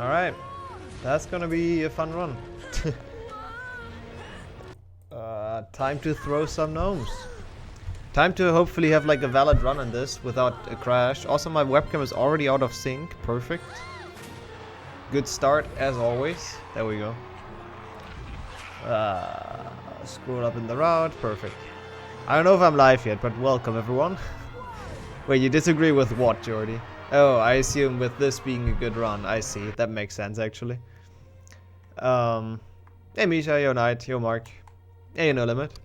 Alright. That's gonna be a fun run. Time to throw some gnomes. Time to hopefully have like a valid run on this without a crash. Also, my webcam is already out of sync. Perfect. Good start as always. There we go. Scroll up in the route. Perfect. I don't know if I'm live yet, but welcome everyone. Wait, you disagree with what, Jordy? Oh, I assume with this being a good run. I see. That makes sense actually. Hey Misha, yo Knight, yo Mark. Hey, no limit.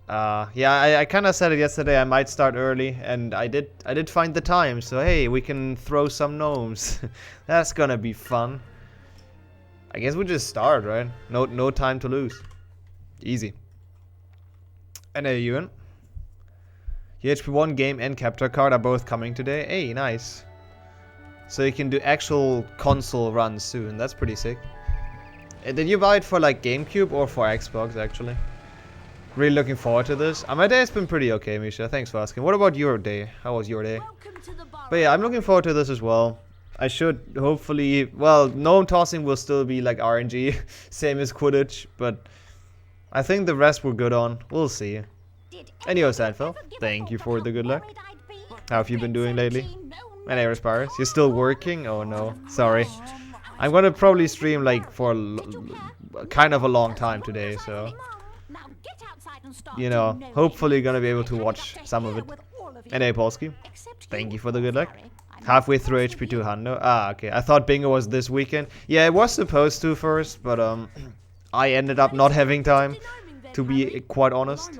Yeah, I kind of said it yesterday. I might start early, and I did find the time. So hey, we can throw some gnomes. That's gonna be fun. I guess we just start, right? No time to lose. Easy. And hey, Ewan. Your HP1 game and capture card are both coming today. Hey, nice. So you can do actual console runs soon. That's pretty sick. Did you buy it for like GameCube or for Xbox actually? Really looking forward to this. My day has been pretty okay, Misha. Thanks for asking. What about your day? How was your day? But yeah, I'm looking forward to this as well. I should hopefully... Well, Gnome Tossing will still be like RNG. Same as Quidditch. But I think the rest we're good on. We'll see. And yo, Sandfell, thank you for the good luck. How have you been doing lately? And hey, Respires, you're still working? Oh no, sorry. I'm gonna probably stream like for kind of a long time today, so... You know, hopefully gonna be able to watch some of it. And hey, Polsky, thank you for the good luck. Halfway through HP 200. Ah, okay. I thought bingo was this weekend. Yeah, it was supposed to first, but I ended up not having time, to be quite honest.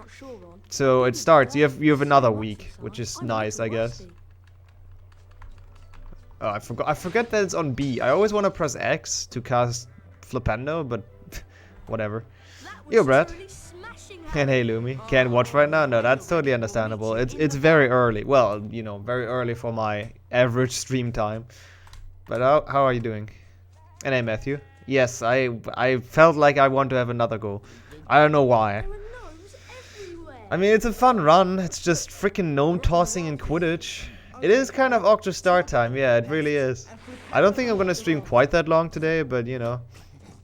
So it starts. You have another week, which is nice, I guess. Oh, I forget that it's on B. I always want to press X to cast Flipendo, but whatever. Yo, Brad. And hey, Lumi. Can't watch right now? No, that's totally understandable. It's very early. Well, you know, very early for my average stream time. But how are you doing? And hey, Matthew. Yes, I felt like I want to have another go. I don't know why. I mean, it's a fun run. It's just freaking gnome tossing and Quidditch. It is kind of Octo start time. Yeah, it really is. I don't think I'm gonna stream quite that long today, but you know,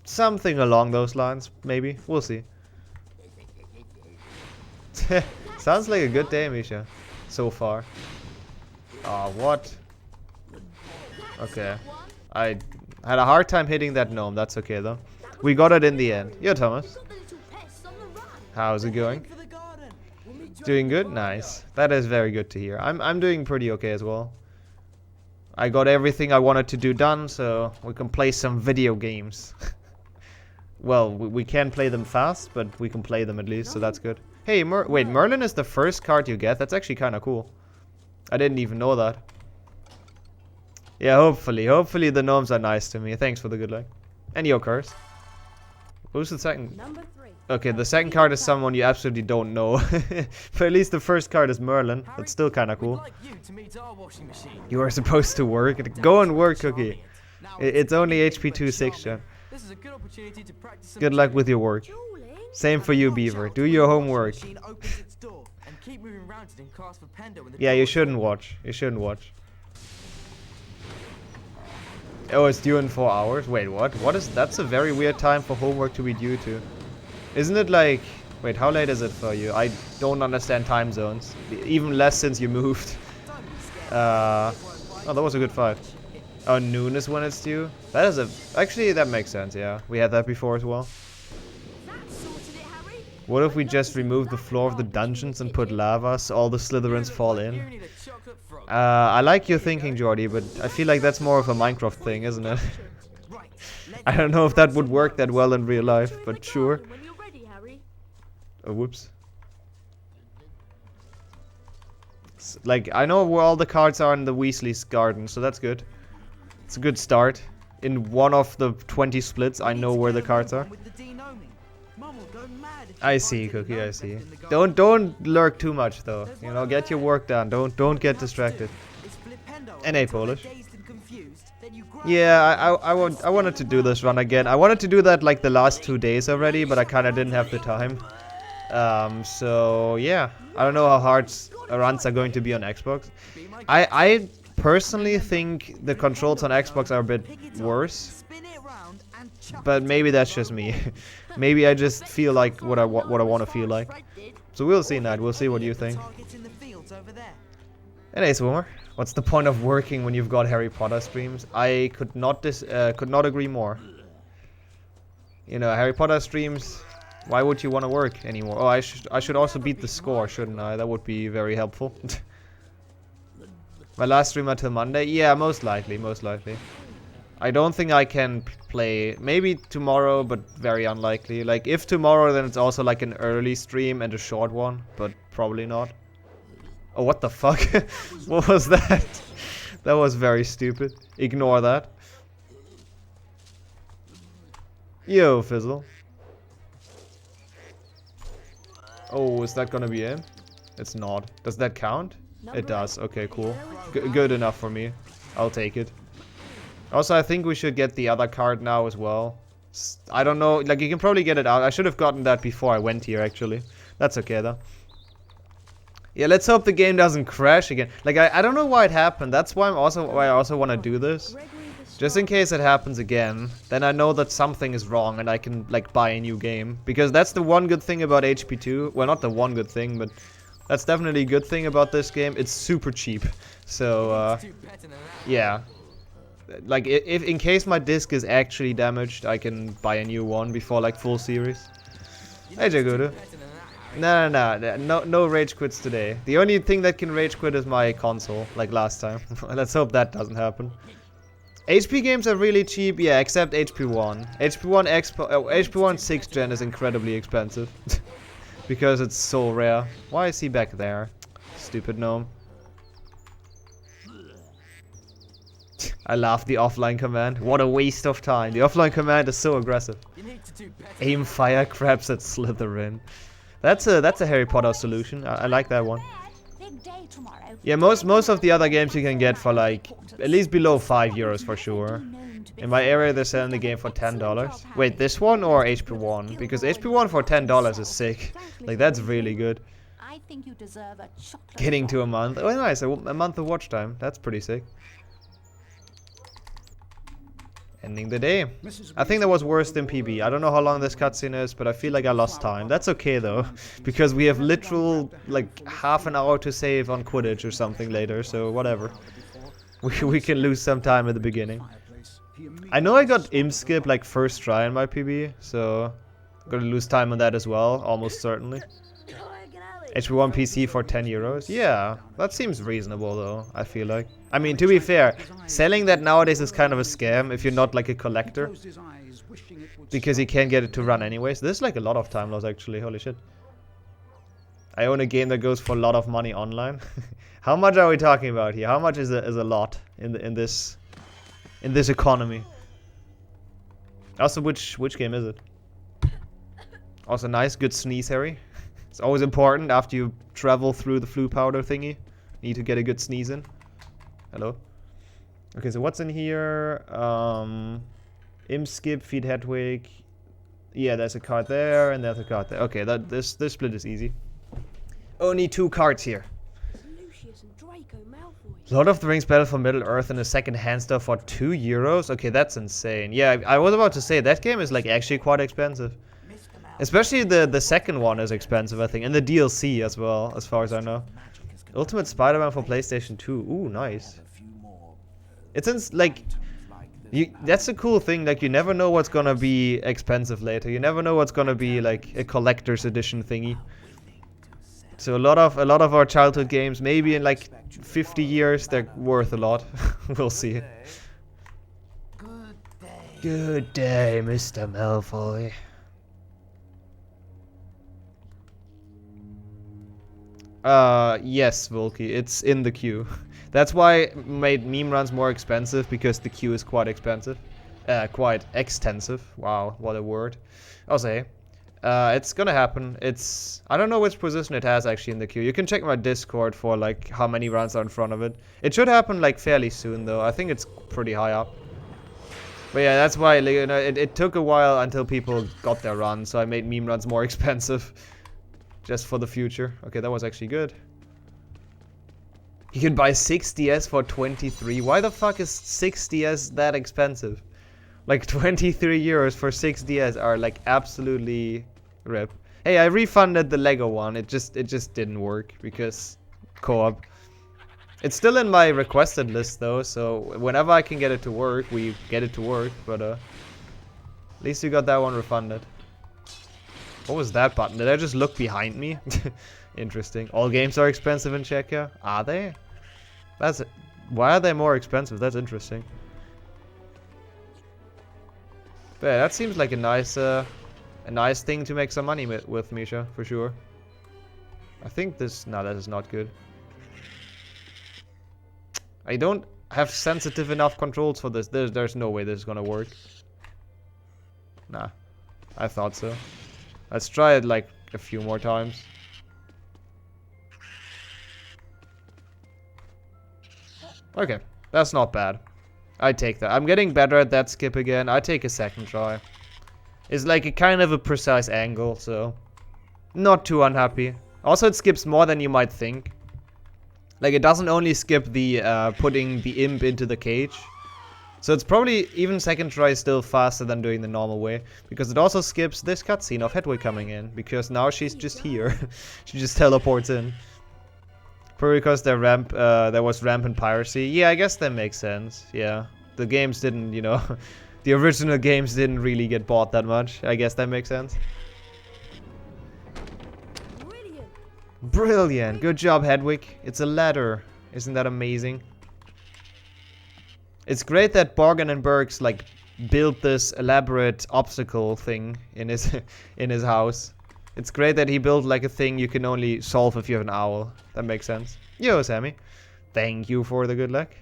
something along those lines. Maybe. We'll see. Sounds like a good day, Misha. So far. Oh, what? Okay. I had a hard time hitting that gnome. That's okay, though. We got it in the end. Yo, Thomas. How's it going? Doing good? Nice. That is very good to hear. I'm doing pretty okay as well. I got everything I wanted to do done, so we can play some video games. Well, we can't play them fast, but we can play them at least, so that's good. Hey, wait, Merlin is the first card you get? That's actually kind of cool. I didn't even know that. Yeah, hopefully the gnomes are nice to me. Thanks for the good luck. And your curse. Who's the second? Okay, the second card is someone you absolutely don't know. But at least the first card is Merlin. That's still kind of cool. You are supposed to work. Go and work, Cookie. It's only HP 2/6, Good luck with your work. Same for you, Beaver. Do your homework. Yeah, you shouldn't watch. You shouldn't watch. Oh, it's due in 4 hours? Wait, what? That's a very weird time for homework to be due to. Isn't it like... Wait, how late is it for you? I don't understand time zones. Even less since you moved. Oh, that was a good fight. Oh, noon is when it's due? That is a... Actually, that makes sense, yeah. We had that before as well. What if we just remove the floor of the dungeons and put lava so all the Slytherins fall in? I like your thinking, Jordy, but I feel like that's more of a Minecraft thing, isn't it? I don't know if that would work that well in real life, but sure. Oh, whoops. Like, I know where all the cards are in the Weasley's garden, so that's good. It's a good start. In one of the 20 splits, I know where the cards are. I see, Cookie, I see. Don't lurk too much, though. You know, get your work done. Don't get distracted. NA Polish. Yeah, I wanted to do this run again. I wanted to do that like the last 2 days already, but I kind of didn't have the time. So yeah, I don't know how hard runs are going to be on Xbox. I personally think the controls on Xbox are a bit worse. But maybe that's just me. Maybe I just feel like what I want to feel like. So we'll see, Knight. We'll see what you think. Anyway, Swimmer, what's the point of working when you've got Harry Potter streams? I could not agree more. You know, Harry Potter streams. Why would you want to work anymore? Oh, I should also beat the score, shouldn't I? That would be very helpful. My last stream until Monday? Yeah, most likely, most likely. I don't think I can play. Maybe tomorrow, but very unlikely. Like, if tomorrow, then it's also like an early stream and a short one, but probably not. Oh, what the fuck? What was that? That was very stupid. Ignore that. Yo, Fizzle. Oh, is that gonna be in? It's not. Does that count? It does. Okay, cool. Good enough for me. I'll take it. Also, I think we should get the other card now as well. I don't know. Like, you can probably get it out. I should have gotten that before I went here, actually. That's okay, though. Yeah, let's hope the game doesn't crash again. Like, I don't know why it happened. That's why I also want to do this. Just in case it happens again, then I know that something is wrong and I can, like, buy a new game. Because that's the one good thing about HP2. Well, not the one good thing, but that's definitely a good thing about this game. It's super cheap. So, yeah. Like, if in case my disc is actually damaged, I can buy a new one before, like, full series. Hey, Jagudu. No rage quits today. The only thing that can rage quit is my console, like last time. Let's hope that doesn't happen. HP games are really cheap, yeah, except HP1. HP1 6th gen is incredibly expensive. Because it's so rare. Why is he back there? Stupid gnome. I love the offline command. What a waste of time. The offline command is so aggressive. Aim fire crabs at Slytherin. That's a Harry Potter solution. I like that one. Yeah, most of the other games you can get for like at least below €5 for sure. In my area they're selling the game for $10. Wait, this one or HP1? Because HP1 for $10 is sick. Like, that's really good. Getting to a month. Oh, nice. A month of watch time. That's pretty sick. Ending the day. I think that was worse than PB. I don't know how long this cutscene is, but I feel like I lost time. That's okay though, because we have literal like half an hour to save on Quidditch or something later, so whatever. We can lose some time at the beginning. I know I got imp skip like first try in my PB, so I'm gonna lose time on that as well, almost certainly. HP1 PC for €10. Yeah, that seems reasonable though, I feel like. I mean, to be fair, selling that nowadays is kind of a scam if you're not like a collector. Because you can't get it to run anyways. This is like a lot of time loss actually, holy shit. I own a game that goes for a lot of money online. How much are we talking about here? How much is a lot in this economy? Also, which game is it? Also nice, good sneeze, Harry. It's always important after you travel through the flu powder thingy. You need to get a good sneeze in. Hello? Okay, so what's in here? Imp skip, feed Hedwig. Yeah, there's a card there, and there's a card there. Okay, this split is easy. Only 2 cards here. Lord of the Rings Battle for Middle-earth and a second-hand stuff for €2? Okay, that's insane. Yeah, I was about to say, that game is like actually quite expensive. Especially the second one is expensive, I think. And the DLC as well, as far as I know. Ultimate Spider-Man for PlayStation 2. Ooh, nice. It's like... that's a cool thing, like you never know what's gonna be expensive later. You never know what's gonna be like a collector's edition thingy. So a lot of our childhood games, maybe in like 50 years, they're worth a lot. We'll see. Good day, Mr. Malfoy. Yes, Volky, it's in the queue. That's why it made meme runs more expensive, because the queue is quite expensive. Quite extensive. Wow, what a word. I'll say. It's gonna happen. I don't know which position it has actually in the queue. You can check my Discord for like how many runs are in front of it. It should happen like fairly soon though. I think it's pretty high up. But yeah, that's why, like, you know, it took a while until people got their run, so I made meme runs more expensive. Just for the future. Okay, that was actually good. You can buy 6DS for 23. Why the fuck is 6DS that expensive? Like 23 euros for 6DS are like absolutely rip. Hey, I refunded the Lego one. It just didn't work because co-op. It's still in my requested list though, so whenever I can get it to work, we get it to work, but at least we got that one refunded. What was that button? Did I just look behind me? Interesting. All games are expensive in Czechia? Are they? Why are they more expensive? That's interesting. But yeah, that seems like a nice thing to make some money with, Misha, for sure. I think this... No, that is not good. I don't have sensitive enough controls for this. There's no way this is gonna work. Nah. I thought so. Let's try it like a few more times. Okay, that's not bad. I take that. I'm getting better at that skip again. I take a second try. It's like a kind of a precise angle, so not too unhappy. Also, it skips more than you might think. Like, it doesn't only skip the putting the imp into the cage. So it's probably even second try still faster than doing the normal way. Because it also skips this cutscene of Hedwig coming in. Because now she's just here. She just teleports in. Probably because there was rampant piracy. Yeah, I guess that makes sense. Yeah. The games didn't, you know... the original games didn't really get bought that much. I guess that makes sense. Brilliant. Good job, Hedwig. It's a ladder. Isn't that amazing? It's great that Borgen and Bergs, like, built this elaborate obstacle thing in his house. It's great that he built like a thing you can only solve if you have an owl. That makes sense. Yo, Sammy. Thank you for the good luck.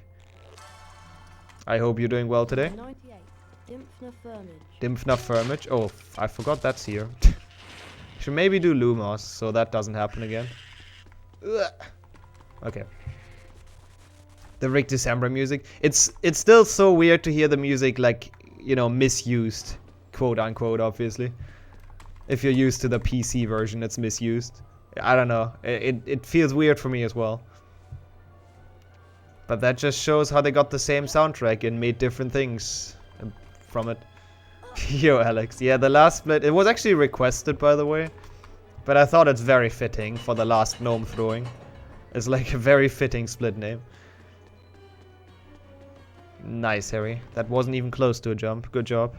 I hope you're doing well today. 98. Dimfna Firmage. Oh, I forgot that's here. Should maybe do Lumos so that doesn't happen again. Ugh. Okay. The Rick December music. It's still so weird to hear the music like, you know, misused. Quote unquote, obviously. If you're used to the PC version, it's misused. I don't know. It feels weird for me as well. But that just shows how they got the same soundtrack and made different things from it. Yo, Alex. Yeah, the last split. It was actually requested, by the way. But I thought it's very fitting for the last gnome throwing. It's like a very fitting split name. Nice, Harry. That wasn't even close to a jump. Good job.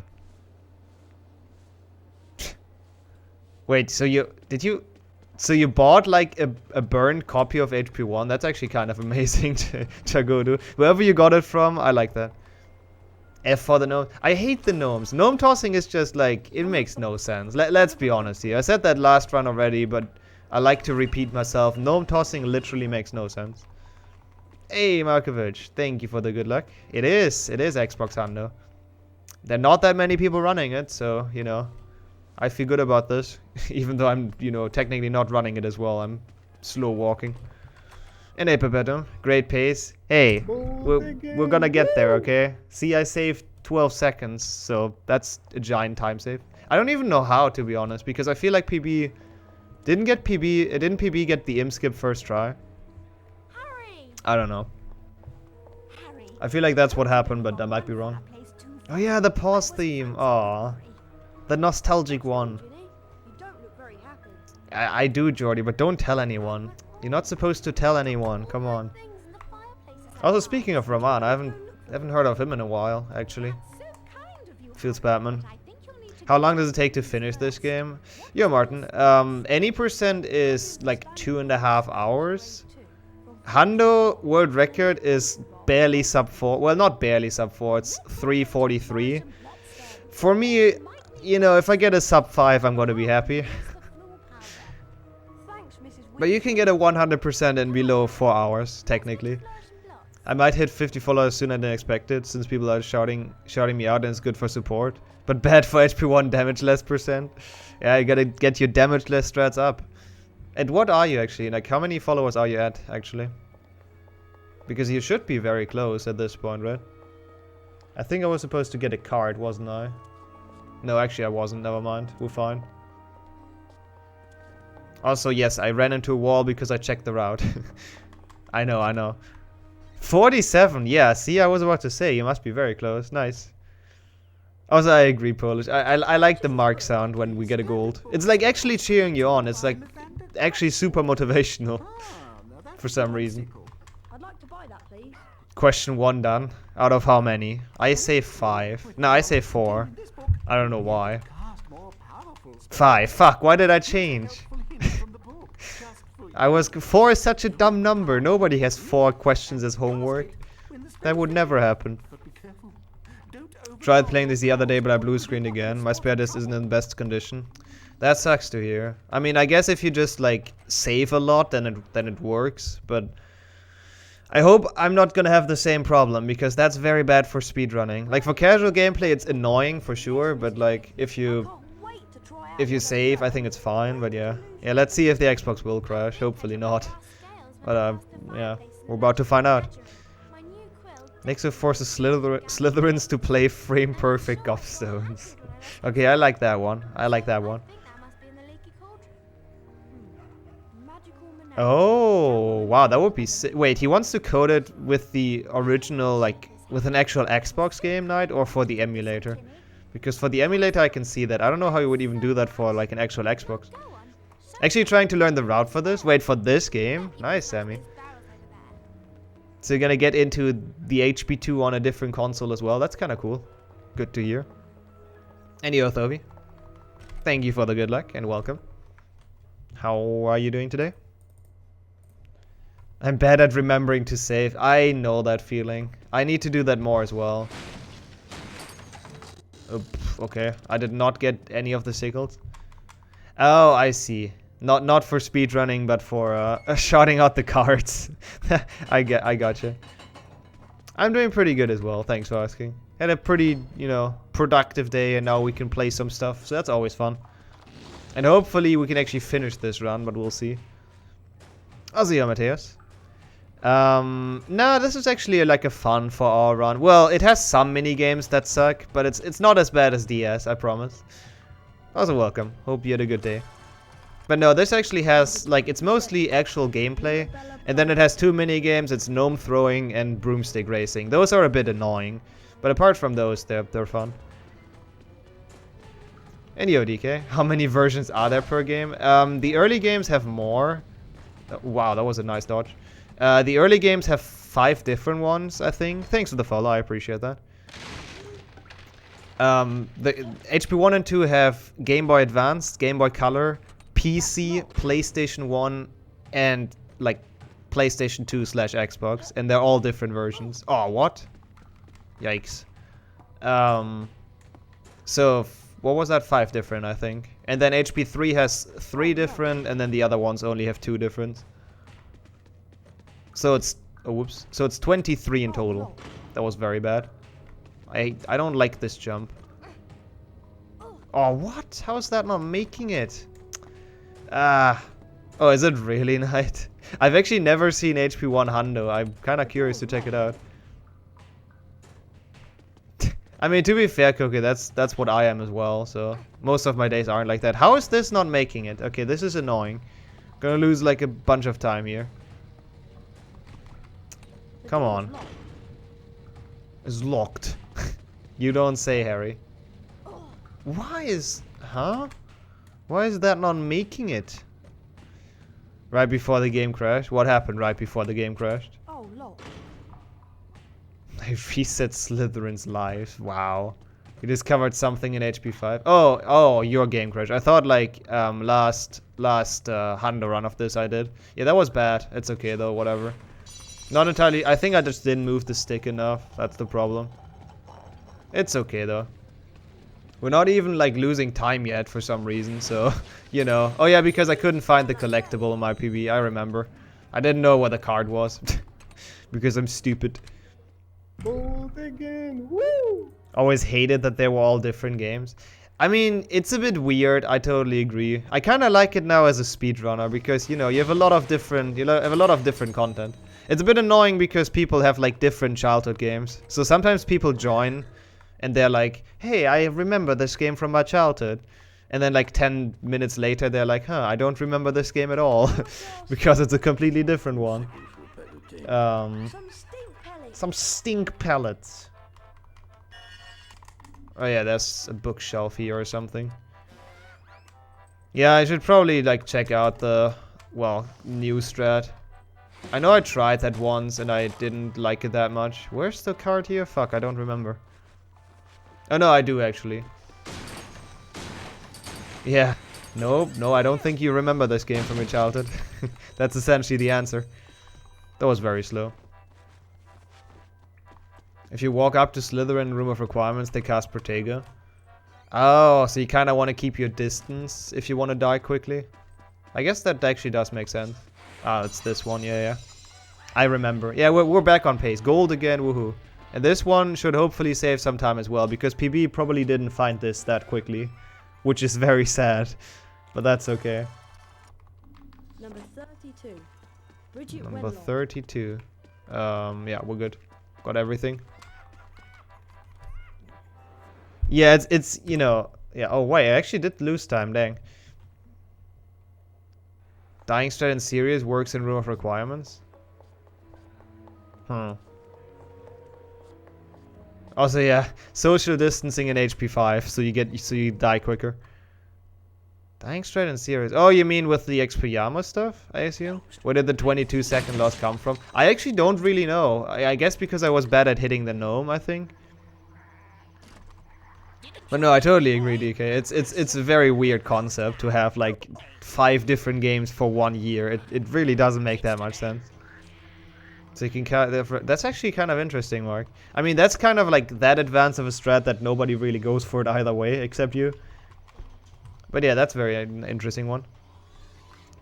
Wait, so you bought like a burned copy of HP1? That's actually kind of amazing to go to. Wherever you got it from, I like that. F for the gnome. I hate the gnomes. Gnome tossing is just like, it makes no sense. Let's be honest here. I said that last run already, but I like to repeat myself. Gnome tossing literally makes no sense. Hey, Markovich. Thank you for the good luck. It is Xbox Hundo. There are not that many people running it, so, you know. I feel good about this, even though I'm, you know, technically not running it as well. I'm slow walking. And hey, Pepetto, great pace. Hey, we're gonna get there, okay? See, I saved 12 seconds, so that's a giant time save. I don't even know how, to be honest, because I feel like PB didn't PB get the imp skip first try? Harry! I don't know. Harry. I feel like that's what happened, but I might be wrong. Oh yeah, the pause theme. Aww. The nostalgic one. You don't look very happy. I do, Jordy, but don't tell anyone. You're not supposed to tell anyone. Come on. Also, speaking of Rahman, I haven't heard of him in a while, actually. Feels bad, man. How long does it take to finish this game? Yo, Martin. Any percent is like 2.5 hours. Hundo world record is barely sub 4. Well, not barely sub 4. It's 3:43. For me, you know, if I get a sub 5, I'm gonna be happy. But you can get a 100% in below 4 hours, technically. I might hit 50 followers sooner than expected, since people are shouting me out and it's good for support. But bad for HP1 damage less percent. Yeah, you gotta get your damage less strats up. And what are you actually? Like, how many followers are you at, actually? Because you should be very close at this point, right? I think I was supposed to get a card, wasn't I? No, actually I wasn't. Never mind. We're fine. Also, yes, I ran into a wall because I checked the route. I know, I know. 47, yeah, see, I was about to say, you must be very close. Nice. Also, I agree, Polish. I like the mark sound when we get a gold. It's like actually cheering you on. It's like actually super motivational for some reason. I'd like to buy that, please. Question 1 done. Out of how many? I say 5. No, I say 4. I don't know why. 5. Fuck, why did I change? 4 is such a dumb number. Nobody has 4 questions as homework. That would never happen. Tried playing this the other day, but I blue screened again. My spare disc isn't in the best condition. That sucks to hear. I mean, I guess if you just like save a lot, then it works. But I hope I'm not gonna have the same problem, because that's very bad for speedrunning. Like for casual gameplay, it's annoying for sure. But like if you save, I think it's fine. But yeah, let's see if the Xbox will crash. Hopefully not. But yeah, we're about to find out. Nixo forces Slytherins to play frame-perfect gobstones. Okay, I like that one. I like that one. Oh, wow, that would be sick. Wait, he wants to code it with the original, like, with an actual Xbox game night, or for the emulator? Because for the emulator, I can see that. I don't know how you would even do that for, like, an actual Xbox. Actually trying to learn the route for this. Wait, for this game? Nice, Sammy. So you're gonna get into the HP2 on a different console as well. That's kind of cool. Good to hear. Anywho, Thobi, thank you for the good luck and welcome. How are you doing today? I'm bad at remembering to save. I know that feeling. I need to do that more as well. Okay, I did not get any of the signals. Oh, I see. Not for speedrunning, but for shouting out the cards. I gotcha. I'm doing pretty good as well, thanks for asking. Had a pretty, productive day, and now we can play some stuff, so that's always fun. And hopefully we can actually finish this run, but we'll see. I'll see you, Mateus. No, this is actually like a fun for our run. Well, it has some mini games that suck, but it's not as bad as DS, I promise. Also welcome. Hope you had a good day. But no, this actually has, like, it's mostly actual gameplay, and then it has 2 mini games. It's gnome throwing and broomstick racing. Those are a bit annoying, but apart from those, they're fun. And yo, DK, how many versions are there per game? The early games have more. Wow, that was a nice dodge. The early games have 5 different ones, I think. Thanks for the follow, I appreciate that. The HP1 and 2 have Game Boy Advance, Game Boy Color, PC, PlayStation 1, and like PlayStation 2/Xbox, and they're all different versions. Oh, what? Yikes. So what was that? 5 different, I think. And then HP3 has 3 different, and then the other ones only have 2 different. So it's whoops. So it's 23 in total. That was very bad. I don't like this jump. Oh, what? How is that not making it? Oh, is it really night? I've actually never seen HP1 Hundo. I'm kind of curious to check it out. I mean, to be fair, Cookie, that's what I am as well. So most of my days aren't like that. How is this not making it? Okay, this is annoying. Gonna lose like a bunch of time here. Come on. It's locked. You don't say, Harry. Why is... Huh? Why is that not making it? Right before the game crashed? What happened right before the game crashed? Oh, look. I reset Slytherin's life. Wow. You discovered something in HP5. Oh, your game crash. I thought like last Hundo run of this I did. Yeah, that was bad. It's okay though, whatever. Not entirely. I think I just didn't move the stick enough. That's the problem. It's okay though. We're not even like losing time yet for some reason, so Oh yeah, because I couldn't find the collectible in my PB. I remember. I didn't know what the card was because I'm stupid. Both again. Woo! Always hated that they were all different games. I mean, it's a bit weird. I totally agree. I kind of like it now as a speedrunner because you have a lot of different content. It's a bit annoying because people have like different childhood games. So sometimes people join and they're like, hey, I remember this game from my childhood. And then like 10 minutes later, they're like, huh, I don't remember this game at all. Because it's a completely different one. Some stink pellets. Some stink pellets. Oh yeah, there's a bookshelf here or something. Yeah, I should probably like check out the, well, new strat. I know I tried that once and I didn't like it that much. Where's the card here? Fuck, I don't remember. Oh no, I do actually. Yeah. Nope, no, I don't think you remember this game from your childhood. That's essentially the answer. That was very slow. If you walk up to Slytherin Room of Requirements, they cast Protego. Oh, so you kind of want to keep your distance if you want to die quickly. I guess that actually does make sense. Ah, it's this one, yeah. I remember. Yeah, we're back on pace. Gold again, woohoo. And this one should hopefully save some time as well, because PB probably didn't find this that quickly. Which is very sad. But that's okay. Number 32. Bridget Number Wenlock. 32. Yeah, we're good. Got everything. Yeah, it's you know, yeah. Oh wait, I actually did lose time. Dang. Dying Straight and Serious works in Room of Requirements. Also, yeah, social distancing in HP 5, so you die quicker. Dying Straight and Serious. Oh, you mean with the Expelliarmus stuff? I assume. Where did the 22-second loss come from? I actually don't really know. I guess because I was bad at hitting the gnome. I think. But no, I totally agree, DK. It's a very weird concept to have like 5 different games for 1 year. It really doesn't make that much sense. So you can that's actually kind of interesting, Mark. I mean, that's kind of like that advanced of a strat that nobody really goes for it either way except you. But yeah, that's very interesting one.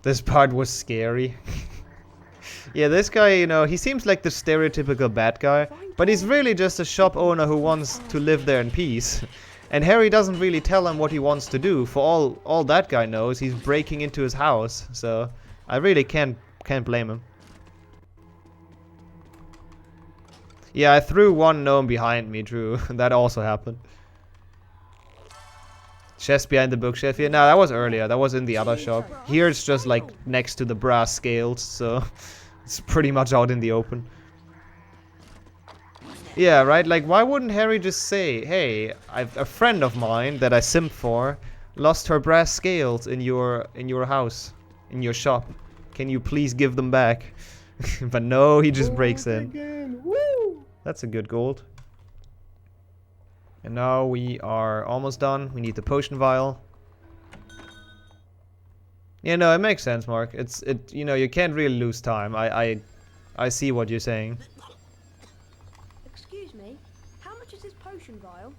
This part was scary. Yeah, this guy, you know, he seems like the stereotypical bad guy, but he's really just a shop owner who wants to live there in peace. And Harry doesn't really tell him what he wants to do. For all that guy knows, he's breaking into his house. So I really can't blame him. Yeah, I threw one gnome behind me, Drew. That also happened. Chest behind the bookshelf here. No, that was earlier. That was in the other shop. Here it's just like next to the brass scales, so it's pretty much out in the open. Yeah, right? Like, why wouldn't Harry just say, hey, a friend of mine that I simped for lost her brass scales in your house, in your shop. Can you please give them back? But no, he just breaks in. Woo! That's a good gold. And now we are almost done. We need the potion vial. Yeah, no, it makes sense, Mark. You know, you can't really lose time. I see what you're saying. Excuse me, how much is this potion vial?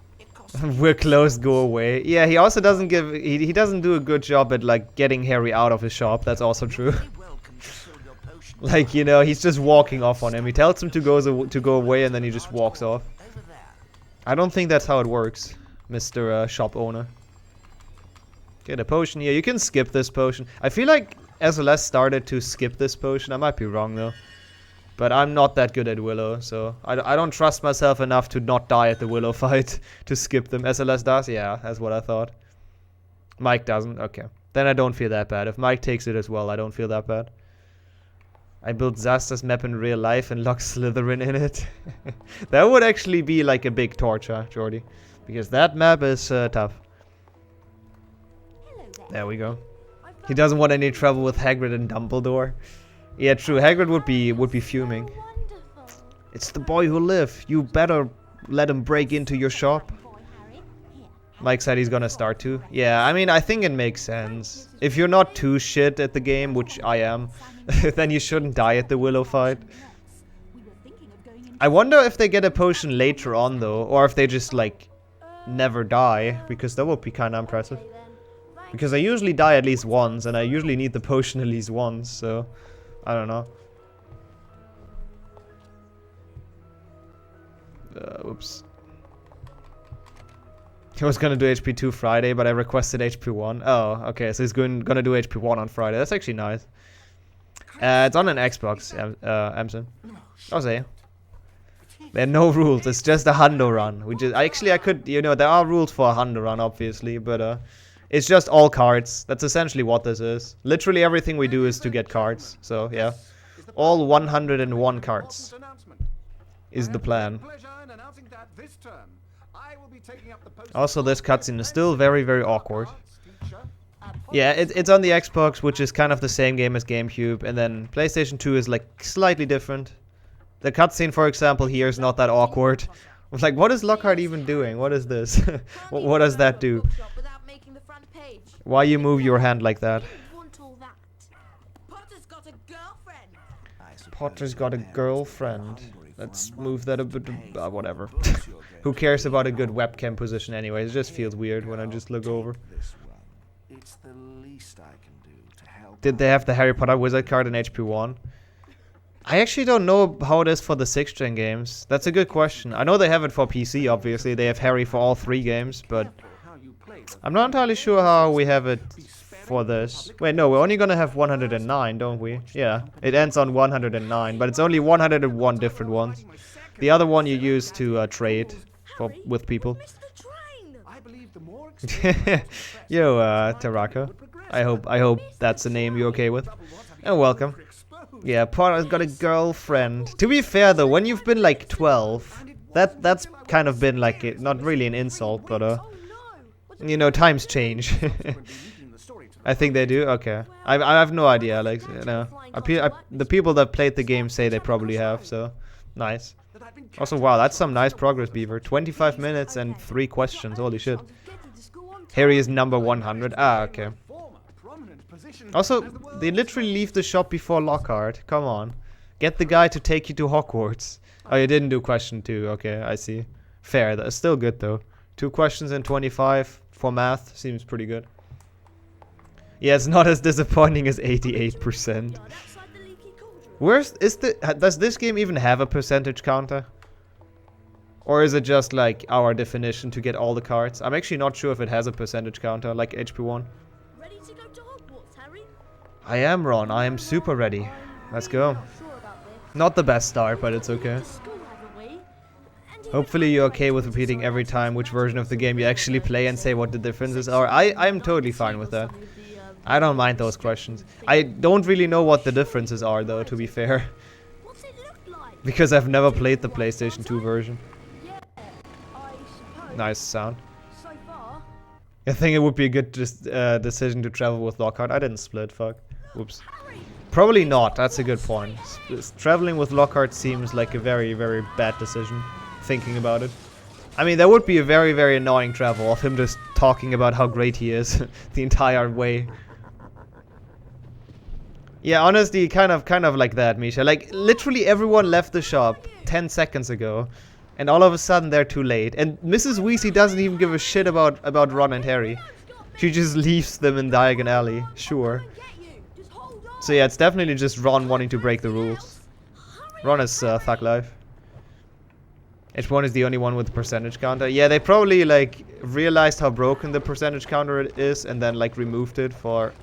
We're closed, go away. Yeah, he also doesn't he doesn't do a good job at like getting Harry out of his shop. That's also true. Like, you know, he's just walking off on him. He tells him to go away and then he just walks off. I don't think that's how it works, Mr. Shop owner. Get a potion here. You can skip this potion. I feel like SLS started to skip this potion. I might be wrong though. But I'm not that good at Willow, so I don't trust myself enough to not die at the Willow fight to skip them. SLS does? Yeah, that's what I thought. Mike doesn't? Okay. Then I don't feel that bad. If Mike takes it as well, I don't feel that bad. I built Zasta's map in real life and locked Slytherin in it. That would actually be like a big torture, Jordy. Because that map is tough. There we go. He doesn't want any trouble with Hagrid and Dumbledore. Yeah, true. Hagrid would be fuming. It's the boy who lived. You better let him break into your shop. Mike said he's gonna start to. Yeah, I mean, I think it makes sense. If you're not too shit at the game, which I am, then you shouldn't die at the Willow fight. I wonder if they get a potion later on though, or if they just like never die, because that would be kind of impressive. Because I usually die at least once, and I usually need the potion at least once, so I don't know. Oops. He was gonna do HP 2 Friday, but I requested HP 1. Oh, okay, so he's gonna do HP 1 on Friday. That's actually nice. It's on an Xbox, Amson. Oh, say. There are no rules. It's just a hundo run. I could, you know, there are rules for a hundo run, obviously, but it's just all cards. That's essentially what this is. Literally everything we do is to get cards. So yeah, All 101 cards is the plan. Also, this cutscene is still very, very awkward. Yeah, it's on the Xbox, which is kind of the same game as GameCube, and then PlayStation 2 is like slightly different. The cutscene, for example, here is not that awkward. I was like, what is Lockhart even doing? What is this? what does that do? Why you move your hand like that? Potter's got a girlfriend. Let's move that a bit. Whatever. Who cares about a good webcam position anyway? It just feels weird when I just look over. Did they have the Harry Potter wizard card in HP1? I actually don't know how it is for the 6th gen games. That's a good question. I know they have it for PC, obviously. They have Harry for all 3 games, but I'm not entirely sure how we have it for this. Wait, no, we're only gonna have 109, don't we? Yeah, it ends on 109, but it's only 101 different ones. The other one you use to trade with people. Yo, Taraka. I hope that's a name you're okay with. And welcome. Yeah, Potter's got a girlfriend. To be fair though, when you've been like 12, that's kind of been like not really an insult, but you know, times change. I think they do. Okay, I have no idea. Like, you know, the people that played the game say they probably have. So nice. Also, wow, that's some nice progress, Beaver. 25 minutes and 3 questions. Holy shit. Harry is number 100. Ah, okay. Also, they literally leave the shop before Lockhart. Come on. Get the guy to take you to Hogwarts. Oh, you didn't do question 2. Okay, I see. Fair. That's still good, though. 2 questions in 25 for math. Seems pretty good. Yeah, it's not as disappointing as 88%. Does this game even have a percentage counter? Or is it just like our definition to get all the cards? I'm actually not sure if it has a percentage counter like HP1. Ready to go to Hogwarts, Harry? I am, Ron. I am super ready. Let's go. Not the best start, but it's okay. Hopefully you're okay with repeating every time which version of the game you actually play and say what the differences are. I'm totally fine with that. I don't mind those questions. I don't really know what the differences are though, to be fair. Because I've never played the PlayStation 2 version. Nice sound. I think it would be a good decision to travel with Lockhart. I didn't split, fuck. Oops. Probably not, that's a good point. Traveling with Lockhart seems like a very, very bad decision, thinking about it. I mean, that would be a very, very annoying travel of him just talking about how great he is the entire way. Yeah, honestly, kind of like that, Misha. Like, literally everyone left the shop 10 seconds ago. And all of a sudden they're too late. And Mrs. Weasley doesn't even give a shit about Ron and Harry. She just leaves them in Diagon Alley. Sure. So yeah, it's definitely just Ron wanting to break the rules. Ron is thug life. H1 is the only one with the percentage counter. Yeah, they probably like realized how broken the percentage counter is and then like removed it for...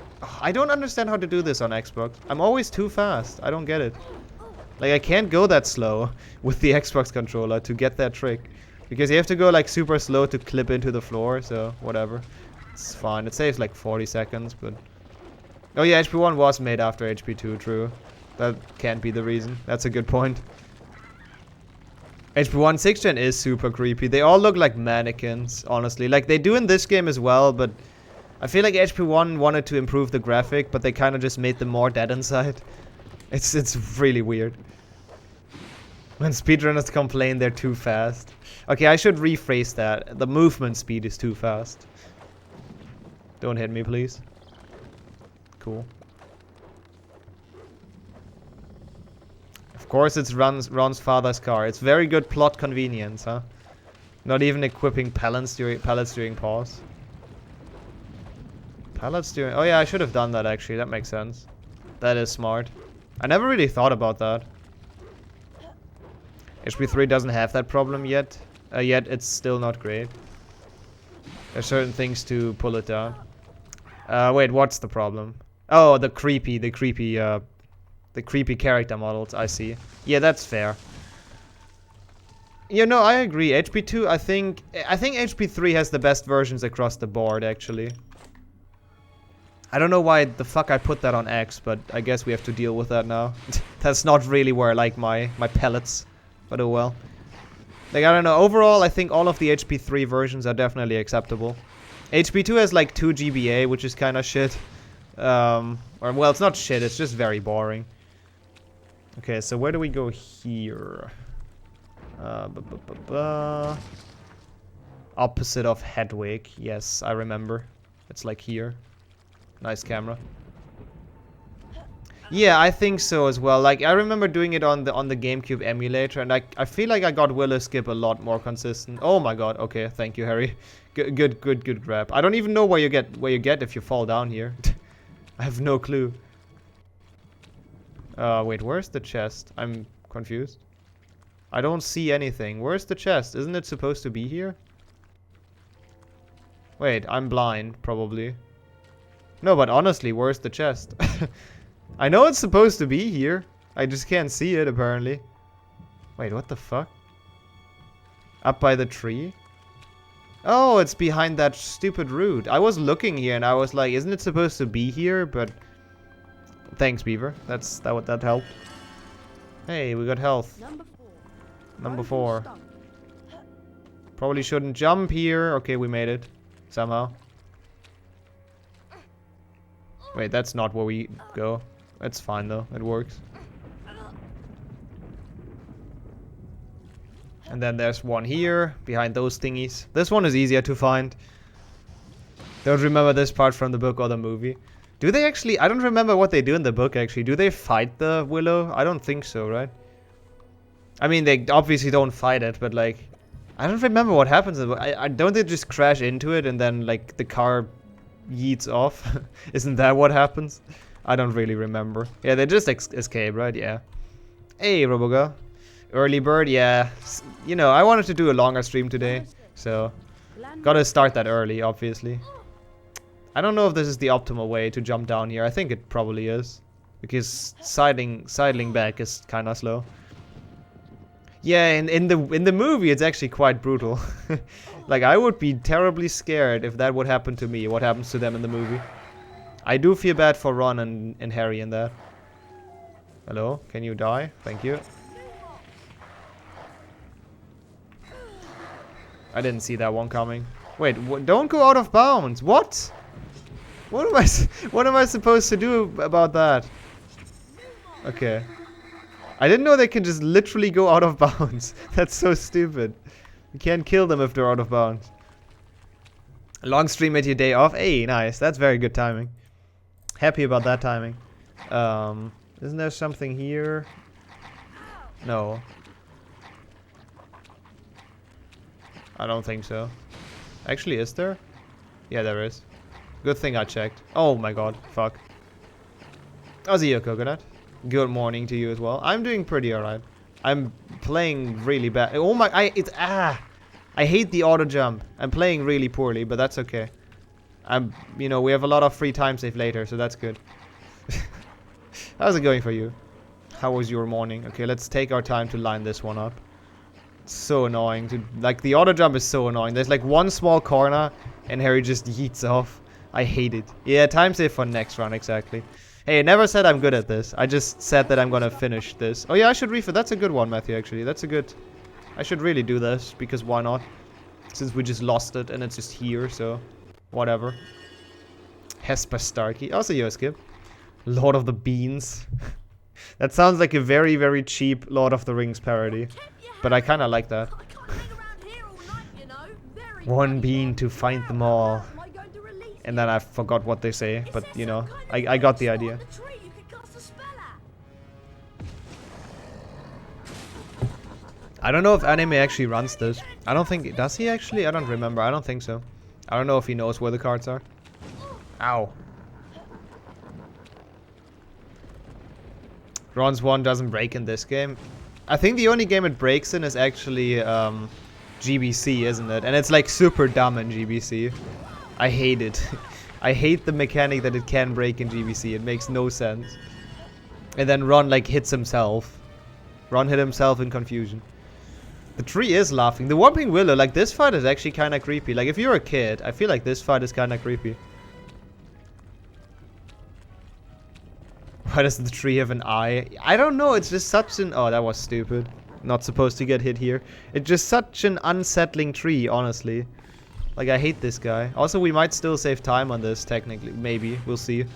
I don't understand how to do this on Xbox. I'm always too fast. I don't get it. Like, I can't go that slow with the Xbox controller to get that trick. Because you have to go, like, super slow to clip into the floor, so whatever. It's fine. It saves, like, 40 seconds, but... Oh, yeah, HP1 was made after HP2, true. That can't be the reason. That's a good point. HP1 6th gen is super creepy. They all look like mannequins, honestly. Like, they do in this game as well, but... I feel like HP1 wanted to improve the graphic, but they kind of just made them more dead inside. It's really weird. When speedrunners complain they're too fast. Okay, I should rephrase that. The movement speed is too fast. Don't hit me, please. Cool. Of course it's Ron's father's car. It's very good plot convenience, huh? Not even equipping pallets during pause. Pallets during... Oh yeah, I should have done that actually. That makes sense. That is smart. I never really thought about that. HP3 doesn't have that problem yet. Yet it's still not great. There's certain things to pull it down. Wait, what's the problem? Oh, the creepy character models, I see. Yeah, that's fair. You know, I agree. HP2, I think HP3 has the best versions across the board, actually. I don't know why the fuck I put that on X, but I guess we have to deal with that now. That's not really where I like my pellets, but oh well. Like, I don't know, overall I think all of the HP 3 versions are definitely acceptable. HP 2 has like 2 GBA, which is kind of shit. Or, well, it's not shit, it's just very boring. Okay, so where do we go here? Opposite of Hedwig, yes, I remember. It's like here. Nice camera. Yeah, I think so as well. Like, I remember doing it on the GameCube emulator, and I feel like I got Willow Skip a lot more consistent. Oh my god, okay, thank you, Harry. Good grab. I don't even know where you get if you fall down here. I have no clue. Wait, where's the chest? I'm confused. I don't see anything. Where's the chest? Isn't it supposed to be here? Wait, I'm blind, probably. No, but honestly, where's the chest? I know it's supposed to be here. I just can't see it, apparently. Wait, what the fuck? Up by the tree? Oh, it's behind that stupid root. I was looking here and I was like, isn't it supposed to be here? But thanks, Beaver. That helped. Hey, we got health. Number 4. Probably shouldn't jump here. Okay, we made it. Somehow. Wait, that's not where we go. It's fine though, it works. And then there's one here, behind those thingies. This one is easier to find. Don't remember this part from the book or the movie. Do they actually... I don't remember what they do in the book actually. Do they fight the Willow? I don't think so, right? I mean, they obviously don't fight it, but like... I don't remember what happens in the book. Don't they just crash into it and then like the car yeets off? Isn't that what happens? I don't really remember. Yeah, they just escape, right? Yeah. Hey, Robogirl. Early bird, yeah. You know, I wanted to do a longer stream today, so gotta start that early, obviously. I don't know if this is the optimal way to jump down here. I think it probably is, because sidling back is kind of slow. Yeah, in the movie, it's actually quite brutal. Like, I would be terribly scared if that would happen to me. What happens to them in the movie? I do feel bad for Ron and Harry in that. Hello? Can you die? Thank you. I didn't see that one coming. Wait, don't go out of bounds. What? What am I supposed to do about that? Okay. I didn't know they can just literally go out of bounds. That's so stupid. You can't kill them if they're out of bounds. A long stream at your day off. Hey, nice. That's very good timing. Happy about that timing. Isn't there something here? No. I don't think so. Actually, is there? Yeah, there is. Good thing I checked. Oh my god. Fuck. Ozzy, Coconut. Good morning to you as well. I'm doing pretty alright. I'm playing really bad. Oh my... I hate the auto jump. I'm playing really poorly, but that's okay. You know, we have a lot of free time save later, so that's good. How's it going for you? How was your morning? Okay, let's take our time to line this one up. It's so annoying to... Like, the auto jump is so annoying. There's like one small corner, and Harry just yeets off. I hate it. Yeah, time save for next round, exactly. Hey, I never said I'm good at this. I just said that I'm gonna finish this. Oh yeah, I should refill. That's a good one, Matthew, actually. That's a good... I should really do this, because why not? Since we just lost it, and it's just here, so... Whatever. Hesper Starkey. Also, yo, Skip. Lord of the Beans. That sounds like a very, very cheap Lord of the Rings parody. But I kinda like that. One bean to find them all. And then I forgot what they say, but you know, I got the idea. I don't know if anime actually runs this. I don't think... Does he actually? I don't remember. I don't think so. I don't know if he knows where the cards are. Ow. Ron's one doesn't break in this game. I think the only game it breaks in is actually GBC, isn't it? And it's like super dumb in GBC. I hate it. I hate the mechanic that it can break in GBC. It makes no sense. And then Ron like hits himself. Ron hit himself in confusion. The tree is laughing. The Whomping Willow, like this fight is actually kind of creepy. Like if you're a kid, I feel like this fight is kind of creepy. Why does the tree have an eye? I don't know, it's just such an... Oh, that was stupid. Not supposed to get hit here. It's just such an unsettling tree, honestly. Like, I hate this guy. Also, we might still save time on this, technically. Maybe. We'll see.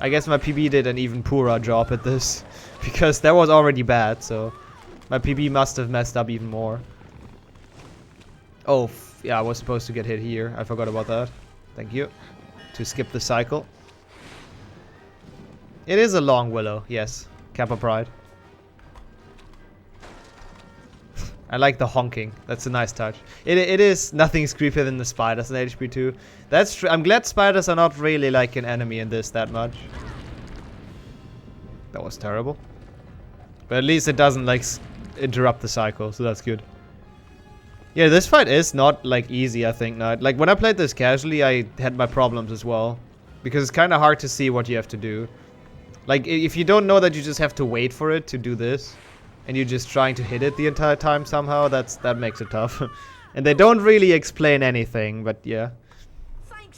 I guess my PB did an even poorer job at this. Because that was already bad, so... My PB must have messed up even more. Oh, yeah, I was supposed to get hit here. I forgot about that. Thank you. To skip the cycle. It is a long willow, yes. Kappa Pride. I like the honking. That's a nice touch. It is nothing's creepier than the spiders in HP 2. That's true. I'm glad spiders are not really like an enemy in this that much. That was terrible. But at least it doesn't like interrupt the cycle, so that's good. Yeah, this fight is not like easy, I think, not. Like when I played this casually, I had my problems as well. Because it's kind of hard to see what you have to do. Like if you don't know that you just have to wait for it to do this. And you're just trying to hit it the entire time somehow, that makes it tough. And they don't really explain anything, but yeah.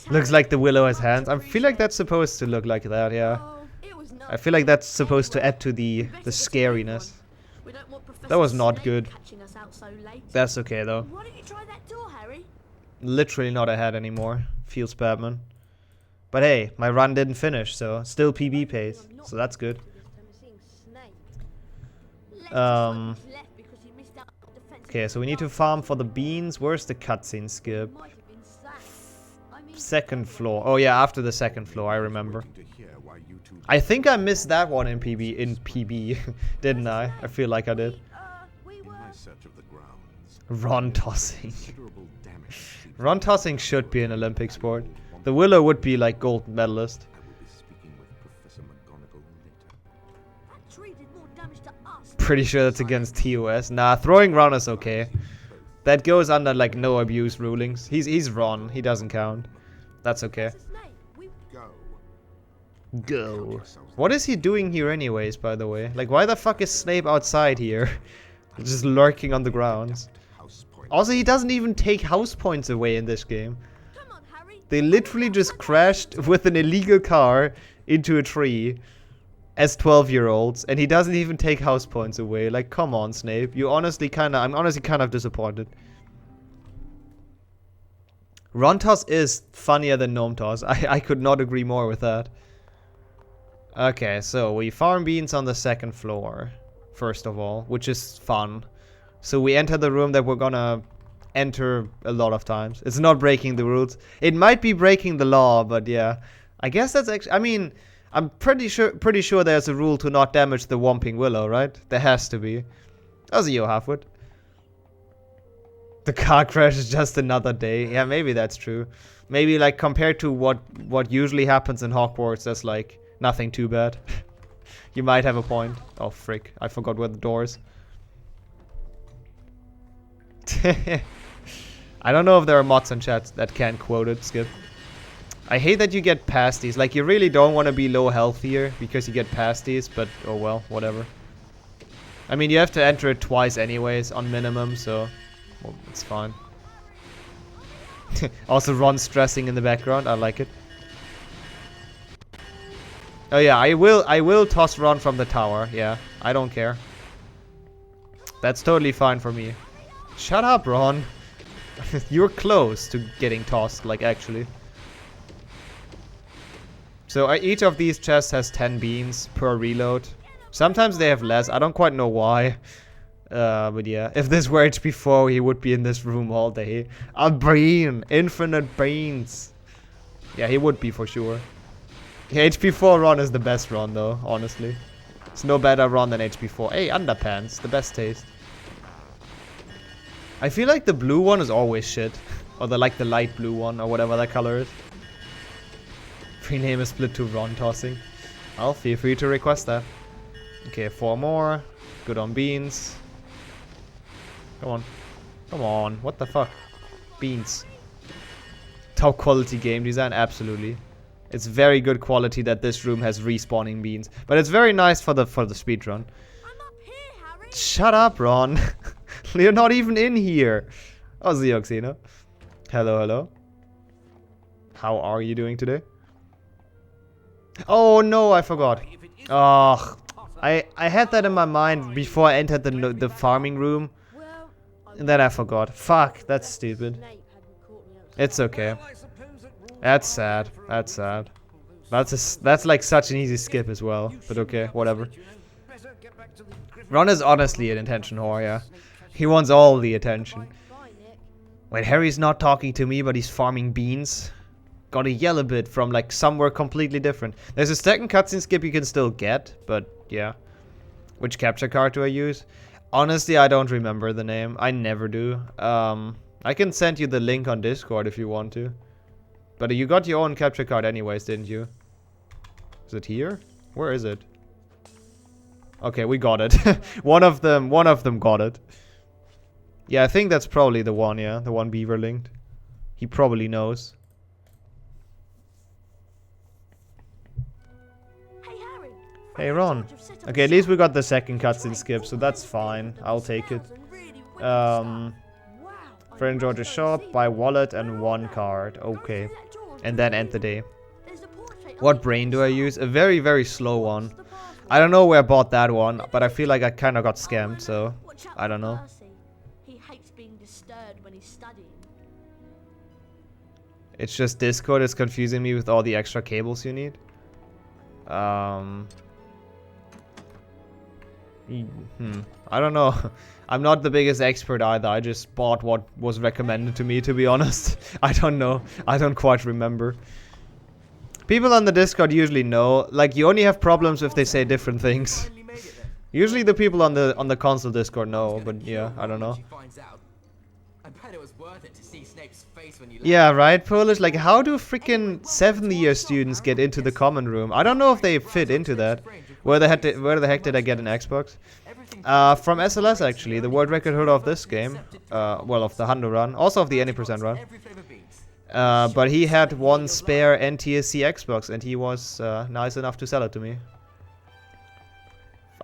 Looks like the willow has hands. I feel like that's supposed to look like that, yeah. I feel like that's supposed to add to the scariness. That was not good. That's okay though. Why don't you try that door, Harry? Literally not ahead anymore. Feels bad, man. But hey, my run didn't finish, so still PB pace. So that's good. Okay, so we need to farm for the beans. Where's the cutscene skip? Second floor. Oh yeah, after the second floor, I remember. I think I missed that one in PB, didn't I? I feel like I did. Ron tossing. Ron tossing should be an Olympic sport. The willow would be like gold medalist. Pretty sure that's against TOS. Nah, throwing Ron is okay. That goes under like no abuse rulings. He's Ron. He doesn't count. That's okay. Go. What is he doing here anyways, by the way? Like, why the fuck is Snape outside here? Just lurking on the grounds. Also, he doesn't even take house points away in this game. They literally just crashed with an illegal car into a tree. As 12-year-olds, and he doesn't even take house points away. Like, come on, Snape. I'm honestly kind of disappointed. Ron Toss is funnier than Gnome Toss. I could not agree more with that. Okay, so we farm beans on the second floor, first of all, which is fun. So we enter the room that we're gonna enter a lot of times. It's not breaking the rules. It might be breaking the law, but yeah. I guess that's actually... I mean... I'm pretty sure there's a rule to not damage the Whomping Willow, right? There has to be. How's you, Halfwood? The car crash is just another day. Yeah, maybe that's true. Maybe like compared to what usually happens in Hogwarts, that's like nothing too bad. You might have a point. Oh frick, I forgot where the door is. I don't know if there are mods in chat that can quote it, Skip. I hate that you get pasties. Like, you really don't want to be low health here because you get pasties, but oh well, whatever. I mean, you have to enter it twice anyways on minimum, so well, it's fine. Also, Ron stressing in the background. I like it. Oh yeah, I will toss Ron from the tower. Yeah, I don't care. That's totally fine for me. Shut up, Ron. You're close to getting tossed, like actually. So each of these chests has 10 beans per reload. Sometimes they have less. I don't quite know why. But yeah, if this were HP 4, he would be in this room all day. A bean! Infinite beans! Yeah, he would be for sure. Yeah, HP 4 Ron is the best Ron though, honestly. It's no better Ron than HP 4. Hey, underpants. The best taste. I feel like the blue one is always shit. Or the light blue one, or whatever that color is. Rename is split to Ron tossing. I'll feel free to request that. Okay, 4 more. Good on beans. Come on. Come on. What the fuck? Beans. Top quality game design, absolutely. It's very good quality that this room has respawning beans. But it's very nice for the speedrun. I'm up here, Harry. Shut up, Ron. You're not even in here. Oh, Zioxino. Hello, hello. How are you doing today? Oh no, I forgot. Oh, I had that in my mind before I entered the farming room, Well, I and then I forgot. Fuck, that's stupid. Snape hadn't caught me outside. It's okay. That's sad. That's sad. That's like such an easy skip as well. But okay, whatever. Ron is honestly an attention whore, yeah. He wants all the attention. Bye, Nick. Wait, Harry's not talking to me, but he's farming beans. Gotta yell a bit from like somewhere completely different. There's a second cutscene skip you can still get, but yeah. Which capture card do I use? Honestly, I don't remember the name. I never do. I can send you the link on Discord if you want to. But you got your own capture card anyways, didn't you? Is it here? Where is it? Okay, we got it. one of them got it. Yeah, I think that's probably the one, yeah. The one Beaver linked. He probably knows. Hey, Harry. Hey, Ron. Okay, at least we got the second cutscene skip, so that's fine. I'll take it. Friend George's shop, buy wallet and one card. Okay. And then end the day. What brain do I use? A very, very slow one. I don't know where I bought that one, but I feel like I kind of got scammed, so I don't know. He hates being disturbed when he's studying. It's just Discord is confusing me with all the extra cables you need. I don't know. I'm not the biggest expert either. I just bought what was recommended to me, to be honest. I don't know. I don't quite remember. People on the Discord usually know. Like, you only have problems if they say different things. Usually the people on the console Discord know, but yeah, I don't know. Yeah, right, Polish? Like, how do freaking 7th-year students get into the common room? I don't know if they fit into that. Where the heck did I get an Xbox? From SLS, actually, the world record holder of this game. Well, of the Hundo run. Also of the any percent run. But he had one spare NTSC Xbox, and he was nice enough to sell it to me.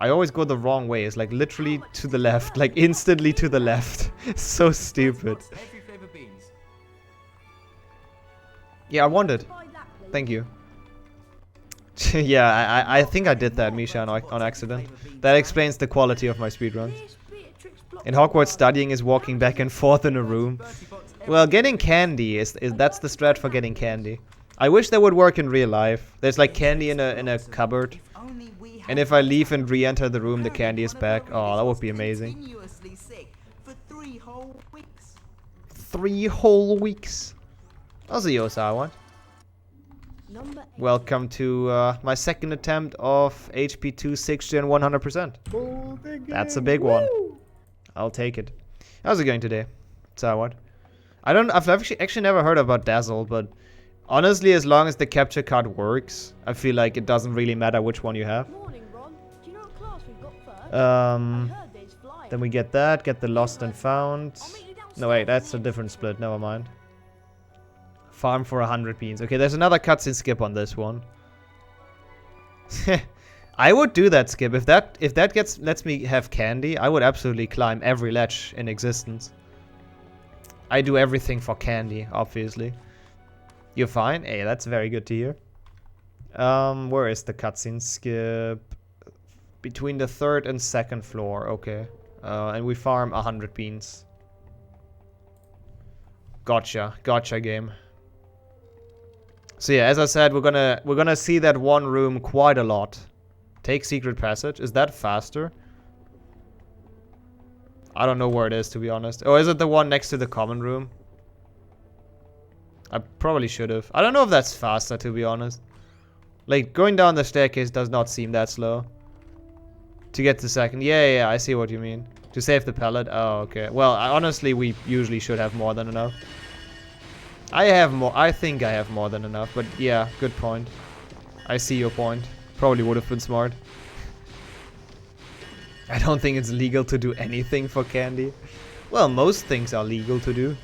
I always go the wrong way. It's like literally to the left. Like instantly to the left. So stupid. Yeah, I want it. Thank you. Yeah, I think I did that, Misha, on accident. That explains the quality of my speedruns. In Hogwarts, studying is walking back and forth in a room. Well, getting candy that's the strat for getting candy. I wish that would work in real life. There's like candy in a cupboard. And if I leave and re-enter the room, the candy is back. Oh, that would be amazing. 3 whole weeks. Also, Yosa, I want. Welcome to my second attempt of HP 260 and 100%. That's a big one. I'll take it. How's it going today? Sawad? I've actually never heard about Dazzle, but honestly, as long as the capture card works, I feel like it doesn't really matter which one you have. Morning, Ron. Do you know what class we've got first? I heard there's flyers. Then we get that, get the lost and found. No, wait, that's a different split. Never mind. Farm for 100 beans. Okay, there's another cutscene skip on this one. I would do that skip. If that lets me have candy, I would absolutely climb every ledge in existence. I do everything for candy, obviously. You're fine? Hey, that's very good to hear. Where is the cutscene skip? Between the 3rd and 2nd floor. Okay. And we farm 100 beans. Gotcha. Gotcha, game. So yeah, as I said, we're gonna see that one room quite a lot. Take secret passage. Is that faster? I don't know where it is, to be honest. Oh, is it the one next to the common room? I probably should have. I don't know if that's faster, to be honest. Like, going down the staircase does not seem that slow. To get to 2nd. Yeah, I see what you mean. To save the pallet. Oh, okay. Well, honestly, we usually should have more than enough. I think I have more than enough, but yeah, good point. I see your point. Probably would have been smart. I don't think it's legal to do anything for candy. Well, most things are legal to do.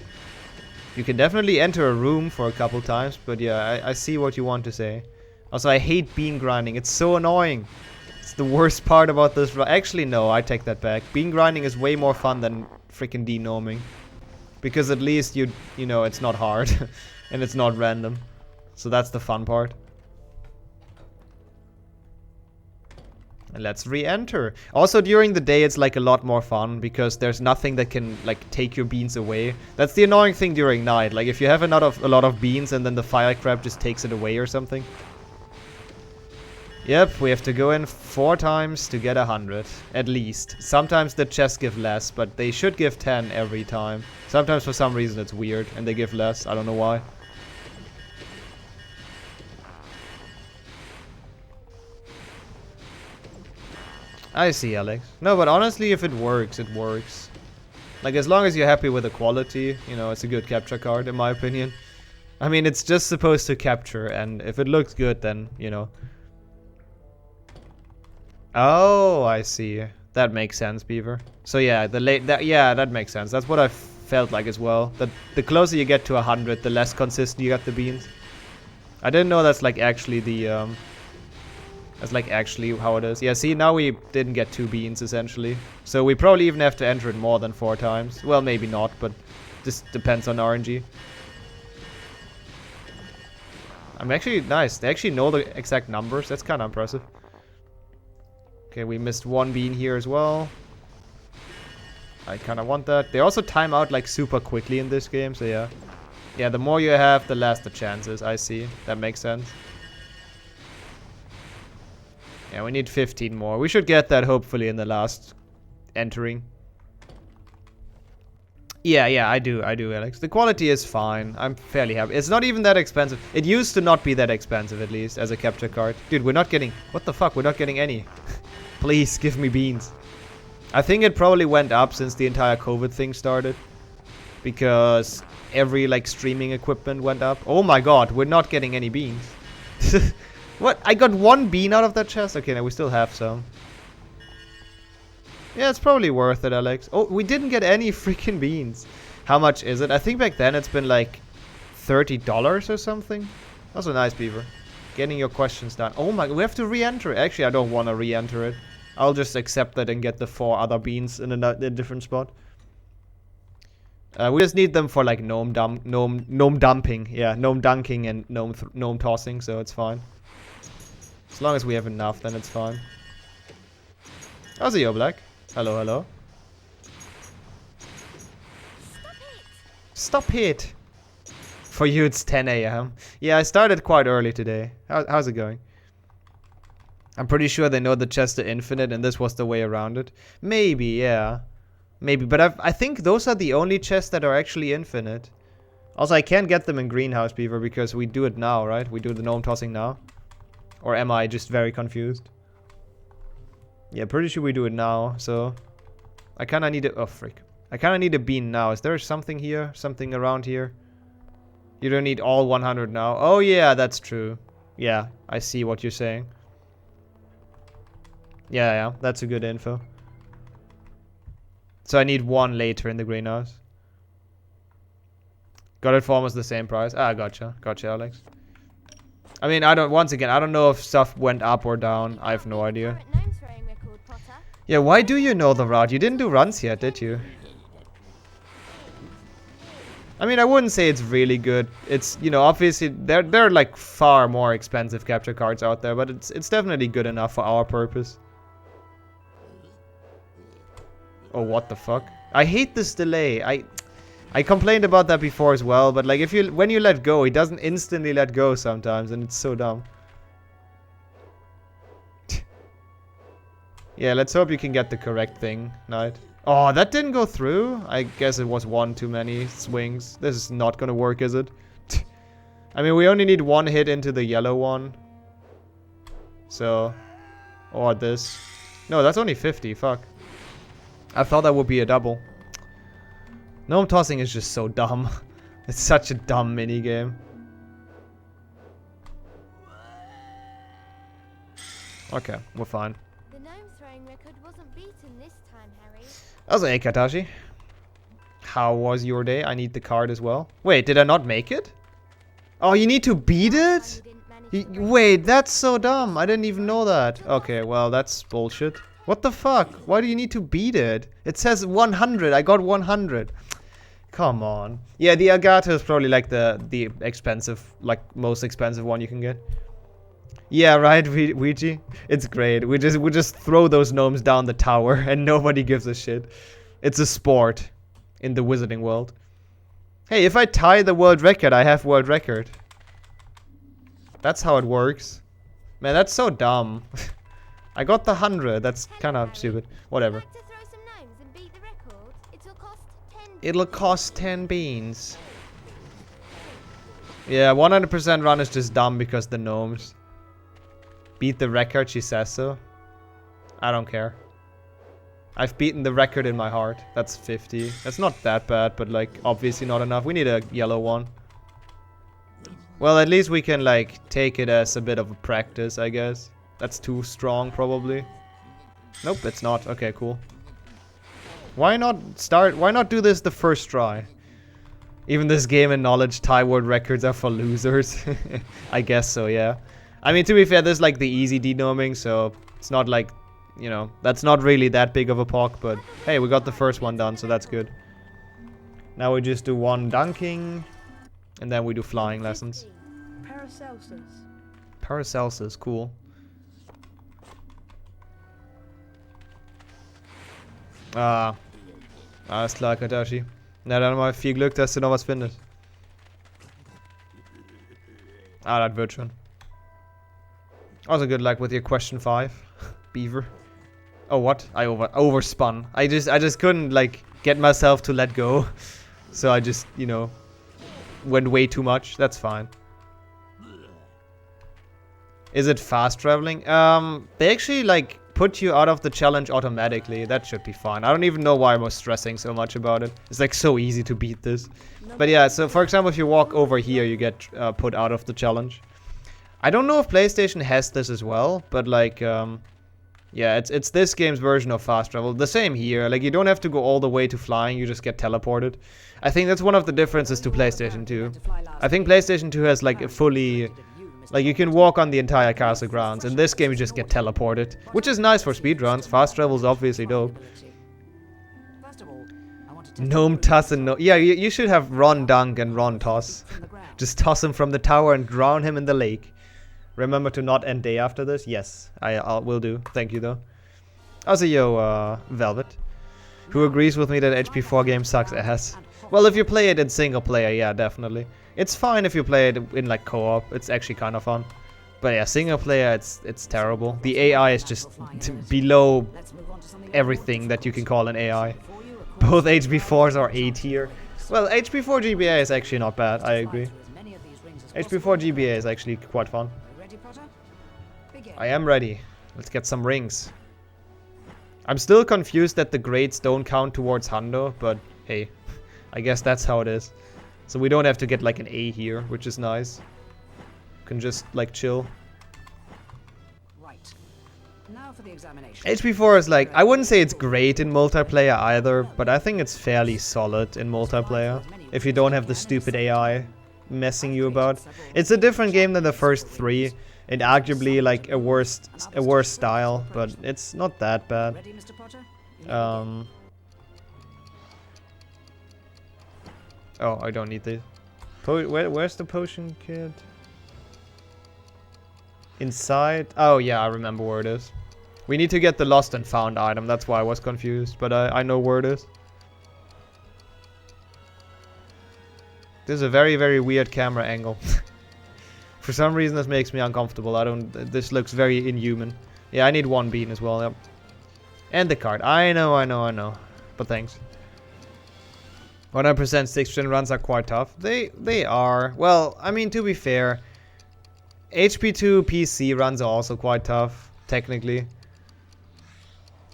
You can definitely enter a room for a couple times, but yeah, I see what you want to say. Also, I hate bean grinding. It's so annoying. It's the worst part about this. Actually, no, I take that back. Bean grinding is way more fun than freaking denoming. Because at least you know, it's not hard. And it's not random. So that's the fun part. And let's re-enter. Also, during the day, it's like a lot more fun because there's nothing that can like take your beans away. That's the annoying thing during night. Like if you have a lot of beans and then the fire crab just takes it away or something. Yep, we have to go in 4 times to get 100, at least. Sometimes the chests give less, but they should give 10 every time. Sometimes for some reason it's weird and they give less. I don't know why. I see, Alex. No, but honestly, if it works, it works. Like, as long as you're happy with the quality, you know, it's a good capture card, in my opinion. I mean, it's just supposed to capture, and if it looks good, then, you know. Oh, I see. That makes sense, Beaver. So yeah, that makes sense. That's what I felt like as well. That the closer you get to 100, the less consistent you get the beans. I didn't know that's like actually the that's like actually how it is. Yeah, see, now we didn't get 2 beans essentially. So we probably even have to enter it more than 4 times. Well, maybe not, but just depends on RNG. I'm actually nice. They actually know the exact numbers. That's kind of impressive. Okay, we missed 1 bean here as well. I kind of want that. They also time out like super quickly in this game, so yeah. Yeah, the more you have, the less the chances. I see. That makes sense. Yeah, we need 15 more. We should get that hopefully in the last entering. Yeah, I do, Alex. The quality is fine. I'm fairly happy. It's not even that expensive. It used to not be that expensive, at least, as a capture card. Dude, we're not getting... What the fuck? We're not getting any. Please, give me beans. I think it probably went up since the entire COVID thing started. Because every, like, streaming equipment went up. Oh my god, we're not getting any beans. What? I got 1 bean out of that chest? Okay, now we still have some. Yeah, it's probably worth it, Alex. Oh, we didn't get any freaking beans. How much is it? I think back then it's been like $30 or something. That's a nice, Beaver. Getting your questions done. Oh my, we have to re-enter it. Actually, I don't want to re-enter it. I'll just accept that and get the 4 other beans in a different spot. We just need them for like gnome dumping. Yeah, gnome dunking and gnome tossing, so it's fine. As long as we have enough, then it's fine. How's it, yo, Black? Hello, hello. Stop it! For you, it's 10 AM. Yeah, I started quite early today. How's it going? I'm pretty sure they know the chests are infinite and this was the way around it. Maybe, yeah. Maybe, but I think those are the only chests that are actually infinite. Also, I can't get them in Greenhouse, Beaver, because we do it now, right? We do the gnome tossing now. Or am I just very confused? Yeah, pretty sure we do it now, so... I kinda need a... Oh, frick. I kinda need a bean now. Is there something here? Something around here? You don't need all 100 now. Oh, yeah, that's true. Yeah, I see what you're saying. Yeah, that's a good info. So I need 1 later in the greenhouse. Got it for almost the same price. Ah, gotcha. Gotcha, Alex. I mean, once again, I don't know if stuff went up or down. I have no idea. Yeah, why do you know the route? You didn't do runs yet, did you? I mean, I wouldn't say it's really good. It's, you know, obviously, there are like far more expensive capture cards out there, but it's definitely good enough for our purpose. Oh, what the fuck? I hate this delay. I complained about that before as well, but like when you let go, he doesn't instantly let go sometimes, and it's so dumb. Yeah, let's hope you can get the correct thing, Knight. Oh, that didn't go through? I guess it was 1 too many swings. This is not gonna work, is it? I mean, we only need 1 hit into the yellow one. So... Or this. No, that's only 50, fuck. I thought that would be a double. Gnome tossing is just so dumb. It's such a dumb minigame. Okay, we're fine. The gnome throwing record wasn't beaten this time, Harry. Also, hey Katashi. How was your day? I need the card as well. Wait, did I not make it? Oh, you need to beat it? Wait, that's so dumb. I didn't even know that. Okay, well, that's bullshit. What the fuck? Why do you need to beat it? It says 100. I got 100. Come on. Yeah, the Agatha is probably like the expensive, like most expensive one you can get. Yeah, right, Ouija. It's great. We just throw those gnomes down the tower and nobody gives a shit. It's a sport in the wizarding world. Hey, if I tie the world record, I have world record. That's how it works. Man, that's so dumb. I got the 100. That's kind of stupid. Whatever. It'll cost 10 beans. Yeah, 100% run is just dumb because the gnomes. Beat the record, she says so. I don't care. I've beaten the record in my heart. That's 50. That's not that bad, but like obviously not enough. We need a yellow one. Well, at least we can like take it as a bit of a practice, I guess. That's too strong probably. Nope, it's not. Okay, cool. Why not do this the first try? Even this game and knowledge tie world records are for losers. I guess so, yeah. I mean, to be fair, this is like the easy denoming, so it's not like, you know, that's not really that big of a POC, but hey, we got the first one done, so that's good. Now we just do one dunking, and then we do flying lessons. Paracelsus. Paracelsus, cool. Alles klar, Katashi. Na dann mal viel Glück, dass du noch was findest. Das wird schon. Also good luck with your question 5, Beaver. Oh, what? I overspun. I just couldn't like get myself to let go. So I just, you know, went way too much. That's fine. Is it fast traveling? They actually like put you out of the challenge automatically. That should be fine. I don't even know why I was stressing so much about it. It's like so easy to beat this. But yeah, so for example, if you walk over here, you get put out of the challenge. I don't know if PlayStation has this as well, but like, yeah, it's this game's version of fast travel. The same here. Like, you don't have to go all the way to flying. You just get teleported. I think that's one of the differences to PlayStation 2. I think PlayStation 2 has like a fully... Like, you can walk on the entire castle grounds. In this game, you just get teleported. Which is nice for speedruns. Fast travel is obviously dope. Gnome toss and no... Yeah, you should have Ron dunk and Ron toss. Just toss him from the tower and drown him in the lake. Remember to not end day after this? Yes, I will do. Thank you, though. Also, yo, Velvet. Who agrees with me that HP4 game sucks ass? Well, if you play it in single player, yeah, definitely. It's fine if you play it in like co-op. It's actually kind of fun. But yeah, single player, it's terrible. The AI is just below everything that you can call an AI. Both HP4s are A tier. Well, HP4 GBA is actually not bad. I agree. HP4 GBA is actually quite fun. I am ready. Let's get some rings. I'm still confused that the grades don't count towards Hundo, but hey, I guess that's how it is. So we don't have to get like an A here, which is nice. Can just like chill. Right. Now for the examination. HP4 is like, I wouldn't say it's great in multiplayer either, but I think it's fairly solid in multiplayer. If you don't have the stupid AI messing you about. It's a different game than the first 3. And arguably like a worse style, but it's not that bad. Oh, I don't need this. Where's the potion kit? Inside? Oh yeah, I remember where it is. We need to get the lost and found item. That's why I was confused, but I know where it is. This is a very, very weird camera angle. For some reason this makes me uncomfortable. This looks very inhuman. Yeah, I need 1 bean as well, yep. And the card. I know. But thanks. 100% 6th-gen runs are quite tough. They are. Well, I mean, to be fair, HP2 PC runs are also quite tough, technically.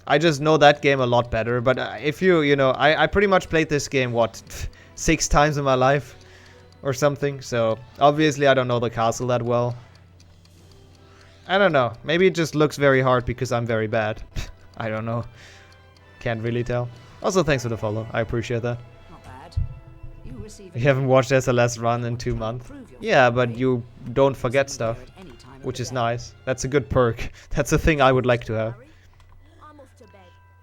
I just know that game a lot better, but if you know, I pretty much played this game, what, 6 times in my life? Or something, so obviously I don't know the castle that well. I don't know, maybe it just looks very hard because I'm very bad. I don't know. Can't really tell. Also, thanks for the follow, I appreciate that. Not bad. You haven't watched SLS run in 2 months. Yeah, but you don't forget stuff, which is nice. That's a good perk. That's a thing I would like to have.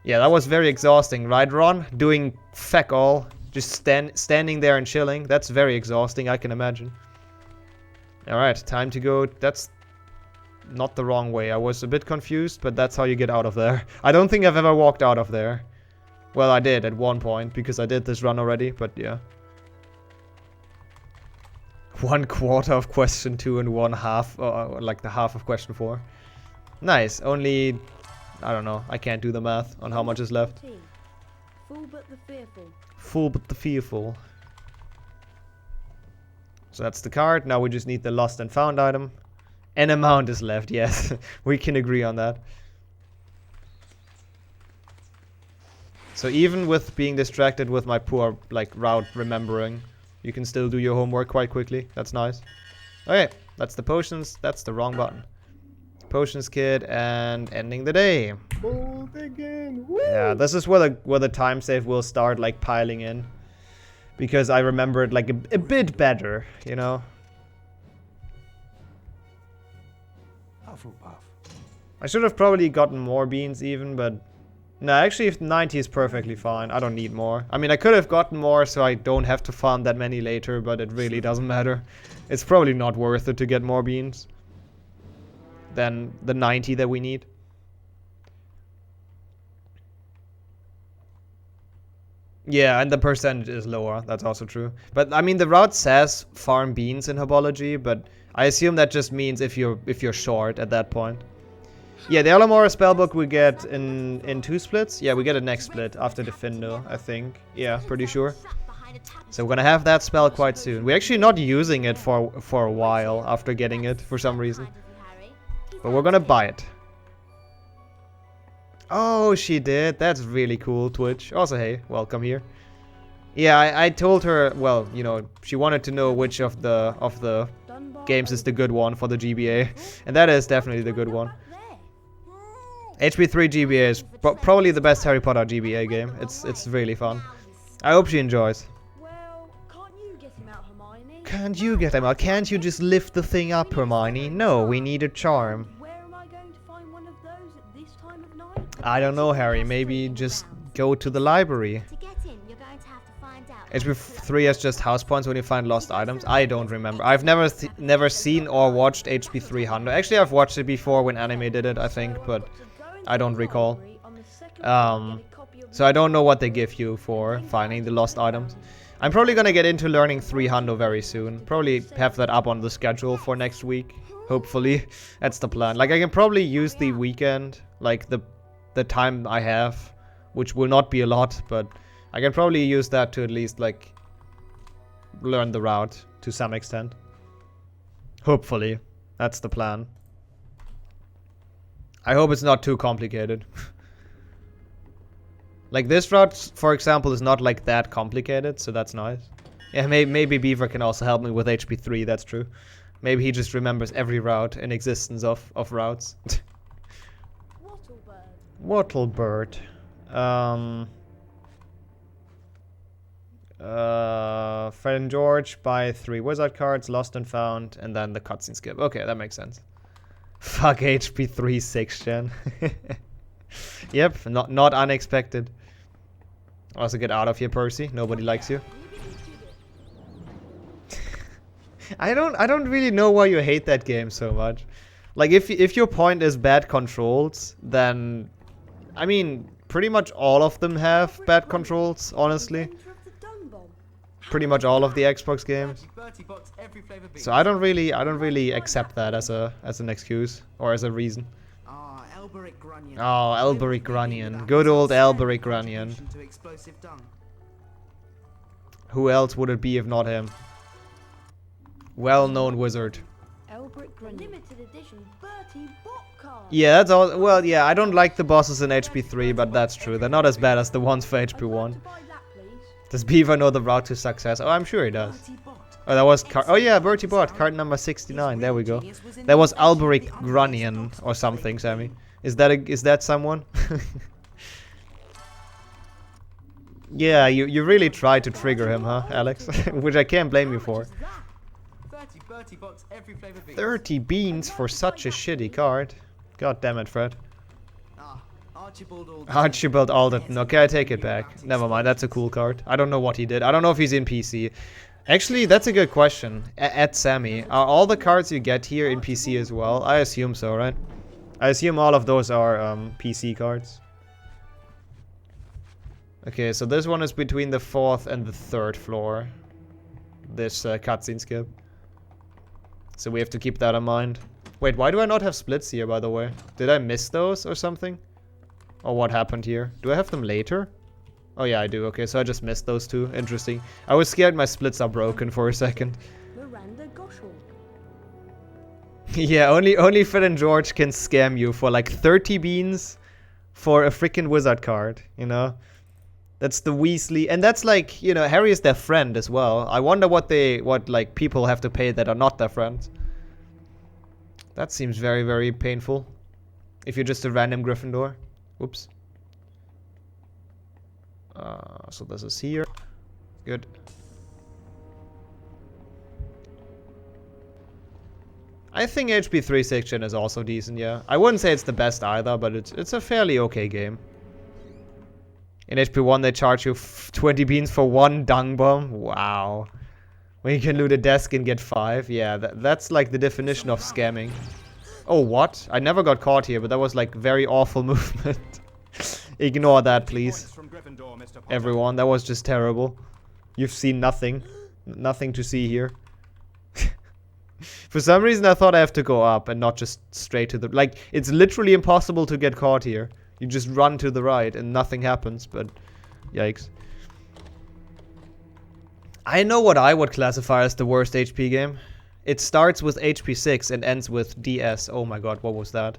Yeah, that was very exhausting, right, Ron? Doing feck all. Just standing there and chilling. That's very exhausting, I can imagine. Alright, time to go. That's not the wrong way. I was a bit confused, but that's how you get out of there. I don't think I've ever walked out of there. Well, I did at one point, because I did this run already, but yeah. 1/4 of question 2 and 1/2, like the half of question 4. Nice, only, I don't know, I can't do the math on how much is left. Fool but the fearful. Fool but the fearful. So that's the card, now we just need the lost and found item. An amount is left, yes, we can agree on that. So even with being distracted with my poor, like, route remembering, you can still do your homework quite quickly. That's nice. Okay, that's the potions. That's the wrong button. Potions kit and ending the day. Bold again. Woo! Yeah, this is where the time save will start like piling in, because I remember it like a bit better, you know. Hufflepuff. I should have probably gotten more beans even, but no, actually if 90 is perfectly fine. I don't need more. I mean, I could have gotten more so I don't have to farm that many later, but it really doesn't matter. It's probably not worth it to get more beans than the 90 that we need. Yeah, and the percentage is lower. That's also true. But I mean, the route says farm beans in herbology, but I assume that just means if you're short at that point. Yeah, the Alamora spellbook we get in 2 splits. Yeah, we get a next split after the Findo, I think. Yeah, pretty sure. So we're gonna have that spell quite soon. We're actually not using it for a while after getting it for some reason. But we're gonna buy it. Oh, she did. That's really cool, Twitch. Also, hey, welcome here. Yeah, I told her, well, you know, she wanted to know which of the games is the good one for the GBA. And that is definitely the good one. HP3 GBA is probably the best Harry Potter GBA game. It's really fun. I hope she enjoys. Well, can't you get him out, Hermione? Can't you get him out? Can't you just lift the thing up, Hermione? No, we need a charm. Where am I going to find one of those at this time of night? I don't know, Harry. Maybe just go to the library. To get in, you're going to have to find out. HP3 has just house points when you find lost items. I don't remember. I've never seen or watched HP 300. Actually, I've watched it before when anime did it, I think, but I don't recall. So I don't know what they give you for finding the lost items. I'm probably gonna get into learning 300 very soon. Probably have that up on the schedule for next week. Hopefully, that's the plan. Like I can probably use the weekend, like the time I have, which will not be a lot, but I can probably use that to at least like learn the route to some extent. Hopefully, that's the plan. I hope it's not too complicated. Like this route, for example, is not like that complicated, so that's nice. Yeah, maybe Beaver can also help me with HP 3, that's true. Maybe he just remembers every route in existence of routes. Wattlebird. Fred and George buy 3 wizard cards, lost and found, and then the cutscene skip. Okay, that makes sense. Fuck HP 3 6th gen. Yep, not unexpected. Also get out of here, Percy. Nobody likes you. I don't really know why you hate that game so much. Like if your point is bad controls, then I mean pretty much all of them have bad controls, honestly. Pretty much all of the Xbox games. So I don't really accept that as an excuse or as a reason. Oh, Elberic Grunion. Good old Elberic Grunion. Who else would it be if not him? Well-known wizard. Limited edition Bertie bot card. Yeah, that's all. Well, yeah, I don't like the bosses in HP 3, but that's true. They're not as bad as the ones for HP 1. Does Beaver know the route to success? Oh, I'm sure he does. Oh, that was oh yeah, Bertie Bot, card number 69. There we go. That was Alberic Grunion or something, Sammy. Is that someone? Yeah, you really tried to trigger him, huh, Alex? Which I can't blame you for. 30 beans for such a shitty card. God damn it, Fred. Archibald Alderton. Okay, I take it back. Never mind, that's a cool card. I don't know what he did. I don't know if he's in PC. Actually, that's a good question. At Sammy, are all the cards you get here in PC as well? I assume so, right? I assume all of those are PC cards. Okay, so this one is between the 4th and the 3rd floor. This cutscene skip. So we have to keep that in mind. Wait, why do I not have splits here, by the way? Did I miss those or something? Or what happened here? Do I have them later? Oh yeah, I do. Okay, so I just missed those two. Interesting. I was scared my splits are broken for a second. Miranda Goshall. Yeah, only Fred and George can scam you for like 30 beans for a freaking wizard card, you know? That's the Weasley, and that's like, you know, Harry is their friend as well. I wonder what like people have to pay that are not their friends. That seems very, very painful. If you're just a random Gryffindor. Whoops. So this is here. Good. I think HP 3 section is also decent, yeah. I wouldn't say it's the best either, but it's a fairly okay game. In HP 1 they charge you 20 beans for one dung bomb. Wow. When you can loot a desk and get 5. Yeah, that's like the definition of scamming. Oh, what? I never got caught here, but that was like very awful movement. Ignore that, please. Everyone, that was just terrible. You've seen nothing. Nothing to see here. For some reason I thought I have to go up and not just straight to the... Like, it's literally impossible to get caught here. You just run to the right and nothing happens, but... Yikes. I know what I would classify as the worst HP game. It starts with HP 6 and ends with DS. Oh my god, what was that?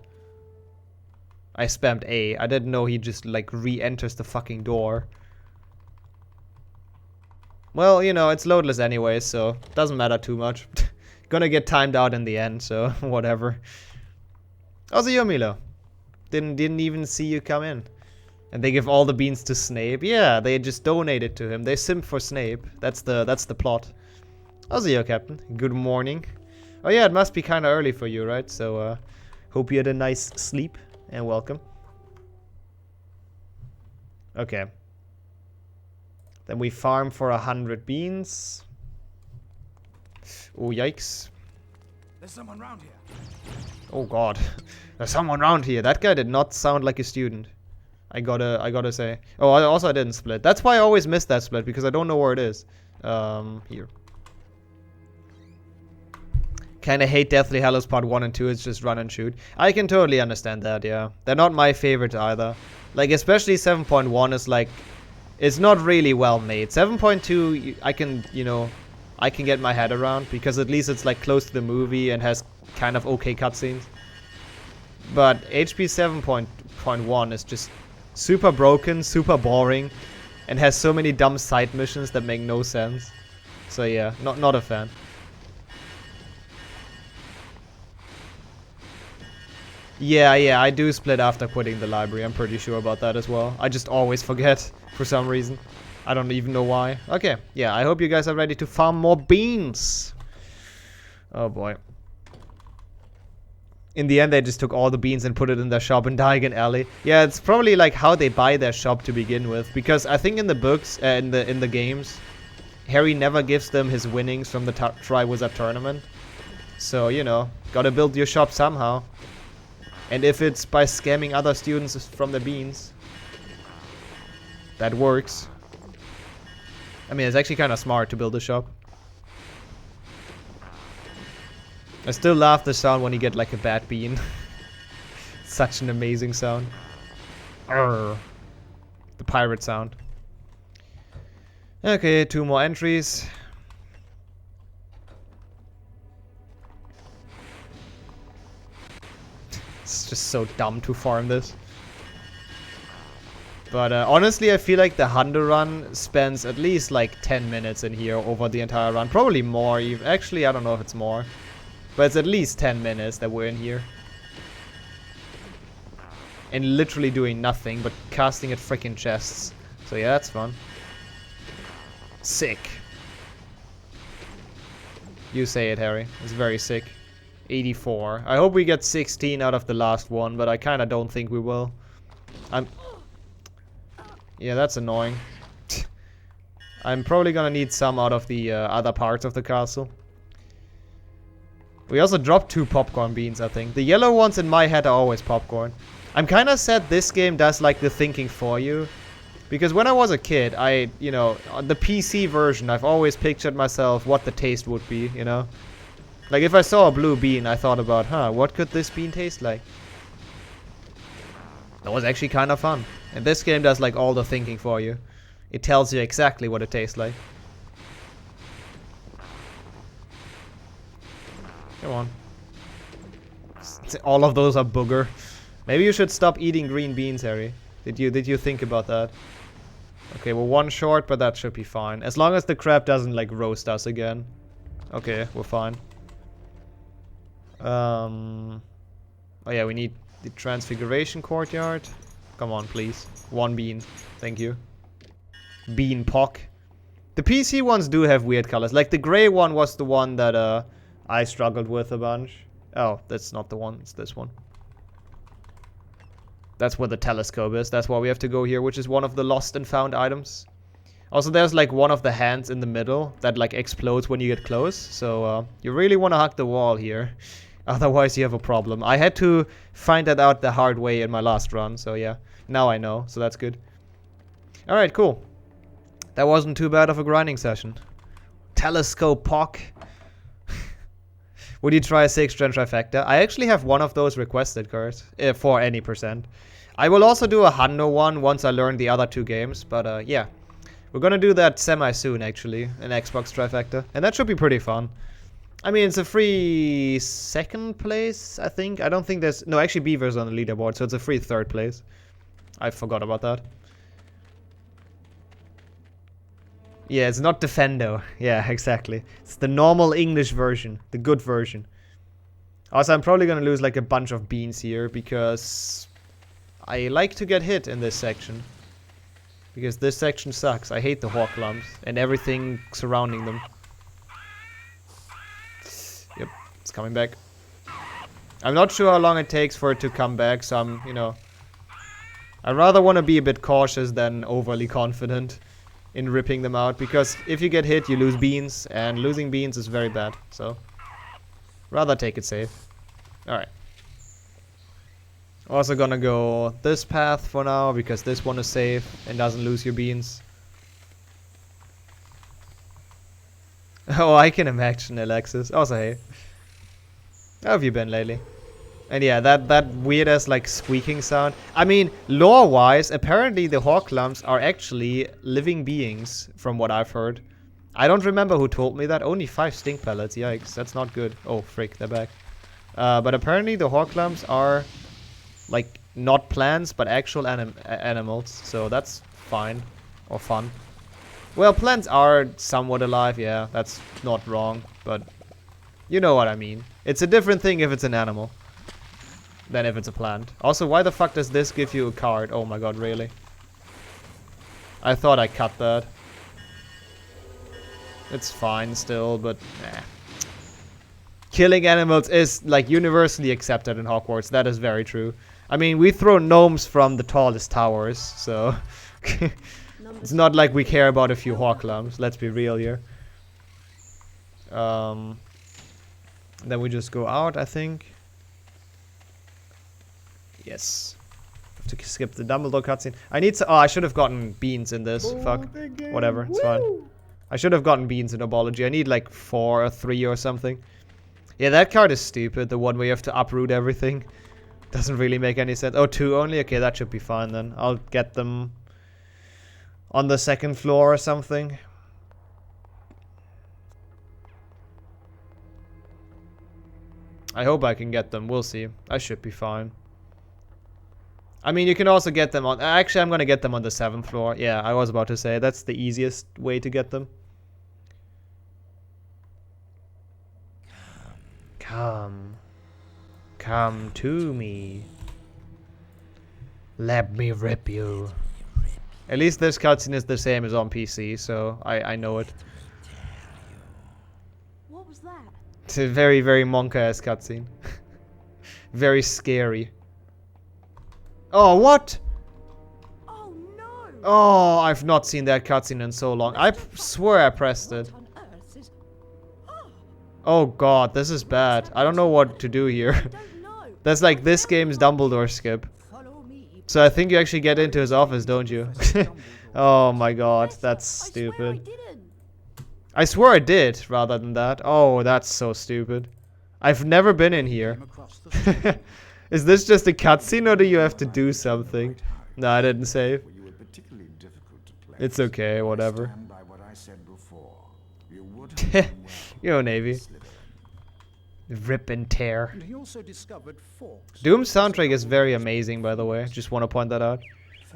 I spammed A. I didn't know he just, like, re-enters the fucking door. Well, you know, it's loadless anyway, so doesn't matter too much. Gonna get timed out in the end, so whatever. Also, you, Milo. Didn't even see you come in. And they give all the beans to Snape. Yeah, they just donated to him. They simp for Snape. That's the plot. Also, you, Captain. Good morning. Oh yeah, it must be kind of early for you, right? So, hope you had a nice sleep. And welcome. Okay. Then we farm for 100 beans. Oh, yikes. There's someone around here. Oh god. There's someone around here. That guy did not sound like a student. I gotta say. Oh, I didn't split. That's why I always miss that split, because I don't know where it is. Here. Kinda hate Deathly Hallows Part 1 and 2, it's just run and shoot. I can totally understand that, yeah. They're not my favorite either. Like, especially 7.1 is like... It's not really well made. 7.2, I can, you know... I can get my head around, because at least it's like close to the movie and has kind of okay cutscenes. But HP 7.1 is just super broken, super boring, and has so many dumb side missions that make no sense. So yeah, not a fan. Yeah, I do split after quitting the library. I'm pretty sure about that as well. I just always forget for some reason. I don't even know why. Okay, yeah, I hope you guys are ready to farm more beans. Oh boy. In the end, they just took all the beans and put it in their shop in Diagon Alley. Yeah, it's probably like how they buy their shop to begin with. Because I think in the books, in the games, Harry never gives them his winnings from the Triwizard Tournament. So, you know, gotta build your shop somehow. And if it's by scamming other students from the beans, that works. I mean, it's actually kind of smart to build a shop. I still love the sound when you get like a bad bean. Such an amazing sound. Arrgh. The pirate sound. Okay, 2 more entries. It's just so dumb to farm this. But honestly, I feel like the Hundo run spends at least like 10 minutes in here over the entire run. Probably more. Actually, I don't know if it's more. But it's at least 10 minutes that we're in here. And literally doing nothing but casting at freaking chests. So yeah, that's fun. Sick. You say it, Harry. It's very sick. 84. I hope we get 16 out of the last one, but I kind of don't think we will. Yeah, that's annoying. I'm probably gonna need some out of the other parts of the castle. We also dropped 2 popcorn beans, I think. The yellow ones in my head are always popcorn. I'm kind of sad this game does like the thinking for you. Because when I was a kid, you know, on the PC version, I've always pictured myself what the taste would be, you know? Like if I saw a blue bean, I thought about, what could this bean taste like? That was actually kind of fun. And this game does like all the thinking for you. It tells you exactly what it tastes like. Come on. All of those are booger. Maybe you should stop eating green beans, Harry. Did you think about that? Okay, we're 1 short, but that should be fine. As long as the crab doesn't like roast us again. Okay, we're fine. Oh yeah, we need the Transfiguration Courtyard. Come on, please. 1 bean. Thank you. Bean pock. The PC ones do have weird colors. Like the gray one was the one that I struggled with a bunch. Oh, that's not the one. It's this one. That's where the telescope is. That's why we have to go here, which is one of the lost and found items. Also, there's like one of the hands in the middle that like explodes when you get close. So you really want to hug the wall here. Otherwise, you have a problem. I had to find that out the hard way in my last run. So yeah, now I know. So that's good. All right, cool. That wasn't too bad of a grinding session. Telescope pock. Would you try a 6-gen trifecta? I actually have one of those requested cards for any percent. I will also do a hundo one once I learn the other 2 games. But yeah, we're gonna do that semi-soon actually, an Xbox trifecta. And that should be pretty fun. I mean, it's a free 2nd place, I think. I don't think there's... No, actually Beaver's on the leaderboard, so it's a free 3rd place. I forgot about that. Yeah, it's not Defendo. Yeah, exactly. It's the normal English version. The good version. Also, I'm probably gonna lose like a bunch of beans here because I like to get hit in this section. Because this section sucks. I hate the hawk lumps and everything surrounding them. Yep, it's coming back. I'm not sure how long it takes for it to come back, so I'm, you know... I rather want to be a bit cautious than overly confident in ripping them out, because if you get hit, you lose beans, and losing beans is very bad, so rather take it safe. Alright. Also gonna go this path for now, because this one is safe and doesn't lose your beans. Oh, I can imagine, Alexis. Also, hey. How have you been lately? And yeah, that weird-ass, like, squeaking sound. I mean, lore-wise, apparently the hawk lumps are actually living beings, from what I've heard. I don't remember who told me that. Only 5 stink pellets. Yikes, that's not good. Oh, frick, they're back. But apparently the hawk lumps are, like, not plants, but actual animals. So that's fine. Or fun. Well, plants are somewhat alive, yeah. That's not wrong, but you know what I mean. It's a different thing if it's an animal than if it's a plant. Also, why the fuck does this give you a card? Oh my god, really? I thought I cut that. It's fine still, but nah. Killing animals is, like, universally accepted in Hogwarts. That is very true. I mean, we throw gnomes from the tallest towers, so... It's not like we care about a few hawk lumps. Let's be real here. Then we just go out, I think. Yes. Have to skip the Dumbledore cutscene. I need to... Oh, I should have gotten beans in this. Fuck. Whatever, it's fine. I should have gotten beans in Herbology. I need like 4 or 3 or something. Yeah, that card is stupid. The one where you have to uproot everything. Doesn't really make any sense. Oh, 2 only? Okay, that should be fine then. I'll get them on the 2nd floor or something. I hope I can get them. We'll see. I should be fine. I mean, you can also get them on... Actually, I'm going to get them on the 7th floor. Yeah, I was about to say. That's the easiest way to get them. Come. Come to me. Let me rip you. At least this cutscene is the same as on PC, so I know it. What was that? It's a very, very Monka-esque cutscene. Very scary. Oh, what? Oh no! Oh, I've not seen that cutscene in so long. I swear I pressed it. On earth is... Oh god, this is bad. I don't know what to do here. Don't know. That's like this game's Dumbledore skip. Follow me. So I think you actually get into his office, don't you? Oh my god, that's I stupid. swear I didn't. I swear I did, rather than that. Oh, that's so stupid. I've never been in here. Came across the Is this just a cutscene or do you have to do something? No, I didn't save. You were particularly difficult to play. It's okay, whatever. Stand by what I said before. You would have done well. Yo, Navy. Slytherin. Rip and tear. And he also discovered forks. Doom's soundtrack is very amazing, by the way. Just want to point that out.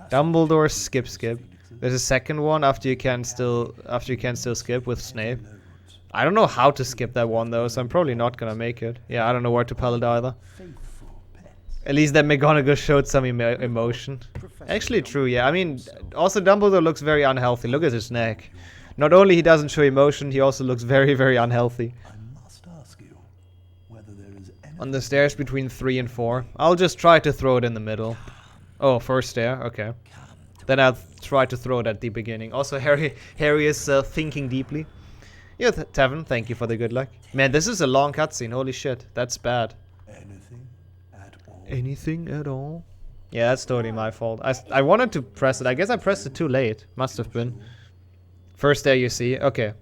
Dumbledore skip. There's a second one after you can still skip with Snape. I don't know how to skip that one though, so I'm probably not gonna make it. Yeah, I don't know where to pull it either. At least that McGonagall showed some emotion. Actually true, yeah. I mean, also Dumbledore looks very unhealthy. Look at his neck. Not only he doesn't show emotion, he also looks very, very unhealthy. I must ask you whether there is any On the stairs between 3 and 4. I'll just try to throw it in the middle. Oh, first stair, okay. Then I'll try to throw it at the beginning. Also, Harry is thinking deeply. Yeah, Tavern, thank you for the good luck. Man, this is a long cutscene. Holy shit, that's bad. anything at all. Anything at all? Yeah, that's totally my fault. I wanted to press it. I guess I pressed it too late. Must have been. First there you see. Okay.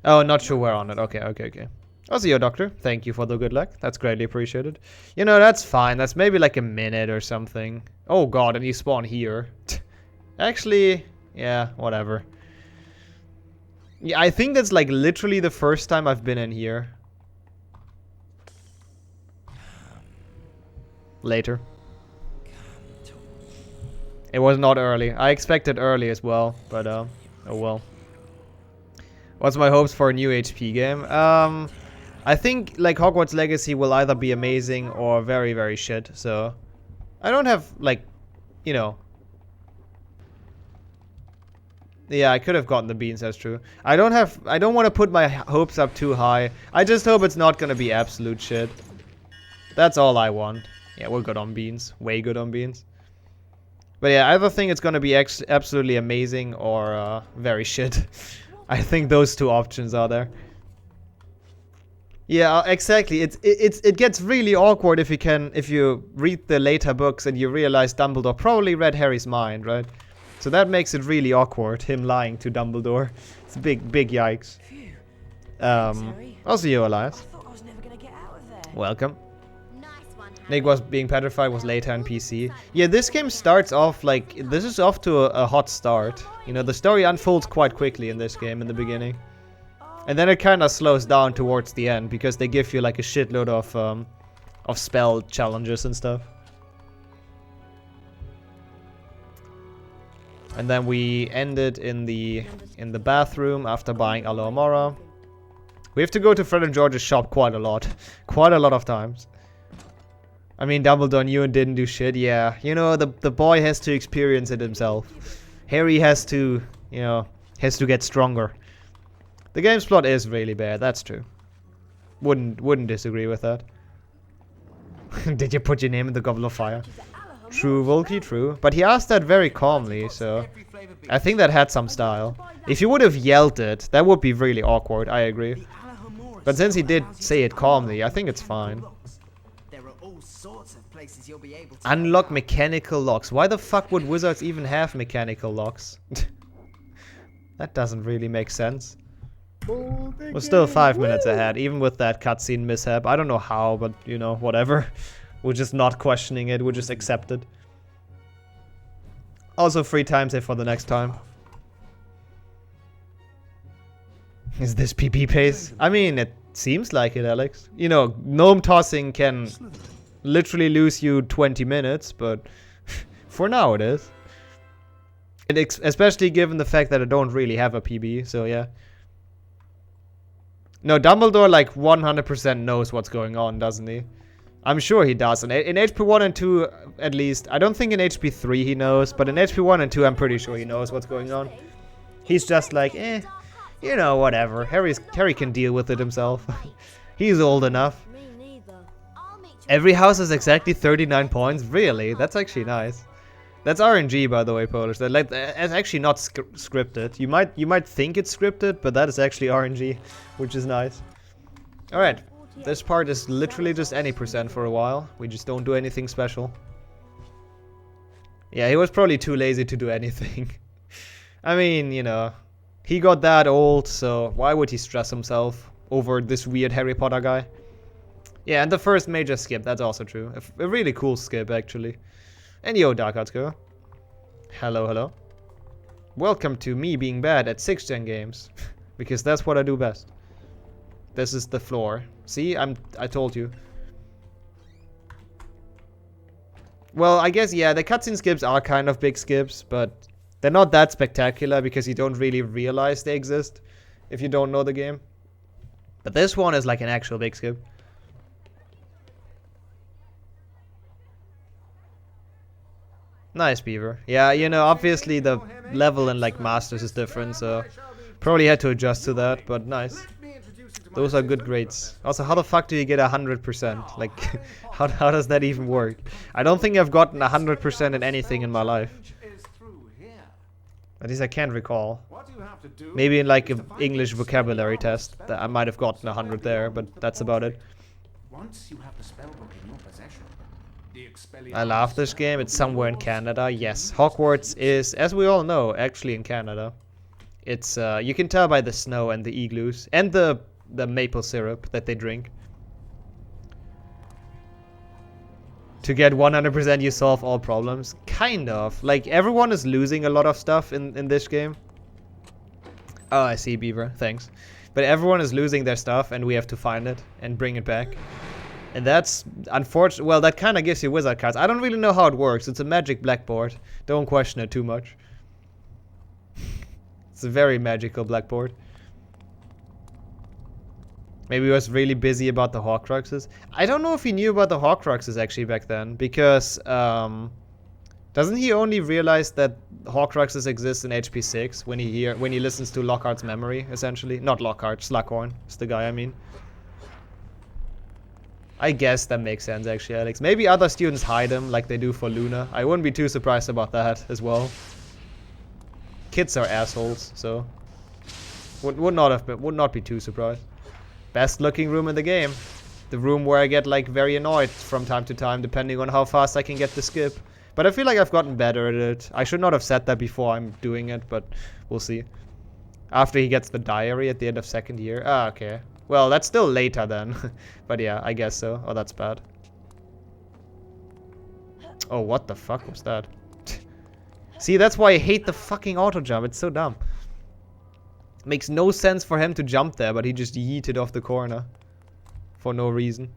Oh, not sure where on it. Okay. Also, your doctor, thank you for the good luck. That's greatly appreciated. You know, that's fine. That's maybe like a minute or something. Oh god, and you spawn here. Actually, yeah, whatever. Yeah, I think that's like literally the first time I've been in here. Later. It was not early. I expected early as well, but oh well. What's my hopes for a new HP game? I think like Hogwarts Legacy will either be amazing or very, very shit. So I don't have like, you know. Yeah, I could have gotten the beans, that's true. I don't want to put my hopes up too high. I just hope it's not gonna be absolute shit. That's all I want. Yeah, we're good on beans. Way good on beans. But yeah, I either think it's gonna be absolutely amazing or very shit. I think those two options are there. Yeah, exactly. It gets really awkward if you read the later books and you realize Dumbledore probably read Harry's mind, right? So that makes it really awkward, him lying to Dumbledore. It's a big yikes. Also you, Elias. I thought I was never gonna get out of there. Welcome. Nice one, Harry. Nick was being petrified was later on PC. Yeah, this game starts off like, this is off to a hot start. You know, the story unfolds quite quickly in this game in the beginning. And then it kind of slows down towards the end because they give you like a shitload of spell challenges and stuff. And then we ended in the bathroom after buying Alohomora. We have to go to Fred and George's shop quite a lot. Quite a lot of times. I mean, Dumbledore knew and didn't do shit. Yeah, you know, the boy has to experience it himself. Harry has to, you know, has to get stronger. The game's plot is really bad, that's true. Wouldn't disagree with that. Did you put your name in the Goblet of Fire? True, Volky, true. But he asked that very calmly, so I think that had some style. If you would have yelled it, that would be really awkward, I agree. But since he did say it calmly, I think it's fine. There are all sorts of places you'll be able to Unlock mechanical locks. Why the fuck would wizards even have mechanical locks? That doesn't really make sense. We're still 5 minutes ahead, even with that cutscene mishap. I don't know how, but, you know, whatever. We're just not questioning it, we're just accept it. Also, free time save for the next time. Is this PP pace? I mean, it seems like it, Alex. You know, gnome tossing can literally lose you 20 minutes, but for now it is. Especially given the fact that I don't really have a PB, so yeah. No, Dumbledore like 100% knows what's going on, doesn't he? I'm sure he does. And in HP 1 and 2, at least. I don't think in HP 3 he knows, but in HP 1 and 2 I'm pretty sure he knows what's going on. He's just like, you know, whatever. Harry can deal with it himself. He's old enough. Me neither. I'll meet you. Every house has exactly 39 points? Really? That's actually nice. That's RNG, by the way, Polish. That like it's actually not scripted. You might think it's scripted, but that is actually RNG, which is nice. All right, this part is literally just any percent for a while. We just don't do anything special. Yeah, he was probably too lazy to do anything. I mean, you know, he got that old, so why would he stress himself over this weird Harry Potter guy? Yeah, and the first major skip, that's also true. A really cool skip, actually. And yo, Dark Arts girl. Hello, hello. Welcome to me being bad at 6th gen games. Because that's what I do best. This is the floor. See, I told you. Well, I guess, yeah, the cutscene skips are kind of big skips, but they're not that spectacular because you don't really realize they exist if you don't know the game. But this one is like an actual big skip. Nice, Beaver. Yeah, you know, obviously the level in like Masters is different, so probably had to adjust to that, but nice. Those are good grades. Also, how the fuck do you get 100%? Like, how does that even work? I don't think I've gotten 100% in anything in my life. At least I can't recall. Maybe in like an English vocabulary test, that I might have gotten 100 there, but that's about it. Once you have the spellbook in your possession, I love this game. It's somewhere in Canada. Yes, Hogwarts is, as we all know, actually in Canada. It's you can tell by the snow and the igloos and the maple syrup that they drink. To get 100% you solve all problems. Kind of. Like, everyone is losing a lot of stuff in this game. Oh, I see, Beaver. Thanks. But everyone is losing their stuff and we have to find it and bring it back. And that's unfortunate. Well, that kind of gives you wizard cards. I don't really know how it works. It's a magic blackboard. Don't question it too much. It's a very magical blackboard. Maybe he was really busy about the Horcruxes. I don't know if he knew about the Horcruxes actually back then, because doesn't he only realize that Horcruxes exist in HP 6 when he listens to Lockhart's memory, essentially? Not Lockhart, Slughorn is the guy I mean. I guess that makes sense actually, Alex. Maybe other students hide them like they do for Luna. I wouldn't be too surprised about that as well. Kids are assholes, so would not be too surprised. Best looking room in the game. The room where I get like very annoyed from time to time depending on how fast I can get the skip. But I feel like I've gotten better at it. I should not have said that before I'm doing it, but we'll see. After he gets the diary at the end of 2nd year. Ah, okay. Well, that's still later then. But yeah, I guess so. Oh, that's bad. Oh, what the fuck was that? See, that's why I hate the fucking auto jump. It's so dumb. Makes no sense for him to jump there, but he just yeeted off the corner. For no reason.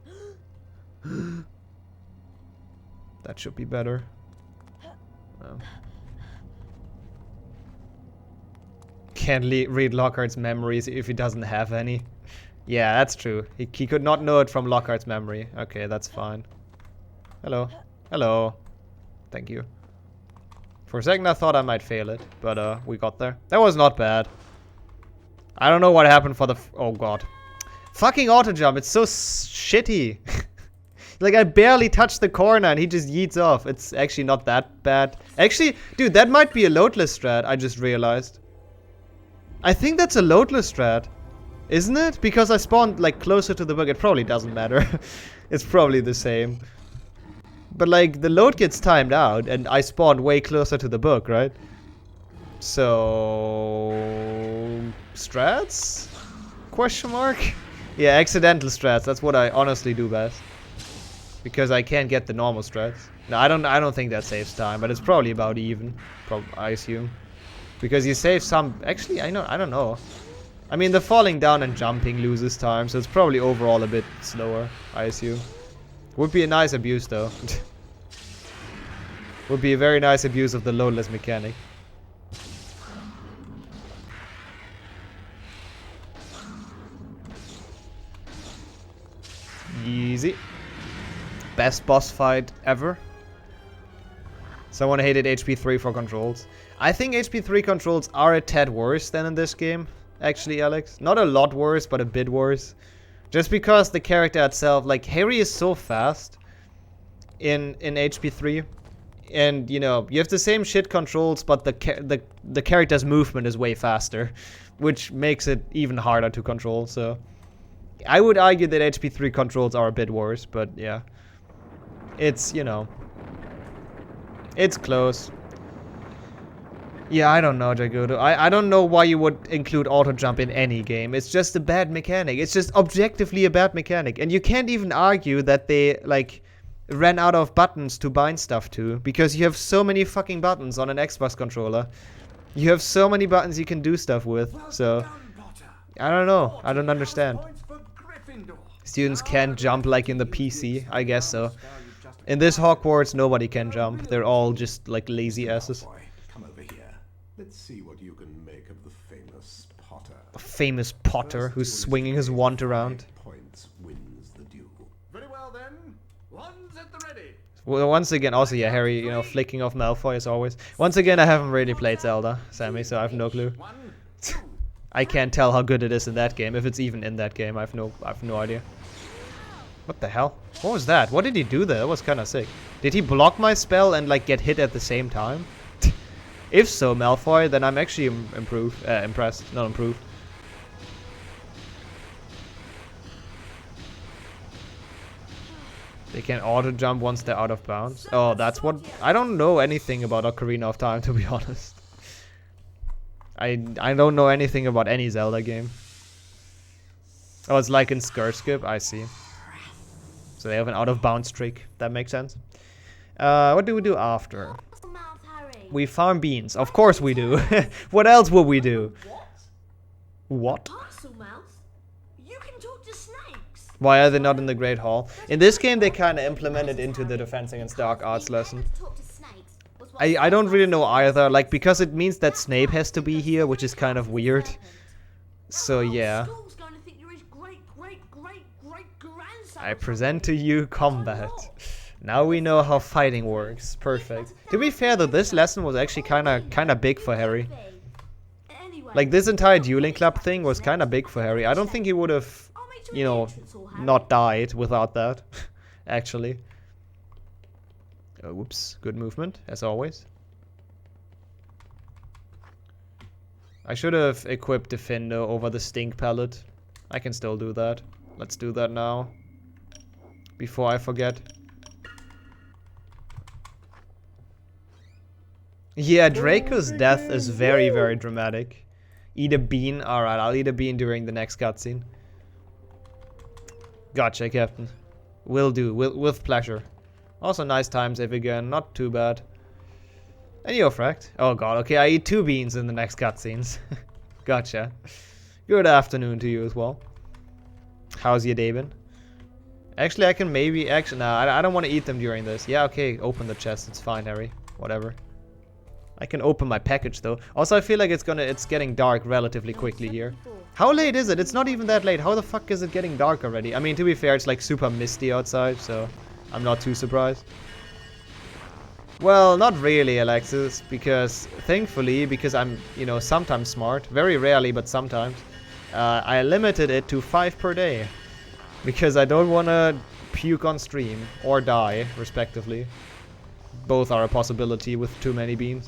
That should be better. No. Can't read Lockhart's memories if he doesn't have any. Yeah, that's true. He could not know it from Lockhart's memory. Okay, that's fine. Hello. Hello. Thank you. For a second I thought I might fail it, but we got there. That was not bad. I don't know what happened for the... oh god. Fucking auto jump, it's so shitty. Like, I barely touched the corner and he just yeets off. It's actually not that bad. Actually, dude, that might be a loadless strat, I just realized. I think that's a loadless strat. Isn't it? Because I spawned, like, closer to the book. It probably doesn't matter. It's probably the same. But, like, the load gets timed out and I spawned way closer to the book, right? So... strats? Question mark? Yeah, accidental strats. That's what I honestly do best. Because I can't get the normal strats. No, I don't think that saves time, but it's probably about even. I assume. Because you save some... actually, I don't know. I mean, the falling down and jumping loses time, so it's probably overall a bit slower, I assume. Would be a nice abuse, though. Would be a very nice abuse of the loadless mechanic. Easy. Best boss fight ever. Someone hated HP 3 for controls. I think HP 3 controls are a tad worse than in this game, actually, Alex. Not a lot worse, but a bit worse. Just because the character itself, like, Harry is so fast in HP 3. And, you know, you have the same shit controls, but the character's movement is way faster, which makes it even harder to control, so... I would argue that HP3 controls are a bit worse, but yeah. It's, you know... It's close. Yeah, I don't know, Jagodo. I don't know why you would include auto jump in any game. It's just a bad mechanic. It's just objectively a bad mechanic. And you can't even argue that they, like, ran out of buttons to bind stuff to. Because you have so many fucking buttons on an Xbox controller. You have so many buttons you can do stuff with. So, I don't know. I don't understand. Students can't jump like in the PC. I guess so. In this Hogwarts, nobody can jump. They're all just, like, lazy asses. Come over here. Let's see what you can make of the famous Potter. A famous Potter who's swinging his wand around. Points wins the duel. Very well then. One's at the ready. Well, once again, also, yeah, Harry, you know, flicking off Malfoy as always. Once again, I haven't really played Zelda, Sammy, so I have no clue. I can't tell how good it is in that game, if it's even in that game. I have no idea. What the hell? What was that? What did he do there? That was kind of sick. Did he block my spell and, like, get hit at the same time? If so, Malfoy, then I'm actually impressed. Not improved. They can auto jump once they're out of bounds. Oh, that's what... I don't know anything about Ocarina of Time, to be honest. I don't know anything about any Zelda game. Oh, it's like in Skirskip? I see. So they have an out of bounds trick. That makes sense. What do we do after? We farm beans. Of course we do. What else would we do? What? You can talk to snakes. Why are they not in the Great Hall? In this game, they kind of implemented into the Defense Against Dark Arts lesson. I don't really know either. Like, because it means that Snape has to be here, which is kind of weird. So, yeah. I present to you combat. Now we know how fighting works. Perfect. To be fair though, this lesson was actually kinda big for Harry. Like, this entire dueling club thing was kinda big for Harry. I don't think he would have, you know, not died without that. Actually. Oh, whoops. Good movement, as always. I should have equipped Defendo over the Stink Pellet. I can still do that. Let's do that now. Before I forget. Yeah, Draco's death is very, very dramatic. Eat a bean. Alright, I'll eat a bean during the next cutscene. Gotcha, Captain. Will do, with pleasure. Also, nice time save again, not too bad. And you're fracked. Oh god, okay, I eat 2 beans in the next cutscenes. Gotcha. Good afternoon to you as well. How's your day been? Actually, I can maybe... Actually, nah, I don't want to eat them during this. Yeah, okay, open the chest. It's fine, Harry. Whatever. I can open my package, though. Also, I feel like it's getting dark relatively quickly here. How late is it? It's not even that late. How the fuck is it getting dark already? I mean, to be fair, it's like super misty outside, so I'm not too surprised. Well, not really, Alexis, because thankfully, because I'm, you know, sometimes smart. Very rarely, but sometimes. I limited it to 5 per day. Because I don't want to puke on stream or die, respectively. Both are a possibility with too many beans.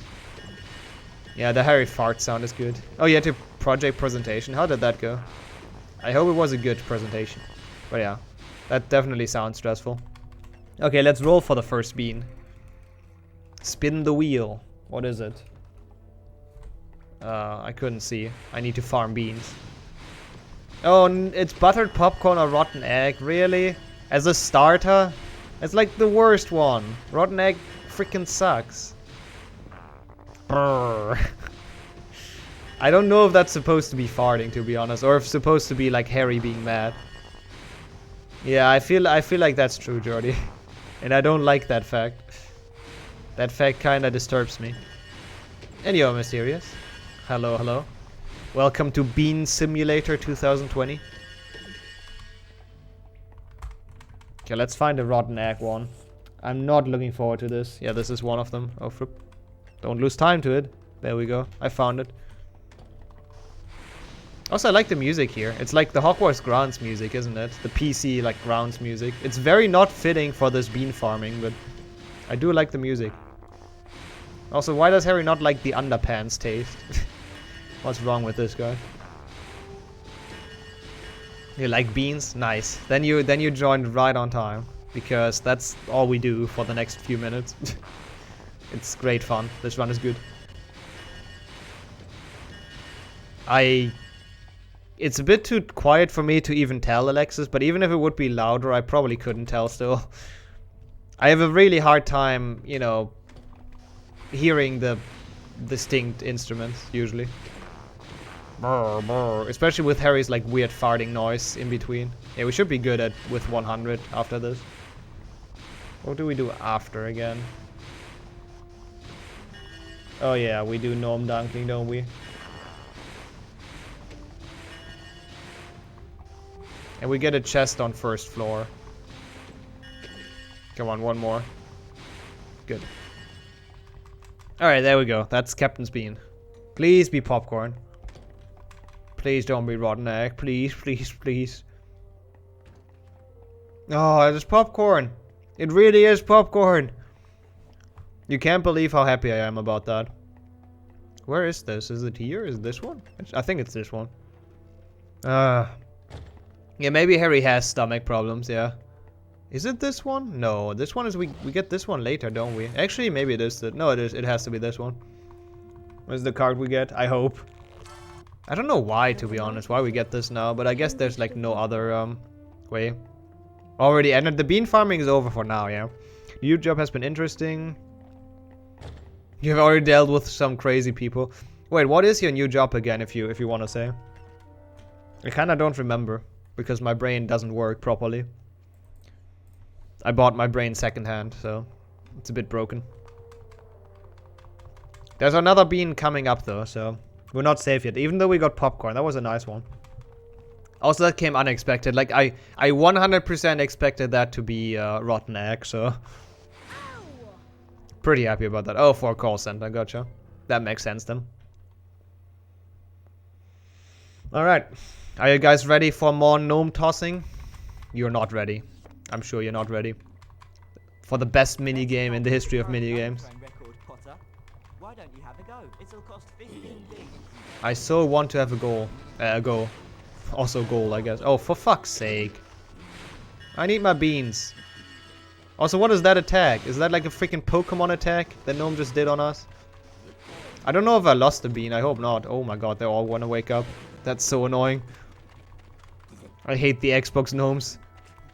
Yeah, the Harry fart sound is good. Oh yeah, to project presentation. How did that go? I hope it was a good presentation. But yeah, that definitely sounds stressful. Okay, let's roll for the first bean. Spin the wheel. What is it? I couldn't see. I need to farm beans. Oh, it's buttered popcorn or rotten egg. Really? As a starter? It's like the worst one. Rotten egg freaking sucks. Brrr. I don't know if that's supposed to be farting, to be honest, or if it's supposed to be like Harry being mad. Yeah, I feel like that's true, Jordy. And I don't like that fact. That fact kinda disturbs me. And you're mysterious. Hello, hello. Welcome to Bean Simulator 2020. Okay, let's find a rotten egg one. I'm not looking forward to this. Yeah, this is one of them. Oh, flip. Don't lose time to it. There we go. I found it. Also, I like the music here. It's like the Hogwarts Grounds music, isn't it? The PC, like, grounds music. It's very not fitting for this bean farming, but I do like the music. Also, why does Harry not like the underpants taste? What's wrong with this guy? You like beans? Nice. Then you joined right on time. Because that's all we do for the next few minutes. It's great fun. This run is good. It's a bit too quiet for me to even tell, Alexis, but even if it would be louder, I probably couldn't tell still. I have a really hard time, you know, hearing the distinct instruments, usually. Brr, brr. Especially with Harry's, like, weird farting noise in between. Yeah, we should be good with 100 after this. What do we do after again? Oh yeah, we do gnome dunking, don't we? And we get a chest on first floor. Come on, one more. Good. Alright, there we go. That's Captain's Bean. Please be popcorn. Please don't be rotten egg. Please, please, please. Oh, it's popcorn. It really is popcorn. You can't believe how happy I am about that. Where is this? Is it here? Is it this one? I think it's this one. Yeah, maybe Harry has stomach problems, yeah. Is it this one? No, this one is we get this one later, don't we? Actually, maybe it is. No, it is. It has to be this one. Where's the card we get? I hope. I don't know why, to be honest, why we get this now, but I guess there's like no other way. Already ended. The bean farming is over for now, yeah. Your job has been interesting. You've already dealt with some crazy people. Wait, what is your new job again, if you want to say? I kind of don't remember, because my brain doesn't work properly. I bought my brain secondhand, so it's a bit broken. There's another bean coming up though, so we're not safe yet. Even though we got popcorn, that was a nice one. Also, that came unexpected. Like, I 100% expected that to be rotten egg, so... Pretty happy about that. Oh, for a call center, gotcha. That makes sense then. Alright. Are you guys ready for more gnome tossing? You're not ready. I'm sure you're not ready. For the best minigame in the history of minigames. Why don't you have a go? It'll cost 15 things. I so want to have a goal. Go. Also goal, I guess. Oh, for fuck's sake. I need my beans. Also, what is that attack? Is that like a freaking Pokemon attack that Gnome just did on us? I don't know if I lost a bean. I hope not. Oh my god, they all want to wake up. That's so annoying. I hate the Xbox Gnomes.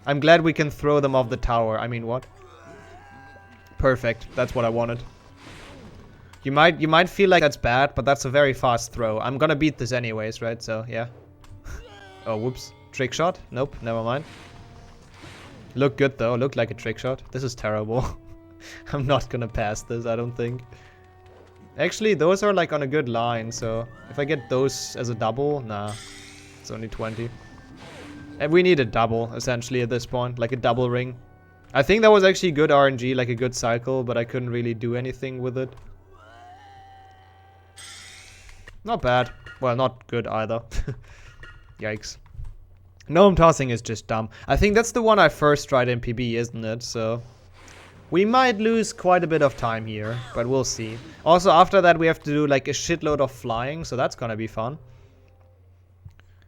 I'm glad we can throw them off the tower. I mean, what? Perfect. That's what I wanted. You might feel like that's bad, but that's a very fast throw. I'm gonna beat this anyways, right? So, yeah. Oh, whoops. Trick shot? Nope, never mind. Looked good though, looked like a trick shot. This is terrible. I'm not gonna pass this, I don't think. Actually, those are like on a good line, so if I get those as a double, nah. It's only 20. And we need a double, essentially, at this point. Like a double ring. I think that was actually good RNG, like a good cycle, but I couldn't really do anything with it. Not bad. Well, not good either. Yikes. Gnome tossing is just dumb. I think that's the one I first tried in PB, isn't it? So we might lose quite a bit of time here, but we'll see. Also, after that we have to do like a shitload of flying, so that's gonna be fun.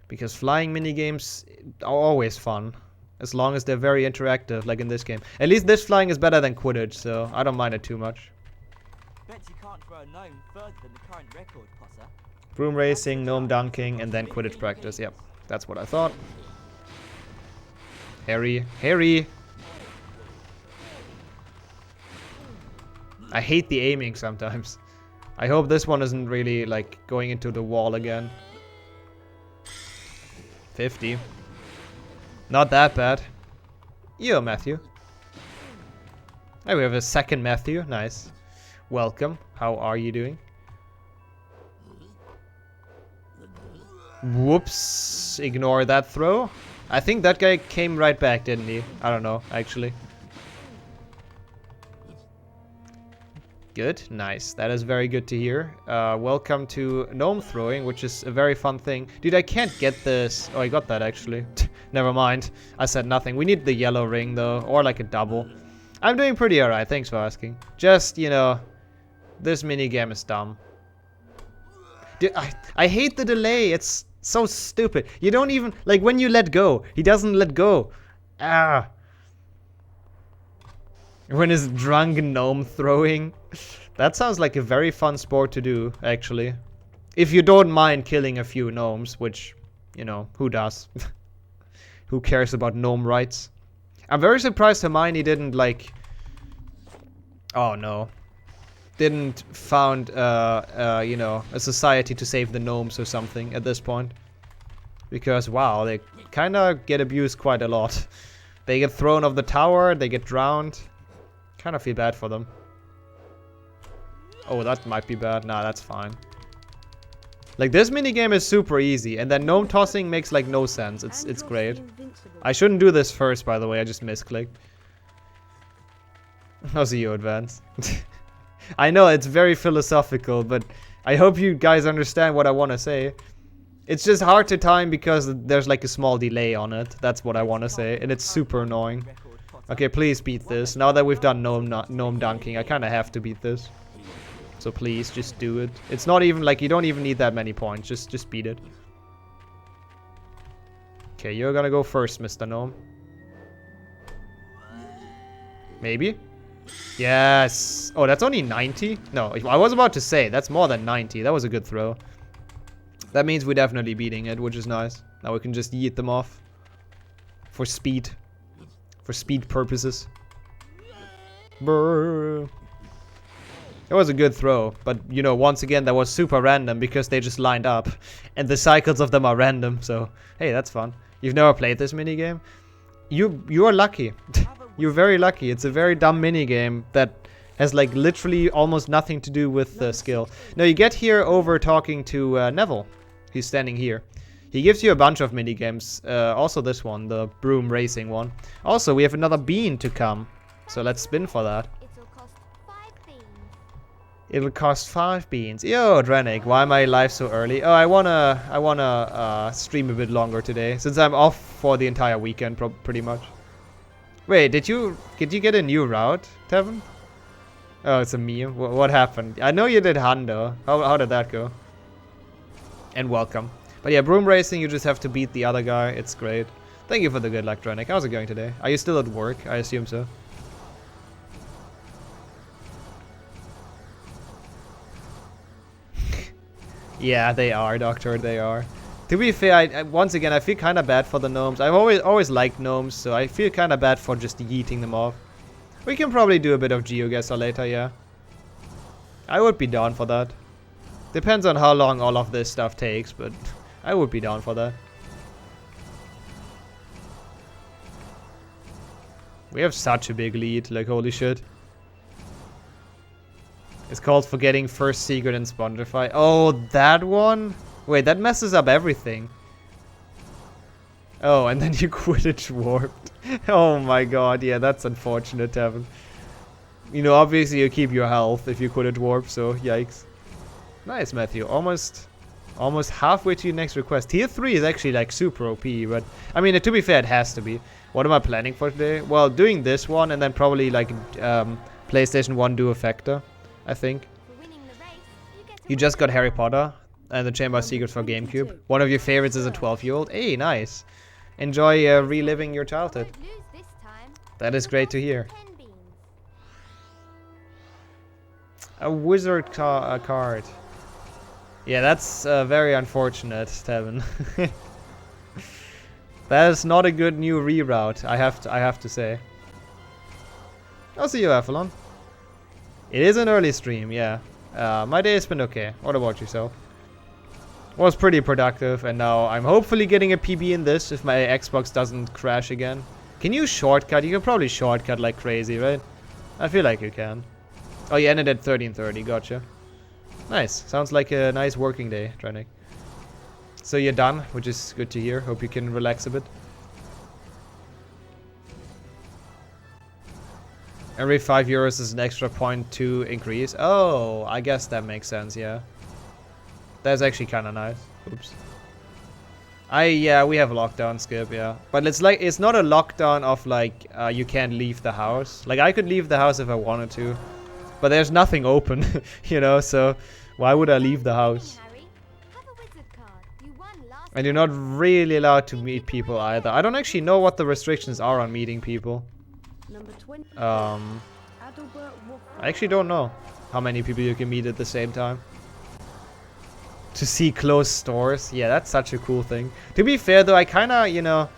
Because flying minigames are always fun. As long as they're very interactive, like in this game. At least this flying is better than Quidditch, so I don't mind it too much. Bet you can't throw a gnome further than the current record, Potter. Broom racing, gnome dunking, and then Quidditch practice. Yep, that's what I thought. Harry. Harry! I hate the aiming sometimes. I hope this one isn't really, like, going into the wall again. 50. Not that bad. Yo, Matthew. Hey, we have a second Matthew. Nice. Welcome. How are you doing? Whoops. Ignore that throw. I think that guy came right back, didn't he? I don't know, actually. Good. Nice. That is very good to hear. Welcome to gnome throwing, which is a very fun thing. Dude, I can't get this. Oh, I got that, actually. Never mind. I said nothing. We need the yellow ring, though. Or like a double. I'm doing pretty alright. Thanks for asking. Just, you know, This minigame is dumb. Dude, I hate the delay. It's so stupid. You don't even... Like, when you let go, he doesn't let go. Ah. When his drunk gnome throwing. That sounds like a very fun sport to do, actually. If you don't mind killing a few gnomes, which, you know, who does? Who cares about gnome rights? I'm very surprised Hermione didn't, like... Oh, no. Didn't found, you know, a society to save the gnomes or something at this point. Because, wow, they kind of get abused quite a lot. They get thrown off the tower, they get drowned. Kind of feel bad for them. Oh, that might be bad. Nah, that's fine. Like, this minigame is super easy, and then gnome tossing makes, like, no sense. It's great. I shouldn't do this first, by the way. I just misclicked. I'll see you advance. I know, it's very philosophical, but I hope you guys understand what I want to say. It's just hard to time because there's, like, a small delay on it. That's what I want to say, and it's super annoying. Okay, please beat this. Now that we've done gnome dunking, I kind of have to beat this. So please, just do it. It's not even like you don't even need that many points. Just beat it. Okay, you're gonna go first, Mr. Gnome. Maybe? Yes. Oh, that's only 90? No, I was about to say, that's more than 90. That was a good throw. That means we're definitely beating it, which is nice. Now we can just yeet them off. For speed. For speed purposes. Brrr. It was a good throw, but, you know, once again, that was super random because they just lined up. And the cycles of them are random, so, hey, that's fun. You've never played this minigame? You are lucky. You're very lucky. It's a very dumb minigame that has, like, literally almost nothing to do with the skill. No, you get here over talking to Neville. He's standing here. He gives you a bunch of minigames. Also this one, the broom racing one. Also, we have another bean to come. So let's spin for that. It'll cost 5 beans. Yo, Dranik, why am I live so early? Oh, I wanna stream a bit longer today, since I'm off for the entire weekend, pretty much. Wait, did you get a new route, Tevin? Oh, it's a meme. What happened? I know you did Hundo. How did that go? And welcome. But yeah, broom racing, you just have to beat the other guy. It's great. Thank you for the good luck, Dranik. How's it going today? Are you still at work? I assume so. Yeah, they are, Doctor, they are. To be fair, once again, I feel kind of bad for the gnomes. I've always liked gnomes, so I feel kind of bad for just yeeting them off. We can probably do a bit of GeoGuessr later, yeah. I would be down for that. Depends on how long all of this stuff takes, but I would be down for that. We have such a big lead, like holy shit. It's called Forgetting First Secret in Spongify. Oh, that one? Wait, that messes up everything. Oh, and then you Quidditch warped. Oh my god, yeah, that's unfortunate, Tevin. You know, obviously you keep your health if you Quidditch warp, so yikes. Nice, Matthew. Almost halfway to your next request. Tier 3 is actually like super OP, but I mean, to be fair, it has to be. What am I planning for today? Well, doing this one and then probably like PlayStation 1 Duo Factor, I think. You just got Harry Potter and the Chamber of Secrets for GameCube. One of your favorites is a 12-year-old. Hey, nice. Enjoy reliving your childhood. That is great to hear. A wizard card. Yeah, that's very unfortunate, Tevin. That is not a good new reroute, I have to say. I'll see you, Avalon. It is an early stream, yeah. My day has been okay. What about yourself? Was pretty productive, and now I'm hopefully getting a PB in this if my Xbox doesn't crash again. Can you shortcut? You can probably shortcut like crazy, right? I feel like you can. Oh, you ended at 13:30, gotcha. Nice. Sounds like a nice working day, Dranik. So you're done, which is good to hear. Hope you can relax a bit. Every 5 euros is an extra 0.2 increase. Oh, I guess that makes sense, yeah. That's actually kind of nice. Oops. Yeah, we have a lockdown, Skip, yeah. But it's not a lockdown of like, you can't leave the house. Like, I could leave the house if I wanted to. But there's nothing open, you know, so why would I leave the house? Harry, have a wizard card. You won last And you're not really allowed to meet people either. I don't actually know what the restrictions are on meeting people. Number 20. I Adalbert Wolf. actually don't know how many people you can meet at the same time. To see closed stores. Yeah, that's such a cool thing. To be fair though, I kinda, you know...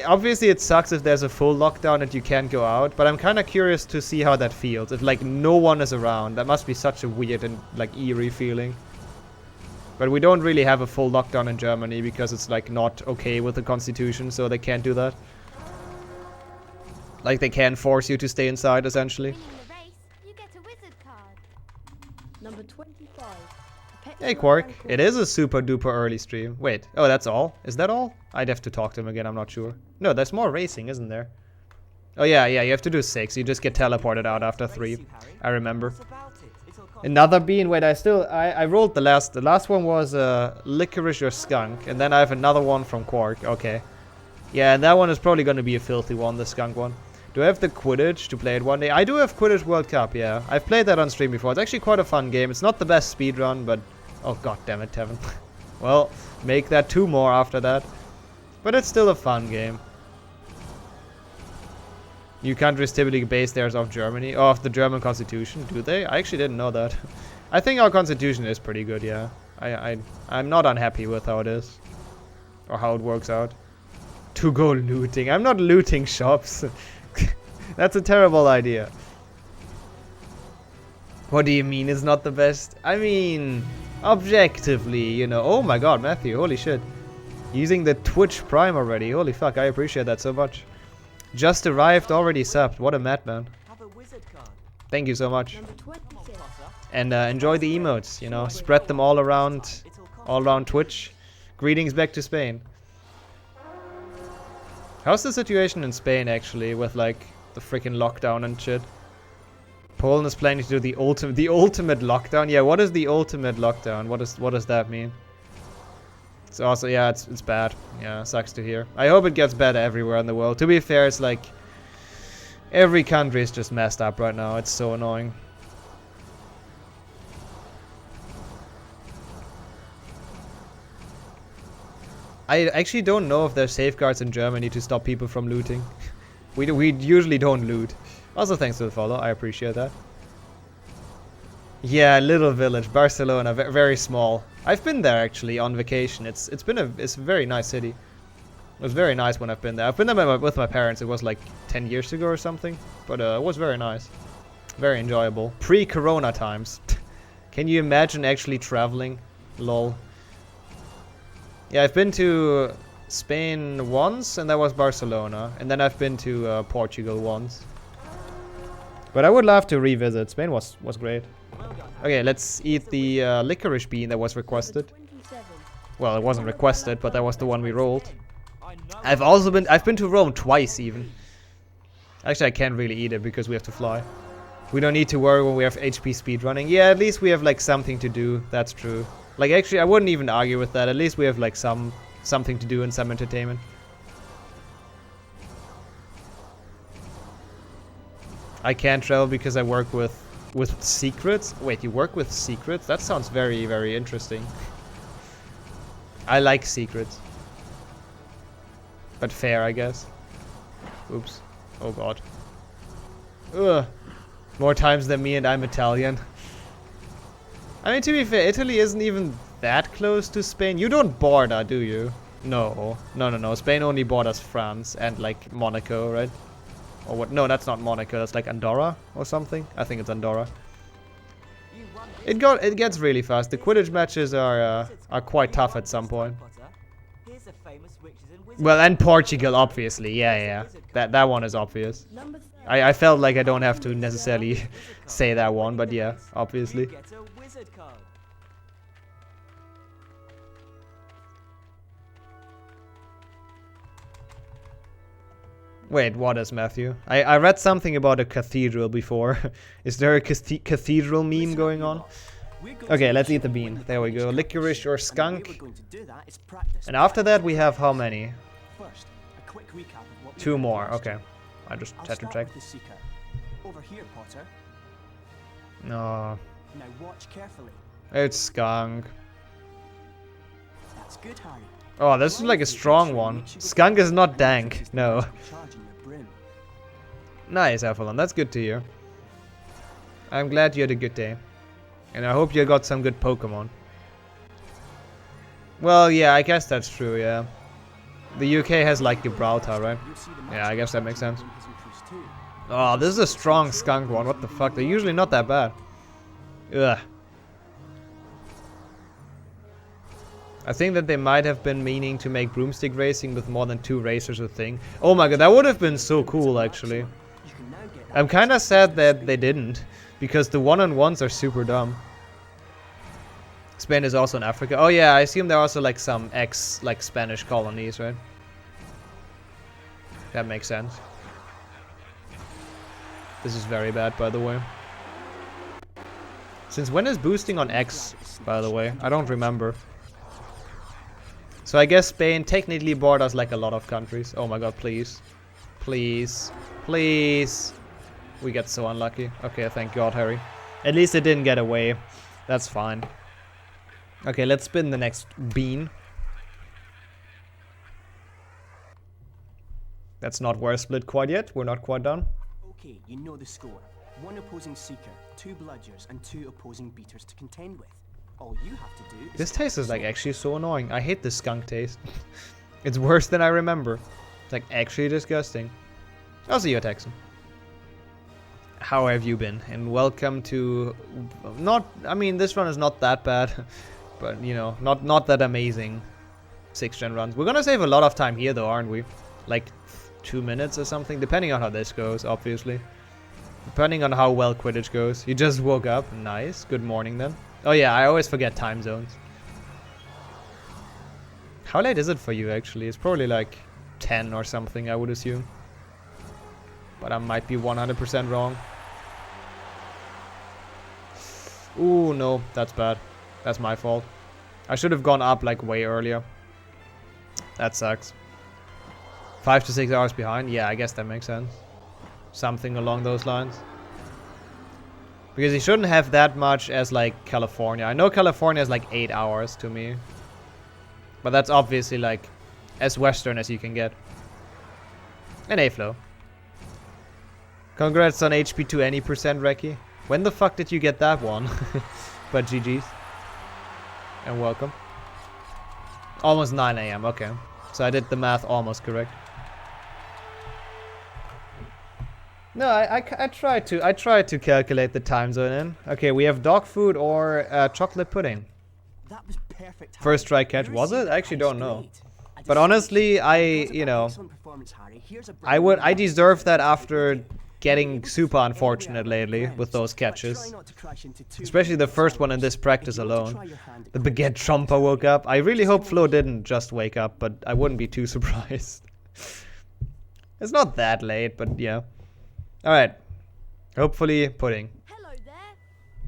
obviously it sucks if there's a full lockdown and you can't go out, but I'm kinda curious to see how that feels. If like no one is around, that must be such a weird and like eerie feeling. But we don't really have a full lockdown in Germany because it's like not okay with the constitution, so they can't do that. Like they can't force you to stay inside essentially. winning the race, you get a wizard card. Number 25. Hey Quark, it is a super duper early stream. Wait, oh that's all? Is that all? I'd have to talk to him again, I'm not sure. No, there's more racing, isn't there? Oh yeah, you have to do 6. You just get teleported out after 3. I remember. Another bean. Wait, I rolled the last. The last one was licorice or skunk, and then I have another one from Quark. Okay. Yeah, and that one is probably going to be a filthy one, the skunk one. Do I have the Quidditch to play it one day? I do have Quidditch World Cup, yeah. I've played that on stream before. It's actually quite a fun game. It's not the best speedrun, but... Oh, god damn it, Tevin. Well, make that 2 more after that. But it's still a fun game. New countries typically base theirs off Germany. Oh, off the German constitution, do they? I actually didn't know that. I think our constitution is pretty good, yeah. I'm not unhappy with how it is. Or how it works out. To go looting. I'm not looting shops. That's a terrible idea. What do you mean it's not the best? I mean, objectively, you know. Oh my god, Matthew, holy shit. Using the Twitch Prime already. Holy fuck, I appreciate that so much. Just arrived, already subbed. What a madman. Have a wizard card. Thank you so much. Number 26. And enjoy the emotes, you know. Spread them all around Twitch. Greetings back to Spain. How's the situation in Spain actually with like the freaking lockdown and shit? Poland is planning to do the ultimate lockdown. Yeah, what is the ultimate lockdown? What does that mean? It's also, yeah, it's bad. Yeah, sucks to hear. I hope it gets better everywhere in the world. To be fair, it's like every country is just messed up right now. It's so annoying. I actually don't know if there's safeguards in Germany to stop people from looting. we usually don't loot. Also, thanks for the follow. I appreciate that. Yeah, little village, Barcelona, very small. I've been there actually on vacation. It's a very nice city. It was very nice when I've been there. I've been there with my parents. It was like 10 years ago or something, but it was very nice, very enjoyable. Pre-Corona times. Can you imagine actually traveling? Lol. Yeah, I've been to Spain once, and that was Barcelona. And then I've been to Portugal once. But I would love to revisit. Spain was great. Okay, let's eat the licorice bean that was requested. 27. Well, it wasn't requested, but that was the one we rolled. I've been to Rome twice even. Actually, I can't really eat it because we have to fly. We don't need to worry when we have HP speedrunning. Yeah, at least we have like something to do. That's true. Like actually, I wouldn't even argue with that. At least we have like something to do and some entertainment. I can't travel because I work with secrets. Wait, you work with secrets? That sounds very, very interesting. I like secrets. But fair, I guess. Oops. Oh god. Ugh. More times than me and I'm Italian. I mean, to be fair, Italy isn't even that close to Spain. You don't border, do you? No. No. Spain only borders France and like Monaco, right? Or what? No, that's not Monaco. That's like Andorra or something. I think it's Andorra. It gets really fast. The Quidditch matches are quite tough at some point. Well, and Portugal, obviously. Yeah. That one is obvious. I felt like I don't have to necessarily say that one, but yeah, obviously. Wait, what is Matthew? I read something about a cathedral before. Is there a cathedral meme going on? Okay, let's eat the bean. There we go. Licorice or skunk. And after that we have how many? 2 more. Okay. I just had to check. Over here, Potter. No, Now watch carefully. it's skunk. That's good, Harry. Oh, this is like a strong one. Skunk is not dank. No. Charging your brim. Nice, Avalon. That's good to hear. I'm glad you had a good day. And I hope you got some good Pokemon. Well, yeah, I guess that's true, yeah. The UK has like Gibraltar, right? You'll see the Yeah, I guess that makes sense. has increased too. Oh, this is a strong skunk one. What the fuck? They're usually not that bad. Ugh. I think that they might have been meaning to make broomstick racing with more than 2 racers a thing. Oh my god, that would have been so cool, actually. You can now get I'm kind of sad that they didn't, because the one-on-ones are super dumb. Spain is also in Africa. Oh yeah, I assume there are also like some like Spanish colonies, right? That makes sense. This is very bad, by the way. Since when is boosting on X, by the way? I don't remember. So I guess Spain technically borders like a lot of countries. Oh my god, please. Please. Please. We get so unlucky. Okay, thank god, Harry. At least it didn't get away. That's fine. Okay, let's spin the next bean. That's not worth split quite yet. We're not quite done. Okay, you know the score. 1 opposing seeker, 2 bludgers, and 2 opposing beaters to contend with. All you have to do is... This taste is like actually so annoying. I hate this skunk taste. It's worse than I remember. It's like actually disgusting. I'll see you, Texan. How have you been? And welcome to... I mean, this run is not that bad. But, you know, not that amazing 6th-gen runs. We're gonna save a lot of time here though, aren't we? Like 2 minutes or something, depending on how this goes, obviously. Depending on how well Quidditch goes. You just woke up. Nice. Good morning then. Oh yeah, I always forget time zones. How late is it for you actually? It's probably like 10 or something, I would assume. But I might be 100% wrong. Ooh, no, that's bad. That's my fault. I should have gone up like way earlier. That sucks. 5 to 6 hours behind? Yeah, I guess that makes sense. Something along those lines. Because he shouldn't have that much as like California. I know California is like 8 hours to me. But that's obviously like as Western as you can get. And A-Flow. Congrats on HP to any percent, Reki. When the fuck did you get that one? But GG's. And welcome. Almost 9 AM, okay. So I did the math almost correct. No, I tried to calculate the time zone in. Okay, we have dog food or chocolate pudding. That was perfect, Harry. First try catch, was it? I actually don't know. But honestly, you know, I deserve that after getting super unfortunate lately with those catches. Especially the first one in this practice alone. The Baguette Trumper woke up. I really hope Flo didn't just wake up, but I wouldn't be too surprised. It's not that late, but yeah. Alright. Hopefully, pudding. Hello there,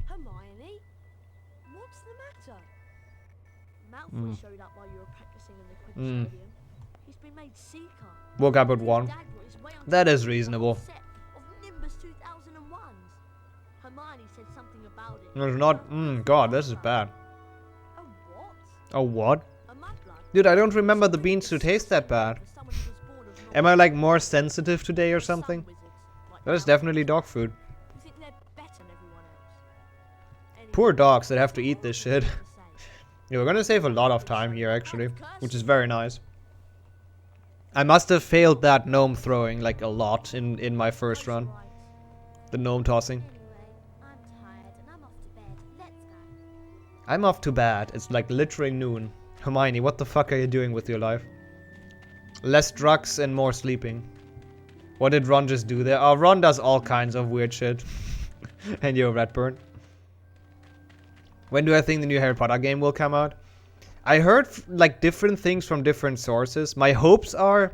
Hermione. What's the matter? Malfoy showed up while you were practicing in the Quidditch stadium. He's been made Seeker. Woke up at 1. Dad got his way onto That the is reasonable. set of Nimbus 2001s. Hermione said something about it. It's not... God, this is bad. A what? Oh, what? A mudblood? Dude, I don't remember the beans to taste that bad. For someone who was born of Am I like more sensitive today or some something? wizards, like That is Malfoy, definitely dog food. who think they're better than everyone else. Anyway, Poor dogs that have to eat this shit. all the same. Yeah, we're gonna save a lot of time here actually, which is very nice. I must have failed that gnome throwing like a lot in my first run. Right. The gnome tossing. Anyway, I'm tired and I'm off to bed. Let's go. I'm off to bed. It's like literally noon. Hermione, what the fuck are you doing with your life? Less drugs and more sleeping. What did Ron just do there? Oh, Ron does all kinds of weird shit. And you're Redburn. When do I think the new Harry Potter game will come out? I heard like different things from different sources. My hopes are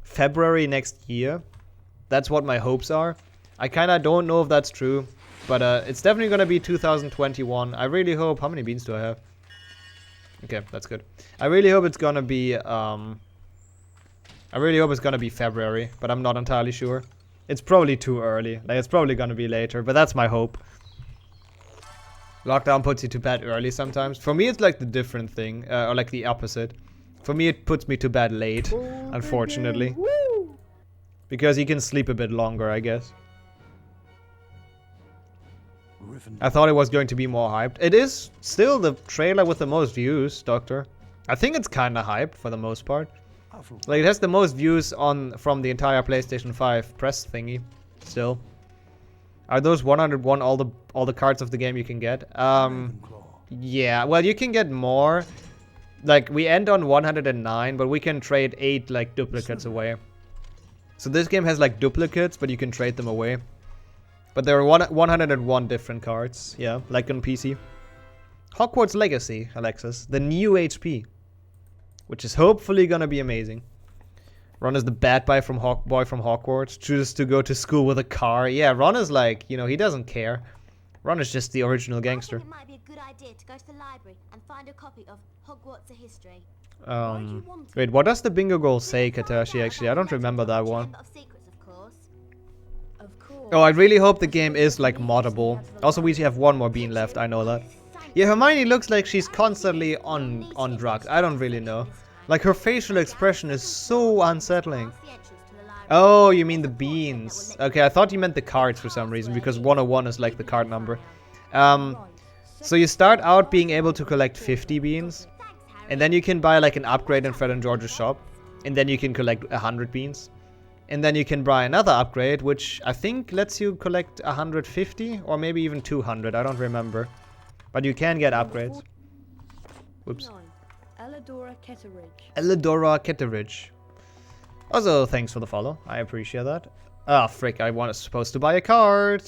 February next year. That's what my hopes are. I kinda don't know if that's true. But it's definitely gonna be 2021. I really hope... How many beans do I have? Okay, that's good. I really hope it's gonna be... I really hope it's gonna be February. But I'm not entirely sure. It's probably too early. Like, it's probably gonna be later, but that's my hope. Lockdown puts you to bed early sometimes. For me, it's like the different thing, or like the opposite. For me, it puts me to bed late, unfortunately. Because you can sleep a bit longer, I guess. I thought it was going to be more hyped. It is still the trailer with the most views, Doctor. I think it's kinda hyped for the most part. Like, it has the most views from the entire PlayStation 5 press thingy, still. Are those 101 all the cards of the game you can get? Yeah, well, you can get more. Like, we end on 109, but we can trade 8, like, duplicates away. So this game has, like, duplicates, but you can trade them away. But there are 101 different cards, yeah, like on PC. Hogwarts Legacy, Alexis. The new HP. Which is hopefully gonna be amazing. Ron is the bad boy from Hogwarts. Chooses to go to school with a car. Yeah, Ron is like, you know, he doesn't care. Ron is just the original gangster. I think it might be a good idea to go to the library and find a copy of Hogwarts: A History. Wait, what does the bingo goal say, Katashi, actually? I don't remember that one. Of Secrets, of course. Oh, I really hope the game is, like, moddable. Also, we have one more bean left, I know that. Yeah, Hermione looks like she's constantly on drugs. I don't really know. Like, her facial expression is so unsettling. Oh, you mean the beans. Okay, I thought you meant the cards for some reason, because 101 is like the card number. So you start out being able to collect 50 beans, and then you can buy like an upgrade in Fred and George's shop, and then you can collect 100 beans. And then you can buy another upgrade, which I think lets you collect 150, or maybe even 200, I don't remember. But you can get upgrades. Whoops. Elidora Ketteridge. Also, thanks for the follow. I appreciate that. Ah, frick, I was supposed to buy a card.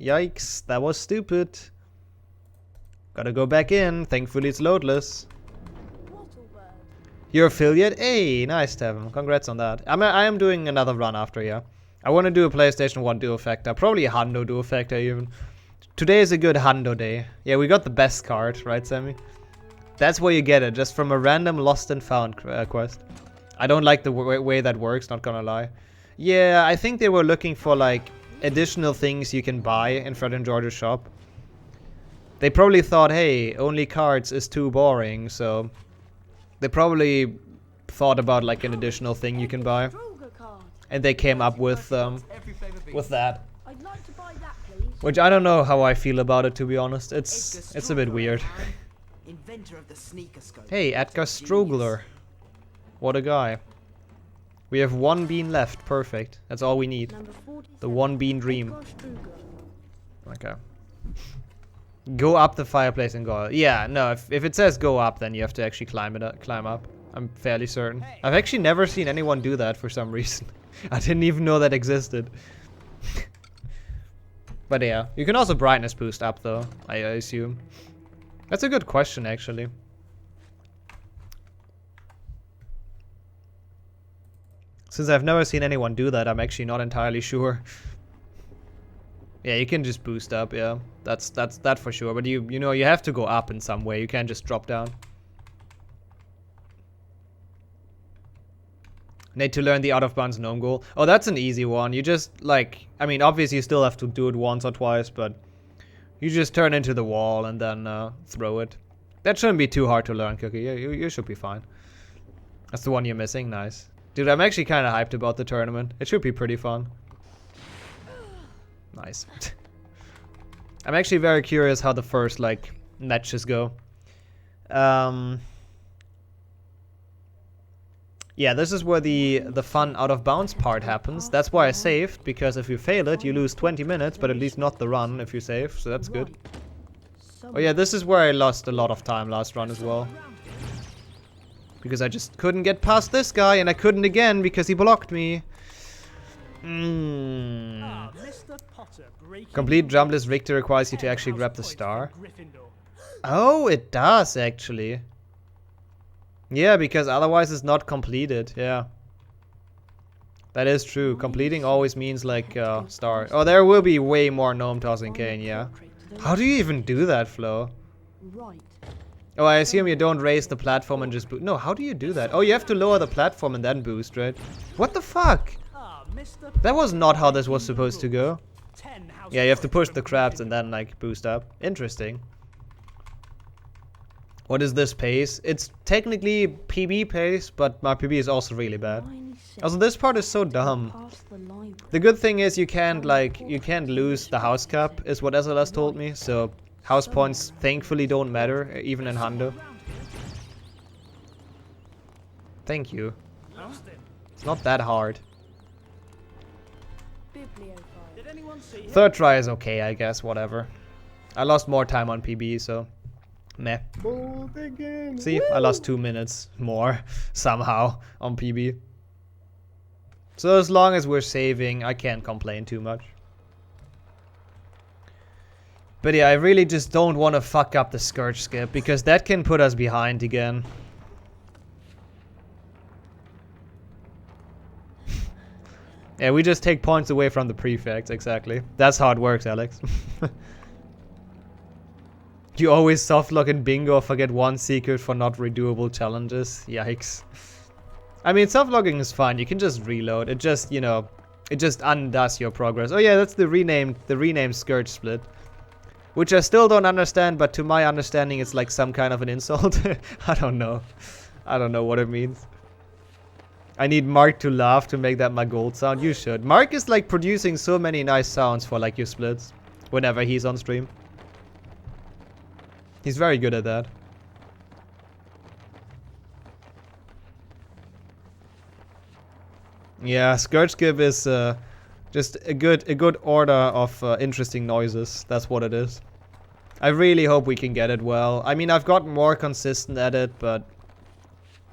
Yikes, that was stupid. Gotta go back in. Thankfully, it's loadless. Your affiliate? Hey, nice to have him. Congrats on that. I am doing another run after, yeah. I want to do a PlayStation 1 Duo Factor. Probably a Hundo Duo Factor, even. Today is a good Hundo day. Yeah, we got the best card, right, Sammy? That's where you get it, just from a random lost and found quest. I don't like the way that works, not gonna lie. Yeah, I think they were looking for, like, additional things you can buy in Fred and George's shop. They probably thought, hey, only cards is too boring, so... They probably thought about, like, an additional thing you can buy. And they came up with that. Which I don't know how I feel about it, to be honest. It's a bit weird. Hey, Edgar Strogler. What a guy. We have one bean left. Perfect. That's all we need. The one bean dream. Okay. Go up the fireplace and go. Yeah, no, if it says go up, then you have to actually climb up. I'm fairly certain. I've actually never seen anyone do that for some reason. I didn't even know that existed. But yeah, you can also brightness boost up though, I assume. That's a good question, actually. Since I've never seen anyone do that, I'm actually not entirely sure. Yeah, you can just boost up, yeah. That's that for sure. But you know, you have to go up in some way. You can't just drop down. Need to learn the out of bounds gnome goal. Oh, that's an easy one. You just, like, I mean, obviously you still have to do it once or twice, but you just turn into the wall and then throw it. That shouldn't be too hard to learn, Cookie. Yeah, you should be fine. That's the one you're missing. Nice. Dude, I'm actually kind of hyped about the tournament. It should be pretty fun. Nice. I'm actually very curious how the first, like, matches go. Yeah, this is where the fun out of bounds part happens. That's why I saved, because if you fail it, you lose 20 minutes, but at least not the run if you save, so that's good. Oh yeah, this is where I lost a lot of time last run as well. Because I just couldn't get past this guy, and I couldn't again because he blocked me. Complete jumpless victory requires you to actually grab the star. Oh, it does actually. Yeah, because otherwise it's not completed. Yeah. That is true. Completing always means like star. Oh, there will be way more gnome tossing cane, yeah. How do you even do that, Flo? Oh, I assume you don't raise the platform and just boost. No, how do you do that? Oh, you have to lower the platform and then boost, right? What the fuck? That was not how this was supposed to go. Yeah, you have to push the crabs and then like boost up. Interesting. What is this pace? It's technically PB pace, but my PB is also really bad. Also, this part is so dumb. The good thing is you can't lose the house cap, is what SLS told me. So house points thankfully don't matter, even in Hundo. Thank you. It's not that hard. Third try is okay, I guess, whatever. I lost more time on PB, so meh. See, I lost 2 minutes more somehow on PB. So as long as we're saving, I can't complain too much. But yeah, I really just don't want to fuck up the Scourge skip, because that can put us behind again. Yeah, we just take points away from the prefects, exactly. That's how it works, Alex. You always softlock in bingo or forget one secret for not redoable challenges. Yikes. I mean, softlocking is fine. You can just reload. It just, you know, it just undoes your progress. Oh yeah, that's the renamed Scourge split. Which I still don't understand, but to my understanding it's like some kind of an insult. I don't know. I don't know what it means. I need Mark to laugh to make that my gold sound. You should. Mark is like producing so many nice sounds for like your splits whenever he's on stream. He's very good at that. Yeah, Scourge skip is just a good order of interesting noises. That's what it is. I really hope we can get it well. I mean, I've gotten more consistent at it, but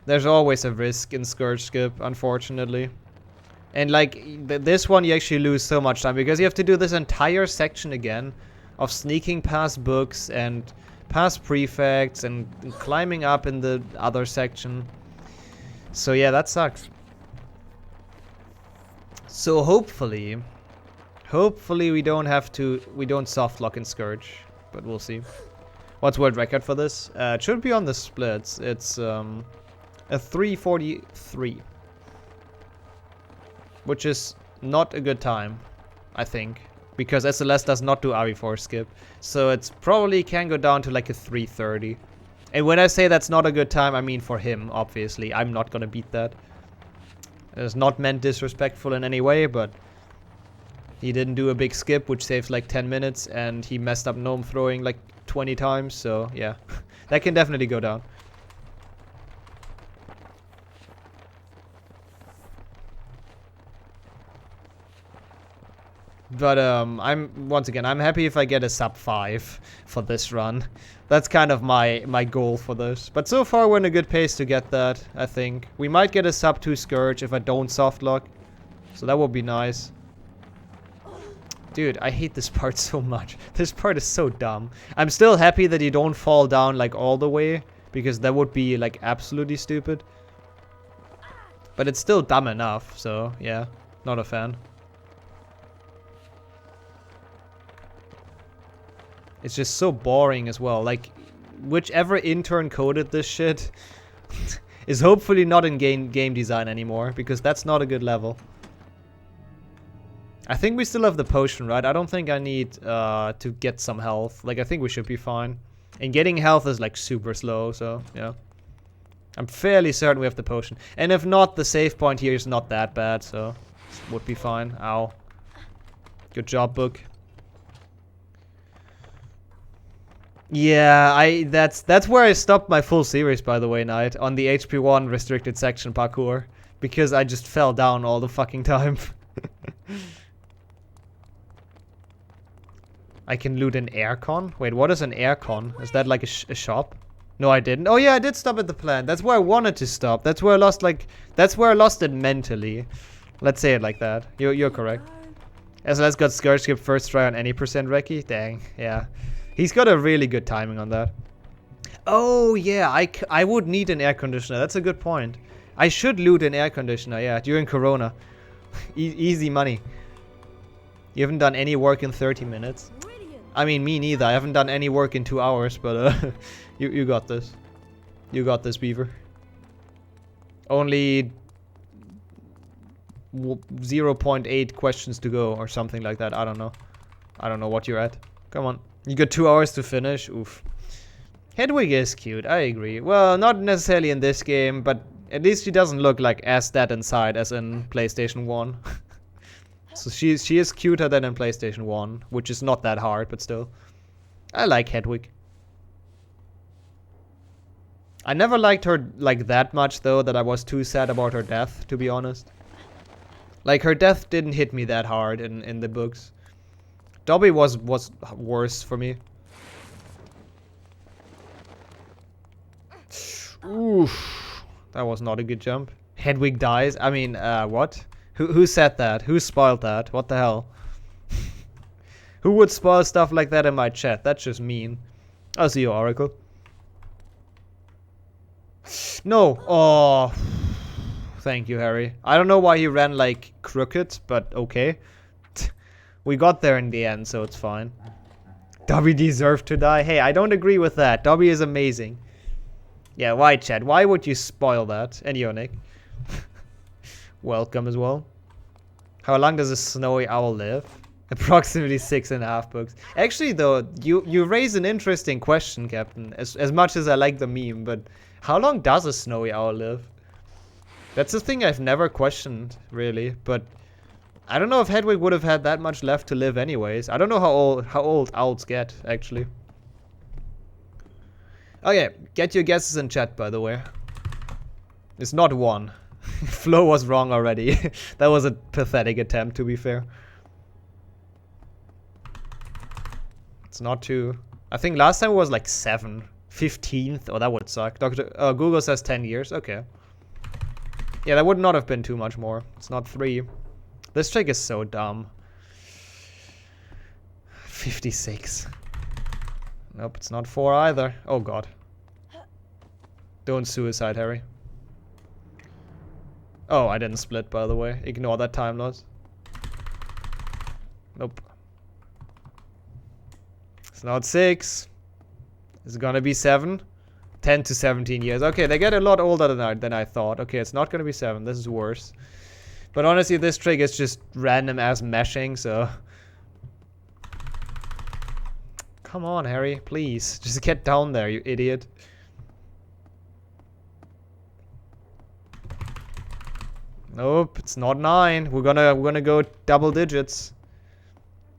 there's always a risk in Scourge skip, unfortunately. And like this one, you actually lose so much time because you have to do this entire section again of sneaking past books and past prefects and climbing up in the other section. So yeah, that sucks. So hopefully we don't softlock in Scourge, but we'll see. What's world record for this? It should be on the splits. It's a 3:43, which is not a good time, I think, because SLS does not do RE4 skip, so it's probably can go down to like a 3:30. And when I say that's not a good time, I mean for him, obviously. I'm not gonna beat that. It's not meant disrespectful in any way, but he didn't do a big skip, which saves like 10 minutes, and he messed up gnome throwing like 20 times, so yeah. That can definitely go down. But I'm happy if I get a sub 5 for this run. That's kind of my goal for this. But so far we're in a good pace to get that, I think. We might get a sub 2 Scourge if I don't softlock. So that would be nice. Dude, I hate this part so much. This part is so dumb. I'm still happy that you don't fall down like all the way, because that would be like absolutely stupid. But it's still dumb enough, so yeah, not a fan. It's just so boring as well. Like, whichever intern coded this shit is hopefully not in game design anymore, because that's not a good level. I think we still have the potion, right? I don't think I need to get some health. Like, I think we should be fine. And getting health is like super slow, so yeah. I'm fairly certain we have the potion. And if not, the save point here is not that bad, so would be fine. Ow. Good job, book. Yeah, that's where I stopped my full series, by the way, Knight, on the HP1 restricted section parkour, because I just fell down all the fucking time. I can loot an aircon? Wait, what is an aircon? Is that like a shop? No, I didn't. Oh yeah, I did stop at the plant. That's where I wanted to stop. That's where I lost it mentally. Let's say it like that. You're correct. SLS got Scourge skip first try on any percent recce? Dang, yeah. He's got a really good timing on that. Oh, yeah, I would need an air conditioner. That's a good point. I should loot an air conditioner, yeah, during Corona. Easy money. You haven't done any work in 30 minutes. I mean, me neither. I haven't done any work in 2 hours, but you got this. You got this, Beaver. Only 0.8 questions to go or something like that. I don't know. I don't know what you're at. Come on. You got 2 hours to finish. Oof. Hedwig is cute. I agree. Well, not necessarily in this game, but at least she doesn't look like as that inside as in PlayStation 1. So she is cuter than in PlayStation 1, which is not that hard, but still. I like Hedwig. I never liked her like that much though, that I was too sad about her death, to be honest. Like her death didn't hit me that hard in the books. Dobby was worse for me. Oof. That was not a good jump. Hedwig dies. I mean, what? Who said that? Who spoiled that? What the hell? Who would spoil stuff like that in my chat? That's just mean. I'll see you, Oracle. No. Oh. Thank you, Harry. I don't know why he ran like crooked, but okay. We got there in the end, so it's fine. Dobby deserved to die. Hey, I don't agree with that. Dobby is amazing. Yeah, why, Chad? Why would you spoil that? And you, Nick. Welcome as well. How long does a snowy owl live? Approximately 6.5 books. Actually, though, you raise an interesting question, Captain. As much as I like the meme, but how long does a snowy owl live? That's a thing I've never questioned, really. But I don't know if Hedwig would have had that much left to live anyways. I don't know how old owls get, actually. Okay, get your guesses in chat, by the way. It's not 1. Flo was wrong already. That was a pathetic attempt, to be fair. It's not 2. I think last time it was like 7. 15th. Oh, that would suck. Google says 10 years. Okay. Yeah, that would not have been too much more. It's not 3. This trick is so dumb. 56. Nope, it's not 4 either. Oh god. Don't suicide, Harry. Oh, I didn't split, by the way. Ignore that time loss. Nope. It's not 6. It's gonna be 7. 10 to 17 years. Okay, they get a lot older than I thought. Okay, it's not gonna be 7. This is worse. But honestly, this trick is just random ass meshing, so... Come on, Harry, please. Just get down there, you idiot. Nope, it's not 9. We're gonna go double digits.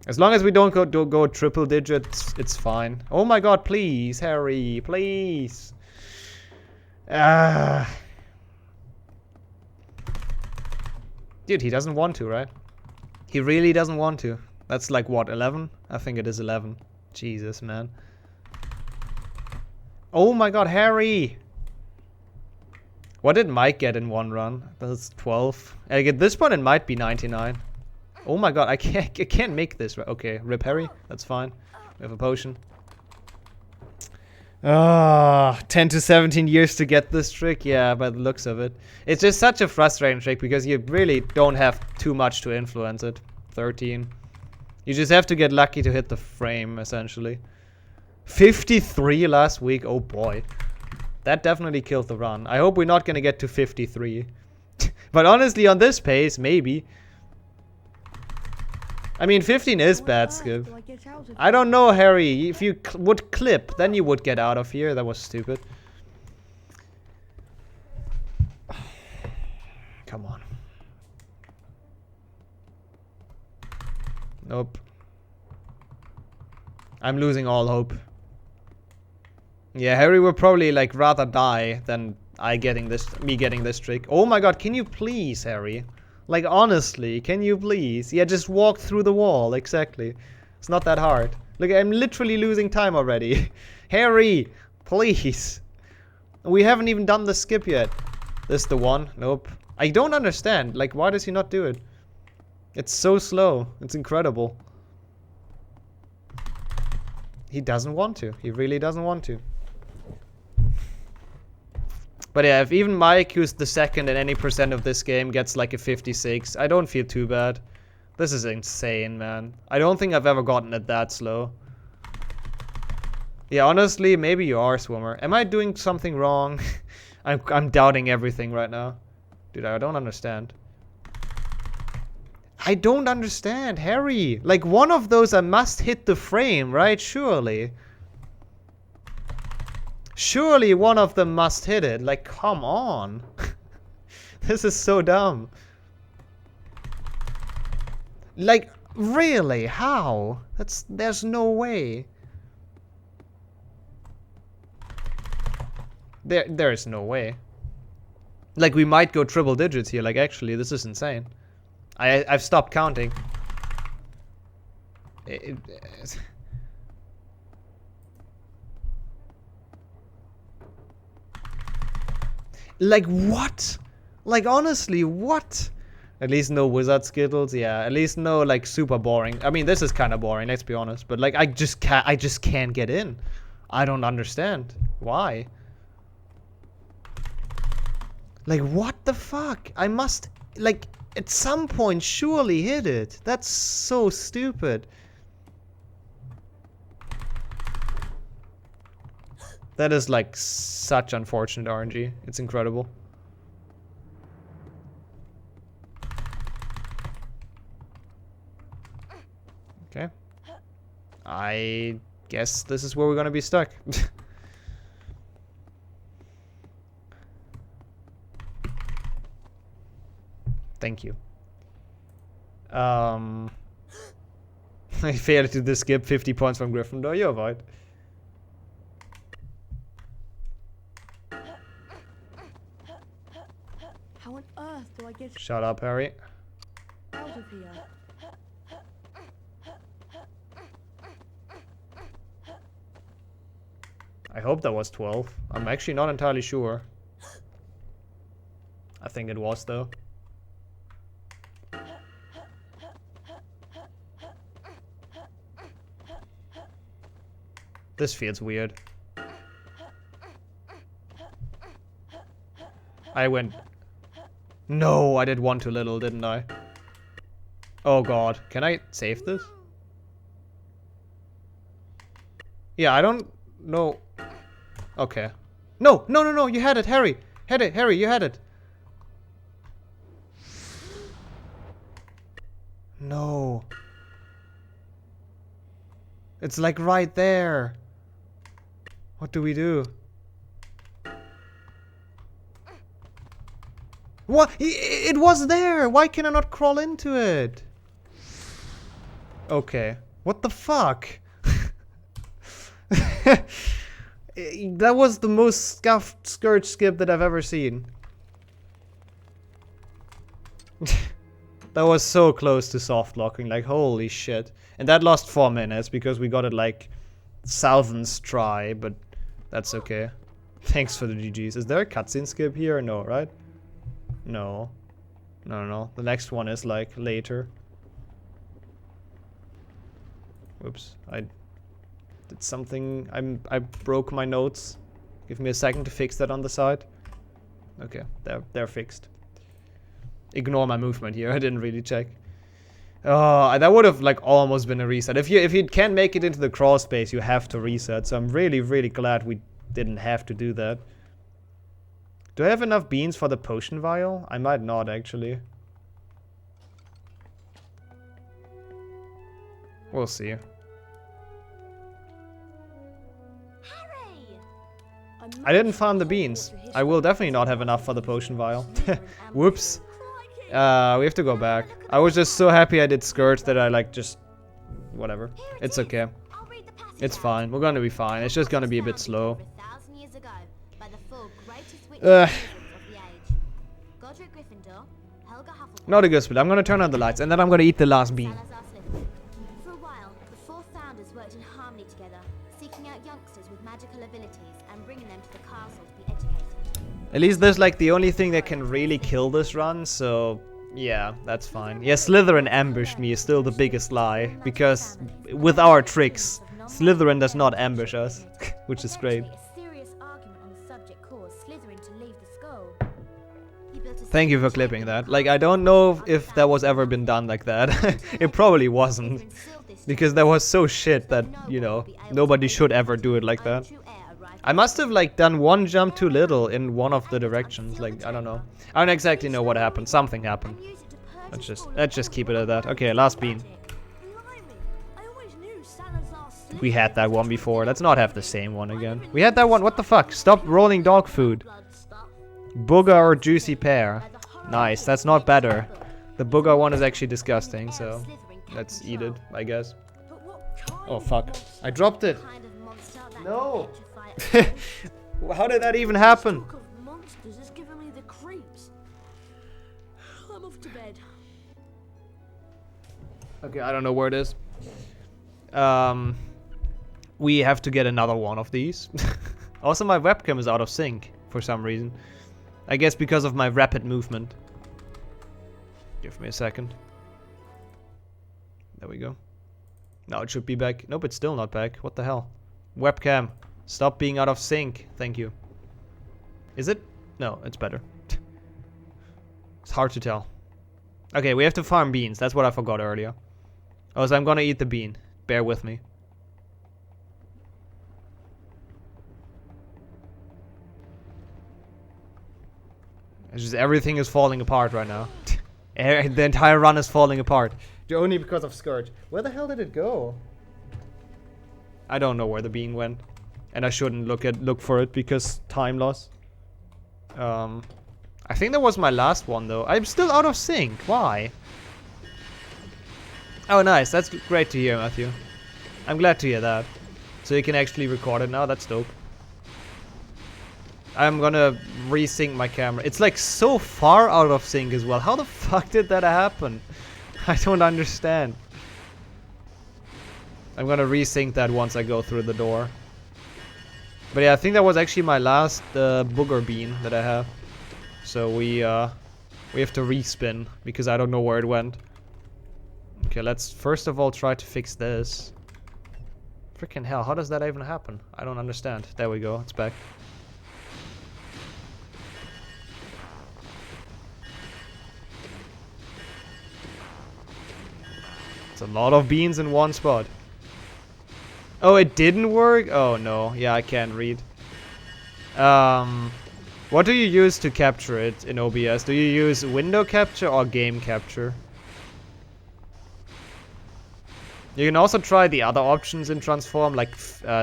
As long as we don't go triple digits, it's fine. Oh my god, please, Harry, please. Dude, he doesn't want to, right? He really doesn't want to. That's like what, 11? I think it is 11. Jesus, man. Oh my god, Harry! What did Mike get in 1 run? That's 12. Like at this point, it might be 99. Oh my god, I can't make this. Okay, rip Harry. That's fine. We have a potion. 10 to 17 years to get this trick. Yeah, by the looks of it. It's just such a frustrating trick because you really don't have too much to influence it. 13. You just have to get lucky to hit the frame, essentially. 53 last week. Oh boy. That definitely killed the run. I hope we're not gonna get to 53. But honestly, on this pace, maybe. I mean, 15 is bad, Skip. I don't know, Harry. If you would clip, then you would get out of here. That was stupid. Come on. Nope. I'm losing all hope. Yeah, Harry will probably like rather die than me getting this trick. Oh my god, can you please, Harry? Like honestly, can you please? Yeah, just walk through the wall, exactly. It's not that hard. Look, I'm literally losing time already. Harry, please. We haven't even done the skip yet. This is the one? Nope. I don't understand. Like, why does he not do it? It's so slow. It's incredible. He doesn't want to. He really doesn't want to. But yeah, if even Mike, who's the second in any percent of this game, gets like a 56, I don't feel too bad. This is insane, man. I don't think I've ever gotten it that slow. Yeah, honestly, maybe you are, Swimmer. Am I doing something wrong? I'm doubting everything right now. Dude, I don't understand. I don't understand, Harry. Like, one of those I must hit the frame, right? Surely. Surely one of them must hit it. Like, come on. This is so dumb. Like, really? How? There's no way. There is no way. Like, we might go triple digits here. Like, actually, this is insane. I've stopped counting. Like, what? Like, honestly, what? At least no wizard skittles, yeah. At least no, like, super boring. I mean, this is kind of boring, let's be honest. But, like, I just can't get in. I don't understand. Why? Like, what the fuck? I must, like, at some point surely hit it. That's so stupid. That is, like, such unfortunate RNG. It's incredible. Okay. I guess this is where we're gonna be stuck. Thank you. I failed to skip 50 points from Gryffindor. You're right. How on earth do I get Shut up, Harry. out of here? I hope that was 12. I'm actually not entirely sure. I think it was, though. This feels weird. I went... No, I did one too little, didn't I? Oh god. Can I save this? Yeah, I don't know. Okay. No, no, no, no, you had it, Harry. Had it, Harry, you had it. No. It's like right there. What do we do? What? It was there! Why can I not crawl into it? Okay. What the fuck? That was the most scuffed scourge skip that I've ever seen. That was so close to soft locking, like holy shit. And that lost 4 minutes because we got it like thousandths try, but that's okay. Thanks for the GGs. Is there a cutscene skip here? No, right? No. No, no, no. The next one is like later. Whoops. I did something. I broke my notes. Give me a second to fix that on the side. Okay, they're fixed. Ignore my movement here. I didn't really check. Oh, that would have like almost been a reset. If you can't make it into the crawl space, you have to reset. So I'm really, really glad we didn't have to do that. Do I have enough beans for the potion vial? I might not actually. We'll see. I didn't farm the beans. I will definitely not have enough for the potion vial. Whoops. We have to go back. I was just so happy I did Scourge that I like just... Whatever. It's okay. It's fine. We're gonna be fine. It's just gonna be a bit slow. Not a good split. I'm gonna turn on the lights and then I'm gonna eat the last bean. For a while, the four founders worked in harmony together, seeking out youngsters with magical abilities and bringing them to the castle to be educated. At least there's like the only thing that can really kill this run, so yeah, that's fine. Yeah, Slytherin ambushed me is still the biggest lie, because with our tricks, Slytherin does not ambush us, which is great. Thank you for clipping that. Like, I don't know if that was ever been done like that. It probably wasn't. Because that was so shit that, you know, nobody should ever do it like that. I must have, like, done one jump too little in one of the directions. Like, I don't know. I don't exactly know what happened. Something happened. Let's just keep it at that. Okay, last bean. Blimey, I always knew Salazar slipped We had that one before. Let's not have the same one again. We had that one. What the fuck? Stop rolling dog food. blood stuff. Booger or juicy pear. Nice. That's not better. The booger one is actually disgusting, so let's eat it, I guess. But what kind Oh of fuck. monster? I dropped it. Kind of monster that No. can petrify a How did that even happen? Talk of monsters is giving me the creeps. I'm off to bed. Okay, I don't know where it is. We have to get another one of these. Also, my webcam is out of sync for some reason. I guess because of my rapid movement. Give me a second. There we go. Now it should be back. Nope, it's still not back. What the hell? Webcam, stop being out of sync. Thank you. Is it? No, it's better. It's hard to tell. Okay, we have to farm beans. That's what I forgot earlier. Oh, so I'm gonna eat the bean. Bear with me. It's just everything is falling apart right now. The entire run is falling apart. Only because of Scourge. Where the hell did it go? I don't know where the bean went. And I shouldn't look for it because time loss. I think that was my last one though. I'm still out of sync. Why? Oh nice, that's great to hear, Matthew. I'm glad to hear that. So you can actually record it now, that's dope. I'm gonna resync my camera. It's like so far out of sync as well. How the fuck did that happen? I don't understand. I'm gonna resync that once I go through the door. But yeah, I think that was actually my last booger bean that I have. So we have to respin because I don't know where it went. Okay, let's first of all try to fix this. Freaking hell, how does that even happen? I don't understand. There we go, it's back. It's a lot of beans in one spot. Oh, it didn't work? Oh no, yeah, I can't read. What do you use to capture it in OBS? Do you use window capture or game capture? You can also try the other options in Transform, like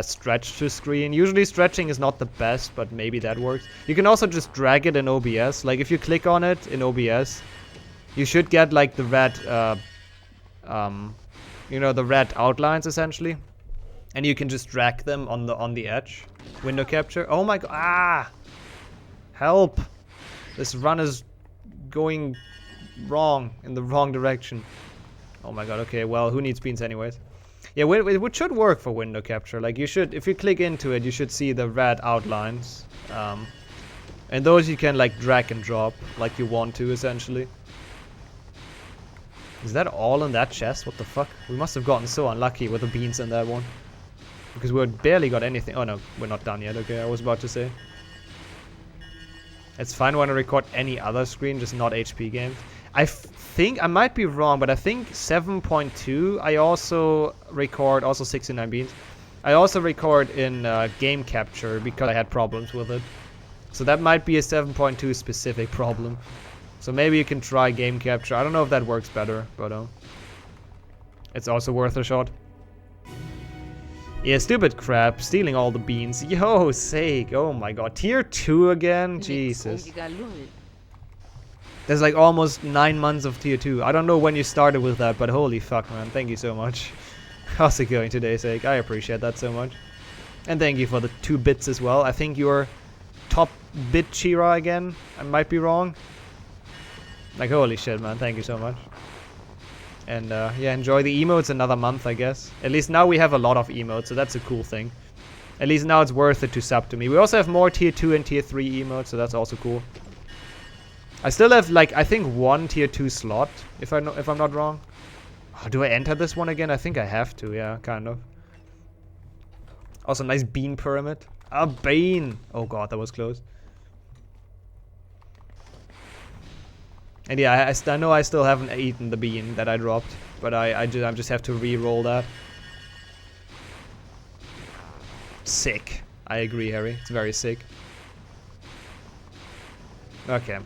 stretch to screen. Usually stretching is not the best, but maybe that works. You can also just drag it in OBS. Like if you click on it in OBS, you should get like the red, you know, the red outlines essentially. And you can just drag them on the edge. Window capture. Oh my god. Ah! Help! This run is going wrong, in the wrong direction. Oh my god, okay, well, who needs beans anyways? Yeah, it should work for window capture. Like, you should, if you click into it, you should see the red outlines. And those you can, like, drag and drop, like you want to, essentially. Is that all in that chest? What the fuck? We must have gotten so unlucky with the beans in that one. Because we barely got anything. Oh no, we're not done yet, okay, I was about to say. It's fine when I record any other screen, just not HP games. I think, I might be wrong, but I think 7.2 I also record, also 69 beans. I also record in game capture because I had problems with it. So that might be a 7.2 specific problem. So maybe you can try game capture. I don't know if that works better, but it's also worth a shot. Yeah, stupid crap, stealing all the beans. Yo, sake, oh my god. Tier 2 again? Jesus. There's like almost 9 months of tier 2. I don't know when you started with that, but holy fuck, man. Thank you so much. How's it going today, Sake? I appreciate that so much. And thank you for the 2 bits as well. I think you're top bit Chira again. I might be wrong. Like, holy shit, man. Thank you so much. And yeah, enjoy the emotes another month, I guess. At least now we have a lot of emotes, so that's a cool thing. At least now it's worth it to sub to me. We also have more tier 2 and tier 3 emotes, so that's also cool. I still have, like, I think 1 tier 2 slot, if I'm not wrong. Oh, do I enter this one again? I think I have to, yeah, kind of. Also, nice bean pyramid. A bean! Oh god, that was close. And yeah, I know I still haven't eaten the bean that I dropped, but I just have to re-roll that. Sick. I agree, Harry. It's very sick. Okay.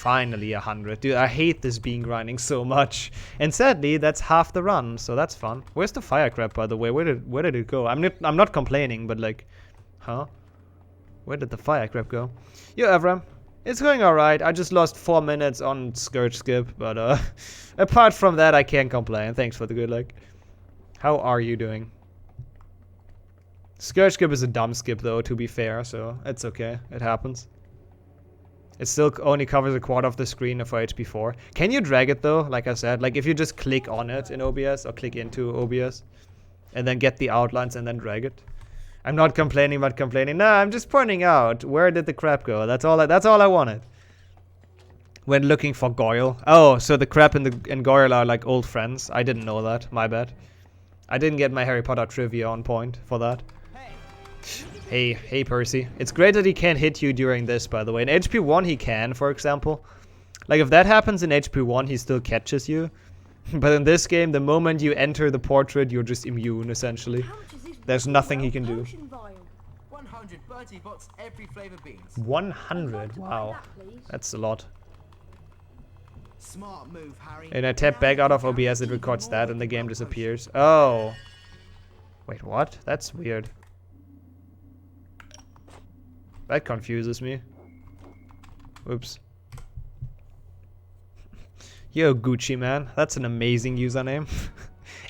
finally 100. Dude, I hate this bean grinding so much. And sadly, that's half the run, so that's fun. Where's the fire crab, by the way? Where did it go? I'm not complaining, but like, huh? Where did the fire crab go? Yo, Avram. It's going alright. I just lost 4 minutes on Scourge skip, but apart from that, I can't complain. Thanks for the good luck. How are you doing? Scourge skip is a dumb skip though, to be fair, so it's okay. It happens. It still only covers a quarter of the screen for HP4. Can you drag it though? Like I said, like if you just click on it in OBS or click into OBS and then get the outlines and then drag it. I'm not complaining about complaining. No, I'm just pointing out where did the crab go. That's all I wanted. When looking for Goyle. Oh, so the crab and Goyle are like old friends. I didn't know that. My bad. I didn't get my Harry Potter trivia on point for that. Hey Percy. It's great that he can't hit you during this, by the way. In HP 1 he can, for example. Like if that happens in HP 1, he still catches you. But in this game, the moment you enter the portrait, you're just immune, essentially. There's nothing he can do. 100 Bertie bots every flavor beans. 100? Wow. That's a lot. Smart move, Harry. And I tap back out of OBS, it records that and the game disappears. Oh. Wait, what? That's weird. That confuses me. Whoops. Yo, Gucci man. That's an amazing username.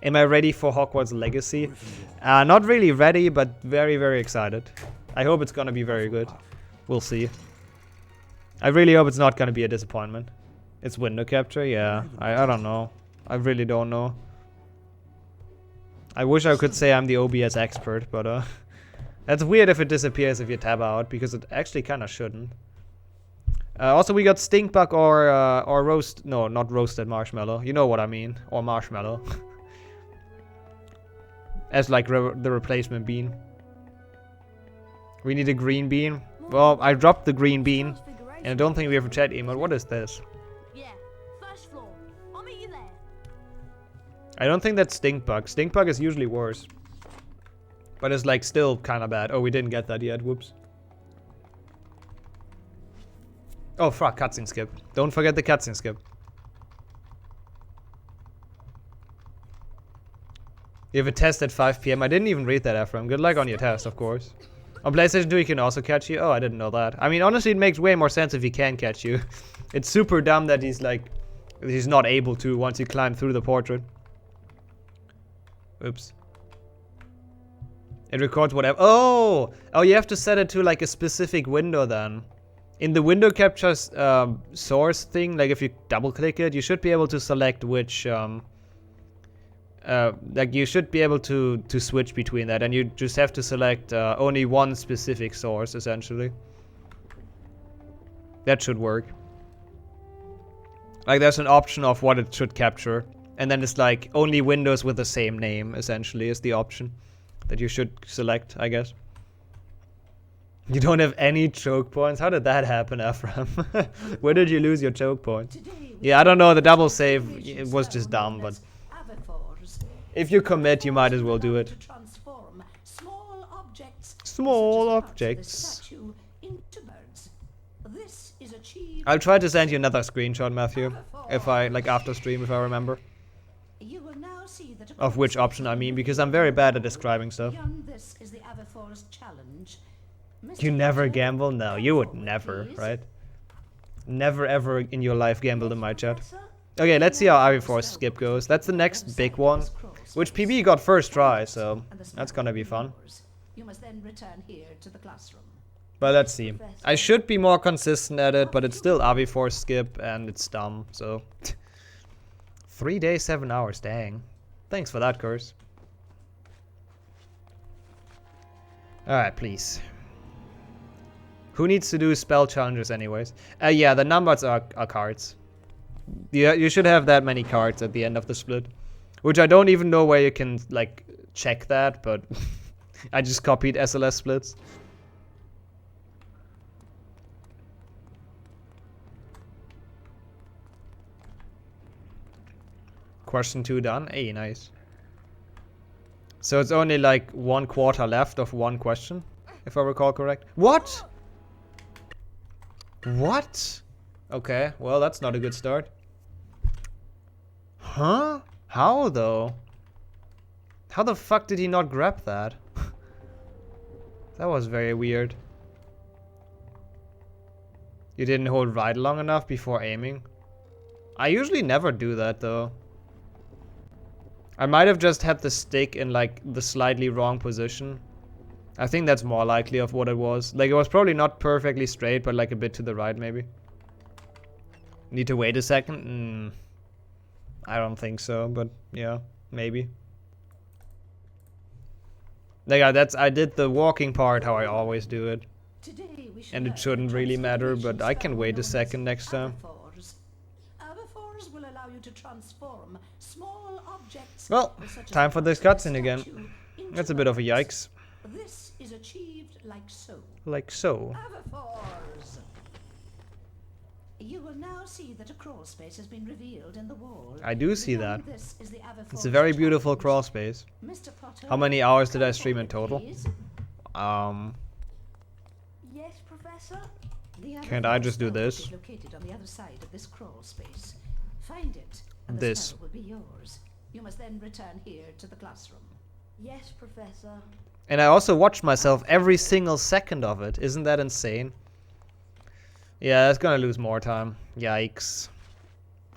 Am I ready for Hogwarts Legacy? Not really ready, but very, very excited. I hope it's gonna be very good. We'll see. I really hope it's not gonna be a disappointment. It's window capture? Yeah. I don't know. I really don't know. I wish I could say I'm the OBS expert, but that's weird if it disappears if you tab out, because it actually kinda shouldn't. Also, we got Stinkbug or roast... No, not roasted marshmallow. You know what I mean. Or marshmallow. As like the replacement bean. We need a green bean. Well, I dropped the green bean. And I don't think we have a chat emote. What is this? Yeah, first floor. I'll meet you there. I don't think that's Stinkbug. Stinkbug is usually worse. But it's like still kind of bad. Oh, we didn't get that yet. Whoops. Oh, fuck. Cutscene skip. Don't forget the cutscene skip. You have a test at 5 PM. I didn't even read that, Ephraim. Good luck on your test, of course. On PlayStation 2, he can also catch you. Oh, I didn't know that. I mean, honestly, it makes way more sense if he can catch you. It's super dumb that he's like... He's not able to once you climb through the portrait. Oops. It records whatever... Oh! Oh, you have to set it to like a specific window then. In the window capture source thing, like if you double click it, you should be able to select which... like you should be able to switch between that, and you just have to select only one specific source, essentially. That should work. Like there's an option of what it should capture, and then it's like only windows with the same name, essentially, is the option that you should select, I guess. You don't have any choke points? How did that happen, Ephraim? Where did you lose your choke point? Yeah, I don't know, the double save, it was just dumb, but... If you commit, you might as well do it. Small objects. I'll try to send you another screenshot, Matthew. If I, like after stream, if I remember. Of which option I mean, because I'm very bad at describing stuff. You never gamble? No, you would never, right? Never ever in your life gambled in my chat. Okay, let's see how RV4 skip goes. That's the next big one. Which PB got first try, so that's gonna be fun. You must then return here to the classroom. But let's see. I should be more consistent at it, but it's still RV4 skip and it's dumb, so... 3 days, 7 hours, dang. Thanks for that, Curse. Alright, please. Who needs to do spell challenges anyways? Yeah, the numbers are cards. Yeah, you should have that many cards at the end of the split. Which I don't even know where you can, like, check that, but... I just copied SLS splits. Question 2 done. Hey, nice. So it's only like 1/4 left of one question, if I recall correct. What? What? Okay, well, that's not a good start. Huh? How, though? How the fuck did he not grab that? That was very weird. You didn't hold right long enough before aiming? I usually never do that, though. I might have just had the stick in, like, the slightly wrong position. I think that's more likely of what it was. Like, it was probably not perfectly straight, but, like, a bit to the right, maybe. Need to wait a second? I don't think so, but, yeah, maybe. Like, I did the walking part how I always do it. And it shouldn't really matter, but I can wait a second next time. Avifors will allow you to transform small objects. Well, time for this cutscene again. That's a bit of a yikes. This is achieved like so. Like so. Avifors. You will now see that a crawl space has been revealed in the wall. I do see that. This is the It's a very beautiful crawl space. Mr. Potter, How many hours did I stream in total? please. Yes, Professor? The Can't I just do Avifors this? is located on the other side of this crawl space. Find it, and This. the spell will be yours. You must then return here to the classroom. Yes, Professor. And I also watched myself every single second of it. Isn't that insane? Yeah, it's gonna lose more time. Yikes.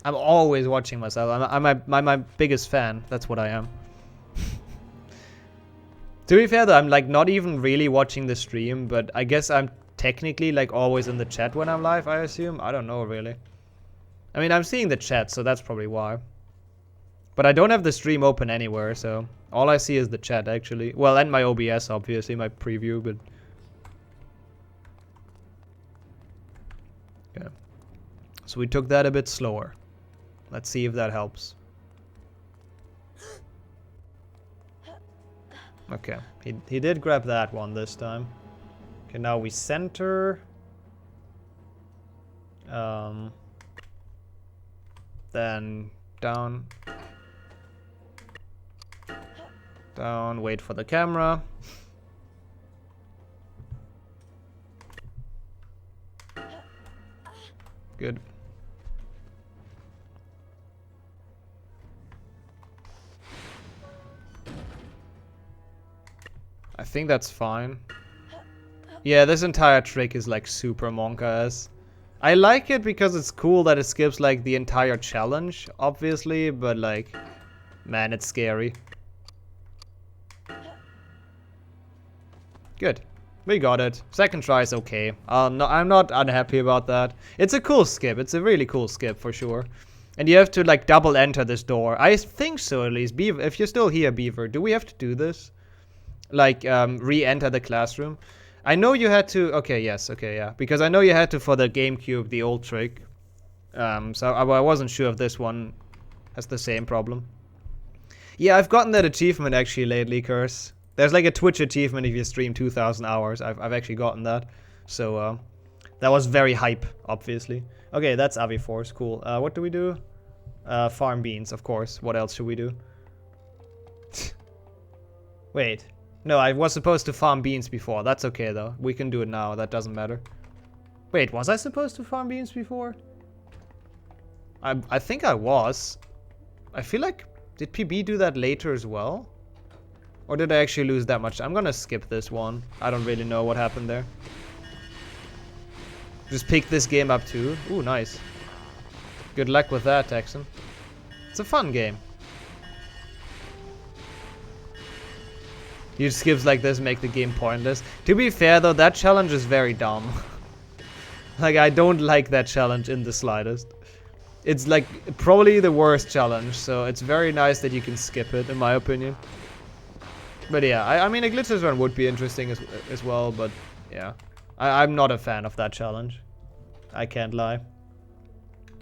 I'm always watching myself. I'm my biggest fan. That's what I am. To be fair though, I'm like not even really watching the stream, but I guess I'm technically like always in the chat when I'm live, I assume. I don't know really. I mean, I'm seeing the chat, so that's probably why. But I don't have the stream open anywhere, so all I see is the chat actually. Well, and my OBS obviously, my preview, but okay. So we took that a bit slower. Let's see if that helps. Okay, he did grab that one this time. Okay, now we center. Then down. Down, wait for the camera. Good. I think that's fine. Yeah, this entire trick is like super Monka-esque. I like it because it's cool that it skips like the entire challenge, obviously, but like, man, it's scary. Good. We got it. Second try is okay. No, I'm not unhappy about that. It's a cool skip. It's a really cool skip for sure. And you have to like double enter this door. I think so at least. Beaver, if you're still here, Beaver, do we have to do this? Like re-enter the classroom? I know you had to. Okay, yes, okay, yeah. Because I know you had to for the GameCube, the old trick. So I wasn't sure if this one has the same problem. Yeah, I've gotten that achievement actually lately, Curse. There's like a Twitch achievement if you stream 2,000 hours. I've actually gotten that. So that was very hype, obviously. Okay, that's Avifors. Cool. What do we do? Farm beans, of course. What else should we do? Wait. No, I was supposed to farm beans before. That's okay, though. We can do it now. That doesn't matter. Wait, was I supposed to farm beans before? I think I was. I feel like... Did PB do that later as well? Or did I actually lose that much? I'm gonna skip this one. I don't really know what happened there. Just pick this game up too. Ooh, nice. Good luck with that, Texan. It's a fun game. Huge skips like this make the game pointless. To be fair though, that challenge is very dumb. Like, I don't like that challenge in the slightest. It's like probably the worst challenge, so it's very nice that you can skip it, in my opinion. But yeah, I mean a glitchless run would be interesting as well, but yeah. I'm not a fan of that challenge. I can't lie.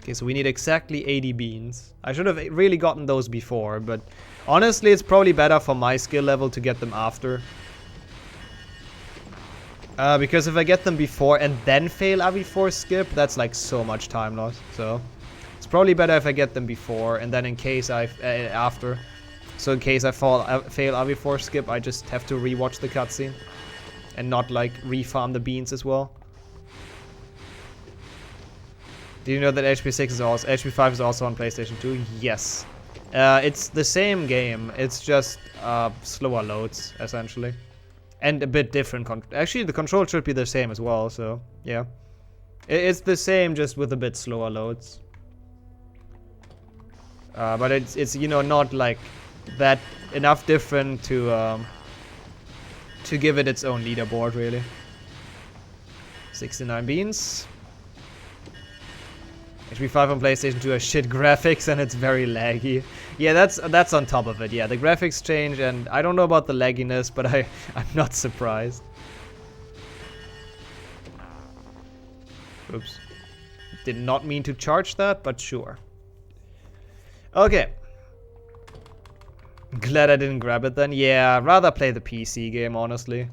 Okay, so we need exactly 80 beans. I should have really gotten those before, but honestly it's probably better for my skill level to get them after. Because if I get them before and then fail Avifors skip, that's like so much time loss. So it's probably better if I get them before and then in case after. So in case I fail Avifors skip, I just have to rewatch the cutscene and not like refarm the beans as well. Do you know that HP6 is also HP5 is also on PlayStation 2? Yes. It's the same game. It's just slower loads essentially, and a bit different. Actually, the control should be the same as well. So yeah, it's the same, just with a bit slower loads. But it's you know, not like that enough different to give it its own leaderboard really. 69 beans. HP5 on PlayStation 2 has shit graphics and it's very laggy. Yeah, that's on top of it. Yeah, the graphics change, and I don't know about the lagginess, but I'm not surprised. Oops. Did not mean to charge that, but sure. Okay. Glad I didn't grab it then. Yeah, I'd rather play the PC game, honestly.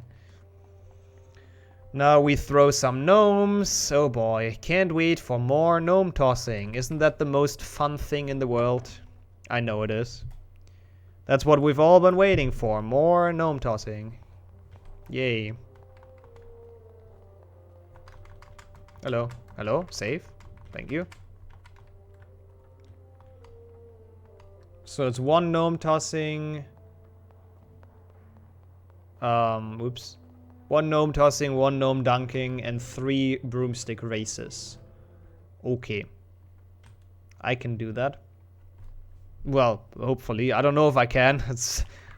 Now we throw some gnomes. Oh boy, can't wait for more gnome tossing. Isn't that the most fun thing in the world? I know it is. That's what we've all been waiting for. More gnome tossing. Yay. Hello. Hello? Save. Thank you. So it's 1 gnome tossing. Oops. 1 gnome tossing, 1 gnome dunking, and 3 broomstick races. Okay. I can do that. Well, hopefully. I don't know if I can.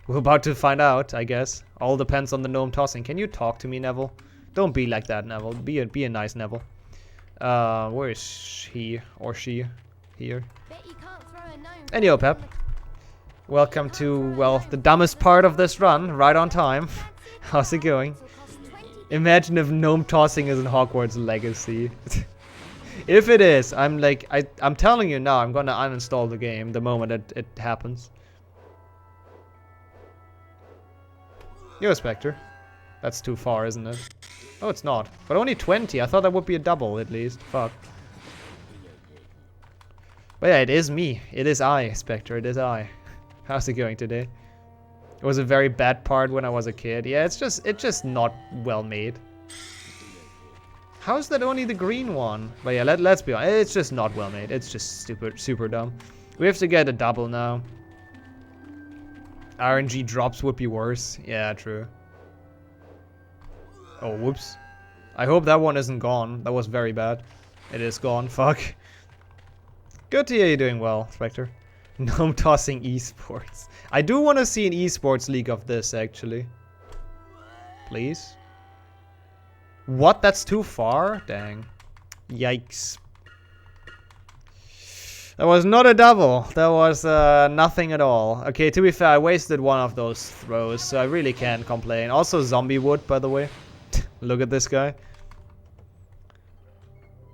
We're about to find out, I guess. All depends on the gnome tossing. Can you talk to me, Neville? Don't be like that, Neville. Be a nice Neville. Where is he or she? Here. Anyhow, Pep. Welcome to, well, the dumbest part of this run. Right on time. How's it going? Imagine if gnome tossing is in Hogwarts Legacy. If it is, I'm telling you now, I'm gonna uninstall the game the moment it happens. Yo, Spectre. That's too far, isn't it? Oh, it's not. But only 20. I thought that would be a double, at least. Fuck. But yeah, it is me. It is I, Spectre. It is I. How's it going today? It was a very bad part when I was a kid. Yeah, it's just not well made. How is that only the green one? But yeah, let's be honest. It's just not well made. It's just super dumb. We have to get a double now. RNG drops would be worse. Yeah, true. Oh, whoops. I hope that one isn't gone. That was very bad. It is gone. Fuck. Good to hear you're doing well, Spectre. Gnome tossing esports. I do want to see an esports league of this, actually. Please. What? That's too far? Dang. Yikes. That was not a double. That was nothing at all. Okay, to be fair, I wasted one of those throws, so I really can't complain. Also zombie wood, by the way. Look at this guy.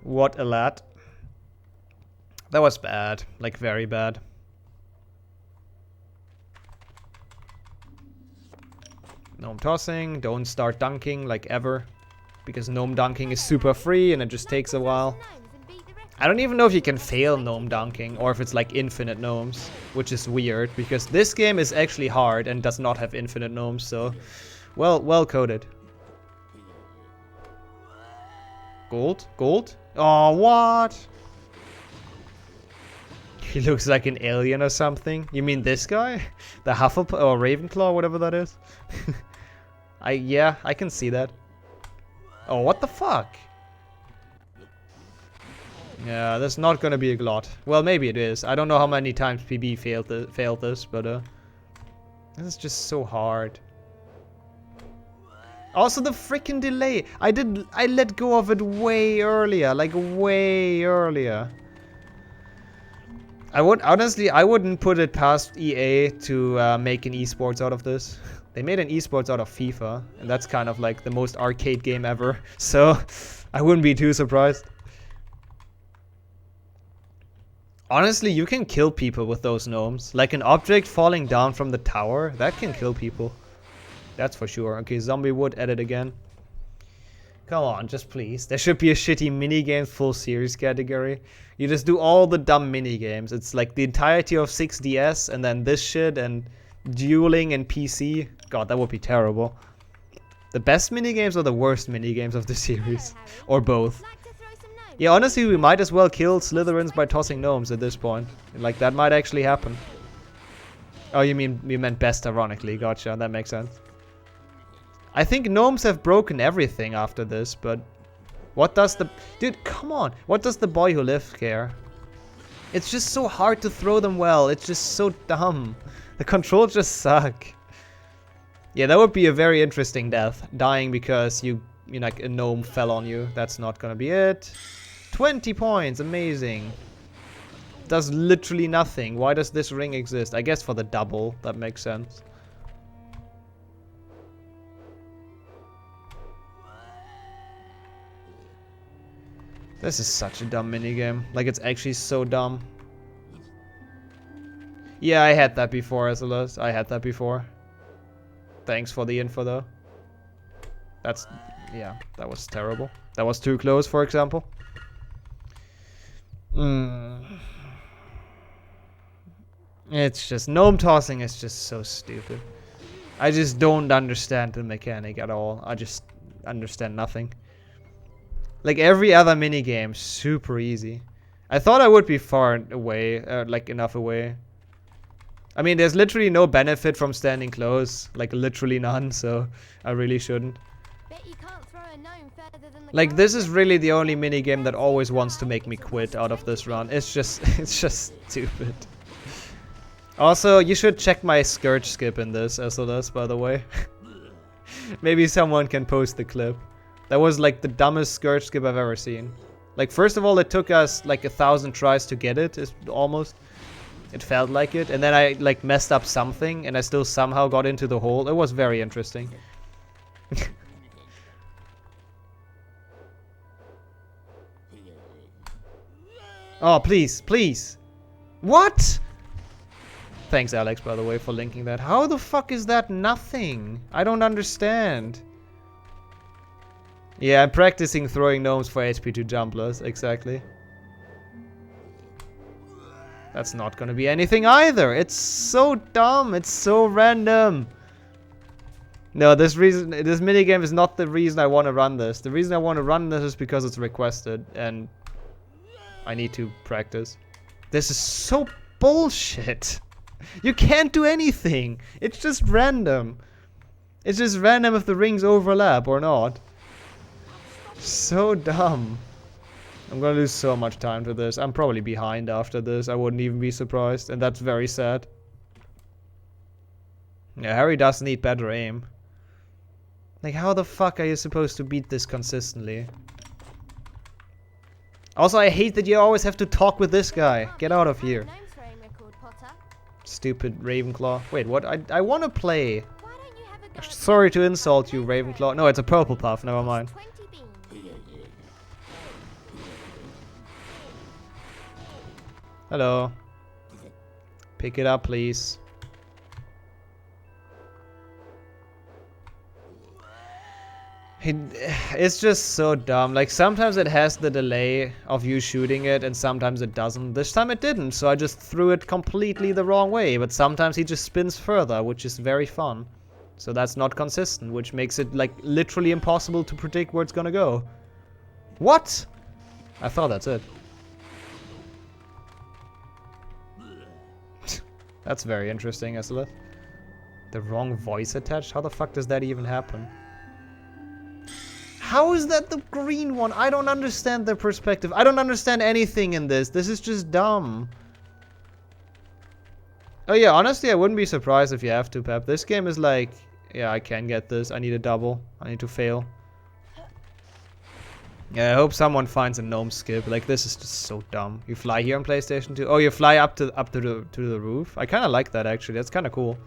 What a lad. That was bad. Like, very bad. Gnome tossing. Don't start dunking, like, ever. Because gnome dunking is super free and it just takes a while. I don't even know if you can fail gnome dunking or if it's like infinite gnomes, which is weird because this game is actually hard and does not have infinite gnomes, so well coded. Gold? Gold? Oh, what? He looks like an alien or something. You mean this guy? The Hufflepuff or Ravenclaw, whatever that is? Yeah, I can see that. Oh, what the fuck? Yeah, that's not gonna be a glot. Well, maybe it is. I don't know how many times PB failed this, but this is just so hard. Also, the freaking delay. I let go of it way earlier, like way earlier. I wouldn't put it past EA to make an esports out of this. They made an esports out of FIFA, and that's kind of like the most arcade game ever. So, I wouldn't be too surprised. Honestly, you can kill people with those gnomes. Like an object falling down from the tower, that can kill people. That's for sure. Okay, zombie wood, edit again. Come on, just please. There should be a shitty minigame full series category. You just do all the dumb minigames. It's like the entirety of 6DS and then this shit and dueling and PC. God, that would be terrible. The best minigames or the worst minigames of the series? Or both? Yeah, honestly, we might as well kill Slytherins by tossing gnomes at this point. Like, that might actually happen. Oh, you meant best ironically. Gotcha, that makes sense. I think gnomes have broken everything after this, but... What does the... Dude, come on! What does the boy who lived care? It's just so hard to throw them well. It's just so dumb. The controls just suck. Yeah, that would be a very interesting death. Dying because like a gnome fell on you. That's not gonna be it. 20 points, amazing. Does literally nothing. Why does this ring exist? I guess for the double. That makes sense. This is such a dumb minigame. Like, it's actually so dumb. Yeah, I had that before, Azelus. I had that before. Thanks for the info, though. That's... Yeah, that was terrible. That was too close, for example. It's just... Gnome tossing is just so stupid. I just don't understand the mechanic at all. I just understand nothing. Like every other minigame, super easy. I thought I would be far away, like enough away. I mean, there's literally no benefit from standing close. Like, literally none, so I really shouldn't. Bet you can't throw a gnome further than the Like, this is really the only minigame that always wants to make me quit out of this run. It's just stupid. Also, you should check my Scourge skip in this, Azelus, by the way. Maybe someone can post the clip. That was like the dumbest Scourge skip I've ever seen. Like, first of all, it took us like 1,000 tries to get it, almost. It felt like it. And then I like messed up something and I still somehow got into the hole. It was very interesting. Oh, please, please. What? Thanks, Alex, by the way, for linking that. How the fuck is that nothing? I don't understand. Yeah, I'm practicing throwing gnomes for HP2 jumblers, exactly. That's not gonna be anything either. It's so dumb. It's so random. No, this minigame is not the reason I want to run this. The reason I want to run this is because it's requested and I need to practice. This is so bullshit. You can't do anything. It's just random. It's just random if the rings overlap or not. So dumb. I'm gonna lose so much time to this. I'm probably behind after this. I wouldn't even be surprised. And that's very sad. Yeah, Harry does need better aim. Like, how the fuck are you supposed to beat this consistently? Also, I hate that you always have to talk with this guy. Get out of here. Stupid Ravenclaw. Wait, what? I want to play. Sorry to insult you, Ravenclaw. No, it's a purple puff. Never mind. Hello. Pick it up, please. It's just so dumb. Like, sometimes it has the delay of you shooting it, and sometimes it doesn't. This time it didn't, so I just threw it completely the wrong way. But sometimes he just spins further, which is very fun. So that's not consistent, which makes it, like, literally impossible to predict where it's gonna go. What? I thought that's it. That's very interesting, Azelith. The wrong voice attached? How the fuck does that even happen? How is that the green one? I don't understand the perspective. I don't understand anything in this. This is just dumb. Oh yeah, honestly, I wouldn't be surprised if you have to, Pep. This game is like, yeah, I can get this. I need a double. I need to fail. Yeah, I hope someone finds a gnome skip. Like, this is just so dumb. You fly here on PlayStation 2. Oh, you fly up to the roof. I kind of like that, actually. That's kind of cool.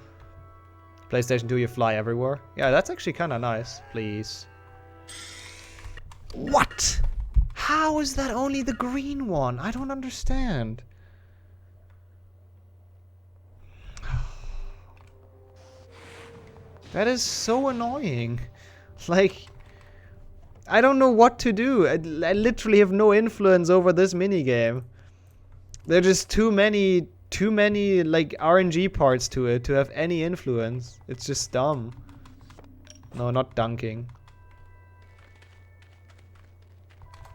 PlayStation 2, you fly everywhere. Yeah, that's actually kind of nice. Please. What? How is that only the green one? I don't understand. That is so annoying. Like, I don't know what to do. I literally have no influence over this minigame. There are just too many like RNG parts to it to have any influence. It's just dumb. No, not dunking.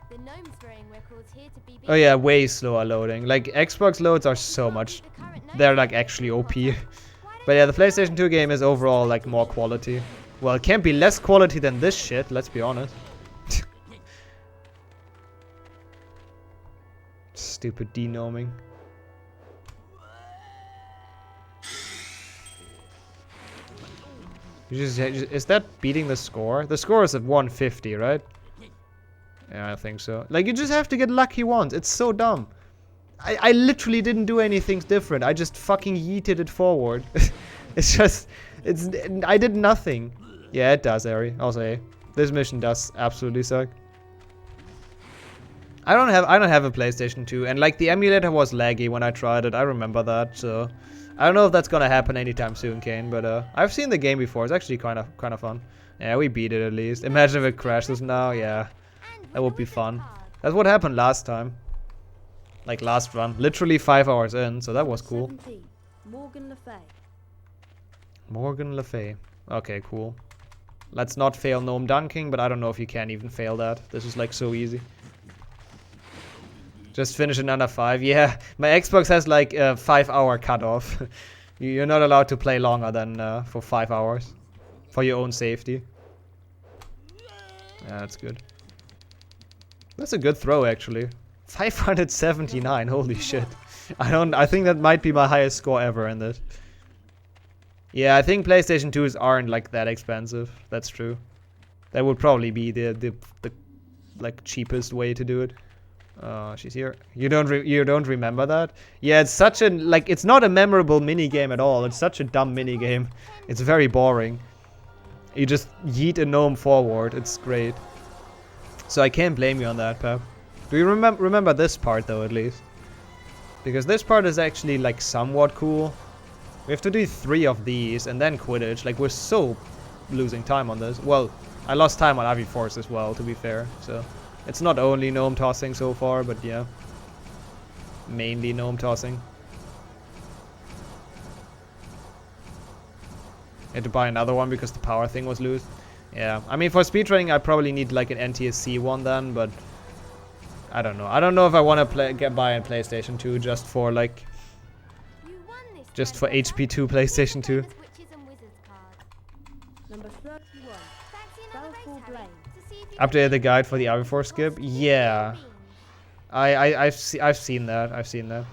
The gnome throwing record lords here to be Oh yeah, way slower loading. Like, Xbox loads are so much... They're, like, actually OP. But yeah, the PlayStation 2 game is overall, like, more quality. Well, it can't be less quality than this shit, let's be honest. Stupid denoming. Is that beating the score? The score is at 150, right? Yeah, I think so. Like, you just have to get lucky once. It's so dumb. I literally didn't do anything different. I just fucking yeeted it forward. It's just... I did nothing. Yeah, it does, Ari. I'll say. This mission does absolutely suck. I don't have a PlayStation 2, and like the emulator was laggy when I tried it. I remember that, so I don't know if that's gonna happen anytime soon, Kane. But I've seen the game before. It's actually kind of fun. Yeah, we beat it at least. Imagine if it crashes now. Yeah, that would be fun. That's what happened last time. Like last run, literally 5 hours in, so that was cool. 17, Morgan Le Fay. Morgan Le Fay. Okay, cool. Let's not fail gnome dunking, but I don't know if you can even fail that. This is like so easy. Just finish in under 5. Yeah, my Xbox has like a 5-hour cutoff. You're not allowed to play longer than for 5 hours. For your own safety. Yeah, that's good. That's a good throw, actually. 579, holy shit. I think that might be my highest score ever in this. Yeah, I think PlayStation 2s aren't like that expensive. That's true. That would probably be the like cheapest way to do it. She's here. You don't remember that? Yeah, it's such a like it's not a memorable mini game at all. It's such a dumb mini game. It's very boring. You just yeet a gnome forward. It's great. So I can't blame you on that, Pep. Do you remember this part though, at least? Because this part is actually like somewhat cool. We have to do 3 of these and then Quidditch. Like, we're so losing time on this. Well, I lost time on Ivy Force as well, to be fair. So it's not only gnome tossing so far, but yeah, mainly gnome tossing. Had to buy another one because the power thing was loose. Yeah, I mean, for speedrunning I probably need like an NTSC one then, but I don't know. I don't know if I want to buy a PlayStation 2 just for like HP2 PlayStation 2. Number 31, Balfour Blaine. Update the guide for the Ivy Force skip. Yeah, I've seen that. I've seen that.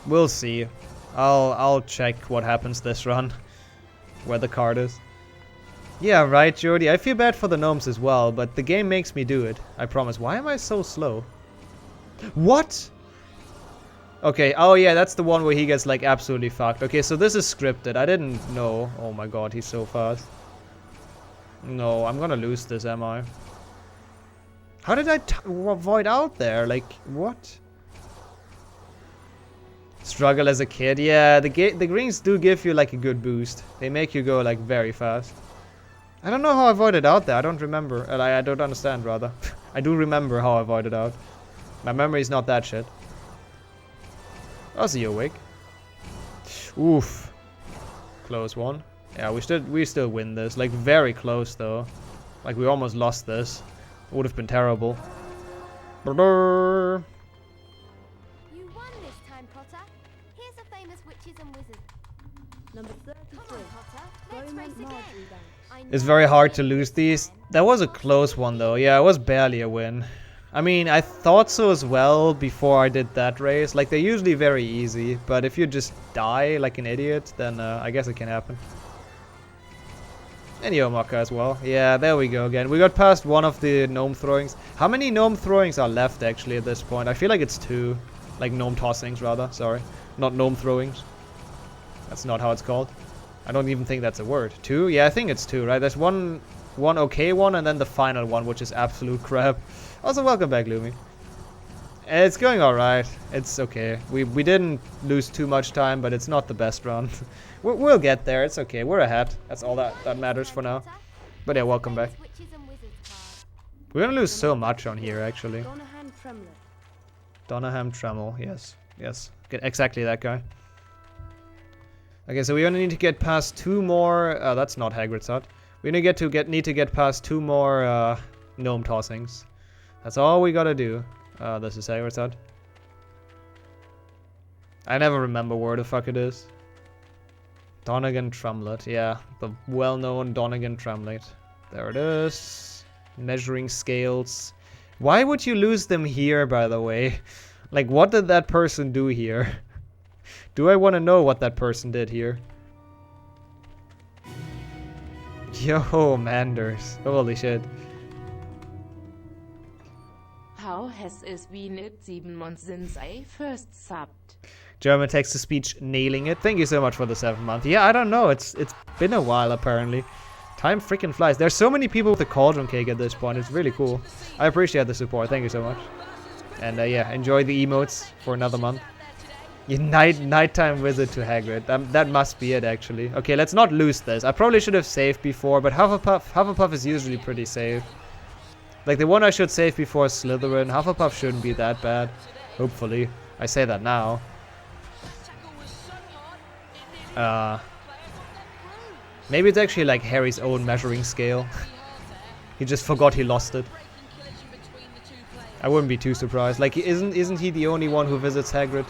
We'll see. I'll check what happens this run, where the card is. Yeah, right, Jody. I feel bad for the gnomes as well, but the game makes me do it. I promise. Why am I so slow? What? Okay, oh yeah, that's the one where he gets like absolutely fucked. Okay, so this is scripted. I didn't know. Oh my god, he's so fast. No, I'm gonna lose this, am I? How did I avoid out there? Like, what? Struggle as a kid. Yeah, the greens do give you like a good boost. They make you go like very fast. I don't know how I avoided out there. I don't remember. I don't understand, rather. I do remember how I avoided out. My memory's not that shit. Oh, so you're awake. Oof. Close one. Yeah, we still win this. Like, very close, though. Like, we almost lost this. It would have been terrible. Brrr. You won this time, Potter. Here's a famous witches and wizards. Number 33, Come on, Potter. Let's Bowman race Marjorie again. Banks. I It's know very you're hard to gonna lose this these. time. That was a close one, though. Yeah, it was barely a win. I mean, I thought so as well before I did that race. Like, they're usually very easy, but if you just die like an idiot, then I guess it can happen. And Yomaka as well. Yeah, there we go again. We got past one of the gnome throwings. How many gnome throwings are left, actually, at this point? I feel like it's 2. Like, gnome tossings, rather. Sorry. Not gnome throwings. That's not how it's called. I don't even think that's a word. 2? Yeah, I think it's 2, right? There's one okay one, and then the final one, which is absolute crap. Also, welcome back, Lumi. It's going alright. It's okay. We didn't lose too much time, but it's not the best run. We'll get there. It's okay. We're ahead. That's all that matters for now. But yeah, welcome back. Witches and wizards card. We're gonna lose so much on here, actually. Donahan Tremlett. Donaham Tremel. Yes. Yes. Get exactly that guy. Okay, so we only need to get past 2 more. That's not Hagrid's hut. We need to get past 2 more gnome tossings. That's all we gotta do. This is Hagrid's hut. I never remember where the fuck it is. Donegan Trumlet, yeah. The well-known Donegan Trumlet. There it is. Measuring scales. Why would you lose them here, by the way? Like, what did that person do here? Do I want to know what that person did here? Yo, Manders. Holy shit. How has es been 7 months since I first subbed? German text-to-speech nailing it. Thank you so much for the 7th month. Yeah, I don't know. It's been a while, apparently. Time freaking flies. There's so many people with the cauldron cake at this point. It's really cool. I appreciate the support. Thank you so much. And yeah, enjoy the emotes for another month. Your nighttime visit to Hagrid. That must be it, actually. Okay, let's not lose this. I probably should have saved before, but Hufflepuff is usually pretty safe. Like, the one I should save before is Slytherin. Hufflepuff shouldn't be that bad. Hopefully. I say that now. Maybe it's actually like Harry's own measuring scale. He just forgot he lost it. I wouldn't be too surprised. Like, isn't he the only one who visits Hagrid?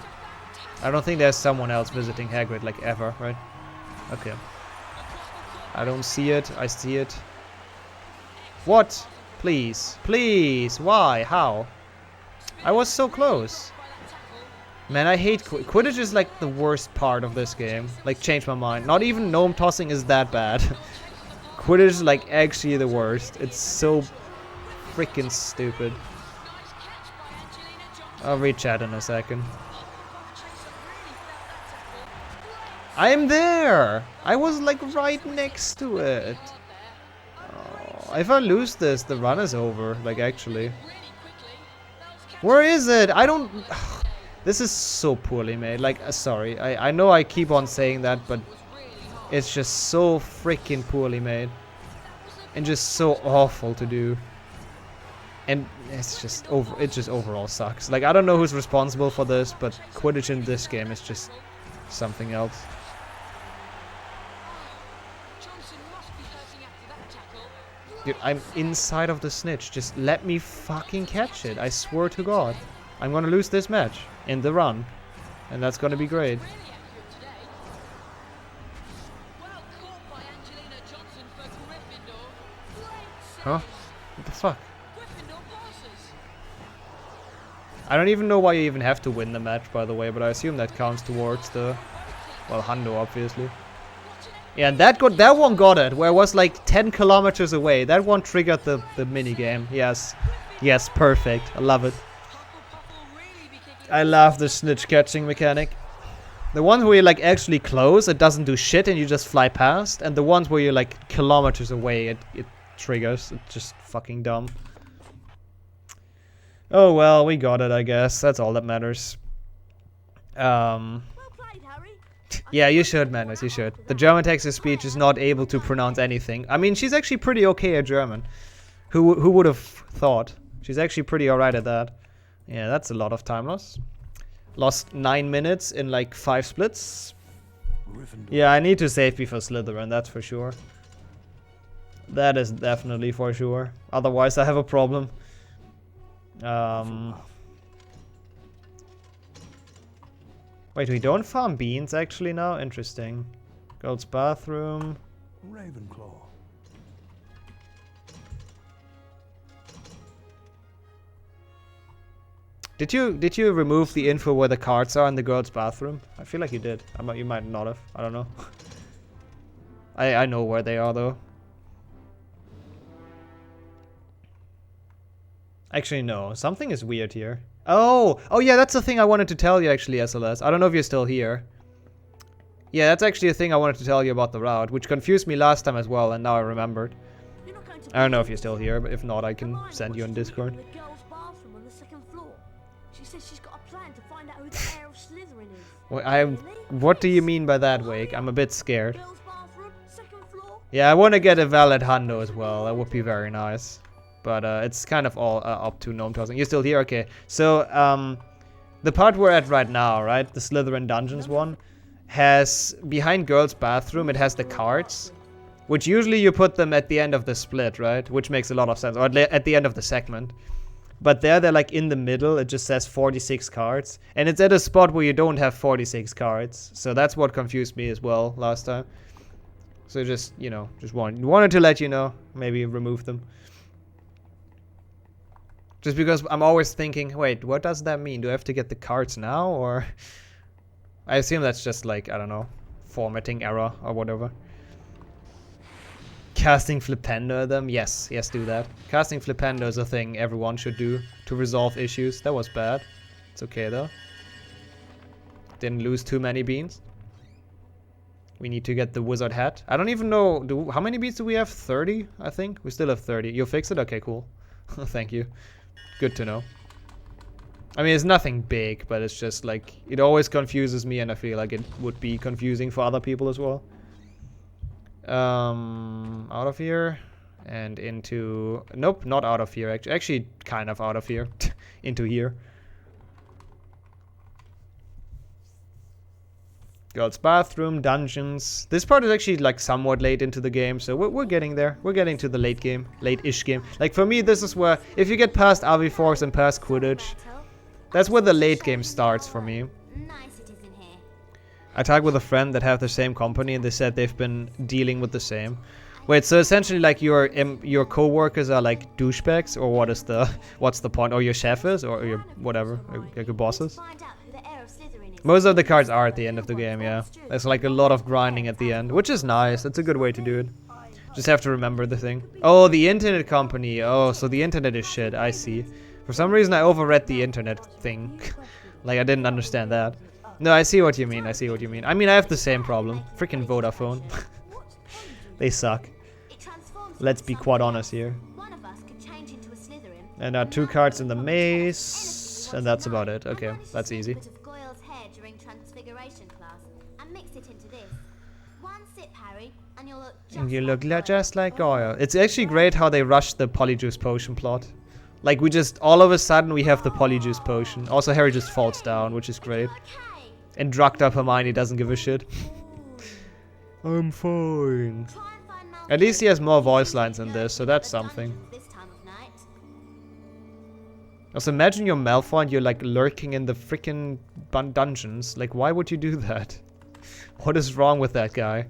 I don't think there's someone else visiting Hagrid, like, ever, right? Okay. I don't see it. I see it. What? Please. Please. Why? How? I was so close. Man, I hate Quidditch is like the worst part of this game. Like, change my mind. Not even gnome tossing is that bad. Quidditch is like actually the worst. It's so freaking stupid. I'll read chat in a second. I am there! I was like right next to it. Oh, if I lose this, the run is over. Like, actually. Where is it? I don't... This is so poorly made. Like, sorry. I know I keep on saying that, but it's just so freaking poorly made. And just so awful to do. And it's just it just overall sucks. Like, I don't know who's responsible for this, but Quidditch in this game is just something else. Dude, I'm inside of the snitch. Just let me fucking catch it. I swear to God. I'm gonna lose this match in the run. And that's gonna be great. Huh? What the fuck? I don't even know why you even have to win the match, by the way, but I assume that counts towards the... Well, Hundo, obviously. Yeah, and that one got it, where it was like 10 kilometers away. That one triggered the minigame. Yes. Yes, perfect. I love it. I love the snitch catching mechanic. The ones where you're like actually close, it doesn't do shit and you just fly past. And the ones where you're like kilometers away, it triggers. It's just fucking dumb. Oh well, we got it, I guess. That's all that matters. Well played, Harry. Yeah, you should, Madness, you should. The German text-to-speech is not able to pronounce anything. I mean, she's actually pretty okay at German. Who would have thought? She's actually pretty alright at that. Yeah, that's a lot of time loss. Lost 9 minutes in like 5 splits. Yeah, I need to save before Slytherin, that's for sure. That is definitely for sure. Otherwise, I have a problem. Wait, we don't farm beans actually now? Interesting. Girls' bathroom. Ravenclaw. Did you remove the info where the cards are in the girls' bathroom? I feel like you did. You might not have. I don't know. I know where they are though. Actually, no. Something is weird here. Oh yeah, that's the thing I wanted to tell you actually, SLS. I don't know if you're still here. Yeah, that's actually a thing I wanted to tell you about the route, which confused me last time as well, and now I remembered. I don't know if you're still here, but if not, I can send you on Discord. The girls' bathroom on the 2nd floor. She says she's got a plan to find out who the heir of Slytherin is. Well, what do you mean by that, Wake? I'm a bit scared. Girls' bathroom, 2nd floor. Yeah, I want to get a valid hundo as well. That would be very nice. But it's kind of all up to gnome tossing. You're still here? Okay. So, the part we're at right now, right? The Slytherin Dungeons one has, behind girls' bathroom, it has the cards. Which usually you put them at the end of the split, right? Which makes a lot of sense. Or at the end of the segment. But there they're like in the middle. It just says 46 cards. And it's at a spot where you don't have 46 cards. So that's what confused me as well last time. So just, you know, just wanted to let you know. Maybe remove them. Just because I'm always thinking, wait, what does that mean? Do I have to get the cards now? Or I assume that's just like, I don't know, formatting error or whatever. Casting Flipendo at them? Yes, do that. Casting Flipendo is a thing everyone should do to resolve issues. That was bad. It's okay though. Didn't lose too many beans. We need to get the wizard hat. I don't even know, how many beans do we have? 30, I think? We still have 30. You'll fix it? Okay, cool. Thank you. Good to know. I mean, it's nothing big, but it's just like, it always confuses me, and I feel like it would be confusing for other people as well. Out of here and into, nope, not out of here. Actually kind of out of here. Into here. Girls' bathroom, dungeons. This part is actually like somewhat late into the game, so we're getting there. We're getting to the late game, late-ish game. Like for me, this is where, if you get past RV4s and past Quidditch, that's where the late game starts for me. I talked with a friend that have the same company, and they said they've been dealing with the same. Wait, so essentially like your co-workers are like douchebags, or what's the point? Or your chef is, or your whatever, like your bosses? Most of the cards are at the end of the game, yeah. There's like a lot of grinding at the end, which is nice. It's a good way to do it. Just have to remember the thing. Oh, the internet company. Oh, so the internet is shit. I see. For some reason I overread the internet thing. Like I didn't understand that. No, I see what you mean. I mean, I have the same problem. Freaking Vodafone. They suck. Let's be quite honest here. And 2 cards in the maze. And that's about it. Okay, that's easy. And you look just like Goyle. It's actually great how they rushed the Polyjuice Potion plot. Like we just, all of a sudden we have the Polyjuice Potion. Also Harry just falls down, which is great. And drugged up Hermione doesn't give a shit. I'm fine. At least he has more voice lines in this, so that's something. Also imagine you're Malfoy and you're like lurking in the freaking dungeons. Like why would you do that? What is wrong with that guy?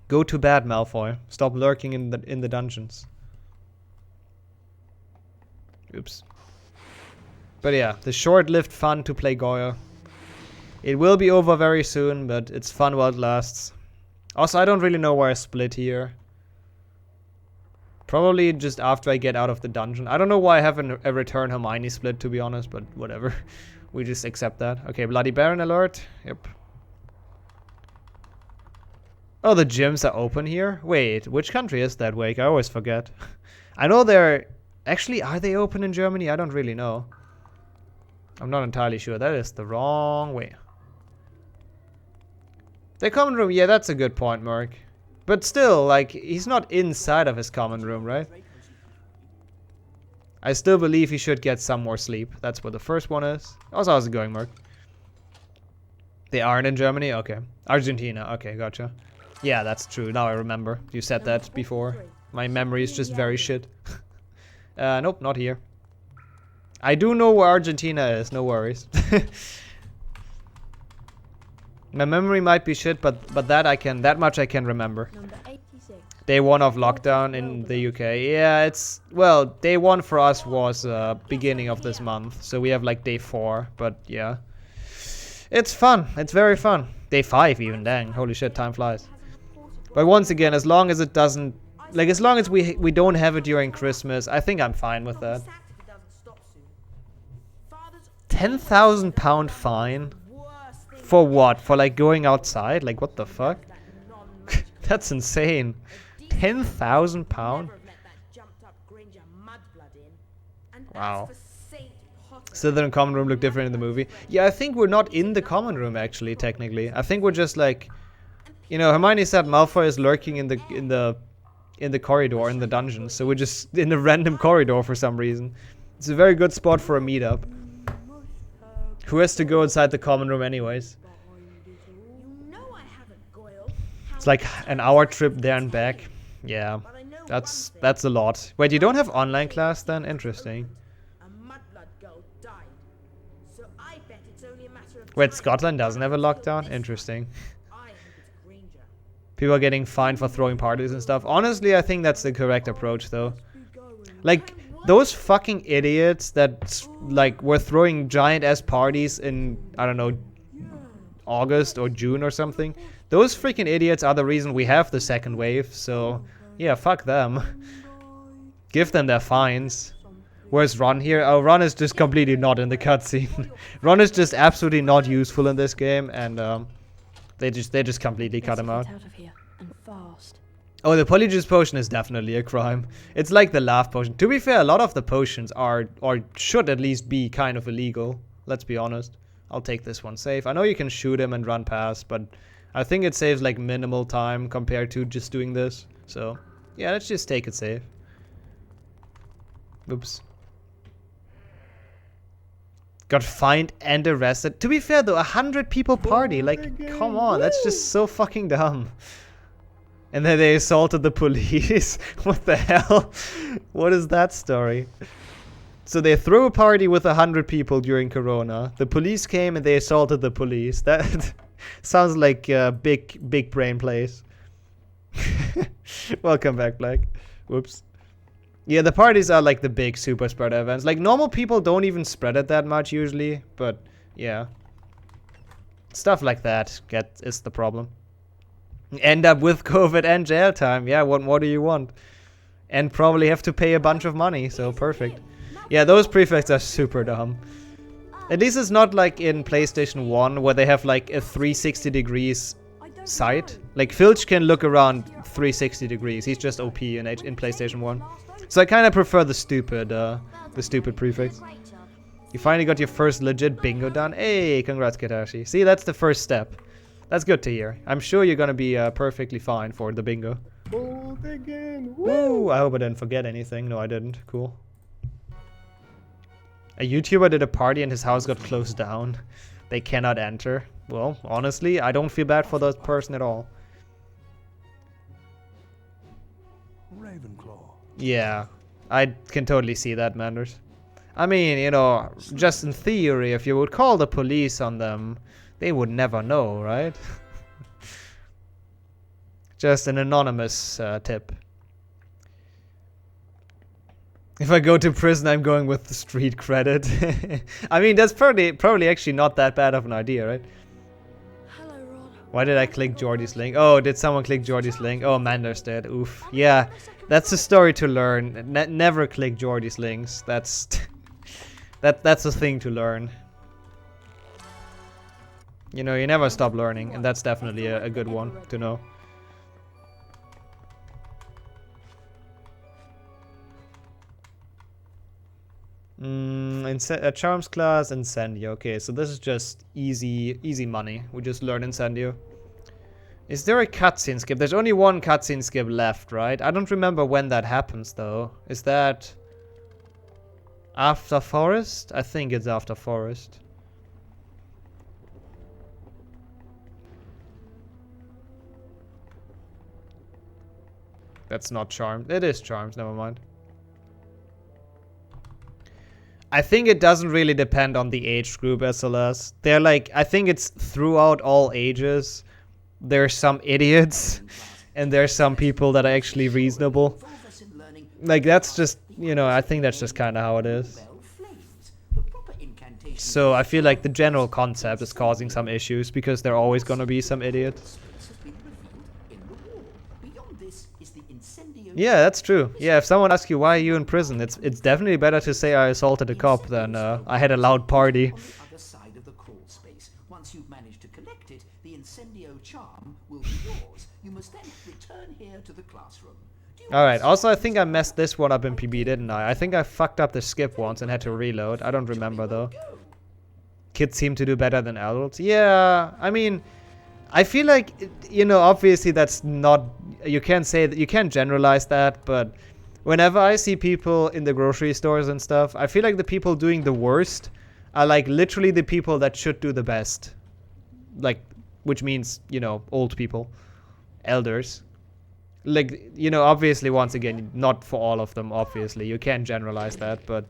Go to bed, Malfoy. Stop lurking in the dungeons. Oops. But yeah, the short-lived fun to play Goyle. It will be over very soon, but it's fun while it lasts. Also, I don't really know where I split here. Probably just after I get out of the dungeon. I don't know why I have a Return Hermione split, to be honest, but whatever. We just accept that. Okay, Bloody Baron alert. Yep. Oh, the gyms are open here? Wait, which country is that, Wake? I always forget. I know they're... Actually, are they open in Germany? I don't really know. I'm not entirely sure. That is the wrong way. The common room, yeah, that's a good point, Mark. But still, like, he's not inside of his common room, right? I still believe he should get some more sleep. That's what the first one is. Also, how's it going, Mark? They aren't in Germany? Okay. Argentina. Okay, gotcha. Yeah, that's true. Now I remember. You said that before. My memory is just very shit. Nope, not here. I do know where Argentina is, no worries. My memory might be shit, but that much I can remember. Day 1 of lockdown in the UK. Yeah, it's, well, day 1 for us was beginning of this month, so we have like day 4, but yeah. It's fun, it's very fun. Day 5 even, dang, holy shit, time flies. But once again, as long as it doesn't, like as long as we don't have it during Christmas, I think I'm fine with that. £10,000 fine? For what? For like going outside? Like what the fuck? That's insane. £10,000? Wow. Still the common room look different in the movie. Yeah, I think we're not in the common room actually, technically. I think we're just like, you know, Hermione said Malfoy is lurking in the corridor in the dungeon, so we're just in a random corridor for some reason. It's a very good spot for a meetup. Who has to go inside the common room anyways? It's like an hour trip there and back. Yeah, that's a lot. Wait, you don't have online class then? Interesting. Wait, Scotland doesn't have a lockdown? Interesting. People are getting fined for throwing parties and stuff. Honestly, I think that's the correct approach though. Like, those fucking idiots that like were throwing giant ass parties in, I don't know, August or June or something. Those freaking idiots are the reason we have the second wave, so yeah, fuck them. Give them their fines. Where's Ron here? Oh, Ron is just completely not in the cutscene. Ron is just absolutely not useful in this game, and they just completely cut him out. Oh, the polyjuice potion is definitely a crime. It's like the laugh potion. To be fair, a lot of the potions are, or should at least be, kind of illegal. Let's be honest. I'll take this one safe. I know you can shoot him and run past, but I think it saves like minimal time compared to just doing this. So, yeah, let's just take it safe. Oops. Got fined and arrested. To be fair though, 100 people party. Like, come on, that's just so fucking dumb. And then they assaulted the police. What the hell? What is that story? So they threw a party with 100 people during Corona. The police came and they assaulted the police. That sounds like a big brain place. Welcome back, Black. Whoops. Yeah, the parties are like the big super spreader events. Like, normal people don't even spread it that much usually. But, yeah. Stuff like that is the problem. End up with COVID and jail time. Yeah, what more do you want? And probably have to pay a bunch of money, so perfect. Yeah, those prefects are super dumb. At least it's not like in PlayStation 1 where they have like a 360 degrees sight. Like, Filch can look around 360 degrees. He's just OP in PlayStation 1. So I kind of prefer the stupid prefects. You finally got your first legit bingo done. Hey, congrats, Katashi. See, that's the first step. That's good to hear. I'm sure you're gonna be perfectly fine for the bingo. Bold again. Woo! I hope I didn't forget anything. No, I didn't. Cool. A YouTuber did a party and his house got closed down. They cannot enter. Well, honestly, I don't feel bad for that person at all. Ravenclaw. Yeah, I can totally see that, Manders. I mean, you know, just in theory, if you would call the police on them, they would never know, right? Just an anonymous tip. If I go to prison, I'm going with the street credit. I mean, that's probably actually not that bad of an idea, right? Hello, Ron. Why did I click Jordy's link? Oh, did someone click Jordy's link? Oh, Manders did. Oof. Yeah, that's a story to learn. Never click Jordy's links. That's that's a thing to learn. You know, you never stop learning, and that's definitely a good one to know. Charms class, Incendio. Okay, so this is just easy money. We just learn Incendio. Is there a cutscene skip? There's only one cutscene skip left, right? I don't remember when that happens, though. Is that after Forest? I think it's after Forest. That's not Charms. It is Charms, never mind. I think it doesn't really depend on the age group, SLS. They're like, I think it's throughout all ages. There's some idiots, and there's some people that are actually reasonable. Like, that's just, you know, I think that's just kind of how it is. So I feel like the general concept is causing some issues, because there are always going to be some idiots. Yeah, that's true. Yeah, if someone asks you why are you in prison, it's definitely better to say I assaulted a cop than I had a loud party. Once you've managed to collect it, the Incendio charm will be yours. You must then return here to the classroom. Alright, also I think I messed this one up in PB, didn't I? I think I fucked up the skip once and had to reload. I don't remember though. Kids seem to do better than adults. Yeah, I mean, I feel like, you know, obviously that's not, you can't say that, you can't generalize that, but whenever I see people in the grocery stores and stuff, I feel like the people doing the worst are like literally the people that should do the best. Like, which means, you know, old people. elders. Like, you know, obviously, once again, not for all of them, obviously. You can't generalize that, but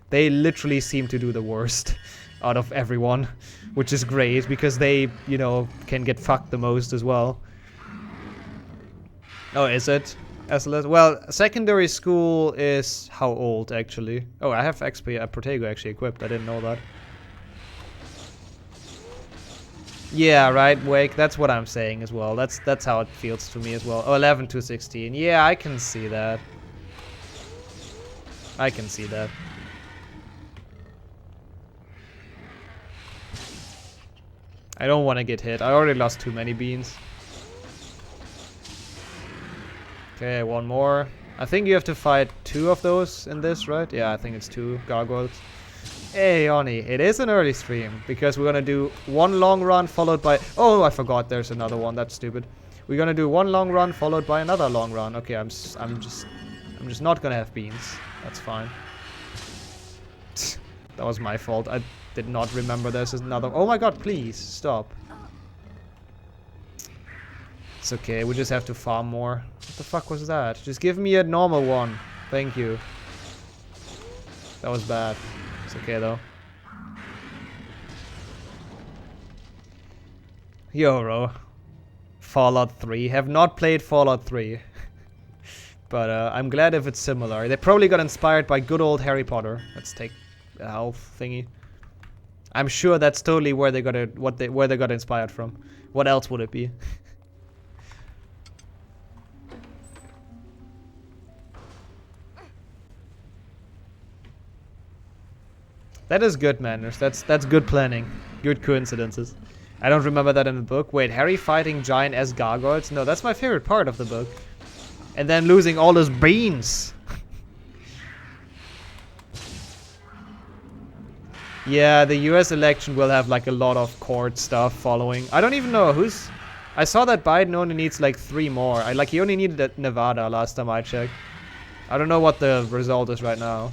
they literally seem to do the worst out of everyone, which is great, because they, you know, can get fucked the most as well. Oh, is it? Well, secondary school is how old, actually? Oh, I have XP Protego actually equipped. I didn't know that. Yeah, right, Wake. That's what I'm saying as well. That's how it feels to me as well. Oh, 11 to 16. Yeah, I can see that. I can see that. I don't want to get hit. I already lost too many beans. Okay, one more. I think you have to fight 2 of those in this, right? Yeah, I think it's 2 gargoyles. Hey, Oni, it is an early stream because we're gonna do 1 long run followed by... Oh, I forgot there's another one. That's stupid. We're gonna do 1 long run followed by another long run. Okay, I'm just not gonna have beans. That's fine. That was my fault. I did not remember there's another... Oh my god, please, stop. It's okay, we just have to farm more. What the fuck was that? Just give me a normal one. Thank you. That was bad. It's okay though. Yo, bro. Fallout 3. Have not played Fallout 3. But I'm glad if it's similar. They probably got inspired by good old Harry Potter. Let's take the health thingy. I'm sure that's totally where they got it, where they got inspired from. What else would it be? That is good manners. That's good planning. Good coincidences. I don't remember that in the book. Wait, Harry fighting giant as gargoyles? No, that's my favorite part of the book. And then losing all his beans. Yeah, the US election will have like a lot of court stuff following. I don't even know who's... I saw that Biden only needs like 3 more. He only needed Nevada last time I checked. I don't know what the result is right now.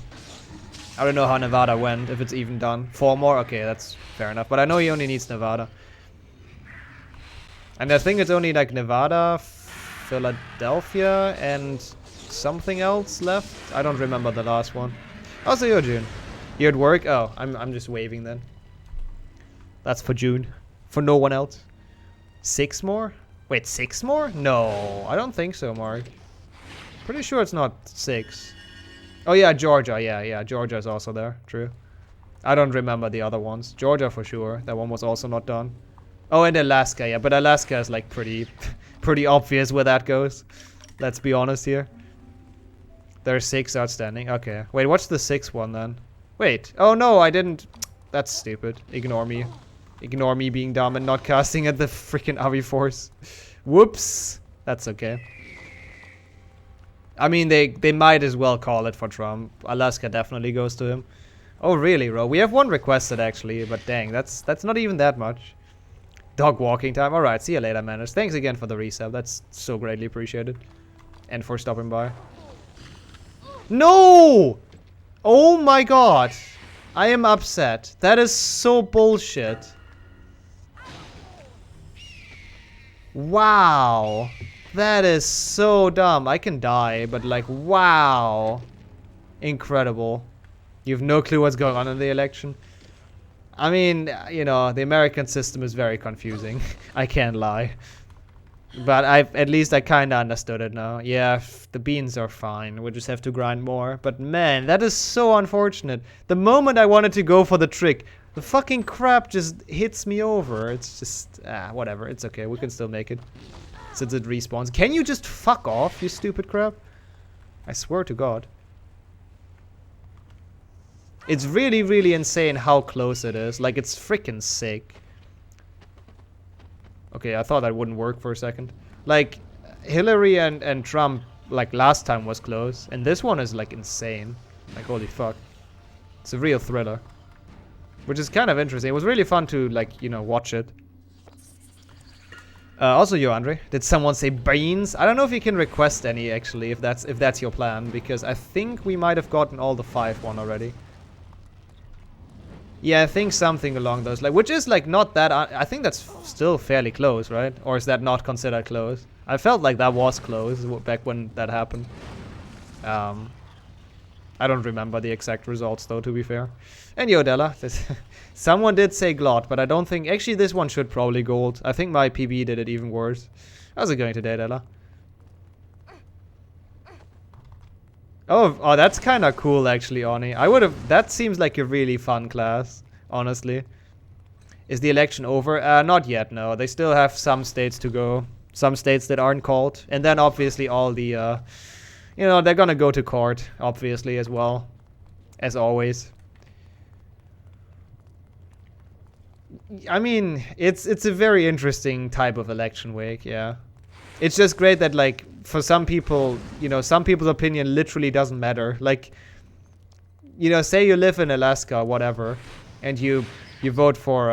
I don't know how Nevada went, if it's even done. 4 more? Okay, that's fair enough. But I know he only needs Nevada. And I think it's only like Nevada, Philadelphia, and something else left. I don't remember the last one. Also, you're June. You're at work? Oh, I'm just waving then. That's for June. For no one else. 6 more? Wait, 6 more? No, I don't think so, Mark. Pretty sure it's not 6. Oh yeah, Georgia. Yeah, Georgia is also there. True. I don't remember the other ones. Georgia for sure. That one was also not done. Oh, and Alaska. Yeah, but Alaska is like pretty obvious where that goes. Let's be honest here. There's 6 outstanding. Okay. Wait, what's the 6th one then? Wait. Oh no, I didn't. That's stupid. Ignore me. Ignore me being dumb and not casting at the freaking Avi Force. Whoops. That's okay. I mean, they might as well call it for Trump. Alaska definitely goes to him. Oh, really, bro? We have 1 requested, actually. But dang, that's not even that much. Dog walking time. Alright, see you later, manners. Thanks again for the resub. That's so greatly appreciated. And for stopping by. No! Oh my god. I am upset. That is so bullshit. Wow. That is so dumb. I can die, but like, wow. Incredible. You have no clue what's going on in the election. I mean, you know, the American system is very confusing. I can't lie. But at least I kind of understood it now. Yeah, the beans are fine. We'll just have to grind more. But man, that is so unfortunate. The moment I wanted to go for the trick, the fucking crap just hits me over. It's just, whatever. It's okay. We can still make it. Since it respawns. Can you just fuck off, you stupid crap? I swear to God. It's really, really insane how close it is. Like, it's freaking sick. Okay, I thought that wouldn't work for a second. Like, Hillary and Trump, like, last time was close. And this one is, like, insane. Like, holy fuck. It's a real thriller. Which is kind of interesting. It was really fun to, like, you know, watch it. Also, yo, Andre, did someone say beans? I don't know if you can request any, actually, if that's your plan. Because I think we might have gotten all the 5 one already. Yeah, I think something along those, like, which is like not that. I think that's still fairly close, right? Or is that not considered close? I felt like that was close back when that happened. I don't remember the exact results though, to be fair. And Yodella, someone did say Glot, but I don't think. Actually, this one should probably gold. I think my PB did it even worse. How's it going today, Della? Oh, that's kind of cool, actually, Oni. I would have. That seems like a really fun class, honestly. Is the election over? Not yet. No, they still have some states to go. Some states that aren't called, and then obviously all the, you know, they're gonna go to court, obviously as well, as always. I mean, it's a very interesting type of election week, yeah. It's just great that, like, for some people, you know, some people's opinion literally doesn't matter. Like, you know, say you live in Alaska, whatever, and you vote for,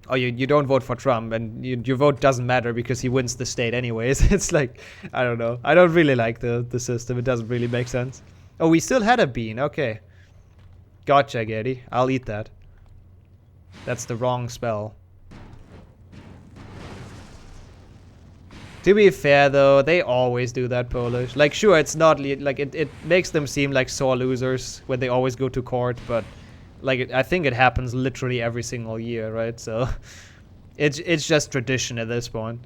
or you don't vote for Trump, and your vote doesn't matter because he wins the state anyways. It's like, I don't know. I don't really like the system. It doesn't really make sense. Oh, we still had a bean. Okay. Gotcha, Getty. I'll eat that. That's the wrong spell. To be fair, though, they always do that, Polish. Like, sure, it's not... Like, it makes them seem like sore losers when they always go to court, but... Like, I think it happens literally every single year, right? So, it's just tradition at this point.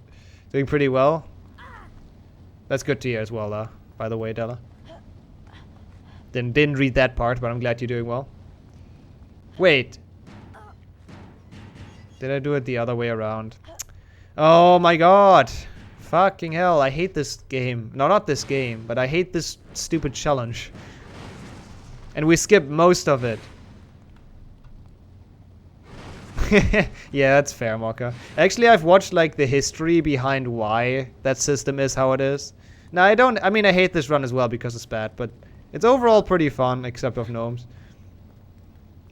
Doing pretty well. That's good to hear as well, by the way, Della. Didn't read that part, but I'm glad you're doing well. Wait. Did I do it the other way around? Oh my god. Fucking hell, I hate this game. No, not this game, but I hate this stupid challenge. And we skipped most of it. Yeah, that's fair, Mocha. Actually, I've watched, like, the history behind why that system is how it is. Now, I mean, I hate this run as well because it's bad, but it's overall pretty fun, except of gnomes.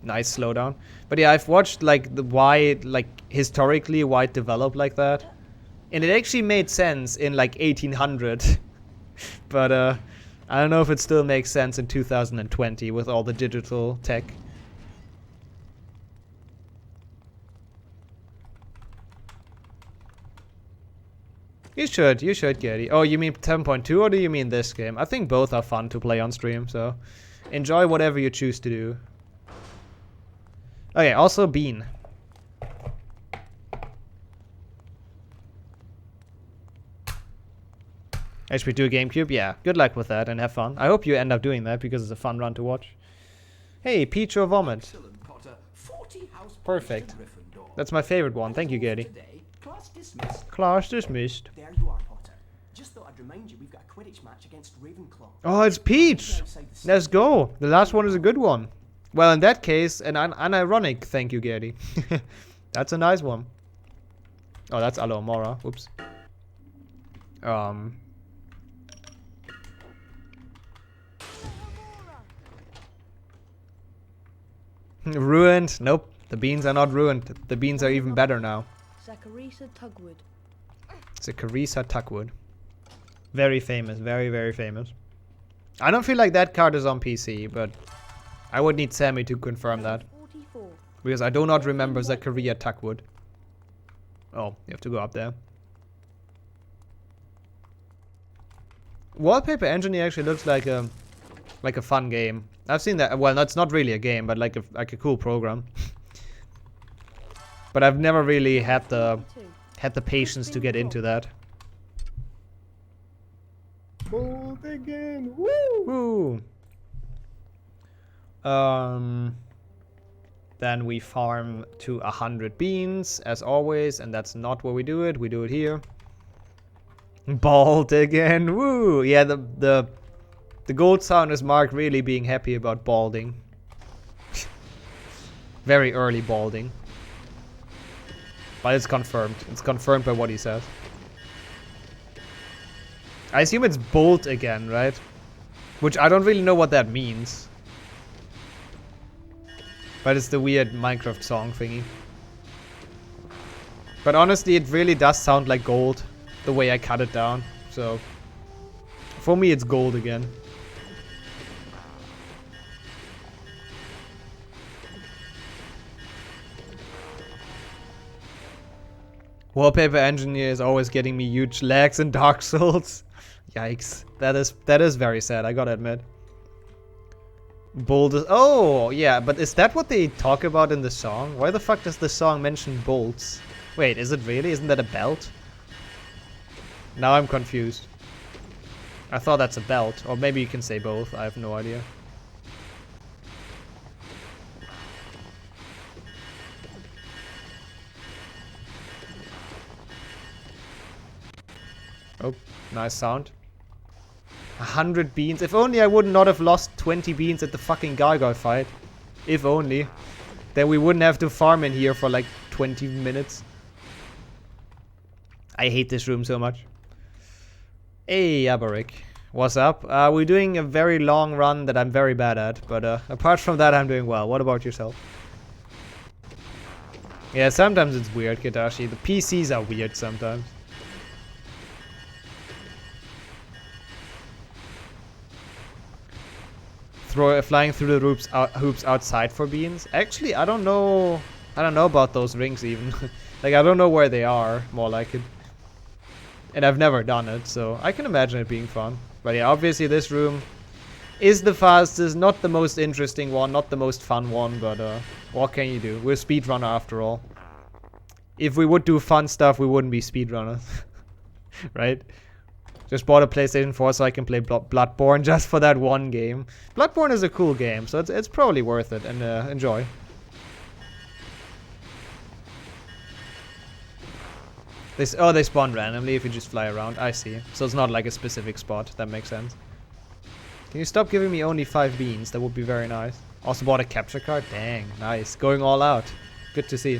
Nice slowdown. But yeah, I've watched, like, the why, like, historically, why it developed like that. And it actually made sense in, like, 1800. But, I don't know if it still makes sense in 2020 with all the digital tech. You should, Gary. Oh, you mean 10.2 or do you mean this game? I think both are fun to play on stream, so enjoy whatever you choose to do. Okay, also Bean. HP2 GameCube, yeah. Good luck with that and have fun. I hope you end up doing that because it's a fun run to watch. Hey, Peach or Vomit. Perfect. That's my favorite one. Thank you, Gary. Class dismissed. Class dismissed. There you are, Potter. Just thought I'd remind you we've got a Quidditch match against Ravenclaw. Oh, it's Peach! Let's go. The last one is a good one. Well, in that case, an unironic thank you, Gary. That's a nice one. Oh, that's Alohomora. Oops. Ruined? Nope. The beans are not ruined. The beans are even better now. Zacharisa Tugwood. Zacharisa Tugwood. Very famous. Very, very famous. I don't feel like that card is on PC, but I would need Sammy to confirm that. 44. Because I do not remember Zachariah Tugwood. Oh, you have to go up there. Wallpaper Engineer actually looks like a fun game. I've seen that. Well, that's not really a game, but like a cool program. But I've never really had the patience to get into that. Bold again. Woo! Woo! Then we farm to 100 beans, as always, and that's not where we do it. We do it here. Bald again. Woo! Yeah, the gold sound is Mark really being happy about balding. Very early balding. But it's confirmed. It's confirmed by what he says. I assume it's bolt again, right? Which I don't really know what that means. But it's the weird Minecraft song thingy. But honestly, it really does sound like gold. The way I cut it down. So, for me, it's gold again. Wallpaper engineer is always getting me huge lags in Dark Souls. Yikes. That is very sad, I gotta admit. Bold. Oh, yeah, but is that what they talk about in the song? Why the fuck does the song mention bolts? Wait, is it really? Isn't that a belt? Now I'm confused. I thought that's a belt. Or maybe you can say both. I have no idea. Oh, nice sound. 100 beans. If only I would not have lost 20 beans at the fucking gargoyle fight. If only. Then we wouldn't have to farm in here for like 20 minutes. I hate this room so much. Hey, Abarik. What's up? We're doing a very long run that I'm very bad at. But apart from that, I'm doing well. What about yourself? Yeah, sometimes it's weird, Kitashi. The PCs are weird sometimes. Flying through the hoops outside for beans. Actually, I don't know about those rings even. Like, I don't know where they are, more like it. And I've never done it, so I can imagine it being fun. But yeah, obviously this room is the fastest, not the most interesting one, not the most fun one, but what can you do? We're speedrunner after all. If we would do fun stuff, we wouldn't be speedrunners. Right? Just bought a PlayStation 4 so I can play Bloodborne just for that one game. Bloodborne is a cool game, so it's probably worth it, and enjoy. They spawn randomly if you just fly around. I see. So it's not like a specific spot. That makes sense. Can you stop giving me only 5 beans? That would be very nice. Also bought a capture card. Dang, nice. Going all out. Good to see.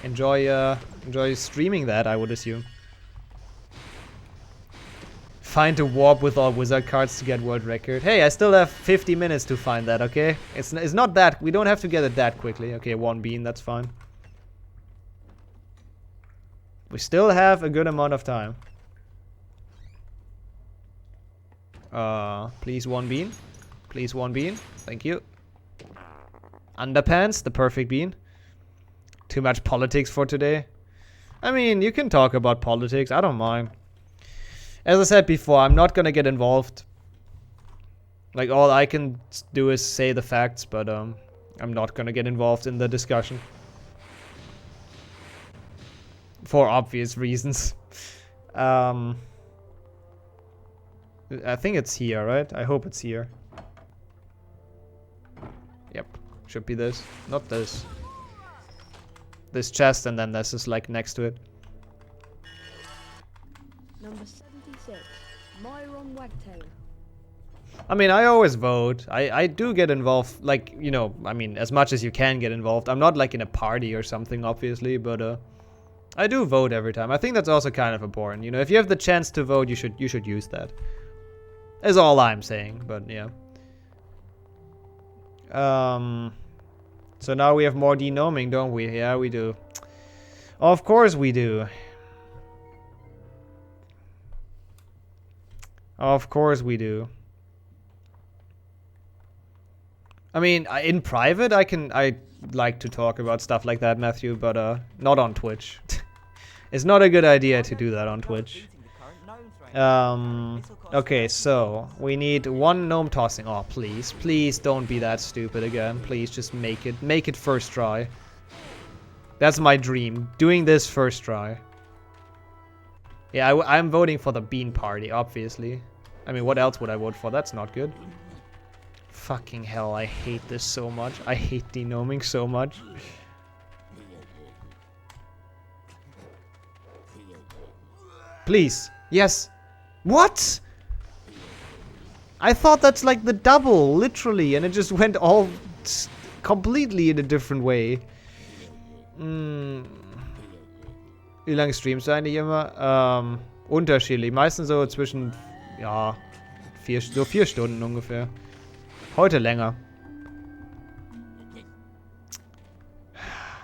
Enjoy streaming that, I would assume. Find a warp with all wizard cards to get world record. Hey, I still have 50 minutes to find that, okay? It's not that. We don't have to get it that quickly. Okay, 1 bean, that's fine. We still have a good amount of time. Please 1 bean. Please 1 bean. Thank you. Underpants, the perfect bean. Too much politics for today. I mean, you can talk about politics. I don't mind. As I said before, I'm not gonna get involved. Like, all I can do is say the facts, but I'm not gonna get involved in the discussion. For obvious reasons. I think it's here, right? I hope it's here. Yep. Should be this. Not this. This chest, and then this is like next to it. Number 76, Myron Wagtail. I mean, I always vote. I do get involved, like, you know, I mean, as much as you can get involved. I'm not like in a party or something, obviously, but I do vote every time. I think that's also kind of important. You know, if you have the chance to vote, you should use that. Is all I'm saying, but yeah. So now we have more denoming, don't we? Yeah, we do. Of course we do. Of course we do. I mean, in private, I like to talk about stuff like that, Matthew, but not on Twitch. It's not a good idea to do that on Twitch. Okay, so we need 1 gnome tossing. Oh, please don't be that stupid again. Please just make it first try. That's my dream, doing this first try. Yeah, I'm voting for the bean party, obviously. I mean, what else would I vote for? That's not good. Fucking hell, I hate this so much. I hate denoming so much. Please. Yes. What? I thought that's like the double, literally, and it just went all completely in a different way. Wie lange streamst du eigentlich immer? Unterschiedlich. Meistens so zwischen, ja, 4 Stunden ungefähr. Heute länger.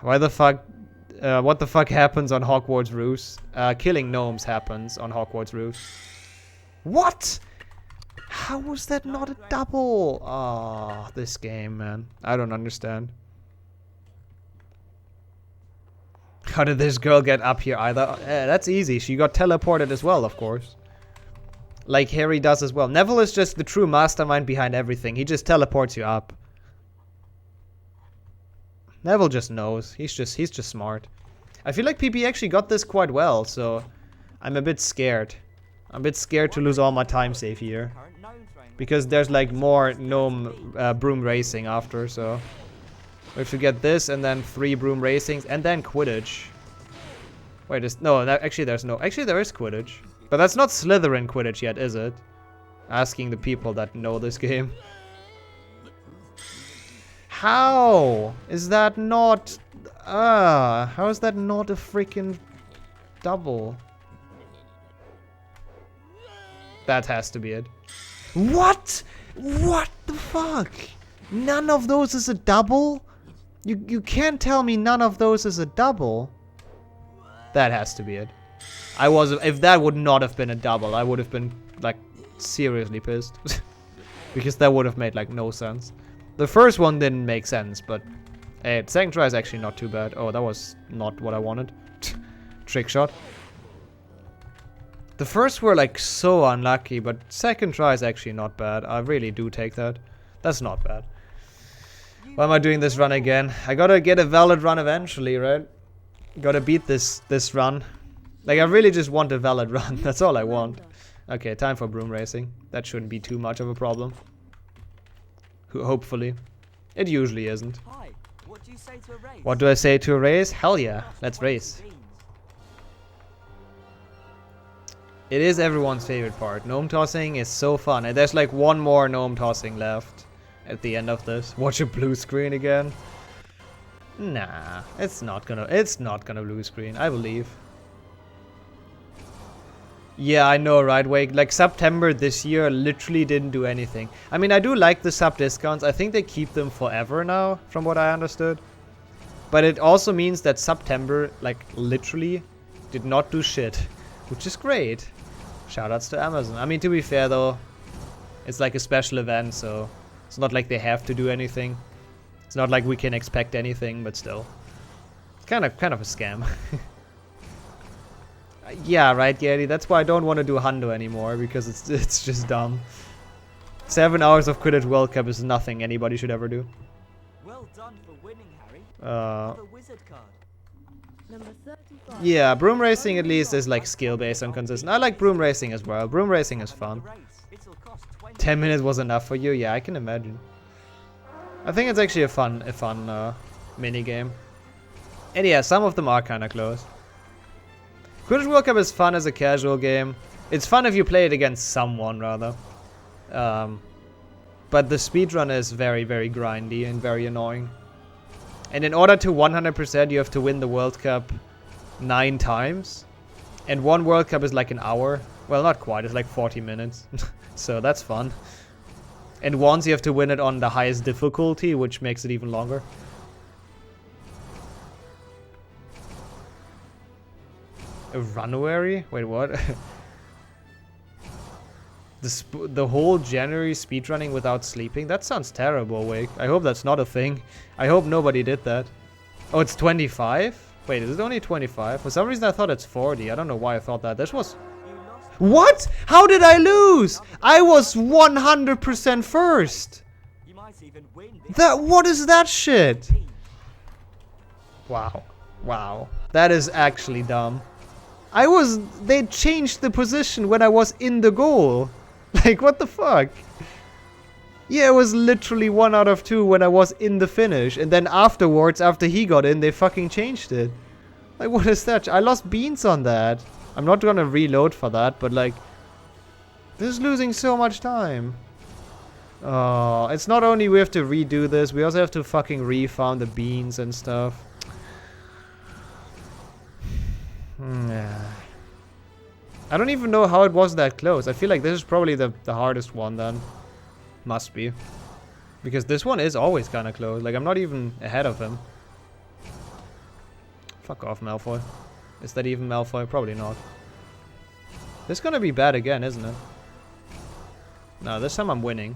Why the fuck? What the fuck happens on Hogwarts roofs? Killing gnomes happens on Hogwarts roofs. What? How was that not a double? Oh, this game, man. I don't understand. How did this girl get up here either? That's easy. She got teleported as well, of course. Like Harry does as well. Neville is just the true mastermind behind everything. He just teleports you up. Neville just knows. He's just smart. I feel like PP actually got this quite well, so I'm a bit scared. I'm a bit scared to lose all my time save here. Because there's like more gnome broom racing after, so we have to get this and then 3 broom racings and then Quidditch. Wait, actually there is Quidditch. But that's not Slytherin Quidditch yet, is it? Asking the people that know this game. How is that not... how is that not a freaking double? That has to be it. What? What the fuck? None of those is a double? You can't tell me none of those is a double. That has to be it. If that would not have been a double, I would have been, like, seriously pissed. Because that would have made, like, no sense. The first one didn't make sense, but hey, second try is actually not too bad. Oh, that was not what I wanted. Trick shot. The first were, like, so unlucky, but second try is actually not bad. I really do take that. That's not bad. Why am I doing this run again? I gotta get a valid run eventually, right? Gotta beat this run. Like, I really just want a valid run. That's all I want. Okay, time for broom racing. That shouldn't be too much of a problem. Hopefully. It usually isn't. Hi, what do you say to a race? What do I say to a race? Hell yeah, let's race. It is everyone's favorite part. Gnome tossing is so fun. And there's like one more gnome tossing left at the end of this. Watch a blue screen again. Nah, it's not gonna blue screen, I believe. Yeah, I know, right, Wake? Like, September this year literally didn't do anything. I mean, I do like the sub discounts. I think they keep them forever now, from what I understood. But it also means that September, like, literally did not do shit. Which is great. Shoutouts to Amazon. I mean, to be fair, though, it's like a special event, so it's not like they have to do anything. It's not like we can expect anything, but still. It's kind of a scam. Yeah, right, Gary. That's why I don't want to do Hundo anymore, because it's just dumb. 7 hours of Quidditch World Cup is nothing anybody should ever do. Well done for winning, Harry. The wizard card. Number 35. Yeah, broom racing at least is like skill based and consistent. I like broom racing as well. Broom racing is fun. 10 minutes was enough for you? Yeah, I can imagine. I think it's actually a fun mini game. And yeah, some of them are kind of close. Quidditch World Cup is fun as a casual game. It's fun if you play it against someone, rather. But the speedrun is very, very grindy and very annoying. And in order to 100%, you have to win the World Cup 9 times. And one World Cup is like an hour. Well, not quite. It's like 40 minutes. So that's fun. And once you have to win it on the highest difficulty, which makes it even longer. A runaway? Wait, what? The whole January speedrunning without sleeping? That sounds terrible, Wake. I hope that's not a thing. I hope nobody did that. Oh, it's 25? Wait, is it only 25? For some reason I thought it's 40. I don't know why I thought that. This was... What? How did I lose? I was 100% first. What is that shit? Wow. Wow. That is actually dumb. They changed the position when I was in the goal. Like, what the fuck? Yeah, it was literally 1 out of 2 when I was in the finish. And then afterwards, after he got in, they fucking changed it. Like, what is that? I lost beans on that. I'm not gonna reload for that, but like... This is losing so much time. Oh, it's not only we have to redo this, we also have to fucking refound the beans and stuff. Yeah. I don't even know how it was that close. I feel like this is probably the hardest one then. Must be. Because this one is always kind of close. Like, I'm not even ahead of him. Fuck off, Malfoy. Is that even Malfoy? Probably not. This is gonna be bad again, isn't it? No, this time I'm winning.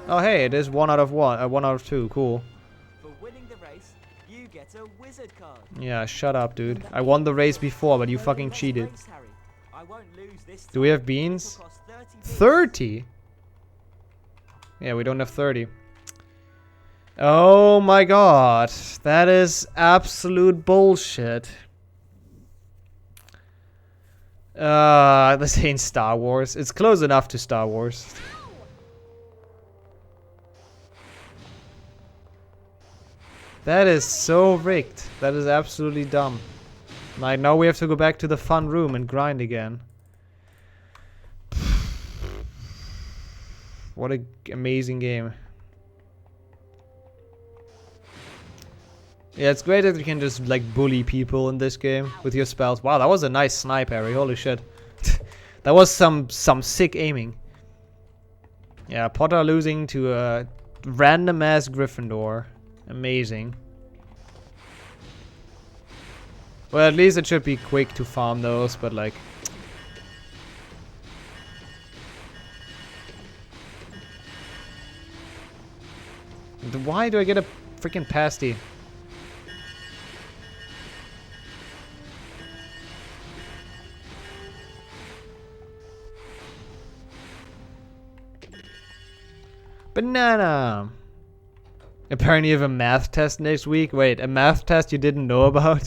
Oh, hey, it is 1 out of 1. 1 out of 2. Cool. For winning the race, you get It's a wizard card. Yeah, shut up, dude. I won the race before, but you fucking cheated. Race, Harry. I won't lose this Do we time. have beans? It'll cost 30 beans. 30? Yeah, we don't have 30. Oh my god. That is absolute bullshit. This ain't Star Wars. It's close enough to Star Wars. That is so rigged. That is absolutely dumb. Like, now we have to go back to the fun room and grind again. What an amazing game. Yeah, it's great that you can just, like, bully people in this game with your spells. Wow, that was a nice snipe, Harry. Holy shit. That was some sick aiming. Yeah, Potter losing to a random-ass Gryffindor. Amazing. Well, at least it should be quick to farm those, but, like... Why do I get a freaking pasty? Banana! Apparently you have a math test next week. Wait, a math test you didn't know about?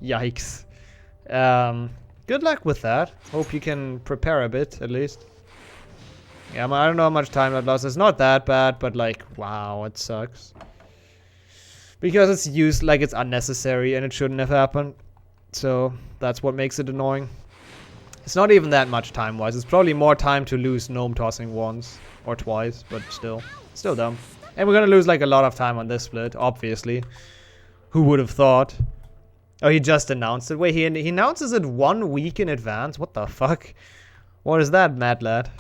Yikes. Good luck with that. Hope you can prepare a bit, at least. Yeah, I don't know how much time I've lost. It's not that bad, but like, wow, it sucks. Because it's used like it's unnecessary and it shouldn't have happened. So, that's what makes it annoying. It's not even that much time-wise. It's probably more time to lose gnome tossing once or twice, but still dumb. And we're gonna lose like a lot of time on this split, obviously. Who would have thought? Oh, he just announced it. Wait, he announces it 1 week in advance? What the fuck? What is that, mad lad?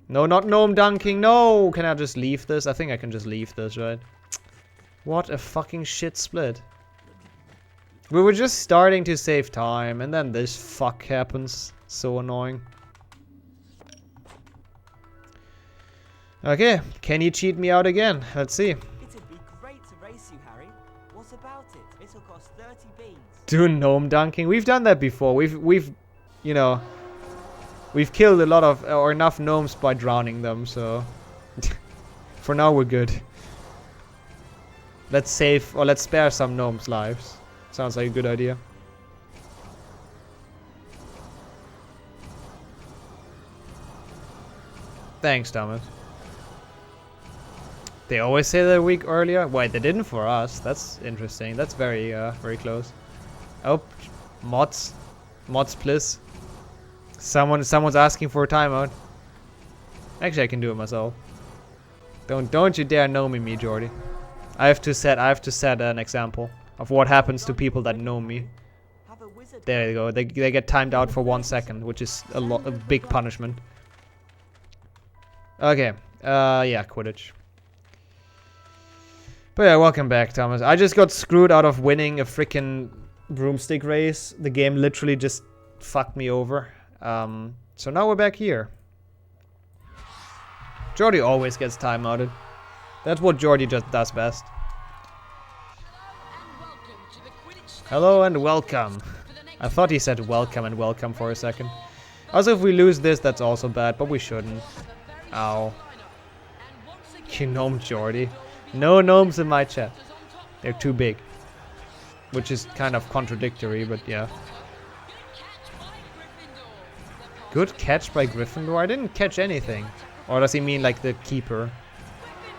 No, not gnome dunking. No! Can I just leave this? I think I can just leave this, right? What a fucking shit split. We were just starting to save time, and then this fuck happens. So annoying. Okay, can you cheat me out again? Let's see. It'd be great to race you, Harry. What about it? It'll cost 30 beans. Do gnome dunking. We've done that before. We've you know, we've killed a lot of or enough gnomes by drowning them, so for now we're good. Let's save or let's spare some gnomes' lives. Sounds like a good idea. Thanks, Thomas. They always say that a week earlier. Wait, they didn't for us. That's interesting. That's very close. Oh, mods, please. Someone's asking for a timeout. Actually, I can do it myself. Don't you dare know me, Jordy. I have to set an example of what happens to people that know me. There you go. They get timed out for 1 second, which is a big punishment. Okay. Yeah, Quidditch. But yeah, welcome back, Thomas. I just got screwed out of winning a freaking broomstick race. The game literally just fucked me over. So now we're back here. Jordy always gets timeouted. That's what Jordy just does best. Hello and welcome. I thought he said welcome and welcome for a second. Also, if we lose this, that's also bad, but we shouldn't. Ow. You gnome Jordy. No gnomes in my chat. They're too big. Which is kind of contradictory, but yeah. Good catch by Gryffindor? I didn't catch anything. Or does he mean like the keeper?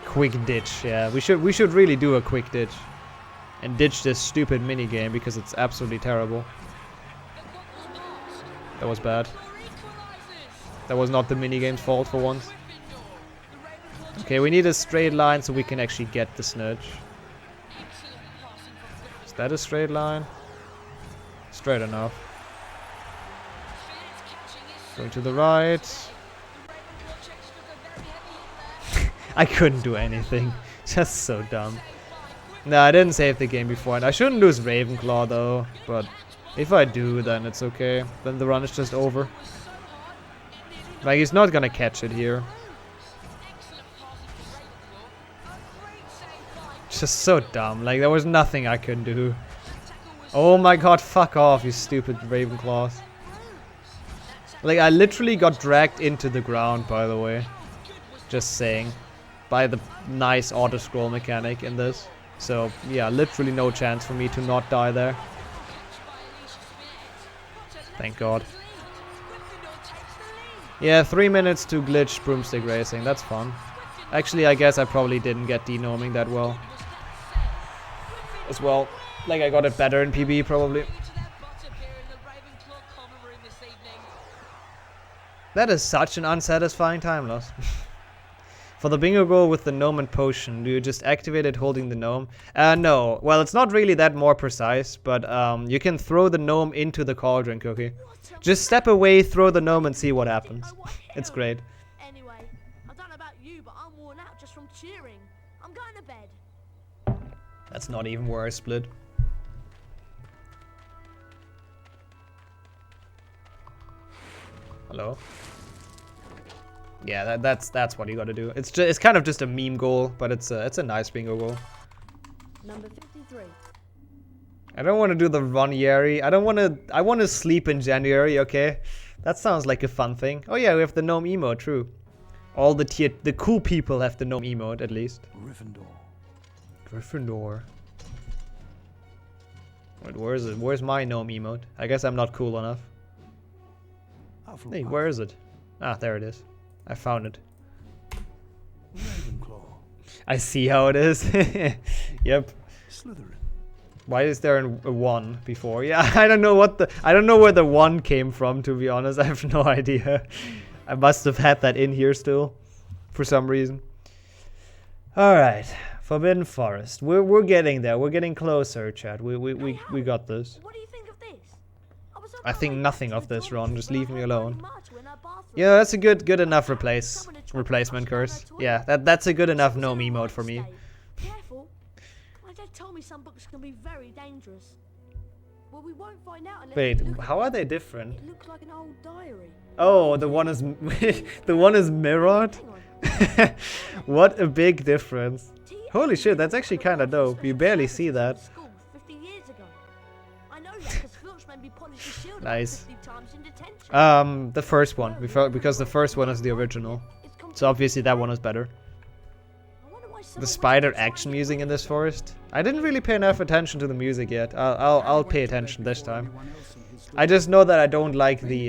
Quick ditch, yeah. We should really do a quick ditch. And ditch this stupid minigame because it's absolutely terrible. That was bad. That was not the minigame's fault for once. Okay, we need a straight line so we can actually get the snitch. Is that a straight line? Straight enough. Going to the right. I couldn't do anything. Just so dumb. No, I didn't save the game before, and I shouldn't lose Ravenclaw though, but if I do, then it's okay. Then the run is just over. Like, he's not gonna catch it here. was just so dumb. Like, there was nothing I could do. Oh my god, fuck off, you stupid Ravenclaws. Like, I literally got dragged into the ground, by the way. Just saying. By the nice auto-scroll mechanic in this. So, yeah, literally no chance for me to not die there. Thank god. Yeah, 3 minutes to glitch broomstick racing, that's fun. Actually, I guess I probably didn't get denoming that well. As well. Like, I got it better in PB, probably. That is such an unsatisfying time loss. For the bingo goal with the gnome and potion, do you just activate it holding the gnome? No. Well, it's not really that more precise, but you can throw the gnome into the cauldron cookie. Just step away, throw the gnome, and see what happens. It's great. Anyway, I don't know about you, but I'm worn out just from cheering. I'm going to bed. That's not even where I split. Hello? Yeah, that's what you gotta do. It's kind of just a meme goal, but it's a nice bingo goal. Number 53. I don't want to do the run Yeri. I want to sleep in January, okay? That sounds like a fun thing. Oh yeah, we have the gnome emote, true. All the cool people have the gnome emote at least. Gryffindor. Gryffindor. Wait, where is it? Where's my gnome emote? I guess I'm not cool enough. Hey, where is it? Ah, there it is. I found it. Ravenclaw. I see how it is. Yep. Slytherin. Why is there a 1 before? Yeah, I don't know where the 1 came from, to be honest. I have no idea. I must have had that in here still for some reason. All right. Forbidden Forest. We're getting there. We're getting closer, chat. We got this. What do you think of this? I think nothing of this, Ron. Just leave me alone. Yeah, that's a good enough replacement curse. Yeah, that's a good enough gnome emote for me. Careful. My dad told me some books can be very dangerous. Well, we won't find out unless Wait, how are they different? It looks like an old diary. Oh, the one is the one is mirrored. What a big difference. Holy shit, that's actually kind of dope. You barely see that. Nice. The first one, because the first one is the original. So obviously that one is better. The spider action music in this forest. I didn't really pay enough attention to the music yet. I'll pay attention this time. I just know that I don't like the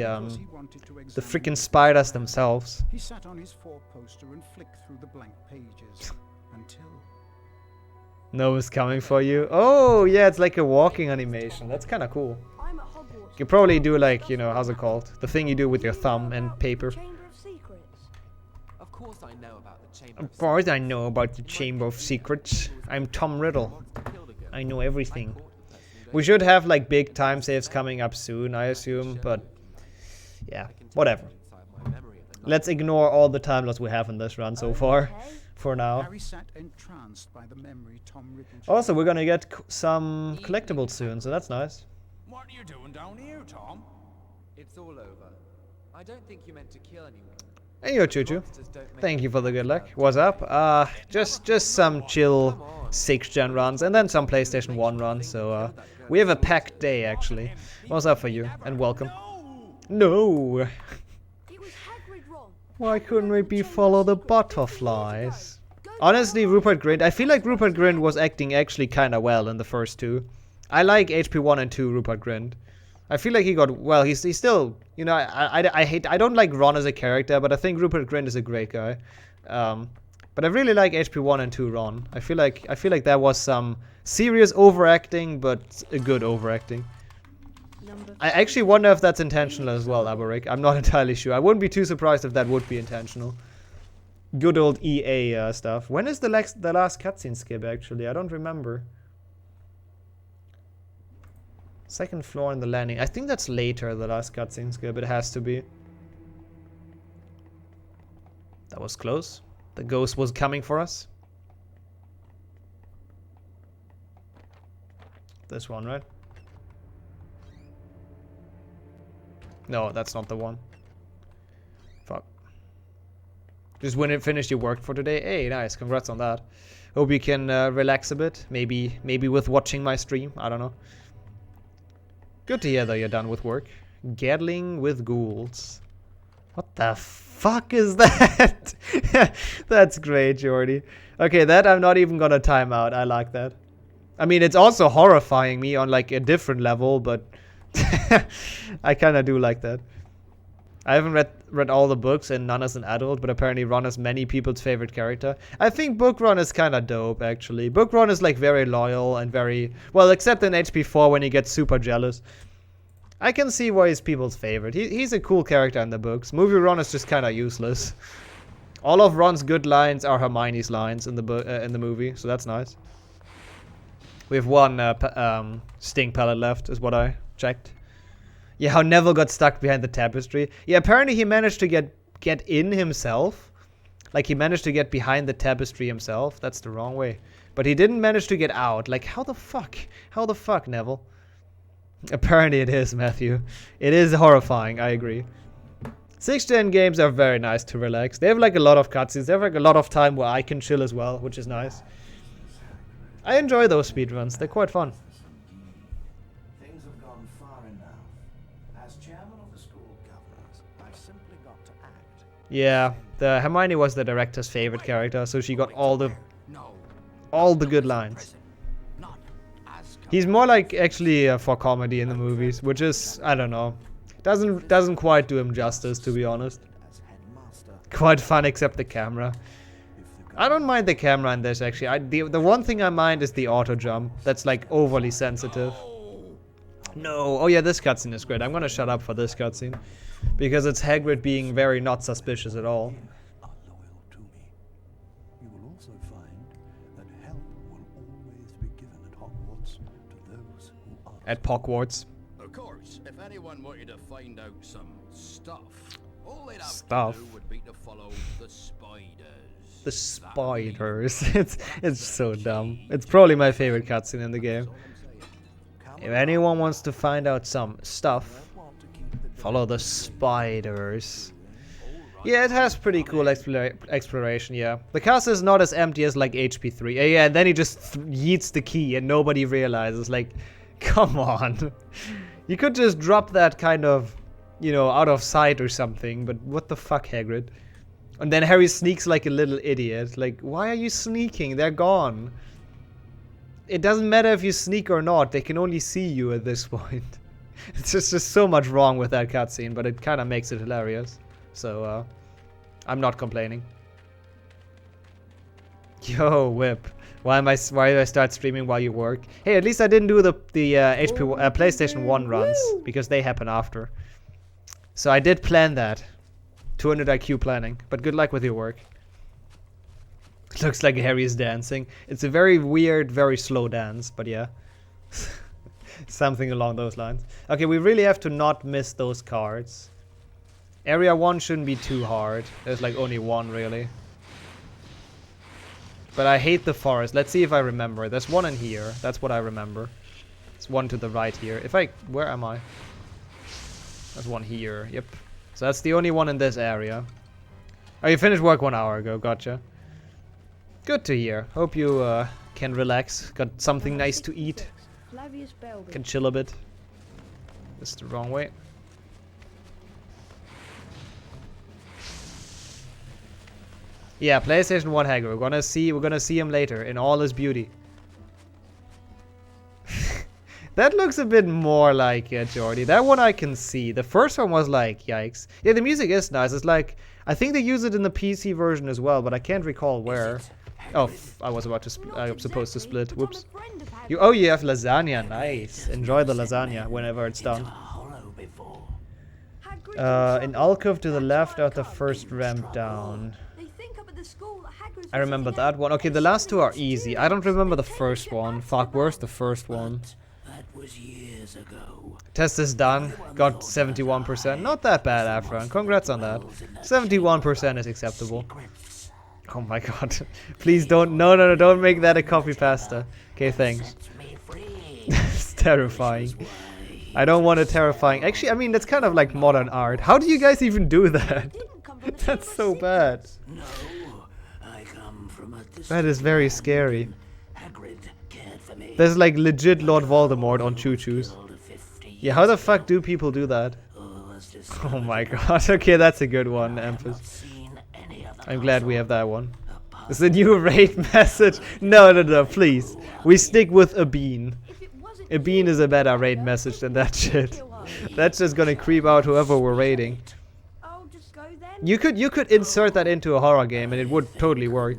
freaking spiders themselves. He sat on his 4-poster and flicked through the blank pages until Nova's coming for you. Oh yeah, it's like a walking animation. That's kind of cool. You could probably do like, you know, how's it called? The thing you do with your thumb and paper. Of course I know about the Chamber Of course I know about the Chamber of Secrets. I'm Tom Riddle. I know everything. We should have like big time saves coming up soon, I assume, but yeah, whatever. Let's ignore all the time loss we have in this run so far, for now. Also, we're gonna get some collectibles soon, so that's nice. What are you doing down here, Tom? It's all over. I don't think you meant to kill anyone. Hey yo, Choo-Choo. Thank you for the good luck. What's up? Just some chill 6th gen runs and then some PlayStation 1 runs, so we have a packed day actually. What's up for you? And welcome. No! Why couldn't we follow the butterflies? Honestly, Rupert Grint, I feel like Rupert Grint was acting actually kinda well in the first two. I like HP 1 and 2 Rupert Grint. I feel like he got, well, he's still, you know, I don't like Ron as a character, but I think Rupert Grint is a great guy. But I really like HP 1 and 2 Ron. I feel like there was some serious overacting, but a good overacting. I actually wonder if that's intentional as well, Abarik. I'm not entirely sure. I wouldn't be too surprised if that would be intentional. Good old EA stuff. When is the last cutscene skip, actually? I don't remember. Second floor in the landing. I think that's later, the last cutscene skip. It has to be. That was close. The ghost was coming for us. This one, right? No, that's not the one. Fuck. Just when it finished your work for today. Hey, nice. Congrats on that. Hope you can relax a bit. Maybe with watching my stream. I don't know. Good to hear that you're done with work. Gaddling with ghouls. What the fuck is that? That's great, Jordy. Okay, that I'm not even gonna time out. I like that. I mean, it's also horrifying me on like a different level, but I kind of do like that. I haven't read all the books and none as an adult, but apparently Ron is many people's favorite character. I think Book Ron is kind of dope, actually. Book Ron is like very loyal and very... Well, except in HP4 when he gets super jealous. I can see why he's people's favorite. He's a cool character in the books. Movie Ron is just kind of useless. All of Ron's good lines are Hermione's lines in the movie, so that's nice. We have one sting pellet left, is what I checked. Yeah, how Neville got stuck behind the tapestry. Yeah, apparently he managed to get in himself. Like, he managed to get behind the tapestry himself. That's the wrong way. But he didn't manage to get out. Like, how the fuck? How the fuck, Neville? Apparently it is, Matthew. It is horrifying, I agree. 6-gen games are very nice to relax. They have, like, a lot of cutscenes. They have, like, a lot of time where I can chill as well, which is nice. I enjoy those speedruns. They're quite fun. Things have gone far enough. As chairman of the school governors, I've simply got to act. Yeah, the Hermione was the director's favorite character, so she got all the good lines. He's more like actually for comedy in the movies, which is, I don't know, doesn't quite do him justice, to be honest. Quite fun except the camera. I don't mind the camera in this, actually. The one thing I mind is the auto jump. That's like overly sensitive. No. Oh yeah, this cutscene is great. I'm gonna shut up for this cutscene. Because it's Hagrid being very not suspicious at all. You will also find that help will always be given at Hogwarts to those who ask. At Hogwarts. Of course, if anyone wanted to find out some stuff, all they'd have to do would be to follow the spiders. The spiders. It's so dumb. It's probably my favorite cutscene in the game. If anyone wants to find out some stuff, follow the spiders. Yeah, it has pretty cool exploration, yeah. The castle is not as empty as like HP3. Yeah, and then he just yeets the key and nobody realizes. Like, come on. You could just drop that kind of, you know, out of sight or something, but what the fuck, Hagrid? And then Harry sneaks like a little idiot. Like, why are you sneaking? They're gone. It doesn't matter if you sneak or not. They can only see you at this point. It's just so much wrong with that cutscene, but it kind of makes it hilarious. So, I'm not complaining. Yo, Whip. Why did I start streaming while you work? Hey, at least I didn't do the PlayStation 1 runs, because they happen after. So I did plan that. 200 IQ planning, but good luck with your work. Looks like Harry is dancing. It's a very weird, very slow dance, but yeah. Something along those lines. Okay, we really have to not miss those cards. Area 1 shouldn't be too hard. There's like only one, really. But I hate the forest. Let's see if I remember. There's one in here. That's what I remember. There's one to the right here. Where am I? There's one here. Yep. So that's the only one in this area. Oh, you finished work 1 hour ago. Gotcha. Good to hear. Hope you can relax. Got something nice to eat. Can chill a bit. This is the wrong way. Yeah, PlayStation 1 Hagrid. We're gonna see him later in all his beauty. That looks a bit more like Jordy. That one I can see. The first one was like, yikes. Yeah, the music is nice. It's like, I think they use it in the PC version as well, but I can't recall where. Oh, I was about to. I'm supposed to split. Whoops. You have lasagna. Nice. Enjoy the lasagna whenever it's done. An alcove to the left of the first ramp down. I remember that one. Okay, the last two are easy. I don't remember the first one. Fuck, where's the first one? Was years ago. Test is done. Got 71%. Not that bad, Afron. Congrats on that. 71% is acceptable. Oh my god. Please don't. No, don't make that a copy pasta. Okay, thanks. It's terrifying. I don't want a terrifying. Actually, I mean, that's kind of like modern art. How do you guys even do that? That's so bad. No, I come from a That is very scary. Hagrid cared for me. There's like legit Lord Voldemort on choo-choos. Yeah, how the fuck do people do that? Oh my god. Okay, that's a good one, Emphas. I'm glad we have that one. Is the new raid message? No, please. We stick with a bean. A bean is a better raid message than that shit. That's just gonna creep out whoever we're raiding. You could insert that into a horror game and it would totally work.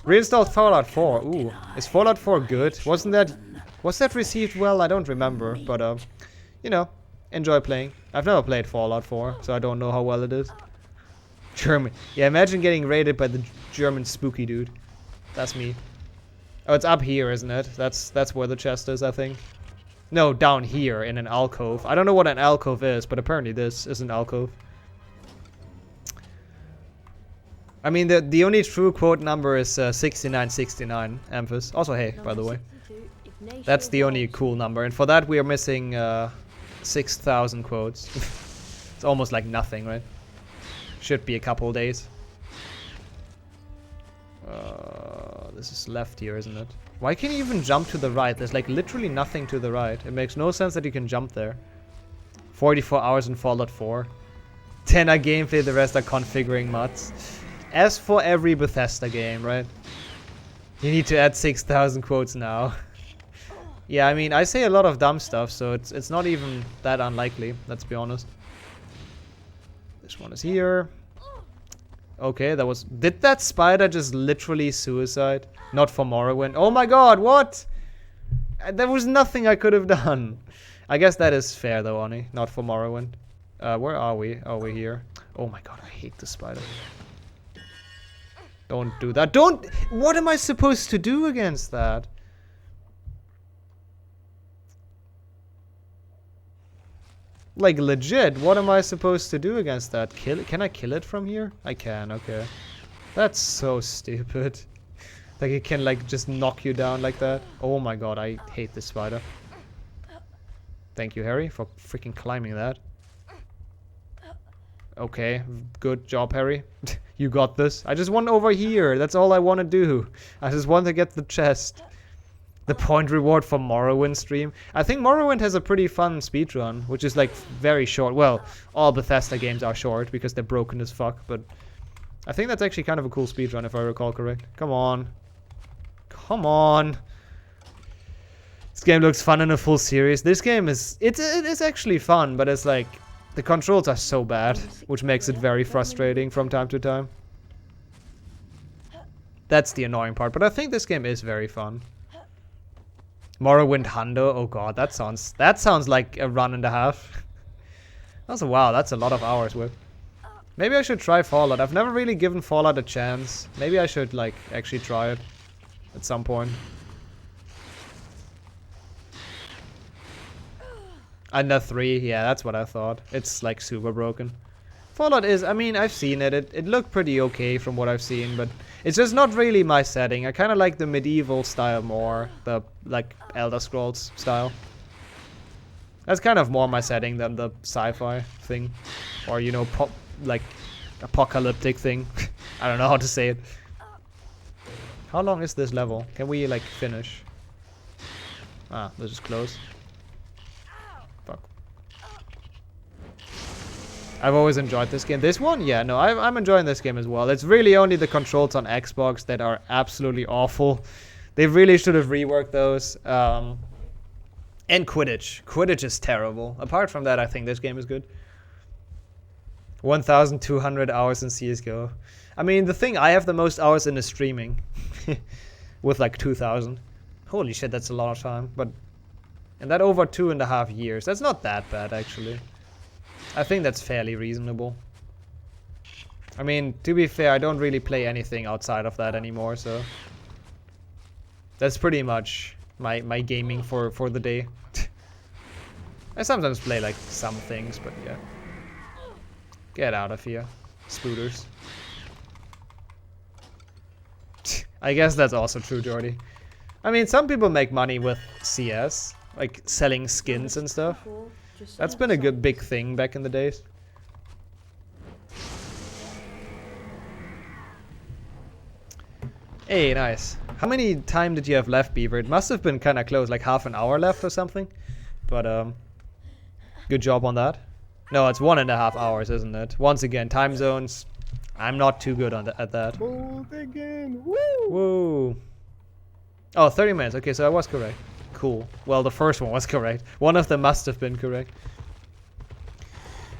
Reinstall Fallout 4. Ooh, is Fallout 4 good? Was that received well? I don't remember, but you know, enjoy playing. I've never played Fallout 4, so I don't know how well it is. German. Yeah, imagine getting raided by the German spooky dude. That's me. Oh, it's up here, isn't it? That's where the chest is, I think. No, down here in an alcove. I don't know what an alcove is, but apparently this is an alcove. I mean, the only true quote number is 6969, Emphas. Also, hey, by the way. That's the only cool number, and for that we are missing 6,000 quotes. It's almost like nothing, right? Should be a couple days. This is left here, isn't it? Why can't you even jump to the right? There's like literally nothing to the right. It makes no sense that you can jump there. 44 hours in Fallout 4. 10 are gameplay, the rest are configuring mods. As for every Bethesda game, right? You need to add 6,000 quotes now. Yeah, I mean, I say a lot of dumb stuff, so it's not even that unlikely, let's be honest. This one is here. Okay, that was... Did that spider just literally suicide? Not for Morrowind. Oh my god, what? There was nothing I could have done. I guess that is fair though, Oni. Not for Morrowind. Where are we? Oh, we're here. Oh my god, I hate the spider. Don't do that. Don't... What am I supposed to do against that? Like, legit, what am I supposed to do against that? Kill it? Can I kill it from here? I can, okay. That's so stupid. Like, it can, like, just knock you down like that. Oh my god, I hate this spider. Thank you, Harry, for freaking climbing that. Okay, good job, Harry. You got this. I just want over here. That's all I want to do. I just want to get the chest. The point reward for Morrowind stream. I think Morrowind has a pretty fun speedrun, which is like very short. Well, all Bethesda games are short because they're broken as fuck, but I think that's actually kind of a cool speedrun if I recall correct. Come on. Come on. This game looks fun in a full series. This game is... It is actually fun, but it's like... The controls are so bad, which makes it very frustrating from time to time. That's the annoying part, but I think this game is very fun. Morrowind Hundo, oh god, that sounds like a run and a half. Wow, that's a lot of hours with. Maybe I should try Fallout. I've never really given Fallout a chance. Maybe I should like actually try it at some point. Under 3, yeah, that's what I thought. It's like super broken. Fallout is, I mean, I've seen it. It looked pretty okay from what I've seen, but it's just not really my setting. I kind of like the medieval style more, the like Elder Scrolls style. That's kind of more my setting than the sci-fi thing, or you know, like apocalyptic thing. I don't know how to say it. How long is this level? Can we like finish? Ah, this is close. Fuck. I've always enjoyed this game. This one? Yeah, no, I'm enjoying this game as well. It's really only the controls on Xbox that are absolutely awful. They really should have reworked those. And Quidditch. Quidditch is terrible. Apart from that, I think this game is good. 1,200 hours in CSGO. I mean, the thing, I have the most hours in is streaming. With like 2,000. Holy shit, that's a lot of time. But, and that over 2.5 years. That's not that bad, actually. I think that's fairly reasonable. I mean, to be fair, I don't really play anything outside of that anymore, so... That's pretty much my gaming for the day. I sometimes play, like, some things, but yeah. Get out of here, spooters. I guess that's also true, Jordy. I mean, some people make money with CS, like selling skins and stuff. That's been a good big thing back in the days. Hey, nice. How many time did you have left, Beaver? It must have been kind of close, like half an hour left or something. But, good job on that. No, it's 1.5 hours, isn't it? Once again, time zones. I'm not too good on at that. Bold again. Woo! Woo! Oh, 30 minutes. Okay, so I was correct. Cool. Well, the first one was correct. One of them must have been correct.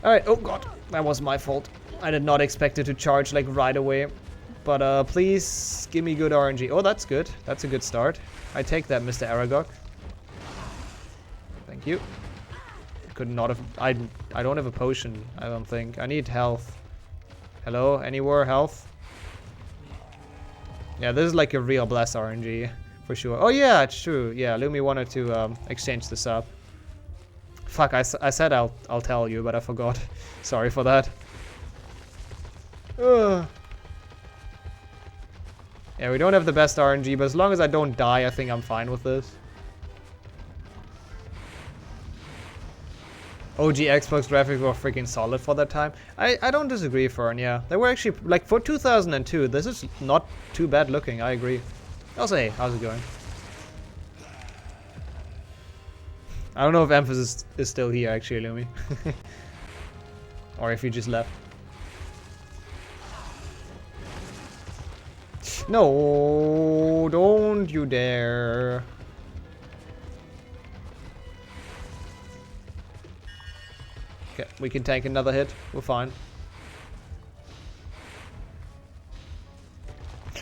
Alright, oh god. That was my fault. I did not expect it to charge, like, right away. But, please give me good RNG. Oh, that's good. That's a good start. I take that, Mr. Aragog. Thank you. Could not have... I don't have a potion, I don't think. I need health. Hello? Anywhere? Health? Yeah, this is like a real bless RNG. For sure. Oh, yeah, it's true. Yeah, Lumi wanted to exchange this up. Fuck, I said I'll tell you, but I forgot. Sorry for that. Ugh. Yeah, we don't have the best RNG, but as long as I don't die, I think I'm fine with this. OG Xbox graphics were freaking solid for that time. I don't disagree, Fern, yeah. They were actually, like, for 2002, this is not too bad looking, I agree. Also, hey, how's it going? I don't know if Emphasis is still here, actually, Lumi. Or if you just left. No, don't you dare. Okay, we can take another hit. We're fine.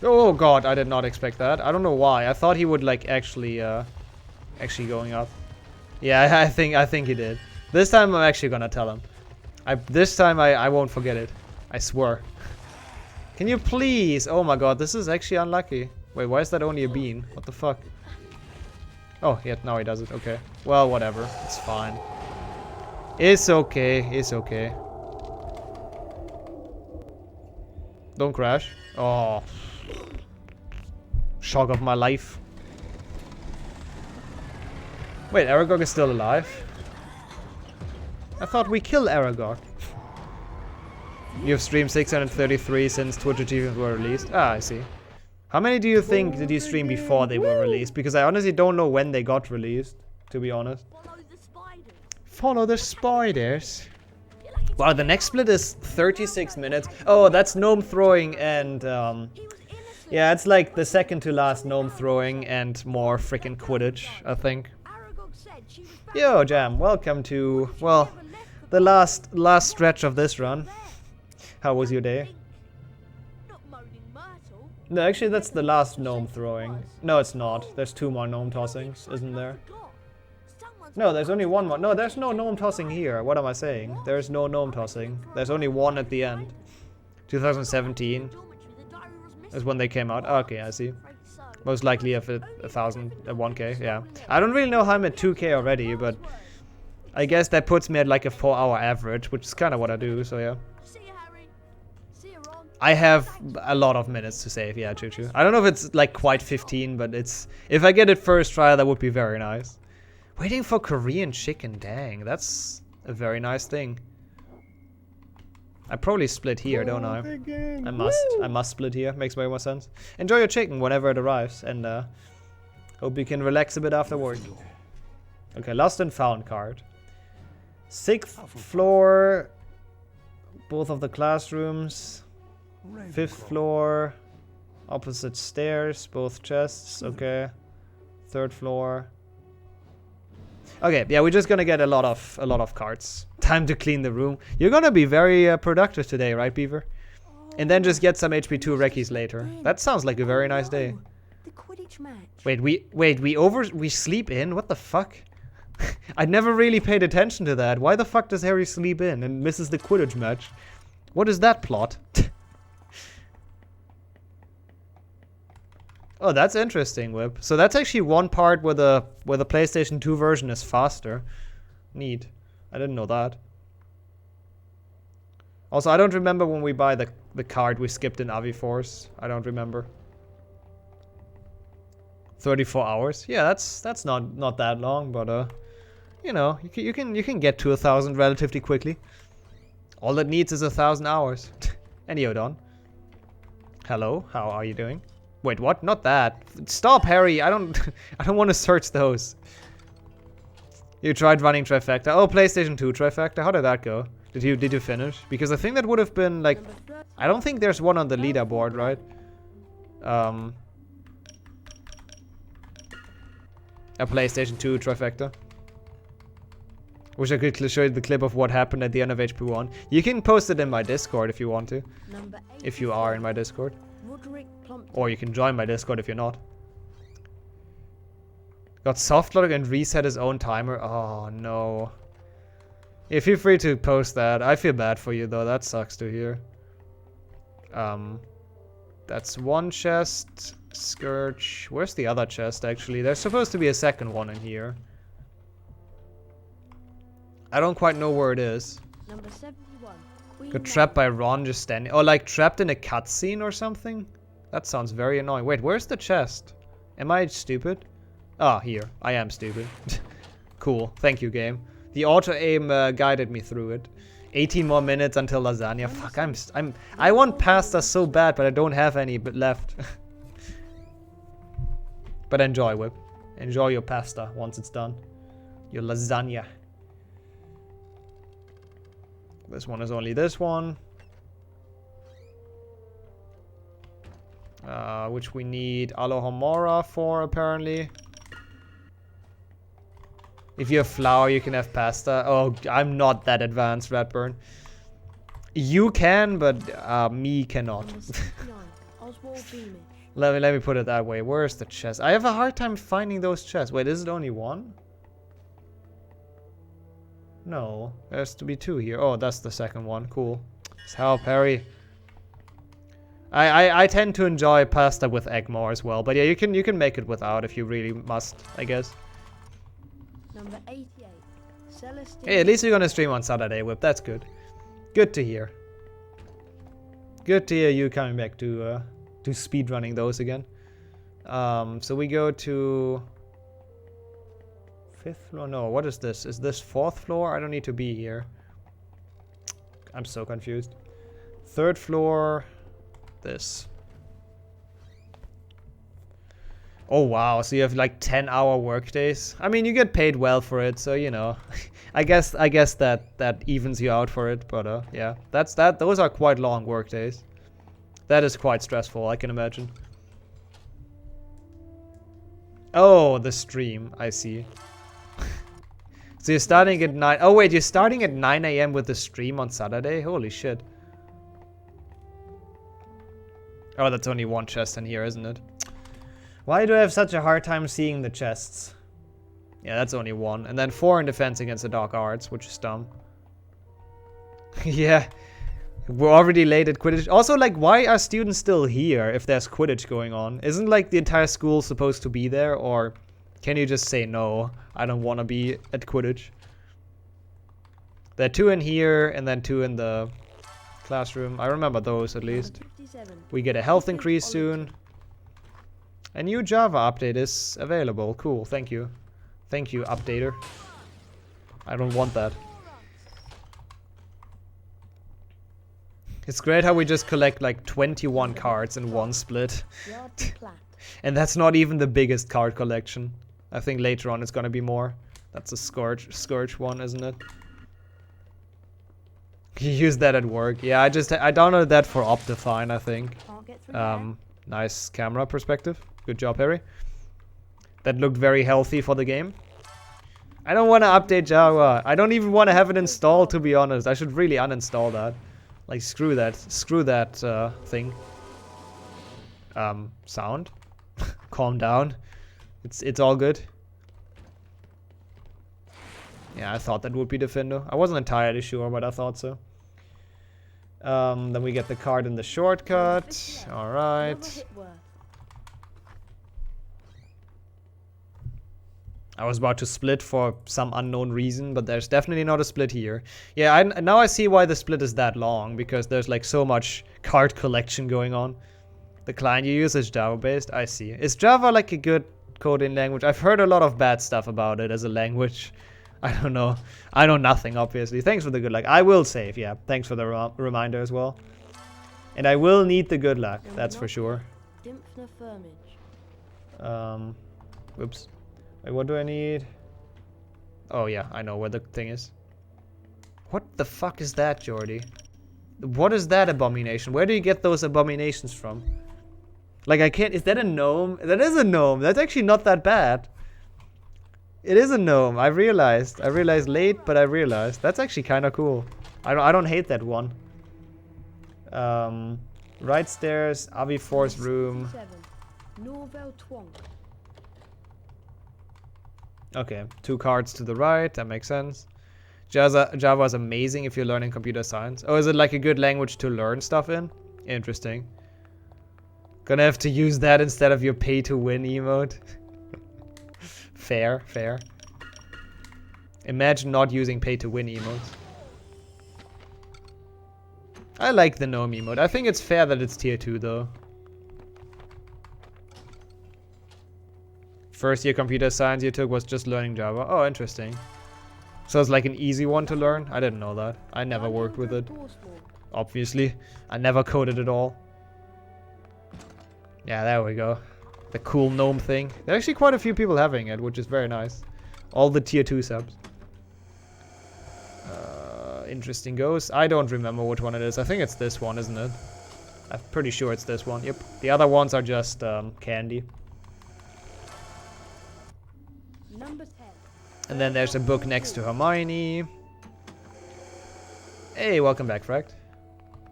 Oh god, I did not expect that. I don't know why. I thought he would like actually going up. Yeah, I think he did. This time I'm actually gonna tell him. This time I won't forget it. I swear. Can you please? Oh my god, this is actually unlucky. Wait, why is that only a bean? What the fuck? Oh, yeah, now he does it. Okay. Well, whatever. It's fine. It's okay. It's okay. Don't crash. Oh. Shock of my life. Wait, Aragog is still alive? I thought we killed Aragog. You've streamed 633 since Twitch achievements were released. Ah, I see. How many do you think did you stream before they were released? Because I honestly don't know when they got released, to be honest. Follow the spiders. Wow, the next split is 36 minutes. Oh, that's gnome throwing and yeah, it's like the second to last gnome throwing and more freaking Quidditch, I think. Yo, Jam, welcome to, well, the last stretch of this run. How was your day? No, actually that's the last gnome throwing. No, it's not. There's 2 more gnome tossings, isn't there? No, there's only 1 more. No, there's no gnome tossing here. What am I saying? There's no gnome tossing. There's only 1 at the end. 2017 is when they came out. Okay, I see. Most likely if 1,000 at 1k, yeah. I don't really know how I'm at 2k already, but I guess that puts me at like a 4-hour average, which is kind of what I do, so yeah. I have a lot of minutes to save, yeah, true. I don't know if it's like quite 15, but it's... If I get it first try, that would be very nice. Waiting for Korean chicken, dang, that's a very nice thing. I probably split here, don't I? I must split here, makes way more sense. Enjoy your chicken whenever it arrives, and hope you can relax a bit afterward. Okay, lost and found card. 6th floor, both of the classrooms. 5th floor, opposite stairs, both chests, okay. 3rd floor. Okay, yeah, we're just gonna get a lot of cards. Time to clean the room. You're gonna be very productive today, right, Beaver? And then just get some HP2 recce's later. That sounds like a very nice day. The Quidditch match. Wait, we sleep in? What the fuck? I never really paid attention to that. Why the fuck does Harry sleep in and misses the Quidditch match? What is that plot? Oh, that's interesting, Whip. So that's actually one part where the PlayStation 2 version is faster. Neat. I didn't know that. Also, I don't remember when we buy the card we skipped in Aviforce. I don't remember. 34 hours? Yeah, that's not that long, but you know, you can get to 1,000 relatively quickly. All it needs is 1,000 hours. And Yodon. Hello, how are you doing? Wait, what? Not that. Stop, Harry. I don't want to search those. You tried running trifecta. Oh, PlayStation 2 trifecta. How did that go? Did you finish? Because I think that would have been like, I don't think there's one on the leaderboard, right? A PlayStation 2 trifecta. Wish I could show you the clip of what happened at the end of HP1. You can post it in my Discord if you want to. If you are in my Discord. Or you can join my Discord if you're not. Got softlock and reset his own timer. Oh no. Yeah, feel free to post that. I feel bad for you though. That sucks to hear. That's one chest. Scourge. Where's the other chest actually? There's supposed to be a second one in here. I don't quite know where it is. Number 71. Got trapped by Ron just standing. Oh, like trapped in a cutscene or something? That sounds very annoying. Wait, where's the chest? Am I stupid? Ah, here. I am stupid. Cool. Thank you, game. The auto-aim guided me through it. 18 more minutes until lasagna. Fuck, I want pasta so bad, but I don't have any left. But enjoy, Whip. Enjoy your pasta once it's done. Your lasagna. This one is only this one. Which we need Alohomora for, apparently. If you have flour, you can have pasta. Oh, I'm not that advanced, Redburn. You can, but me cannot. Let me put it that way. Where's the chest? I have a hard time finding those chests. Wait, is it only one? No, there's to be two here. Oh, that's the second one. Cool. Let's help, Harry. I tend to enjoy pasta with egg more as well, but yeah, you can make it without if you really must, I guess. Number 88. Celestine. Hey, at least you're gonna stream on Saturday, Whip. That's good. Good to hear. Good to hear you coming back to speedrunning those again. So we go to 5th floor? No, what is this? Is this 4th floor? I don't need to be here. I'm so confused. 3rd floor. This. Oh wow, so you have like 10-hour work days. I mean, you get paid well for it, so you know. I guess that evens you out for it, but yeah. Those are quite long work days. That is quite stressful, I can imagine. Oh, the stream, I see. So you're starting at 9. Oh wait, you're starting at 9 AM with the stream on Saturday? Holy shit. Oh, that's only one chest in here, isn't it? Why do I have such a hard time seeing the chests? Yeah, that's only one. And then 4 in defense against the dark arts, which is dumb. Yeah. We're already late at Quidditch. Also, like, why are students still here if there's Quidditch going on? Isn't, like, the entire school supposed to be there? Or can you just say, no, I don't want to be at Quidditch? There are 2 in here, and then 2 in the classroom. I remember those, at least. We get a health increase soon. A new Java update is available. Cool, thank you. Thank you, updater. I don't want that. It's great how we just collect like 21 cards in one split. And that's not even the biggest card collection. I think later on it's gonna be more. That's a Scourge one, isn't it? You use that at work. Yeah, I downloaded that for Optifine, I think. Nice camera perspective. Good job, Harry. That looked very healthy for the game. I don't want to update Java. I don't even want to have it installed, to be honest. I should really uninstall that. Like, screw that. Screw that thing. Sound. Calm down. It's all good. Yeah, I thought that would be Defendo. I wasn't entirely sure, but I thought so. Then we get the card in the shortcut. Alright. I was about to split for some unknown reason, but there's definitely not a split here. Yeah, now I see why the split is that long, because there's like so much card collection going on. The client you use is Java-based? I see. Is Java like a good coding language? I've heard a lot of bad stuff about it as a language. I don't know. I know nothing, obviously. Thanks for the good luck. I will save, yeah. Thanks for the reminder as well. And I will need the good luck, that's for sure. Dimphner Firmage. Oops. Wait, what do I need? Oh yeah, I know where the thing is. What the fuck is that, Jordy? What is that abomination? Where do you get those abominations from? Like, I can't... Is that a gnome? That is a gnome. That's actually not that bad. It is a gnome. I realized. I realized late, but I realized. That's actually kind of cool. I don't hate that one. Right stairs, Avifor's room. Norvel Twonk. Okay, 2 cards to the right. That makes sense. Java is amazing if you're learning computer science. Oh, is it like a good language to learn stuff in? Interesting. Gonna have to use that instead of your pay-to-win emote. Fair, fair. Imagine not using pay-to-win emotes. I like the gnome emote. I think it's fair that it's tier 2 though. First year computer science you took was just learning Java. Oh, interesting. So it's like an easy one to learn? I didn't know that. I never worked with it. Obviously. I never coded at all. Yeah, there we go. The cool gnome thing. There are actually quite a few people having it, which is very nice. All the tier 2 subs. Interesting ghost. I don't remember which one it is. I think it's this one, isn't it? I'm pretty sure it's this one. Yep. The other ones are just candy. Number 10. And then there's a book next to Hermione. Hey, welcome back, Fract.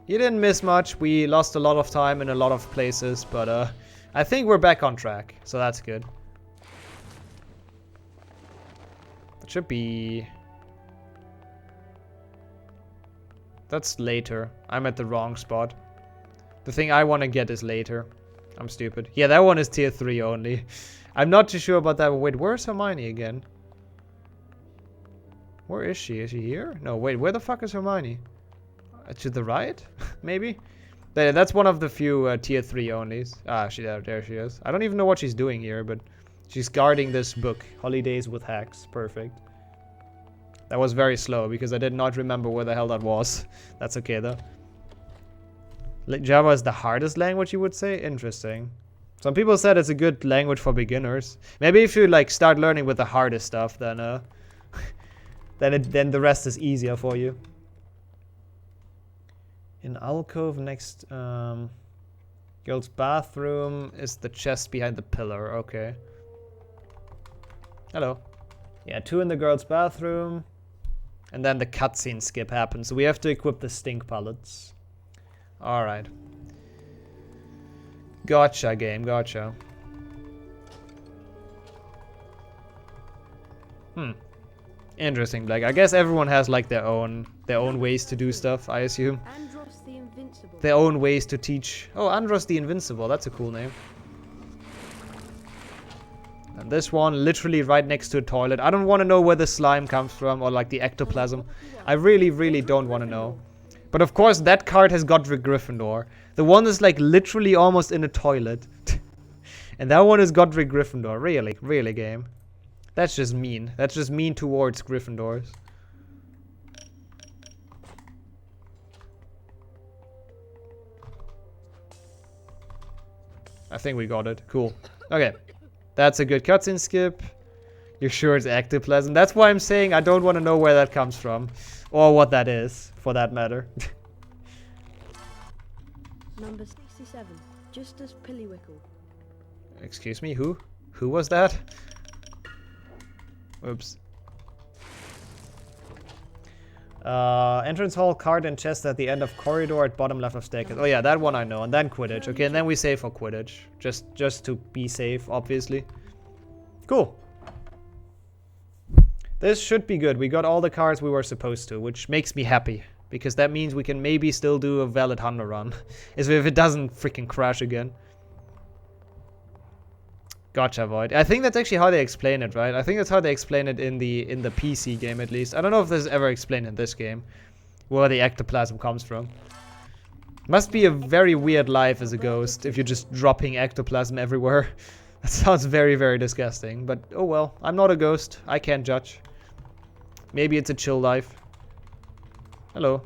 You didn't miss much. We lost a lot of time in a lot of places, but I think we're back on track, so that's good. It should be... That's later. I'm at the wrong spot. The thing I want to get is later. I'm stupid. Yeah, that one is tier 3 only. I'm not too sure about that. Wait, where's Hermione again? Where is she? Is she here? No, wait, where the fuck is Hermione? To the right? Maybe? That's one of the few tier 3 onlys. Ah, there she is. I don't even know what she's doing here, but she's guarding this book. Holidays with Hacks. Perfect. That was very slow because I did not remember where the hell that was. That's okay though. Java is the hardest language, you would say? Interesting. Some people said it's a good language for beginners. Maybe if you like start learning with the hardest stuff, then then the rest is easier for you. In alcove next girl's bathroom is the chest behind the pillar. Okay. Hello. Yeah, 2 in the girl's bathroom. And then the cutscene skip happens. So we have to equip the stink pallets. Alright. Gotcha, game. Gotcha. Interesting. Like, I guess everyone has like their own ways to do stuff, I assume. Andros the Invincible. Their own ways to teach. Oh, Andros the Invincible. That's a cool name. And this one, literally right next to a toilet. I don't want to know where the slime comes from or like the ectoplasm. I really, really don't want to know. But of course, that card has Godric Gryffindor. The one is like literally almost in a toilet. And that one is Godric Gryffindor. Really, really, game. That's just mean. That's just mean towards Gryffindors. I think we got it. Cool. Okay. That's a good cutscene skip. You're sure it's ectoplasm? That's why I'm saying I don't want to know where that comes from. Or what that is, for that matter. Number 67. Justus Pillywickle. Excuse me, who? Who was that? Oops. Entrance hall, card and chest at the end of corridor at bottom left of staircase. Oh yeah, that one I know. And then Quidditch. Okay, and then we save for Quidditch. Just to be safe, obviously. Cool. This should be good. We got all the cards we were supposed to, which makes me happy. Because that means we can maybe still do a valid Hunter run. As if it doesn't freaking crash again. Gotcha, Void. I think that's actually how they explain it, right? I think that's how they explain it in the PC game, at least. I don't know if this is ever explained in this game. Where the ectoplasm comes from. Must be a very weird life as a ghost if you're just dropping ectoplasm everywhere. That sounds very, very disgusting. But, oh well. I'm not a ghost. I can't judge. Maybe it's a chill life. Hello.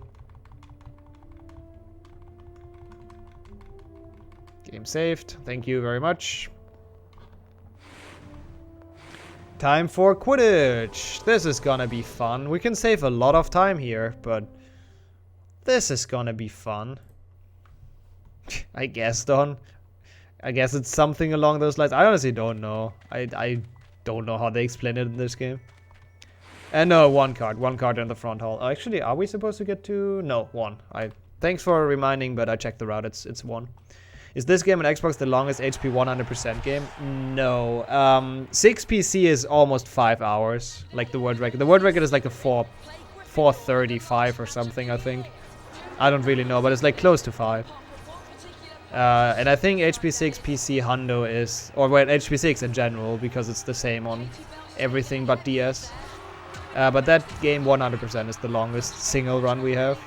Game saved. Thank you very much. Time for Quidditch. This is gonna be fun. We can save a lot of time here, but this is gonna be fun. I guess, Don. I guess it's something along those lines. I honestly don't know. I don't know how they explain it in this game. And no, one card in the front hall. Actually, are we supposed to get two? No, one. Thanks for reminding, but I checked the route. It's one. Is this game on Xbox the longest HP 100% game? No. 6PC is almost 5 hours, like the world record. The world record is like a 4:35 or something, I think. I don't really know, but it's like close to 5. And I think HP6 PC Hundo is, or well, HP6 in general, because it's the same on everything but DS. But that game 100% is the longest single run we have.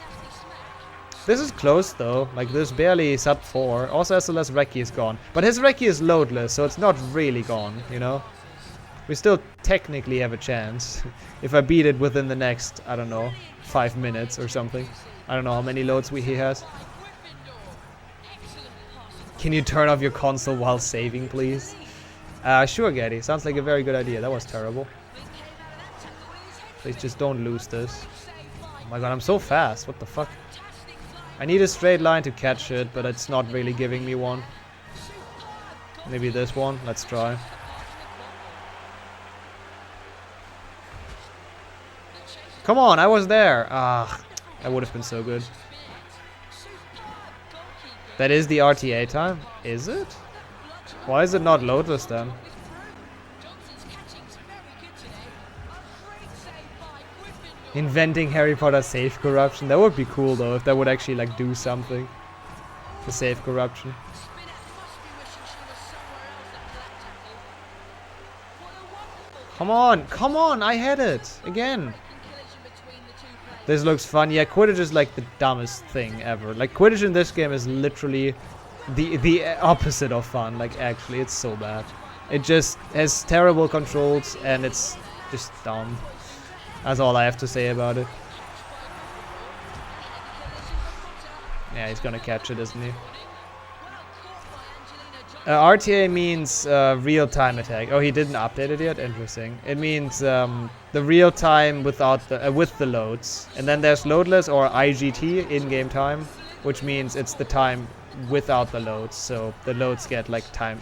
This is close though, like there's barely sub 4. Also SLS Reki is gone. But his Reki is loadless, so it's not really gone, you know? We still technically have a chance. If I beat it within the next, I don't know, 5 minutes or something. I don't know how many loads he has. Can you turn off your console while saving, please? Sure, Gaddy. Sounds like a very good idea. That was terrible. Please just don't lose this. Oh my god, I'm so fast. What the fuck? I need a straight line to catch it, but it's not really giving me one. Maybe this one. Let's try. Come on, I was there. Ah, that would have been so good. That is the RTA time? Is it? Why is it not loadless then? Inventing Harry Potter save corruption. That would be cool though, if that would actually like do something. The save corruption. Come on, I had it again. This looks fun. Yeah, Quidditch is like the dumbest thing ever. Like Quidditch in this game is literally the opposite of fun. Like actually, it's so bad. It just has terrible controls and it's just dumb. That's all I have to say about it. Yeah, he's gonna catch it, isn't he? RTA means real-time attack. Oh, he didn't update it yet? Interesting. It means the real-time without the with the loads. And then there's loadless or IGT, in-game time, which means it's the time without the loads. So the loads get like time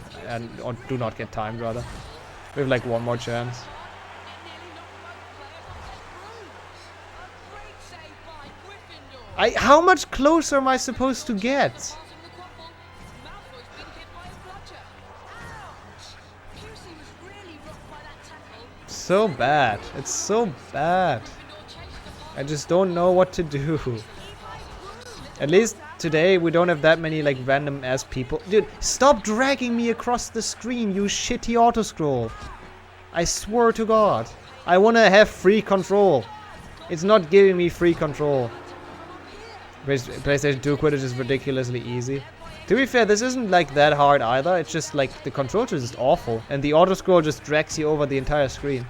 or do not get timed rather. We have like one more chance. How much closer am I supposed to get? So bad. It's so bad. I just don't know what to do. At least today we don't have that many like random ass people. Dude, stop dragging me across the screen, you shitty autoscroll. I swear to God. I wanna have free control. It's not giving me free control. PlayStation 2 Quidditch is ridiculously easy. To be fair, this isn't like that hard either. It's just like the controls is just awful, and the auto scroll just drags you over the entire screen,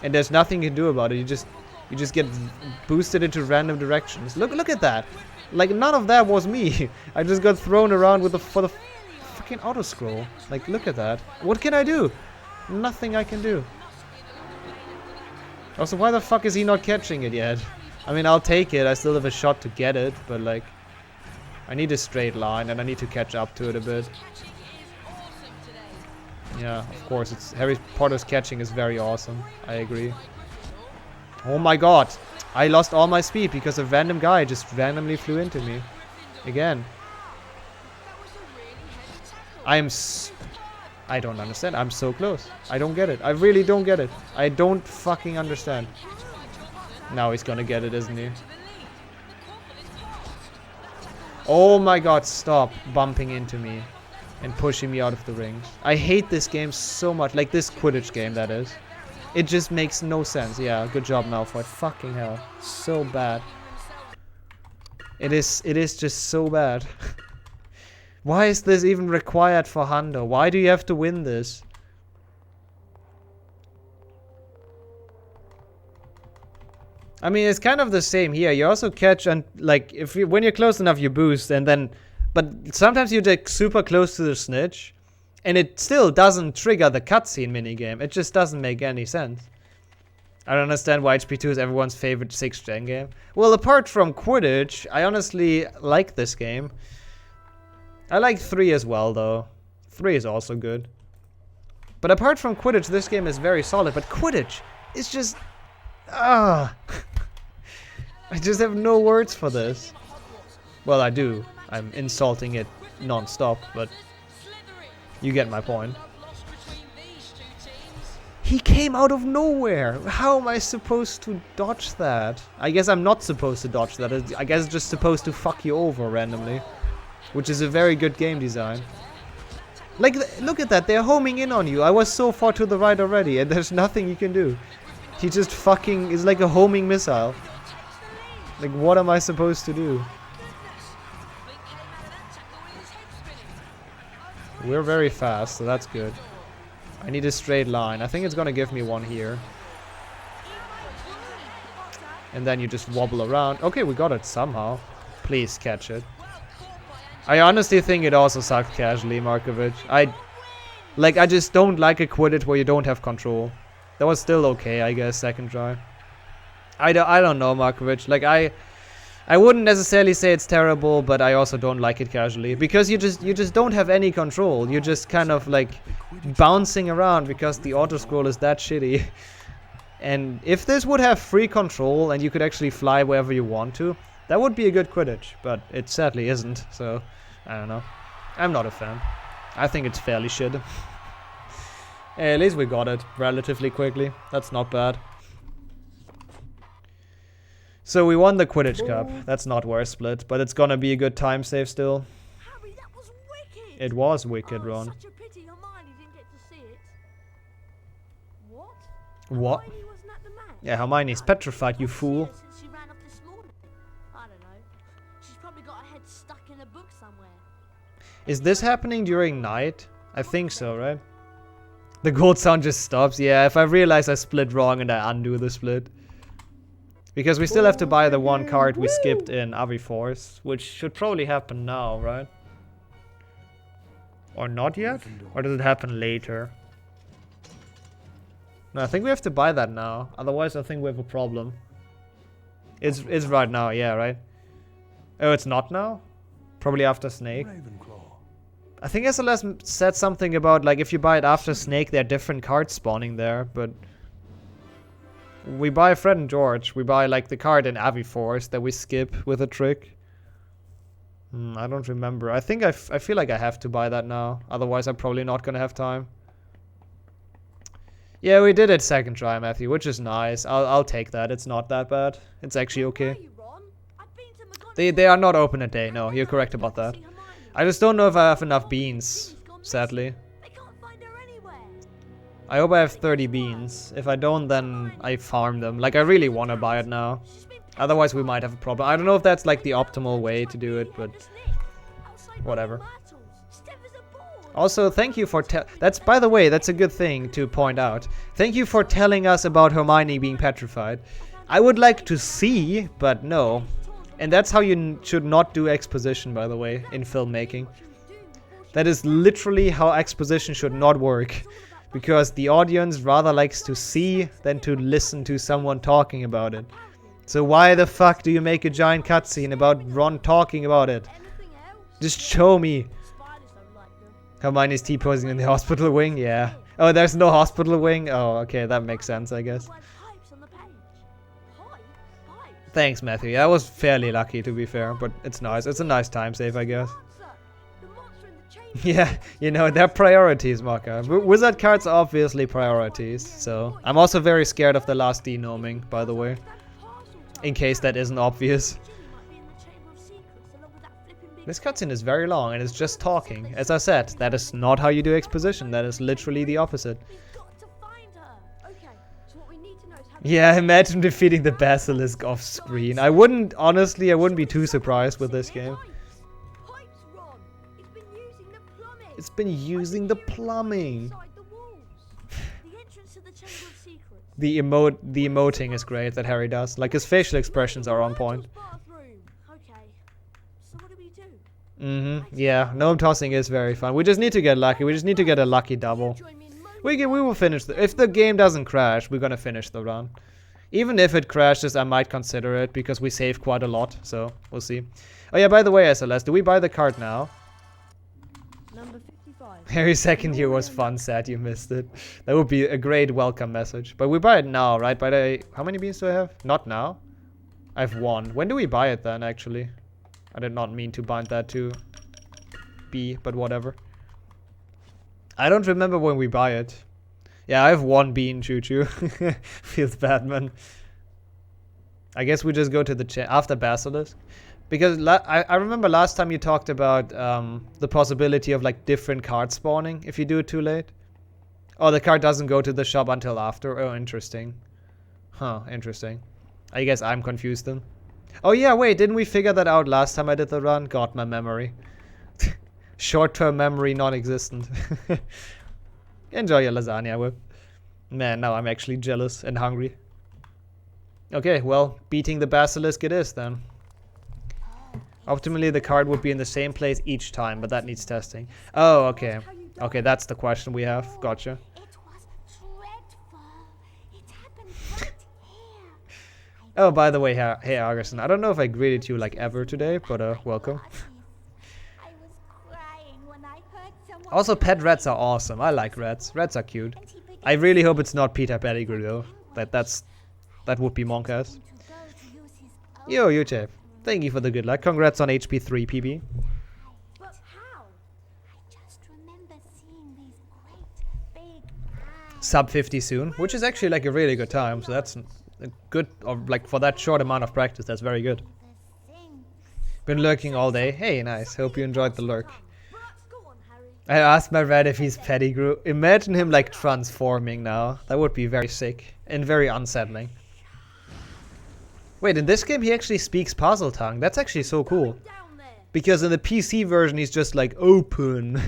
and there's nothing you can do about it. You just get boosted into random directions. Look at that! Like none of that was me. I just got thrown around for the freaking auto scroll. Like look at that. What can I do? Nothing I can do. Also, why the fuck is he not catching it yet? I mean, I'll take it. I still have a shot to get it, but like, I need a straight line and I need to catch up to it a bit. Yeah, of course, Harry Potter's catching is very awesome. I agree. Oh my god, I lost all my speed because a random guy just randomly flew into me. Again. I don't understand. I'm so close. I don't get it. I really don't get it. I don't fucking understand. Now he's gonna get it, isn't he? Oh my god, stop bumping into me and pushing me out of the rings. I hate this game so much. Like this Quidditch game, that is. It just makes no sense. Yeah, good job, Malfoy. Fucking hell. So bad. It is just so bad. Why is this even required for Hundo? Why do you have to win this? I mean, it's kind of the same here. You also catch and like when you're close enough, you boost, and then But sometimes you're like super close to the snitch, and it still doesn't trigger the cutscene minigame. It just doesn't make any sense. I don't understand why HP2 is everyone's favorite 6th gen game. Well, apart from Quidditch, I honestly like this game. I like 3 as well, though. 3 is also good. But apart from Quidditch, this game is very solid. But Quidditch is just... I just have no words for this. Well, I do. I'm insulting it non-stop, but... you get my point. He came out of nowhere! How am I supposed to dodge that? I guess I'm not supposed to dodge that. I guess it's just supposed to fuck you over randomly. Which is a very good game design. Like, look at that, they're homing in on you. I was so far to the right already, and there's nothing you can do. He just fucking is like a homing missile. Like, what am I supposed to do? We're very fast, so that's good. I need a straight line. I think it's gonna give me one here. And then you just wobble around. Okay, we got it somehow. Please catch it. I honestly think it also sucked casually, Markovic. I just don't like a Quidditch where you don't have control. That was still okay, I guess, second try. I don't know, Markovic. Like, I wouldn't necessarily say it's terrible, but I also don't like it casually. Because you just don't have any control. You're just kind of, like, bouncing around because the auto-scroll is that shitty. And if this would have free control and you could actually fly wherever you want to, that would be a good Quidditch. But it sadly isn't, so... I don't know. I'm not a fan. I think it's fairly shit. Hey, at least we got it relatively quickly. That's not bad. So we won the Quidditch Cup. That's not worth split, but it's gonna be a good time save still. Harry, that was wicked. It was wicked, Ron. Such a pity Hermione didn't get to see it. What? What? Hermione wasn't at the match. Yeah, Hermione's petrified, you fool. Since she ran off this morning. I don't know. She's probably got her head stuck in a book somewhere. Is this happening during night? I think so, right? The gold sound just stops. Yeah, if I realize I split wrong and I undo the split. Because we still have to buy the one card we skipped in Aviforce, which should probably happen now, right? Or not yet? Or does it happen later? No, I think we have to buy that now. Otherwise, I think we have a problem. It's right now, yeah, right? Oh, it's not now? Probably after Snake. I think SLS said something about, like, if you buy it after Snake, there are different cards spawning there, but... we buy Fred and George. We buy, like, the card in Aviforce that we skip with a trick. I don't remember. I think I feel like I have to buy that now. Otherwise, I'm probably not gonna have time. Yeah, we did it second try, Matthew, which is nice. I'll take that. It's not that bad. It's actually okay. They are not open a day. No, you're correct about that. I just don't know if I have enough beans, sadly. I hope I have 30 beans. If I don't, then I farm them. Like, I really want to buy it now. Otherwise, we might have a problem. I don't know if that's, like, the optimal way to do it, but... whatever. Also, thank you for that's, by the way, that's a good thing to point out. Thank you for telling us about Hermione being petrified. I would like to see, but no. And that's how you should not do exposition, by the way, in filmmaking. That is literally how exposition should not work. Because the audience rather likes to see than to listen to someone talking about it. So why the fuck do you make a giant cutscene about Ron talking about it? Just show me. Hermione's T-posing in the hospital wing? Yeah. Oh, there's no hospital wing? Oh, okay, that makes sense, I guess. Thanks, Matthew. Yeah, I was fairly lucky, to be fair, but it's nice. It's a nice time save, I guess. Yeah, you know, they're priorities, Maka. Wizard cards are obviously priorities, so... I'm also very scared of the last denoming, by the way. In case that isn't obvious. This cutscene is very long and it's just talking. As I said, that is not how you do exposition. That is literally the opposite. Yeah, imagine defeating the Basilisk off screen. Honestly, I wouldn't be too surprised with this game. It's been using the plumbing. The emoting is great that Harry does. Like, his facial expressions are on point. Yeah, gnome tossing is very fun. We just need to get lucky. We just need to get a lucky double. We will finish if the game doesn't crash, we're gonna finish the run. Even if it crashes, I might consider it because we save quite a lot, so we'll see. Oh yeah, by the way, SLS, do we buy the card now? Number 55. Harry's second year was fun, sad you missed it. That would be a great welcome message. But we buy it now, right? How many beans do I have? Not now. I have 1. When do we buy it then, actually? I did not mean to bind that to B, but whatever. I don't remember when we buy it. Yeah, I have 1 bean, Choo-Choo. Feels bad, man. I guess we just go to the after Basilisk. Because I remember last time you talked about the possibility of like different cards spawning if you do it too late. Oh, the card doesn't go to the shop until after. Oh, interesting. Huh, interesting. I guess I'm confused then. Oh yeah, wait, didn't we figure that out last time I did the run? God, my memory. Short-term memory non-existent. Enjoy your lasagna, Whip. Man, now I'm actually jealous and hungry. Okay, well, beating the Basilisk it is then. Optimally, the card would be in the same place each time, but that needs testing. Oh, okay. Okay, that's the question we have. Gotcha. Oh, by the way, hey Argerson, I don't know if I greeted you like ever today, but welcome. Also, pet rats are awesome. I like rats. Rats are cute. I really hope it's not Peter Pettigrew though. That would be monk-ass. Yo, YouTube. Thank you for the good luck. Congrats on HP 3, PB. But how? I just remember seeing these great big Sub 50 soon, which is actually like a really good time. So that's a good, or like for that short amount of practice, that's very good. Been lurking all day. Hey, nice. Hope you enjoyed the lurk. I asked my rat if he's Pettigrew. Imagine him like transforming now. That would be very sick and very unsettling. Wait, in this game he actually speaks puzzle tongue. That's actually so cool. Because in the PC version he's just like open.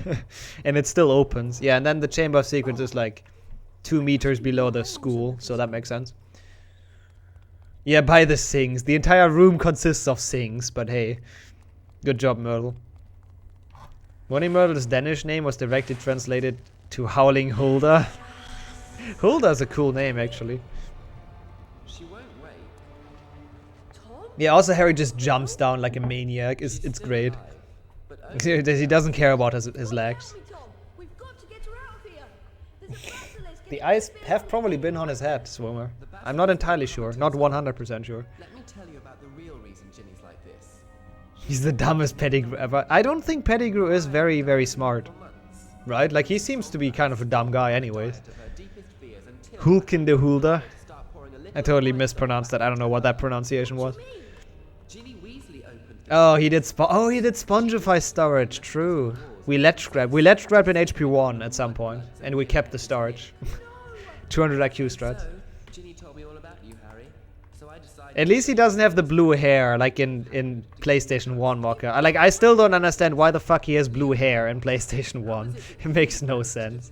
And it still opens. Yeah, and then the Chamber of Secrets is like 2 meters below the school. So that makes sense. Yeah, by the sings. The entire room consists of sings. But hey, good job, Myrtle. Bonnie Myrtle's Danish name was directly translated to Howling Hulda. Hulda's a cool name, actually. She won't wait. Yeah, also Harry just jumps down like a maniac. It's great. He doesn't care about his legs. The eyes have probably been on his head, Swimmer. I'm not entirely sure. Not 100% sure. Let me tell you about the real reason Ginny's like this. He's the dumbest Pettigrew ever. I don't think Pettigrew is very, very smart. Right? Like, he seems to be kind of a dumb guy anyways. Hulkin de Hulda. I totally mispronounced that. I don't know what that pronunciation was. Oh, he did Spongify storage. True. We ledge grabbed in HP 1 at some point. And we kept the storage. 200 IQ strats. At least he doesn't have the blue hair like in PlayStation 1, Walker. I still don't understand why the fuck he has blue hair in PlayStation 1. It makes no sense.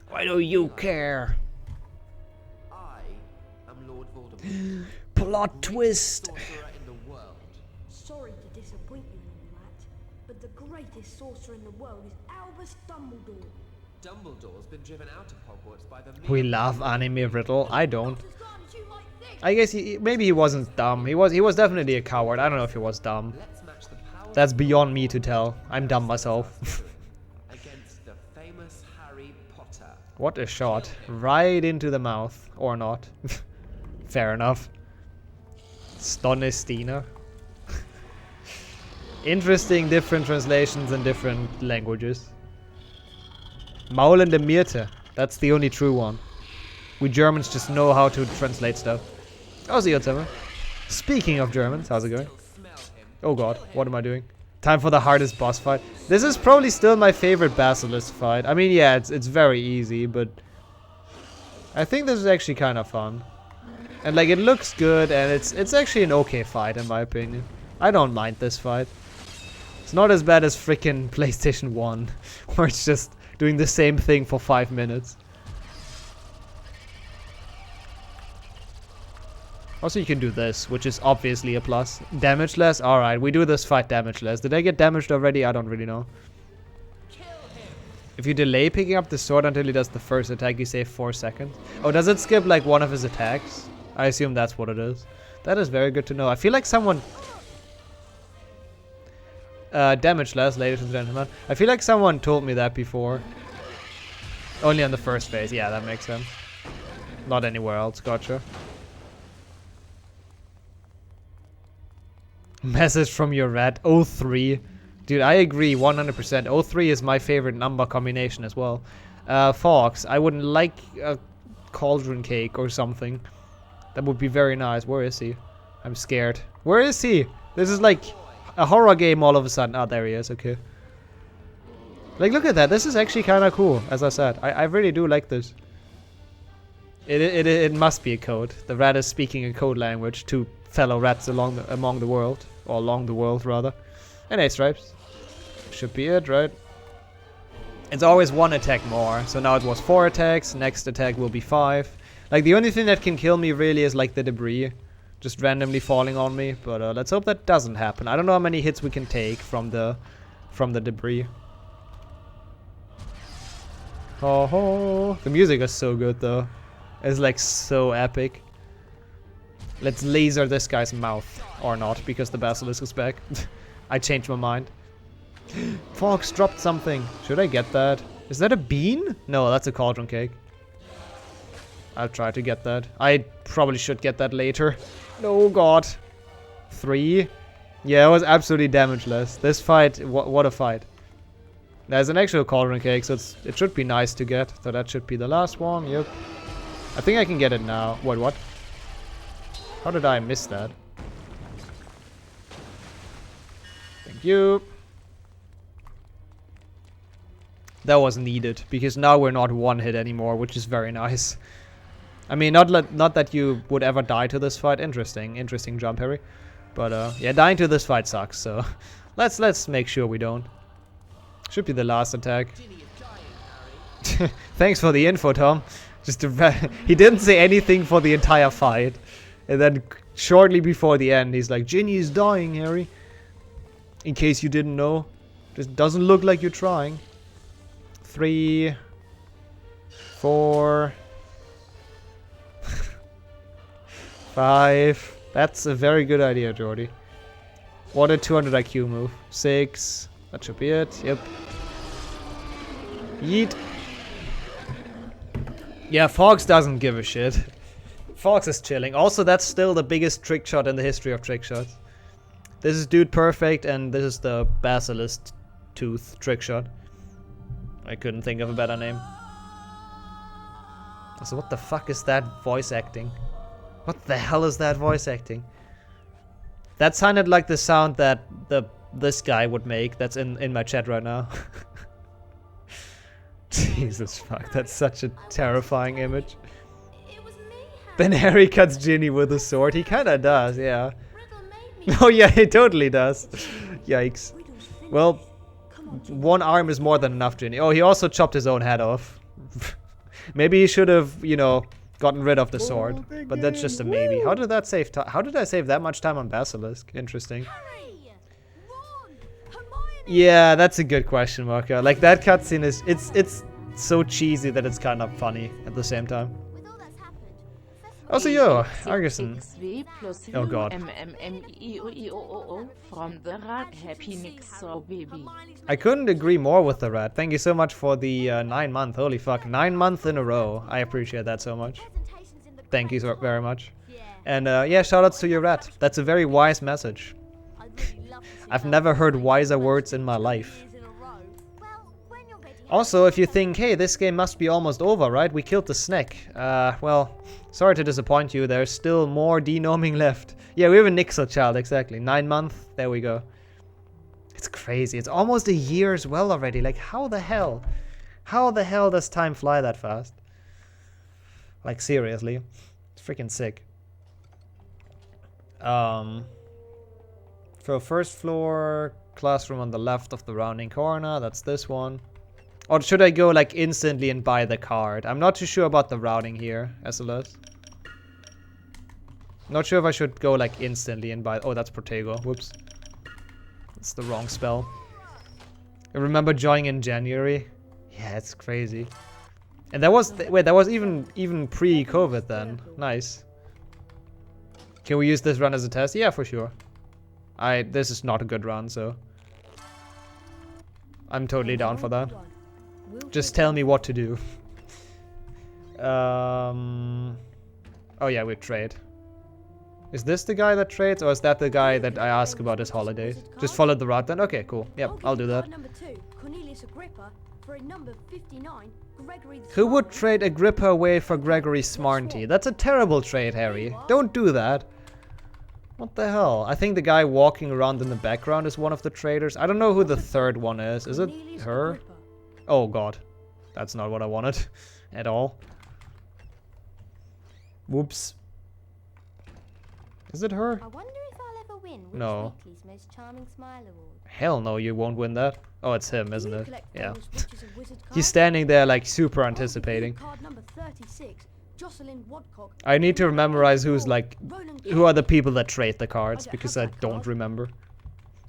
Why do you care? I am Lord Voldemort. Plot twist. Sorry to disappoint you, Rat, but the greatest sorcerer in the world is Albus Dumbledore. Dumbledore's been driven out of Hogwarts by the... We love anime riddle. I don't. I guess maybe he wasn't dumb. He was definitely a coward. I don't know if he was dumb. That's beyond me to tell. I'm dumb myself. Against the famous Harry Potter. What a shot. Right into the mouth. Or not. Fair enough. Stonestina. Interesting different translations in different languages. Maulende Myrte. That's the only true one. We Germans just know how to translate stuff. Oh, see you, Timmer. Speaking of Germans, how's it going? Oh god, what am I doing? Time for the hardest boss fight. This is probably still my favorite Basilisk fight. I mean, yeah, it's very easy, but I think this is actually kind of fun. And like, it looks good, and it's actually an okay fight in my opinion. I don't mind this fight. It's not as bad as frickin' PlayStation 1, where it's just doing the same thing for 5 minutes. Also, you can do this, which is obviously a plus. Damage less? Alright, we do this fight damage less. Did I get damaged already? I don't really know. If you delay picking up the sword until he does the first attack, you save 4 seconds. Oh, does it skip like one of his attacks? I assume that's what it is. That is very good to know. I feel like someone... damage less, ladies and gentlemen. I feel like someone told me that before. Only on the first phase. Yeah, that makes sense. Not anywhere else. Gotcha. Message from your rat. 03. Dude, I agree 100%. 03 is my favorite number combination as well. Fox, I wouldn't like a cauldron cake or something. That would be very nice. Where is he? I'm scared. Where is he? This is like a horror game all of a sudden. Ah, there he is. Okay. Like, look at that. This is actually kind of cool, as I said. I really do like this. It must be a code. The rat is speaking a code language to fellow rats among the world. Or along the world, rather. And 8 stripes. Should be it, right? It's always 1 attack more. So now it was 4 attacks. Next attack will be 5. Like, the only thing that can kill me really is like the debris. Just randomly falling on me. But let's hope that doesn't happen. I don't know how many hits we can take from the debris. Oh ho. The music is so good though. It's like so epic. Let's laser this guy's mouth. Or not, because the basilisk is back. I changed my mind. Fox dropped something. Should I get that? Is that a bean? No, that's a cauldron cake. I'll try to get that. I probably should get that later. No, God. 3. Yeah, it was absolutely damageless. This fight, what a fight. There's an actual cauldron cake, so it should be nice to get. So that should be the last one, yep. I think I can get it now. Wait, what? How did I miss that? Thank you. That was needed, because now we're not 1 hit anymore, which is very nice. I mean, not that you would ever die to this fight. Interesting jump, Harry. But yeah, dying to this fight sucks, so let's make sure we don't. Should be the last attack. Thanks for the info, Tom. He didn't say anything for the entire fight. And then shortly before the end, he's like, Ginny is dying, Harry. In case you didn't know. Just doesn't look like you're trying. 3, 4, 5. That's a very good idea, Jordy. What a 200 IQ move. 6. That should be it. Yep. Yeet. Yeah, Fox doesn't give a shit. Fox is chilling. Also, that's still the biggest trick shot in the history of trick shots. This is Dude Perfect, and this is the Basilisk Tooth trick shot. I couldn't think of a better name. So what the fuck is that voice acting? What the hell is that voice acting? That sounded like the sound that this guy would make that's in my chat right now. Jesus fuck, that's such a terrifying image. Then Harry cuts Ginny with a sword. He kinda does, yeah. Oh yeah, he totally does. Yikes. Well, 1 arm is more than enough, Ginny. Oh, he also chopped his own head off. Maybe he should have, you know, gotten rid of the sword. But that's just a maybe. How did that save time? How did I save that much time on Basilisk? Interesting. Yeah, that's a good question, Marka. Like, that cutscene is... It's so cheesy that it's kind of funny at the same time. Also, yo, Argerson. Oh god. From the rat. Happy Nixo, baby. I couldn't agree more with the rat. Thank you so much for the 9-month. Holy fuck, 9 months in a row. I appreciate that so much. Thank you so very much. And yeah, shoutouts to your rat. That's a very wise message. I've never heard wiser words in my life. Also, if you think, hey, this game must be almost over, right? We killed the snake. Well, sorry to disappoint you. There's still more denoming left. Yeah, we have a Nixel child, exactly. 9 months. There we go. It's crazy. It's almost a year as well already. Like, how the hell? How the hell does time fly that fast? Like, seriously. It's freaking sick. For first floor, classroom on the left of the rounding corner. That's this one. Or should I go like instantly and buy the card? I'm not too sure about the routing here, SLS. Not sure if I should go like instantly and buy... Oh, that's Protego. Whoops. That's the wrong spell. I remember joining in January. Yeah, it's crazy. And that was... Wait, that was even pre-COVID then. Nice. Can we use this run as a test? Yeah, for sure. This is not a good run, so... I'm totally down for that. Just tell me what to do. Oh yeah, we trade. Is this the guy that trades, or is that the guy that I ask about his holidays? Just follow the route then? Okay, cool. Yep, I'll do that. Who would trade Agrippa away for Gregory Smarty? That's a terrible trade, Harry. Don't do that. What the hell? I think the guy walking around in the background is one of the traders. I don't know who the third one is. Is it her? Oh god. That's not what I wanted at all. Whoops. Is it her? I wonder if I'll ever win No. Weekly's most charming smile award. Hell no, you won't win that. Oh, it's him, isn't it? Yeah. He's standing there like super anticipating. Card number 36, Jocelyn Wadcock. I need to memorize who's like... Who are the people that trade the cards, because I don't remember.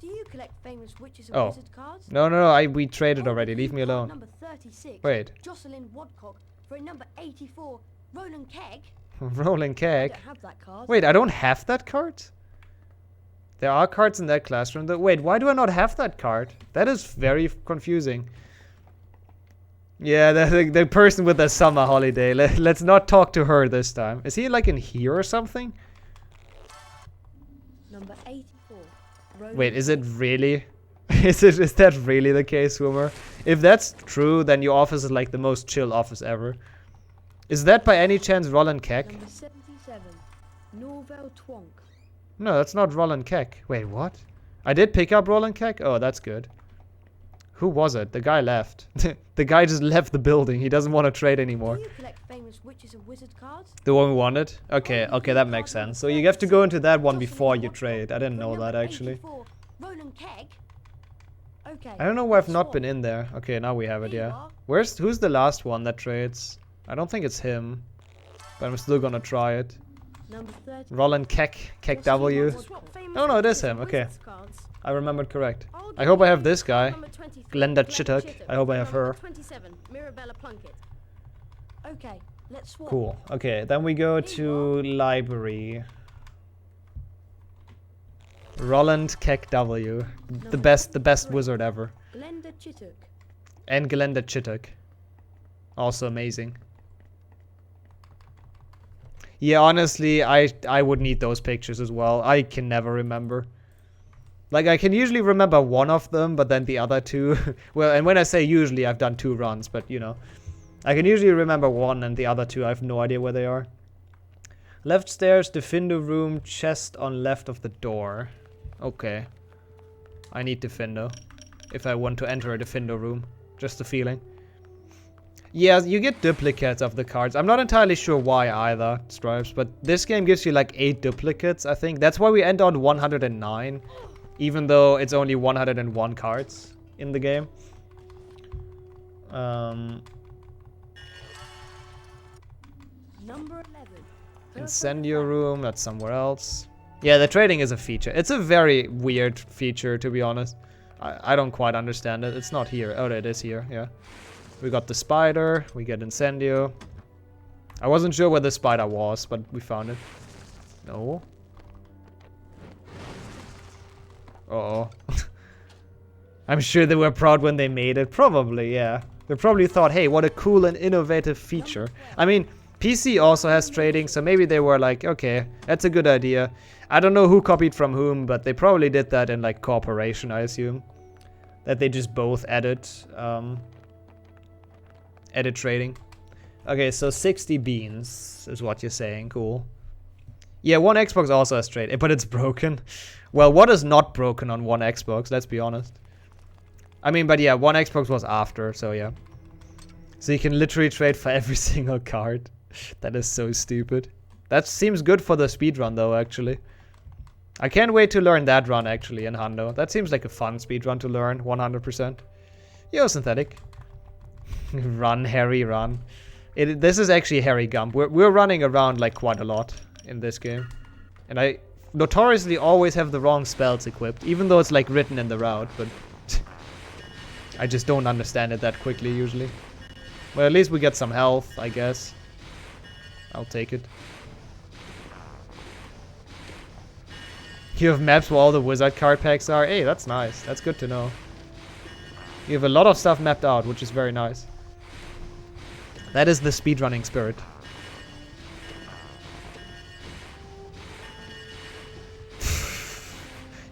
Do you collect famous witches and Oh. wizard cards? No, we traded already. Leave me alone. Number 36, Wait. Jocelyn Wadcock for a number 84, Roland Kegg. Rolling keg. I don't have that card. Wait, I don't have that card? There are cards in that classroom. Wait, why do I not have that card? That is very confusing. Yeah, the person with the summer holiday. Let's not talk to her this time. Is he like in here or something? Number 84. Wait, is it really? Is that really the case, Woomer? If that's true, then your office is like the most chill office ever. Is that by any chance Roland Keck? Number 77, Norvel Twonk. No, that's not Roland Keck. Wait, what? I did pick up Roland Keck? Oh, that's good. Who was it? The guy left. The guy just left the building. He doesn't want to trade anymore. Do you collect famous witches and wizard cards? The one we wanted? Okay, that makes sense. So you have to go into that one before you trade. I didn't know that actually. Roland Kegg. Okay. I don't know why I've not been in there. Okay, now we have it, yeah. Who's the last one that trades? I don't think it's him. But I'm still gonna try it. Number 30. Roland Keck W. No, it is him. Okay. I remembered correct. I hope I have this guy. Glenda Chittock. I hope I have her. 27, Mirabella Plunkett. Okay, let's swap. Cool. Okay, then we go to library. Roland Keck W. The best wizard ever. Glenda Chittock. And Glenda Chittock. Also amazing. Yeah, honestly, I would need those pictures as well. I can never remember. Like, I can usually remember one of them, but then the other two... Well, and when I say usually, I've done 2 runs, but, you know. I can usually remember one, and the other 2, I have no idea where they are. Left stairs, Defendo room, chest on left of the door. Okay. I need Defendo. If I want to enter a Defendo room. Just a feeling. Yeah, you get duplicates of the cards. I'm not entirely sure why either, Stripes, but this game gives you like 8 duplicates, I think. That's why we end on 109, even though it's only 101 cards in the game. Number 11. Incendio room, that's somewhere else. Yeah, the trading is a feature. It's a very weird feature, to be honest. I don't quite understand it. It's not here. Oh, it is here, yeah. We got the spider, we get Incendio. I wasn't sure where the spider was, but we found it. No. Uh-oh. I'm sure they were proud when they made it. Probably, yeah. They probably thought, hey, what a cool and innovative feature. I mean, PC also has trading, so maybe they were like, okay, that's a good idea. I don't know who copied from whom, but they probably did that in like cooperation, I assume. That they just both added trading. Okay, so 60 beans is what you're saying. Cool. Yeah, one Xbox also has trade, but it's broken. Well, what is not broken on one Xbox? Let's be honest. I mean, but yeah, one Xbox was after, so yeah. So you can literally trade for every single card. That is so stupid. That seems good for the speedrun though, actually. I can't wait to learn that run actually in Hundo. That seems like a fun speedrun to learn, 100%. Yo, Synthetic. Run, Harry, run. This is actually Harry Gump. We're running around like quite a lot in this game. And I notoriously always have the wrong spells equipped, even though it's like written in the route, but I just don't understand it that quickly usually. Well, at least we get some health, I guess. I'll take it. You have maps where all the wizard card packs are. Hey, that's nice. That's good to know. You have a lot of stuff mapped out, which is very nice. That is the speedrunning spirit.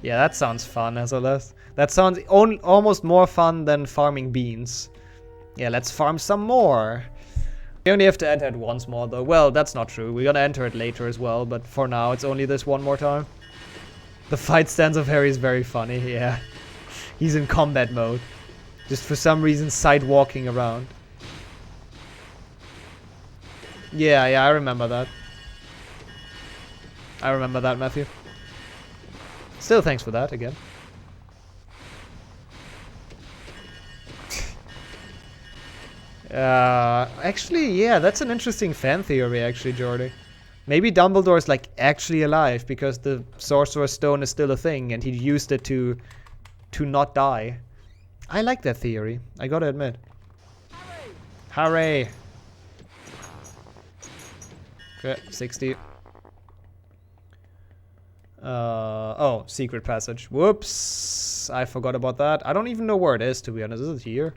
Yeah, that sounds fun, SLS. That sounds almost more fun than farming beans. Yeah, let's farm some more. We only have to enter it once more, though. Well, that's not true. We're gonna enter it later as well, but for now, it's only this one more time. The fight stance of Harry is very funny, yeah. He's in combat mode. Just for some reason, side-walking around. Yeah, I remember that. I remember that, Matthew. Still, thanks for that, again. Actually, yeah, that's an interesting fan theory, actually, Jordy. Maybe Dumbledore's, like, actually alive, because the Sorcerer's Stone is still a thing, and he used it to not die. I like that theory, I gotta admit. Hooray! Okay, 60. Oh, secret passage. Whoops! I forgot about that. I don't even know where it is, to be honest. Is it here?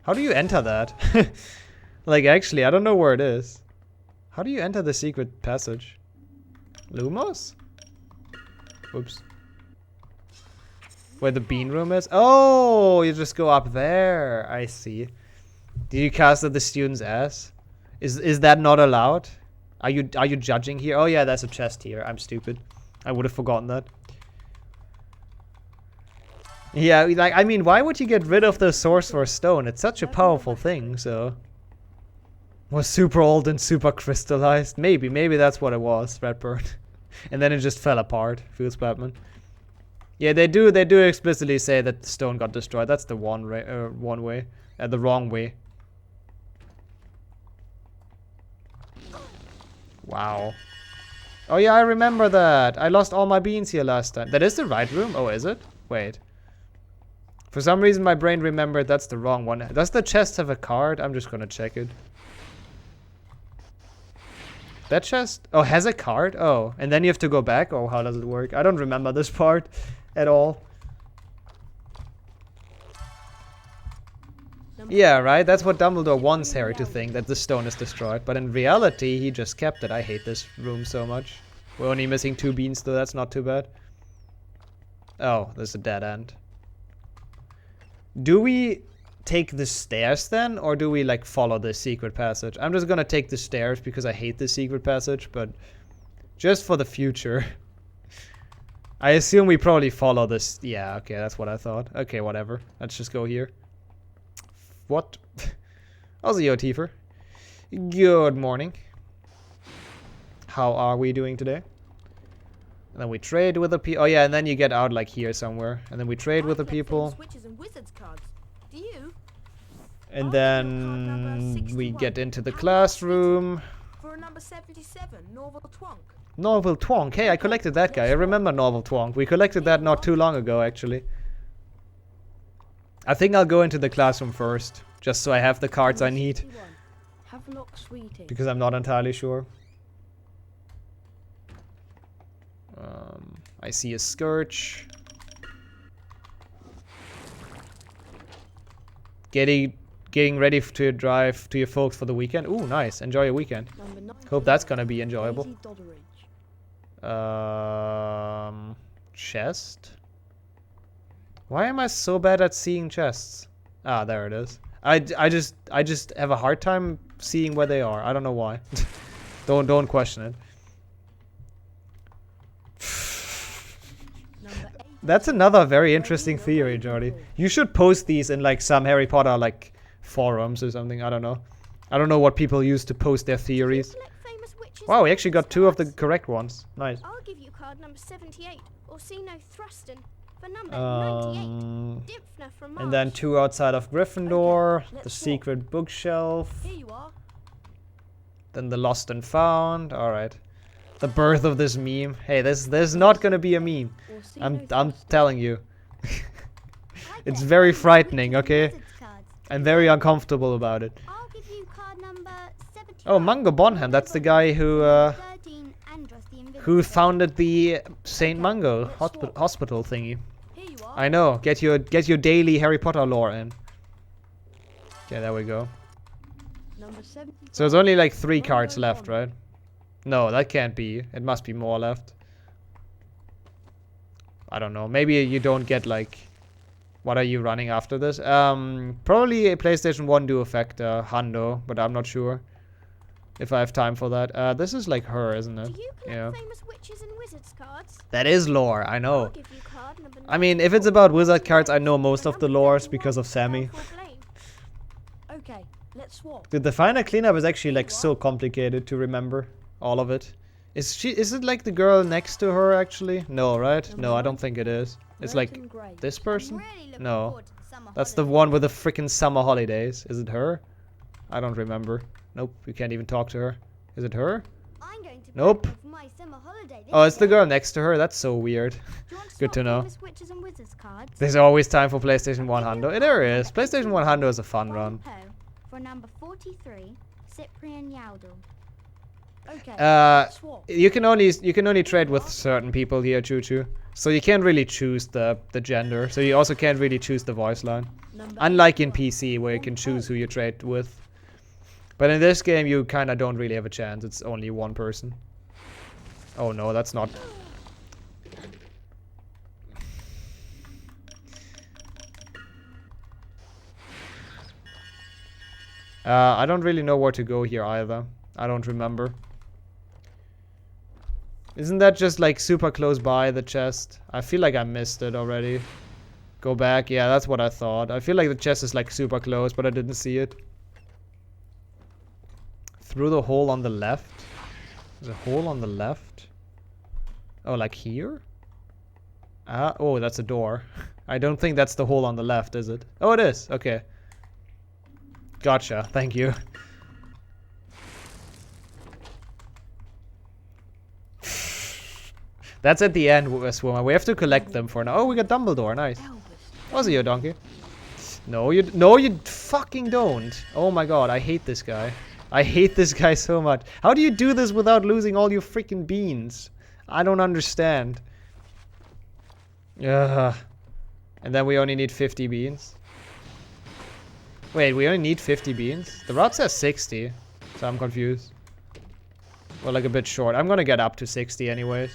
How do you enter that? Like, actually, I don't know where it is. How do you enter the secret passage? Lumos? Whoops. Where the bean room is? Oh, you just go up there. I see. Did you cast at the student's ass? Is that not allowed? Are you judging here? Oh yeah, there's a chest here. I'm stupid. I would have forgotten that. Yeah, like, I mean, why would you get rid of the Sorcerer's Stone? It's such a powerful thing, so... Was super old and super crystallized. Maybe that's what it was, Redbird. And then it just fell apart. Feels Batman. Yeah, they do explicitly say that the stone got destroyed. That's the one way. The wrong way. Wow. Oh yeah, I remember that. I lost all my beans here last time. That is the right room? Oh, is it? Wait. For some reason my brain remembered that's the wrong one. Does the chest have a card? I'm just gonna check it. That chest? Oh, has a card? Oh, and then you have to go back? Oh, how does it work? I don't remember this part at all. Yeah, right? That's what Dumbledore wants Harry to think, that the stone is destroyed. But in reality, he just kept it. I hate this room so much. We're only missing 2 beans, though. That's not too bad. Oh, there's a dead end. Do we take the stairs then, or do we like follow the secret passage? I'm just gonna take the stairs because I hate the secret passage, but just for the future. I assume we probably follow this. Yeah, okay, that's what I thought. Okay, whatever. Let's just go here. What? Aussie Tifer. Good morning. How are we doing today? And then we trade with the people. Oh yeah, and then you get out like here somewhere, and then we trade with the people. Do you? And then we get into the classroom. For a number 77, Norval Twonk. Norval Twonk. Hey, I collected that guy. I remember Norval Twonk. We collected that not too long ago, actually. I think I'll go into the classroom first, just so I have the cards I need. Because I'm not entirely sure. I see a Scourge. Getting ready to drive to your folks for the weekend. Ooh, nice. Enjoy your weekend. Hope that's gonna be enjoyable. Chest? Why am I so bad at seeing chests? Ah, there it is. I just have a hard time seeing where they are. I don't know why. Don't question it. That's another very interesting theory, Jordy. You should post these in like some Harry Potter like forums or something. I don't know. I don't know what people use to post their theories. Wow, we actually got 2 of the correct ones. Nice. I'll give you card number 78, Orsino Thruston, for number 98, Dimphna from Mars. And then 2 outside of Gryffindor, the secret bookshelf. Here you are. Then the lost and found. Alright. The birth of this meme. Hey, there's not gonna be a meme. I'm telling you. It's very frightening, okay? I'm very uncomfortable about it. I'll give you card number 75. Oh, Mungo Bonham, that's the guy who founded the Saint Mungo hospital thingy. I know. Get your daily Harry Potter lore in. Okay, there we go. So there's only like 3 cards left, right? No, that can't be. It must be more left. I don't know. Maybe you don't get like... What are you running after this? Probably a PlayStation 1 Duo Effector Hundo, but I'm not sure if I have time for that. This is like her, isn't it? Do you collect famous witches and wizards cards? That is lore, I know. I mean, if it's about wizard cards, I know most of the lores because of Sammy. Okay, let's swap. Dude, the final cleanup is actually like so complicated to remember all of it. Is it like the girl next to her actually? No, right? No, I don't think it is. It's like this person? No. That's the one with the freaking summer holidays. Is it her? I don't remember. Nope, you can't even talk to her. Is it her? Nope. Oh, it's the girl next to her. That's so weird. Good to know. There's always time for PlayStation 1 Hundo. There is. PlayStation 1 Hundo is a fun run. For number 43, Cyprian Yaudel. You can only trade with certain people here, Choo Choo. So you can't really choose the gender. So you also can't really choose the voice line. Unlike in PC where you can choose who you trade with. But in this game you kinda don't really have a chance. It's only one person. Oh no, that's not... I don't really know where to go here either. I don't remember. Isn't that just like super close by the chest? I feel like I missed it already. Go back. Yeah, that's what I thought. I feel like the chest is like super close, but I didn't see it. Through the hole on the left? There's a hole on the left? Oh, like here? Oh, that's a door. I don't think that's the hole on the left, is it? Oh, it is. Okay. Gotcha. Thank you. That's at the end, Swimmer. We have to collect them for now. Oh, we got Dumbledore. Nice. Was it your donkey? No, you fucking don't. Oh my god, I hate this guy. I hate this guy so much. How do you do this without losing all your freaking beans? I don't understand. Ugh. And then we only need 50 beans. Wait, we only need 50 beans? The route says 60, so I'm confused. Well, like a bit short. I'm gonna get up to 60 anyways.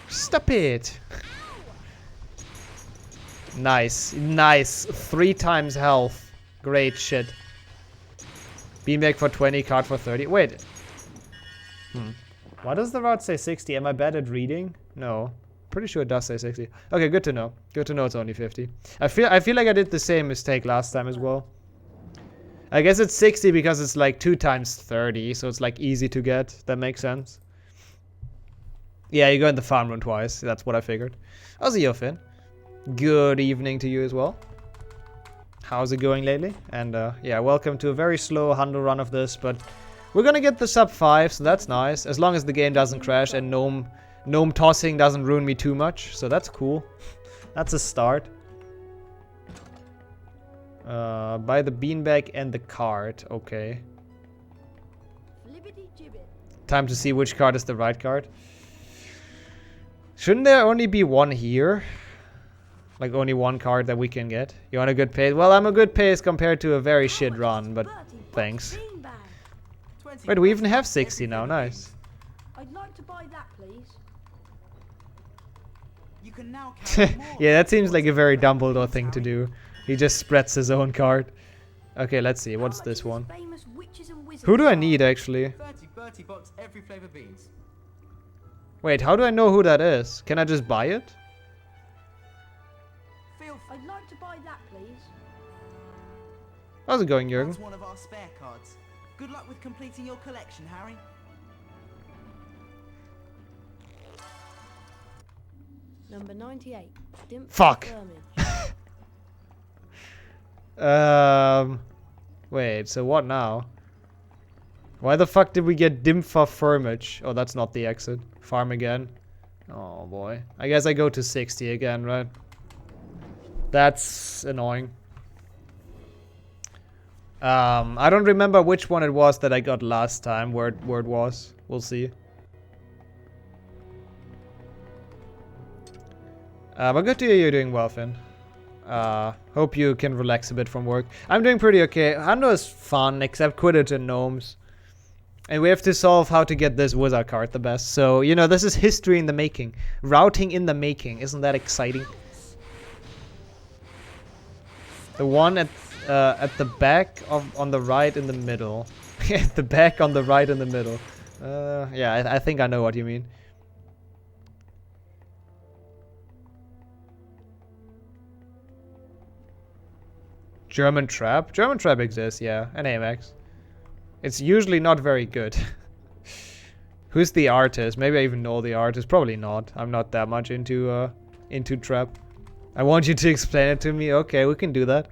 Stop it! Nice, nice. 3 times health. Great shit. Beanbag for 20, card for 30. Wait. Why does the route say 60? Am I bad at reading? No. Pretty sure it does say 60. Okay, good to know. Good to know it's only 50. I feel like I did the same mistake last time as well. I guess it's 60 because it's like 2 times 30, so it's like easy to get. That makes sense. Yeah, you go in the farm room twice. That's what I figured. How's it, Finn? Good evening to you as well. How's it going lately? And yeah, welcome to a very slow Hundo run of this, but we're gonna get the sub 5, so that's nice. As long as the game doesn't crash and Gnome Tossing doesn't ruin me too much, so that's cool. That's a start. Buy the beanbag and the card. Okay. Time to see which card is the right card. Shouldn't there only be one here? Like only one card that we can get? You want a good pace? Well, I'm a good pace compared to a very shit run, but thanks. Wait, we even have 60 now. Nice. I'd like to buy that, please. You can now yeah, that seems like a very Dumbledore thing to do. He just spreads his own card. Okay, let's see. What's this one? Who do I need, actually? 30 bucks every flavor beans. Wait, how do I know who that is? Can I just buy it? I'd like to buy that, please. How's it going, Jürgen? That's one of our spare cards. Good luck with completing your collection, Harry. Number 98. Fuck. Wait, so what now? Why the fuck did we get Dimfa Firmage? Oh, that's not the exit. Farm again. Oh boy. I guess I go to 60 again, right? That's annoying. I don't remember which one it was that I got last time, where it was. We'll see. But good to hear you're doing well, Finn. Hope you can relax a bit from work. I'm doing pretty okay. Hando is fun, except Quidditch and Gnomes. And we have to solve how to get this wizard card the best. So, you know, this is history in the making. Routing in the making. Isn't that exciting? The one at the back on the right in the middle. At the back on the right in the middle. Yeah, I think I know what you mean. German Trap? German Trap exists, yeah. And AMX. It's usually not very good. Who's the artist? Maybe I even know the artist. Probably not. I'm not that much into Trap. I want you to explain it to me. Okay, we can do that.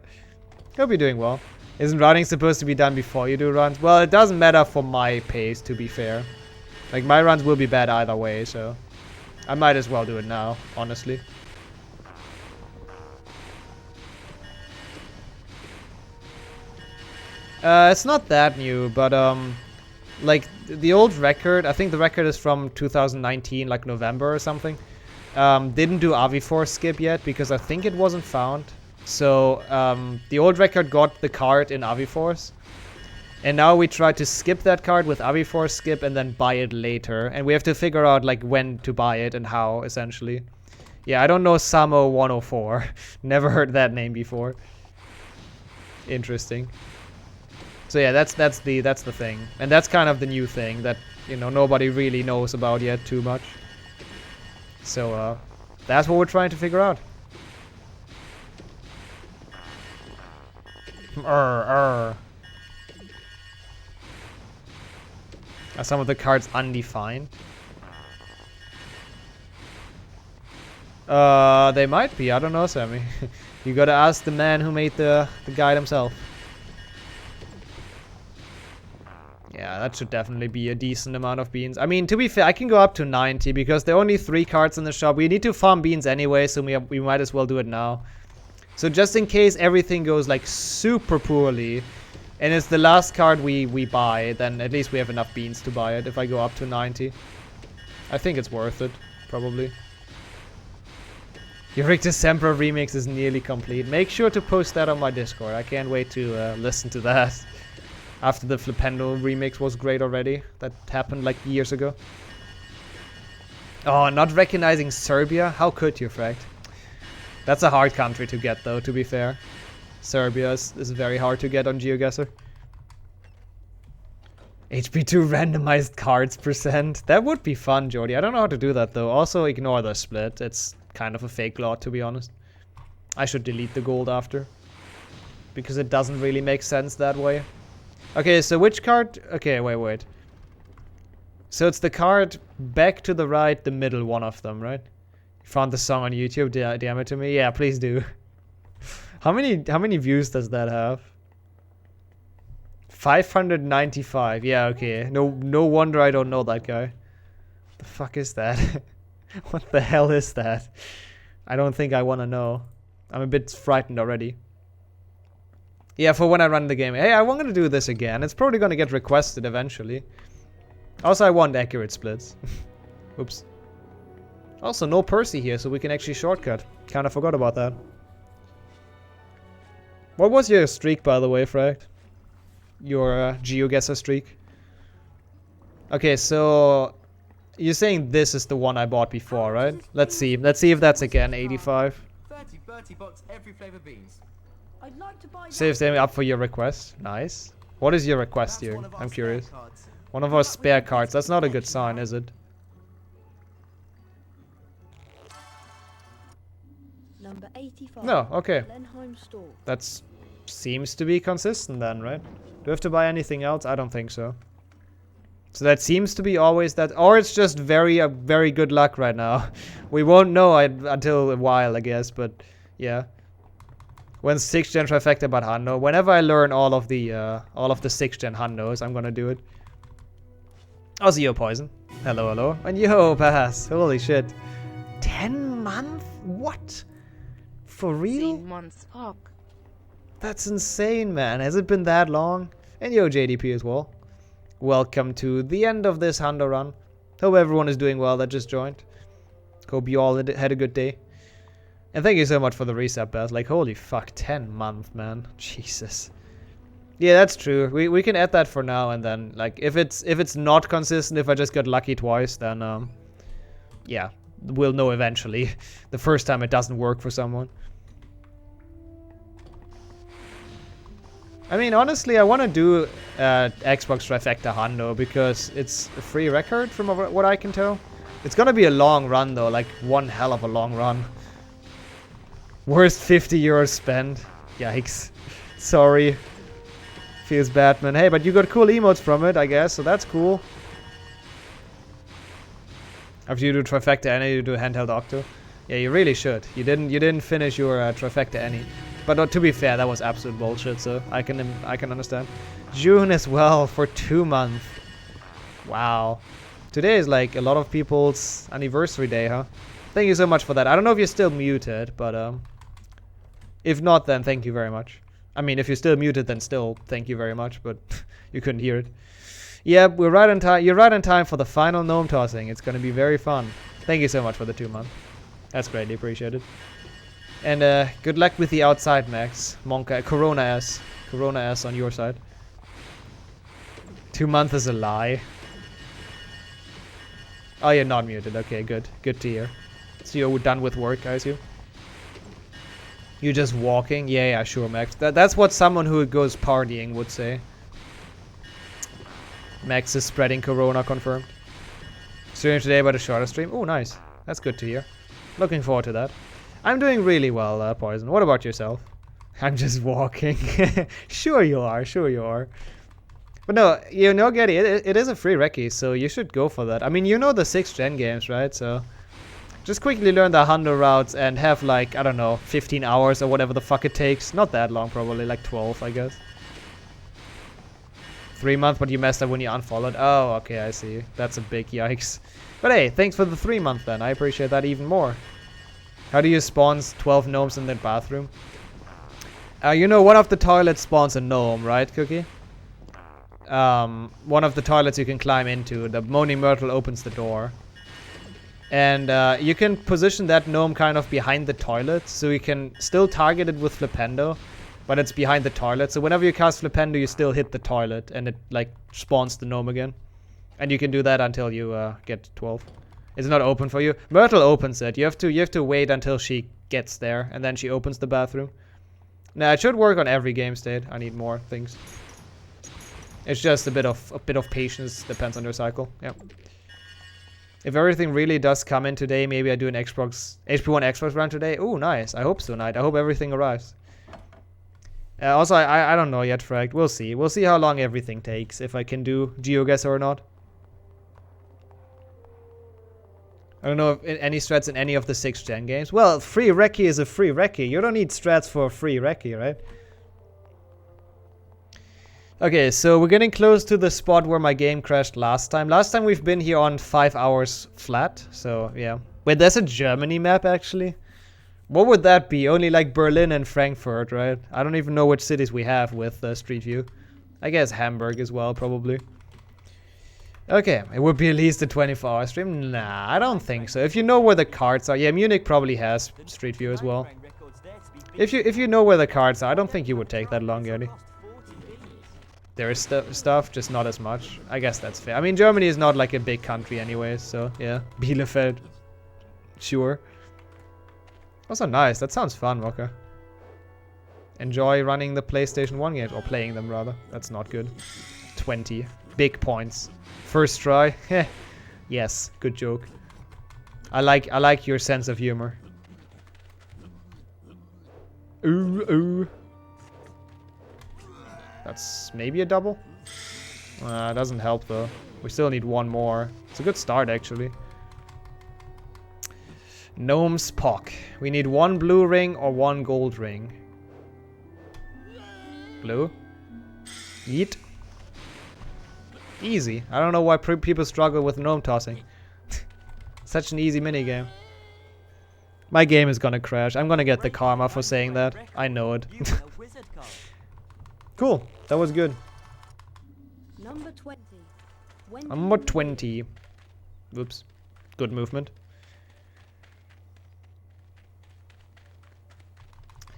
Hope you're doing well. Isn't routing supposed to be done before you do runs? Well, it doesn't matter for my pace, to be fair. Like, my runs will be bad either way, so... I might as well do it now, honestly. It's not that new, but like the old record, I think the record is from 2019, like November or something. Didn't do Avifor skip yet because I think it wasn't found. So the old record got the card in Aviforce. And now we try to skip that card with Avifor skip and then buy it later. And we have to figure out like when to buy it and how, essentially. Yeah, I don't know Samo 104. Never heard that name before. Interesting. So yeah, that's the thing. And that's kind of the new thing that, you know, nobody really knows about yet too much. So that's what we're trying to figure out. Are some of the cards undefined? They might be. I don't know, Sammy. You gotta ask the man who made the guide himself. Yeah, that should definitely be a decent amount of beans. I mean, to be fair, I can go up to 90 because there are only 3 cards in the shop. We need to farm beans anyway, so we might as well do it now. So just in case everything goes like super poorly and it's the last card we buy, then at least we have enough beans to buy it if I go up to 90. I think it's worth it, probably. Your Rictus Sempra remix is nearly complete. Make sure to post that on my Discord. I can't wait to listen to that. After the Flipendo remix was great already. That happened like years ago. Oh, not recognizing Serbia? How could you, Fract? That's a hard country to get though, to be fair. Serbia is very hard to get on GeoGuessr. HP2 randomized cards %. That would be fun, Jordy. I don't know how to do that though. Also ignore the split. It's kind of a fake lot, to be honest. I should delete the gold after. Because it doesn't really make sense that way. Okay, so which card? Okay, wait. So it's the card back to the right, the middle one of them, right? You found the song on YouTube, DM it to me? Yeah, please do. How many views does that have? 595. Yeah, okay. No wonder I don't know that guy. The fuck is that? What the hell is that? I don't think I want to know. I'm a bit frightened already. Yeah, for when I run the game. Hey, I want to do this again. It's probably going to get requested eventually. Also, I want accurate splits. Oops. Also, no Percy here, so we can actually shortcut. Kind of forgot about that. What was your streak, by the way, Fract? Your GeoGuessr streak? Okay, so... You're saying this is the one I bought before, right? Let's see. Let's see if that's again 85. 30 bucks every flavor beans. I'd like to buy Saves them up for your request. Nice. What is your request here? I'm curious. One of our spare cards. That's not a good sign, is it? Number 85. No, okay. Blenheim Store. That seems to be consistent then, right? Do we have to buy anything else? I don't think so. So that seems to be always that, or it's just very good luck right now. We won't know until a while, I guess, but yeah. When 6th gen trifecta about Hando, whenever I learn all of the 6th gen Handos, I'm gonna do it. Also, yo, Poison. Hello, hello. And yo, Pass. Holy shit. 10 months? What? For real? 10 months, fuck. That's insane, man. Has it been that long? And yo, JDP as well. Welcome to the end of this Hundo run. Hope everyone is doing well that just joined. Hope you all had a good day. And thank you so much for the reset, Beth. Like, holy fuck, 10 months, man. Jesus. Yeah, that's true. We can add that for now, and then, like, if it's not consistent, if I just got lucky twice, then, yeah, we'll know eventually. The first time it doesn't work for someone. I mean, honestly, I want to do Xbox Trifecta Hundo because it's a free record from what I can tell. It's gonna be a long run, though, like one hell of a long run. Worst 50 euros spent. Yikes. Sorry. Feels bad, man. Hey, but you got cool emotes from it, I guess, so that's cool. After you do Trifecta Any, you do Handheld Octo. Yeah, you really should. You didn't finish your Trifecta Any. But to be fair, that was absolute bullshit, so I can understand. June as well for 2 months. Wow. Today is like a lot of people's anniversary day, huh? Thank you so much for that. I don't know if you're still muted, but if not, then thank you very much. I mean, if you're still muted, then still thank you very much, but you couldn't hear it. Yeah, we're right on time. You're right on time for the final gnome tossing. It's going to be very fun. Thank you so much for the 2 months. That's greatly appreciated. And good luck with the outside, Max. Monka, Corona S. Corona S on your side. 2 months is a lie. Oh, you're not muted. Okay, good. Good to hear. So you're done with work, I assume? You're just walking? Yeah, sure, Max. That's what someone who goes partying would say. Max is spreading Corona, confirmed. Streaming today but a shorter stream. Oh, nice. That's good to hear. Looking forward to that. I'm doing really well, Poison. What about yourself? I'm just walking. Sure you are, sure you are. But no, you know, Getty, it is a free recce, so you should go for that. I mean, you know the 6th gen games, right? So just quickly learn the Hundo routes and have, like, I don't know, 15 hours or whatever the fuck it takes. Not that long, probably, like 12, I guess. 3 months, but you messed up when you unfollowed. Oh, okay, I see. That's a big yikes. But hey, thanks for the 3 months then. I appreciate that even more. How do you spawn 12 gnomes in the bathroom? You know, one of the toilets spawns a gnome, right, Cookie? One of the toilets you can climb into. The Moaning Myrtle opens the door. And you can position that gnome kind of behind the toilet, so you can still target it with Flipendo, but it's behind the toilet. So whenever you cast Flipendo, you still hit the toilet, and it like spawns the gnome again. And you can do that until you get 12. It's not open for you. Myrtle opens it. You have to wait until she gets there, and then she opens the bathroom. Now it should work on every game state. I need more things. It's just a bit of patience. Depends on your cycle. Yep. If everything really does come in today, maybe I do an Xbox HP1 Xbox run today. Oh, nice. I hope so, Knight. I hope everything arrives. Also, I don't know yet, Frag. We'll see. We'll see how long everything takes. If I can do GeoGuess or not. I don't know if any strats in any of the 6th gen games. Well, free recce is a free recce. You don't need strats for a free recce, right? Okay, so we're getting close to the spot where my game crashed last time. Last time we've been here on 5 hours flat, so yeah. Wait, there's a Germany map actually? What would that be? Only like Berlin and Frankfurt, right? I don't even know which cities we have with Street View. I guess Hamburg as well, probably. Okay, it would be at least a 24-hour stream? Nah, I don't think so. If you know where the cards are. Yeah, Munich probably has Street View as well. If you know where the cards are, I don't think you would take that long, Gertie. There is stuff, just not as much. I guess that's fair. I mean, Germany is not like a big country anyway, so yeah. Bielefeld. Sure. Also nice. That sounds fun, Walker. Enjoy running the PlayStation 1 games, or playing them rather. That's not good. 20. Big points. First try. Yes, good joke. I like your sense of humor. Ooh. That's maybe a double? Doesn't help though. We still need one more. It's a good start actually. Gnome's Pock. We need 1 blue ring or 1 gold ring. Blue. Yeet. Easy. I don't know why people struggle with gnome tossing. Such an easy minigame. My game is gonna crash. I'm gonna get the karma for saying that. I know it. Cool. That was good. Number 20. Number 20. Oops. Good movement.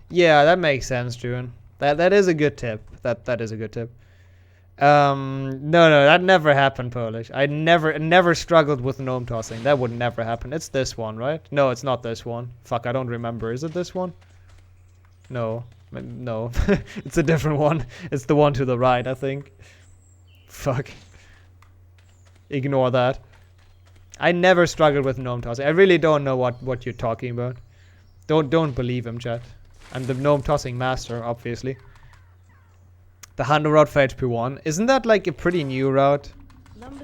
Yeah, that makes sense, June. That is a good tip. That is a good tip. No, that never happened, Polish. I never struggled with gnome tossing. That would never happen. It's this one, right? No, it's not this one. Fuck, I don't remember. Is it this one? No. No. It's a different one. It's the one to the right, I think. Fuck. Ignore that. I never struggled with gnome tossing. I really don't know what you're talking about. Don't believe him, chat. I'm the gnome tossing master, obviously. The handle route for HP1. Isn't that like a pretty new route?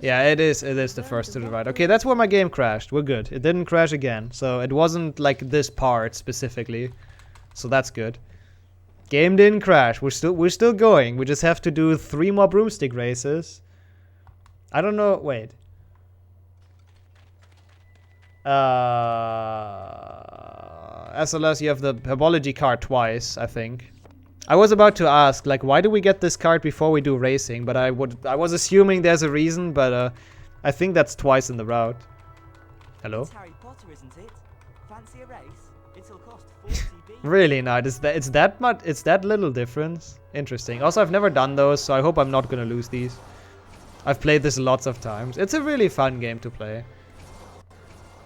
Yeah, it is. It is the first to the right. Okay, that's where my game crashed. We're good. It didn't crash again. So it wasn't like this part specifically. So that's good. Game didn't crash. We're still going. We just have to do 3 more broomstick races. I don't know. Wait. SLS, you have the herbology card twice, I think. I was about to ask, like, why do we get this card before we do racing? But I was assuming there's a reason, but I think that's twice in the route. Hello? It's Harry Potter, isn't it? Fancy a race? It'll cost 40 B. Really not. It's that much. It's that little difference. Interesting. Also, I've never done those, so I hope I'm not gonna lose these. I've played this lots of times. It's a really fun game to play.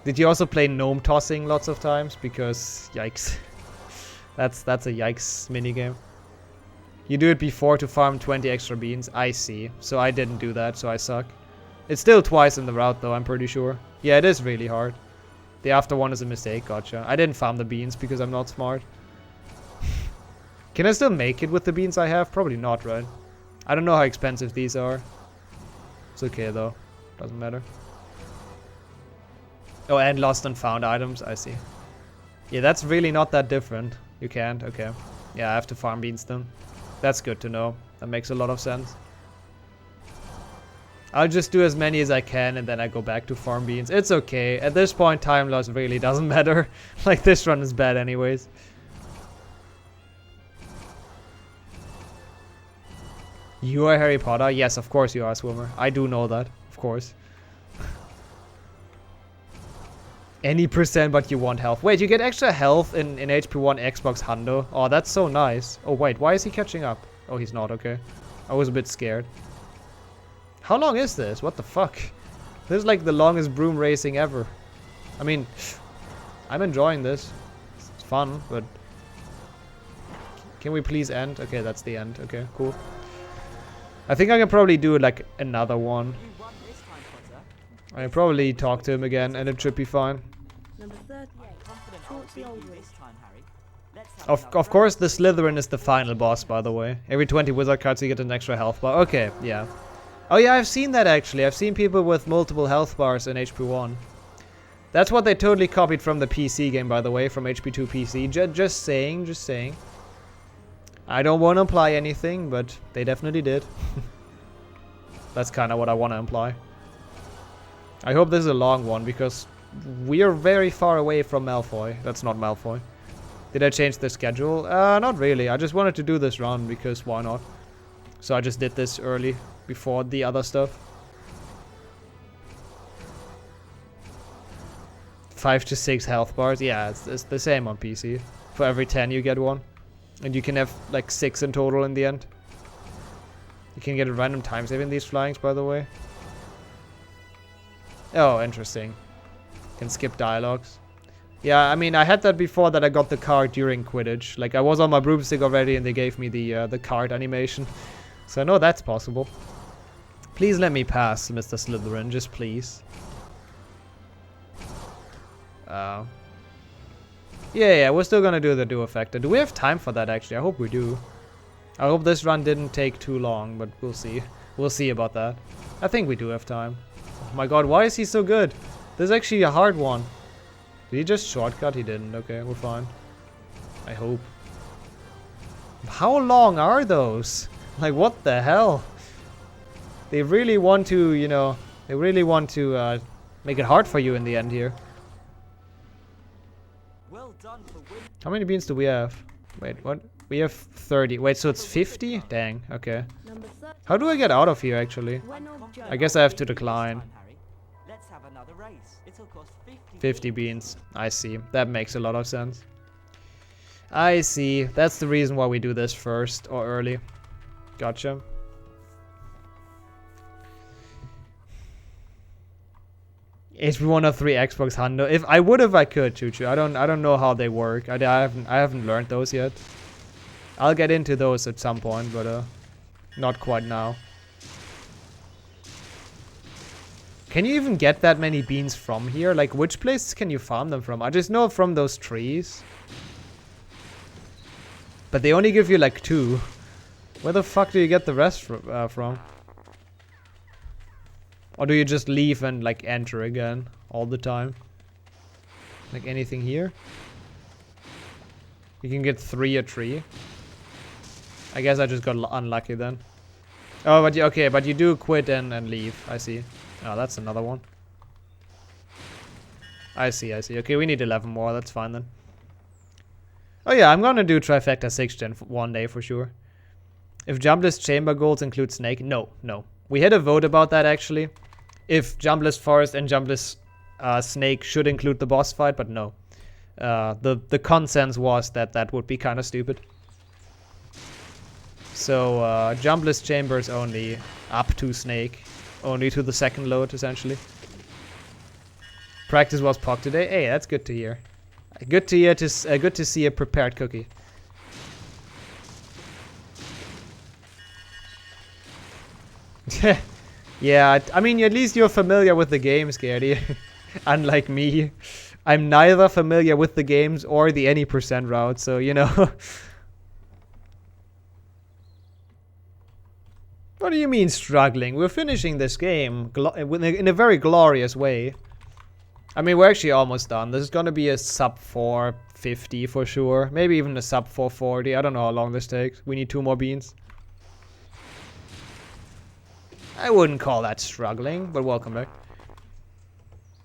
Did you also play gnome tossing lots of times? Because yikes, that's a yikes minigame. You do it before to farm 20 extra beans. I see. So I didn't do that, so I suck. It's still twice in the route though, I'm pretty sure. Yeah, it is really hard. The after one is a mistake, gotcha. I didn't farm the beans because I'm not smart. Can I still make it with the beans I have? Probably not, right? I don't know how expensive these are. It's okay though. Doesn't matter. Oh, and lost and found items. I see. Yeah, that's really not that different. You can't? Okay. Yeah, I have to farm beans then. That's good to know. That makes a lot of sense. I'll just do as many as I can and then I go back to farm beans. It's okay. At this point, time loss really doesn't matter. Like, this run is bad anyways. You are Harry Potter? Yes, of course you are, Swimmer. I do know that. Of course. Any percent, but you want health. Wait, you get extra health in HP1 Xbox Hundo. Oh, that's so nice. Oh, wait, why is he catching up? Oh, he's not, okay. I was a bit scared. How long is this? What the fuck? This is like the longest broom racing ever. I mean, I'm enjoying this. It's fun, but... Can we please end? Okay, that's the end. Okay, cool. I think I can probably do like another one. I can probably talk to him again and it should be fine. Number 38. Of course, the Slytherin is the final boss, by the way. Every 20 wizard cards you get an extra health bar. Okay, yeah. Oh yeah, I've seen that actually. I've seen people with multiple health bars in HP1. That's what they totally copied from the PC game, by the way, from HP2 PC. Just saying. I don't want to imply anything, but they definitely did. That's kind of what I want to imply. I hope this is a long one, because we are very far away from Malfoy. That's not Malfoy. Did I change the schedule? Not really. I just wanted to do this run, because why not? So I just did this early, before the other stuff. 5 to 6 health bars. Yeah, it's the same on PC. For every 10 you get one. And you can have like 6 in total in the end. You can get a random time save in these flyings, by the way. Oh, interesting. Can skip dialogues. Yeah, I mean, I had that before that I got the card during Quidditch. Like, I was on my broomstick already and they gave me the card animation. So I know that's possible. Please let me pass, Mr. Slytherin, just please. Yeah, we're still gonna do the duo factor. Do we have time for that, actually? I hope we do. I hope this run didn't take too long, but we'll see. We'll see about that. I think we do have time. Oh my god, why is he so good? This is actually a hard one. Did he just shortcut? He didn't. Okay, we're fine. I hope. How long are those? Like, what the hell? They really want to, you know, they really want to make it hard for you in the end here. Well done for winning. How many beans do we have? Wait, what? We have 30. Wait, so it's 50? Dang, okay. How do I get out of here, actually? I guess I have to decline. Let's have another race. It'll cost 50 beans. I see. That makes a lot of sense. I see. That's the reason why we do this first or early. Gotcha. HP 103 Xbox Hundo. If I would, if I could, Choo Choo. I don't know how they work. I haven't learned those yet. I'll get into those at some point, but not quite now. Can you even get that many beans from here? Like, which places can you farm them from? I just know from those trees. But they only give you like 2. Where the fuck do you get the rest from? Or do you just leave and like enter again all the time? Like anything here? You can get 3 a tree. I guess I just got unlucky then. Oh, but okay, but you do quit and leave. I see. Oh, that's another one. I see. Okay, we need 11 more. That's fine then. Oh yeah, I'm gonna do Trifecta 6 Gen one day for sure. If Jumbless Chamber goals include Snake? No. We had a vote about that actually. If Jumbless Forest and Jumbless Snake should include the boss fight, but no. The consensus was that would be kind of stupid. So Jumbless Chambers only up to Snake. Only to the second load essentially. Practice was POC today. Hey, that's good to hear. Good to hear. Good to see a prepared cookie. Yeah, I mean, at least you're familiar with the games, Gertie. Unlike me. I'm neither familiar with the games or the any percent route, so, you know. What do you mean struggling? We're finishing this game in a very glorious way. I mean, we're actually almost done. This is gonna be a sub 450 for sure. Maybe even a sub 440. I don't know how long this takes. We need 2 more beans. I wouldn't call that struggling, but welcome back.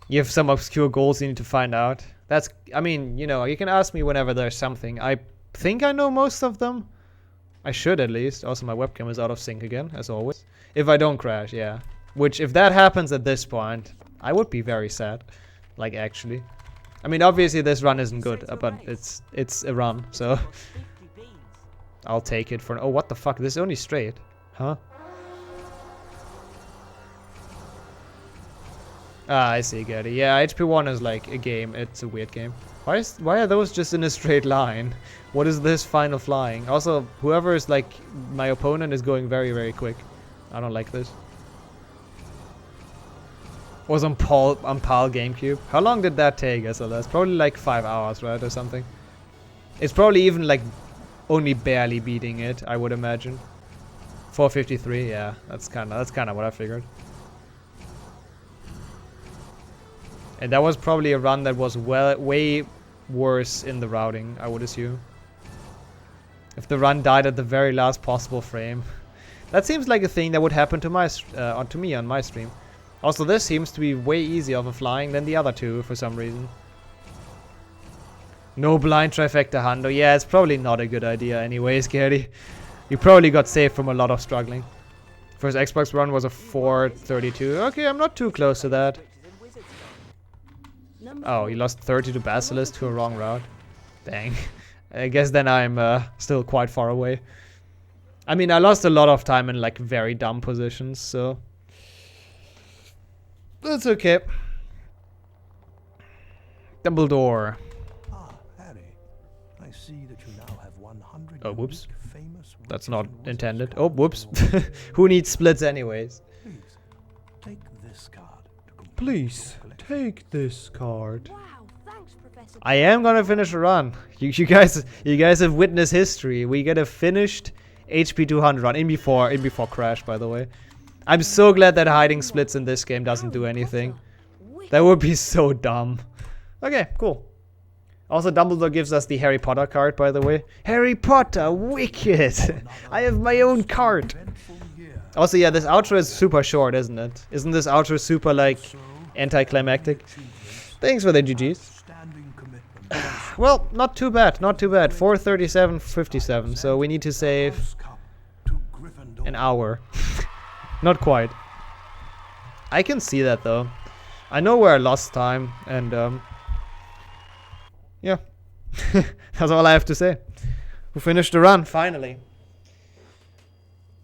You have some obscure goals you need to find out. That's, I mean, you know, you can ask me whenever there's something. I think I know most of them. I should at least. Also, my webcam is out of sync again, as always. If I don't crash, yeah. Which, if that happens at this point, I would be very sad. Like, actually. I mean, obviously this run isn't good, but it's a run, so... I'll take it for... Oh, what the fuck? This is only straight. Huh? Ah, I see, Gertie. Yeah, HP1 is like a game. It's a weird game. Why are those just in a straight line? What is this final flying? Also, whoever is like my opponent is going very, very quick. I don't like this. Was on PAL GameCube. How long did that take, SLS? Probably like 5 hours, right, or something. It's probably even like only barely beating it, I would imagine. 453, yeah, that's kind of what I figured. And that was probably a run that was way worse in the routing, I would assume. If the run died at the very last possible frame. That seems like a thing that would happen to me on my stream. Also, this seems to be way easier of a flying than the other two for some reason. No blind trifecta hundo. Yeah, it's probably not a good idea anyways, Gertie. You probably got saved from a lot of struggling. First Xbox run was a 432. Okay, I'm not too close to that. Oh, you lost 30 to Basilisk to a wrong route. Dang. I guess then I'm still quite far away. I mean, I lost a lot of time in like very dumb positions, so... That's okay. Dumbledore. Ah, Harry. I see that you now have 100 oh, whoops. Famous That's not intended. Oh, whoops. Who needs splits anyways? Please, take this card. Please, take this card. Wow, thanks, Professor. I am gonna finish a run. You guys have witnessed history. We get a finished HP 200 run in before Crash, by the way. I'm so glad that hiding splits in this game doesn't do anything. That would be so dumb. Okay, cool. Also, Dumbledore gives us the Harry Potter card, by the way. Harry Potter, wicked! I have my own card. Also, yeah, this outro is super short, isn't it? Isn't this outro super, like, anticlimactic? Thanks for the GGs. Well, not too bad, not too bad. 4:37:57, so we need to save an hour. Not quite. I can see that, though. I know where I lost time, and, yeah. That's all I have to say. We finished the run, finally.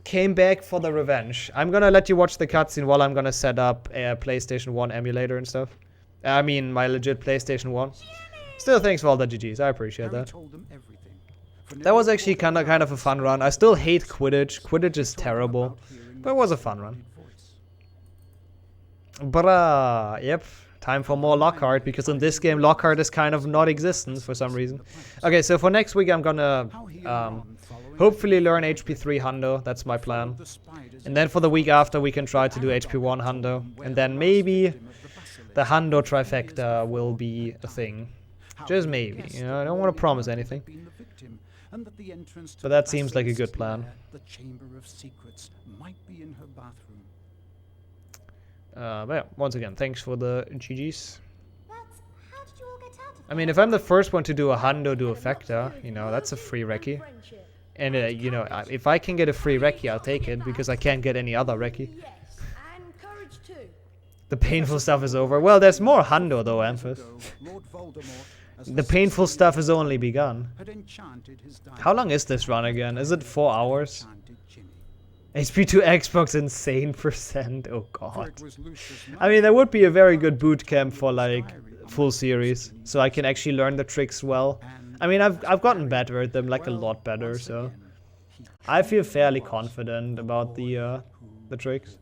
Came back for the revenge. I'm gonna let you watch the cutscene while I'm gonna set up a PlayStation 1 emulator and stuff. I mean, my legit PlayStation 1. Still, thanks for all the GGs. I appreciate that. That was actually kind of a fun run. I still hate Quidditch. Quidditch is terrible. But it was a fun run. But, yep. Time for more Lockhart, because in this game, Lockhart is kind of non-existent for some reason. Okay, so for next week, I'm gonna hopefully learn HP 3 Hundo. That's my plan. And then for the week after, we can try to do HP 1 Hundo. And then maybe the Hundo trifecta will be a thing. Just maybe. You know, I don't want to promise anything. But that seems like a good plan. The Chamber of Secrets might be in her bathroom. But yeah, once again, thanks for the GGs. I mean, if I'm the first one to do a Hundo Duofecta, you know, that's a free recce. And, you know, if I can get a free recce, I'll take it, because I can't get any other recce. The painful stuff is over. Well, there's more Hundo, though, Amphis. The painful stuff has only begun. How long is this run again? Is it 4 hours? HP2 Xbox insane %. Oh god. I mean, that would be a very good boot camp for like full series, so I can actually learn the tricks well. I mean, I've gotten better at them, like a lot better, so I feel fairly confident about the tricks.